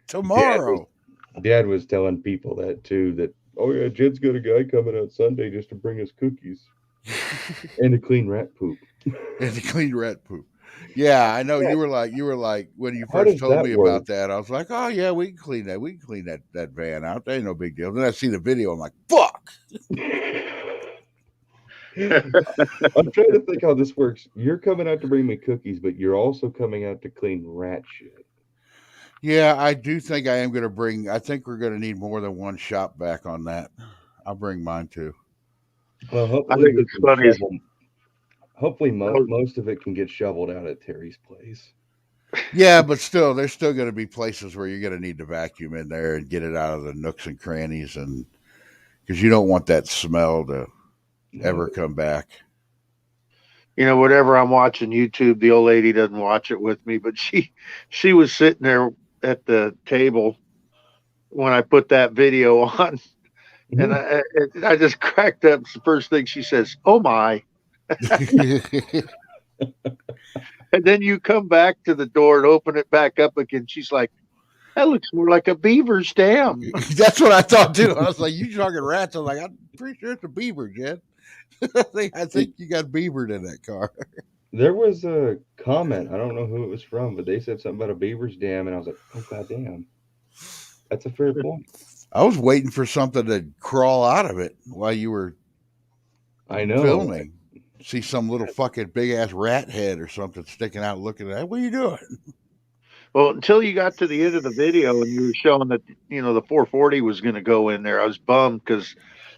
Tomorrow. Dad was telling people that too, that, oh yeah, Jed's got a guy coming out Sunday just to bring us cookies. And to clean rat poop. And to clean rat poop. Yeah, I know. You were like when you first told me about that, I was like, oh yeah, we can clean that. We can clean that van out. That ain't no big deal. Then I see the video, I'm like, fuck. I'm trying to think how this works. You're coming out to bring me cookies, but you're also coming out to clean rat shit. Yeah, I do think I am going to bring. I think we're going to need more than one shop back on that. I'll bring mine too. Well, hopefully, hopefully most of it can get shoveled out at Terry's place. Yeah, but still, there's still going to be places where you're going to need to vacuum in there and get it out of the nooks and crannies, and because you don't want that smell to ever come back. You know, whatever I'm watching YouTube, the old lady doesn't watch it with me, but she was sitting there at the table when I put that video on, and I just cracked up. It's the first thing she says, "Oh my!" And then you come back to the door and open it back up again. She's like, "That looks more like a beaver's dam." That's what I thought too. I was like, "You talking rats?" I was like, "I'm pretty sure it's a beaver, Jed." I think you got beavered in that car. There was a comment, I don't know who it was from, but they said something about a beaver's dam, and I was like, oh goddamn, that's a fair point. I was waiting for something to crawl out of it while you were filming. See some little fucking big ass rat head or something sticking out looking at that. What are you doing? Well, until you got to the end of the video and you were showing that, you know, the 440 was going to go in there, I was bummed because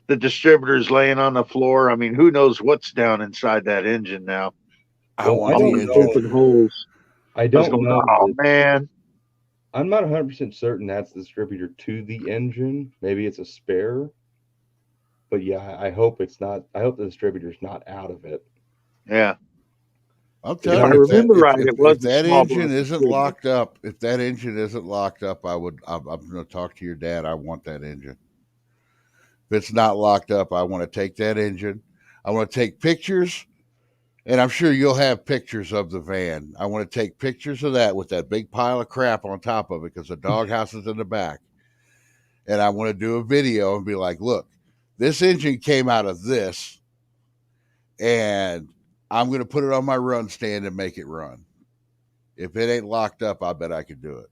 the distributor's laying on the floor. I mean, who knows what's down inside that engine now? I want the open holes. I don't know. Oh, man. I'm not 100% certain that's the distributor to the engine. Maybe it's a spare. But yeah, I hope it's not. I hope the distributor's not out of it. Yeah. I'll tell you, if that engine isn't locked up, I'm going to talk to your dad. I want that engine. If it's not locked up, I want to take that engine. I want to take pictures, and I'm sure you'll have pictures of the van. I want to take pictures of that with that big pile of crap on top of it because the doghouse is in the back. And I want to do a video and be like, look, this engine came out of this, and I'm going to put it on my run stand and make it run. If it ain't locked up, I bet I could do it.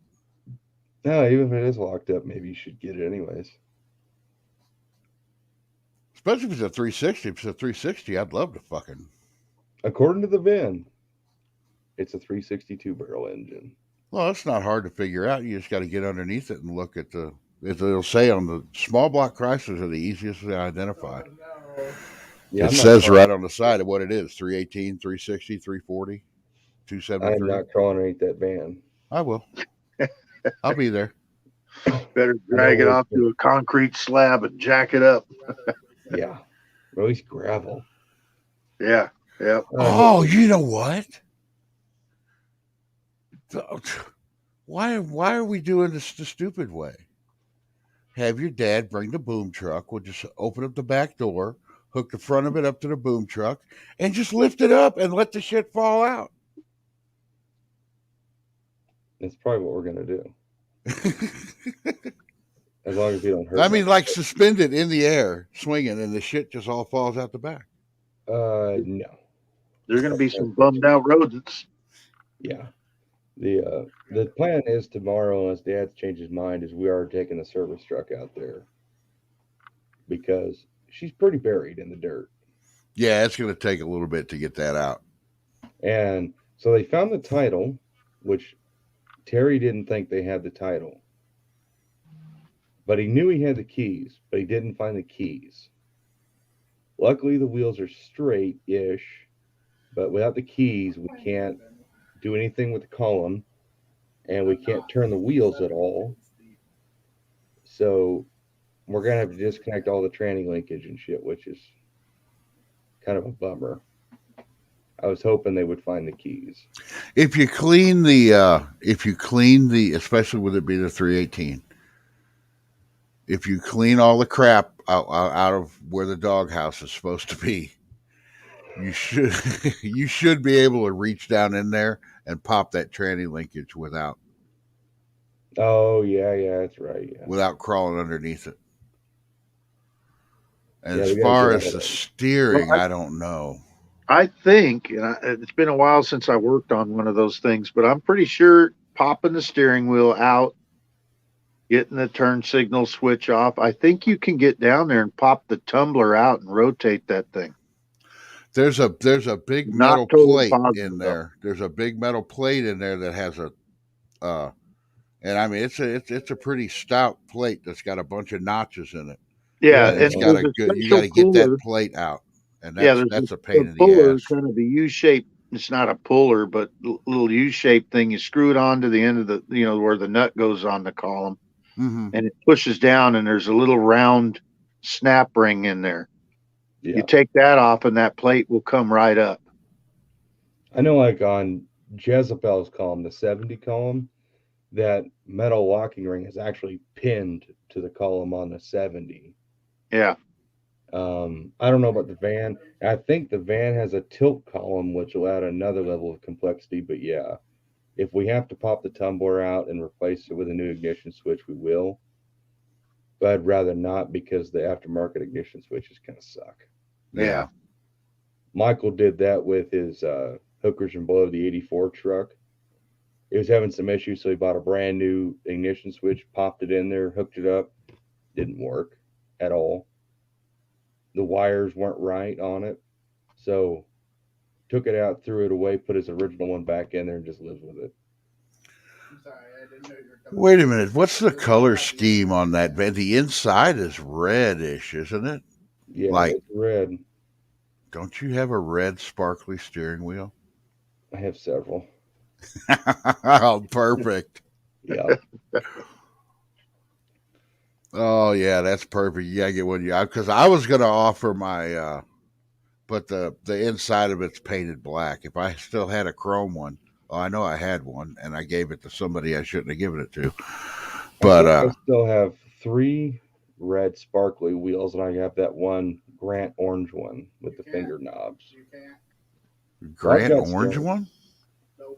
No, even if it is locked up, maybe you should get it anyways. Especially if it's a 360. If it's a 360, I'd love to fucking... According to the VIN, it's a 362 barrel engine. Well, it's not hard to figure out. You just got to get underneath it and look at the... It'll say on the small block Chryslers are the easiest to identify. Yeah, it says right on the side of what it is. 318, 360, 340, 273. I'm not crawling underneath that van. I will. I'll be there. Better drag it off to a concrete slab and jack it up. Yeah. Or at least gravel. Yeah. Yeah. Oh, you know what? Why are we doing this the stupid way? Have your dad bring the boom truck. We'll just open up the back door, hook the front of it up to the boom truck, and just lift it up and let the shit fall out. That's probably what we're gonna do. As long as you don't hurt. I mean, like suspended in the air, swinging, and the shit just all falls out the back. No. There's going to be some bummed out rodents. Yeah. The plan is tomorrow, unless Dad changes his mind, is we are taking the service truck out there because she's pretty buried in the dirt. Yeah, it's going to take a little bit to get that out. And so they found the title, which Terry didn't think they had the title. But he knew he had the keys, but he didn't find the keys. Luckily, the wheels are straight-ish, but without the keys, we can't do anything with the column, and we can't turn the wheels at all. So we're going to have to disconnect all the tranny linkage and shit, which is kind of a bummer. I was hoping they would find the keys. If you clean the, especially with it being a 318, if you clean all the crap out of where the doghouse is supposed to be, you should be able to reach down in there and pop that tranny linkage without. Oh yeah, that's right. Yeah. Without crawling underneath it. And as far as the steering, I don't know. I think, and it's been a while since I worked on one of those things, but I'm pretty sure popping the steering wheel out, getting the turn signal switch off, I think you can get down there and pop the tumbler out and rotate that thing. There's a big metal plate in there. There's a big metal plate in there that has a, and I mean it's a pretty stout plate that's got a bunch of notches in it. Yeah, and you got to get that plate out, and that's a pain in the ass. Kind of a U-shaped. It's not a puller, but little U-shaped thing. You screw it onto the end of the, where the nut goes on the column, and it pushes down, and there's a little round snap ring in there. Yeah. You take that off, and that plate will come right up. I know, like on Jezebel's column, the 70 column, that metal locking ring is actually pinned to the column on the 70. Yeah. I don't know about the van. I think the van has a tilt column, which will add another level of complexity. But yeah, if we have to pop the tumbler out and replace it with a new ignition switch, we will. But I'd rather not, because the aftermarket ignition switches kind of suck. Yeah. Michael did that with his hookers and blow, the 84 truck. He was having some issues, so he bought a brand new ignition switch, popped it in there, hooked it up. Didn't work at all. The wires weren't right on it. So took it out, threw it away, put his original one back in there, and just lives with it. Wait a minute. What's the color scheme on that van? The inside is reddish, isn't it? Yeah, like it's red. Don't you have a red sparkly steering wheel? I have several. Oh, perfect. Yeah. Oh yeah, that's perfect. You gotta get one. Yeah, because I was gonna offer my, but the inside of it's painted black. If I still had a chrome one, I know I had one, and I gave it to somebody I shouldn't have given it to. But I still have 3 red sparkly wheels, and I have that one Grant orange one with the finger knobs. Grant orange one?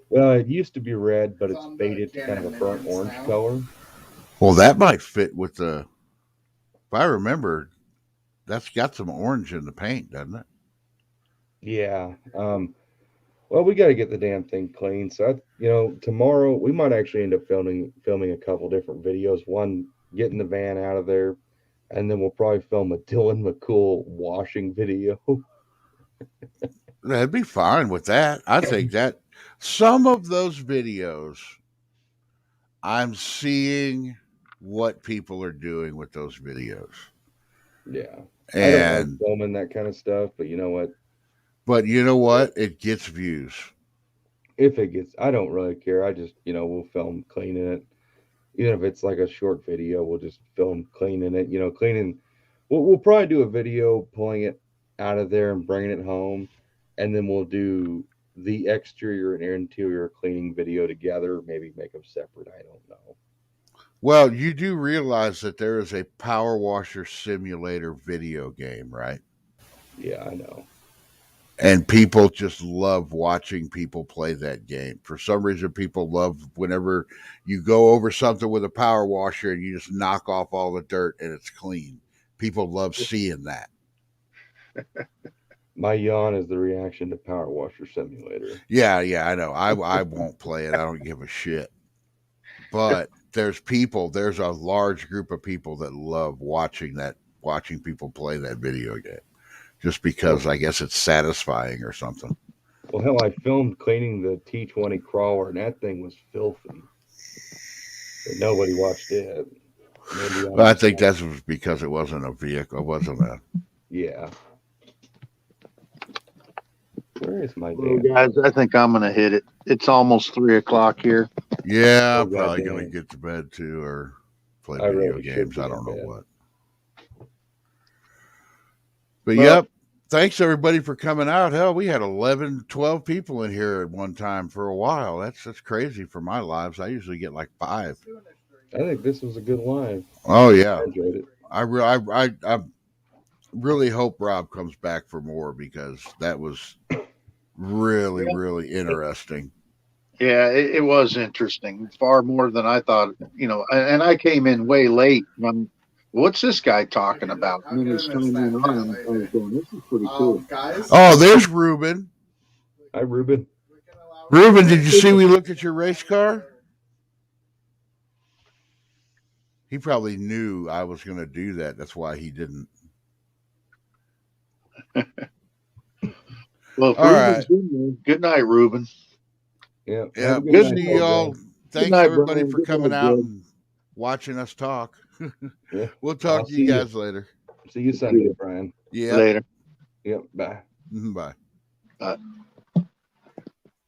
Well, it used to be red, but it's faded to kind of a burnt orange color. Well, that might fit with the. If I remember, that's got some orange in the paint, doesn't it? Yeah. Well, we got to get the damn thing clean. So, tomorrow we might actually end up filming a couple different videos. One, getting the van out of there, and then we'll probably film a Dylan McCool washing video. That'd be fine with that. I think that some of those videos, I'm seeing what people are doing with those videos. Yeah. And I don't like filming that kind of stuff, but you know what? But you know what? It gets views. If it gets, I don't really care. I just, we'll film cleaning it. Even if it's like a short video, we'll just film cleaning it, cleaning. We'll probably do a video pulling it out of there and bringing it home. And then we'll do the exterior and interior cleaning video together. Maybe make them separate. I don't know. Well, you do realize that there is a power washer simulator video game, right? Yeah, I know. And people just love watching people play that game. For some reason, people love whenever you go over something with a power washer and you just knock off all the dirt and it's clean. People love seeing that. My yawn is the reaction to Power Washer Simulator. Yeah, I know. I won't play it. I don't give a shit. But there's a large group of people that love watching people play that video game. Just because I guess it's satisfying or something. Well, hell, I filmed cleaning the T20 crawler, and that thing was filthy. But nobody watched it. Well, I think that was because it wasn't a vehicle. It wasn't a. Yeah. Where is my Well, guys, I think I'm going to hit it. It's almost 3:00 here. Yeah, I'm probably going to get to bed too or play video games. I don't know what. But yep, thanks everybody for coming out. Hell, we had 11, 12 people in here at one time for a while. That's crazy for my lives. I usually get like 5. I think this was a good live. Oh yeah, I enjoyed it. I really hope Rob comes back for more because that was really, really interesting. Yeah, it was interesting. Far more than I thought. You know, and I came in way late. What's this guy talking about? I mean, he's coming in on. I was going, this is pretty cool. Guys, Oh, there's Ruben. Hi, Ruben. Ruben, did you see we looked at your race car? He probably knew I was going to do that. That's why he didn't. Well, all right. Good night, Ruben. Yeah. Yeah. Good See you all. Thanks night, everybody Brian. for Good coming night, out Bill. and watching us talk. Yeah. We'll talk I'll to you see you. guys later. See you Sunday, Brian. Yeah. Later. Yep. Bye. Bye. Bye.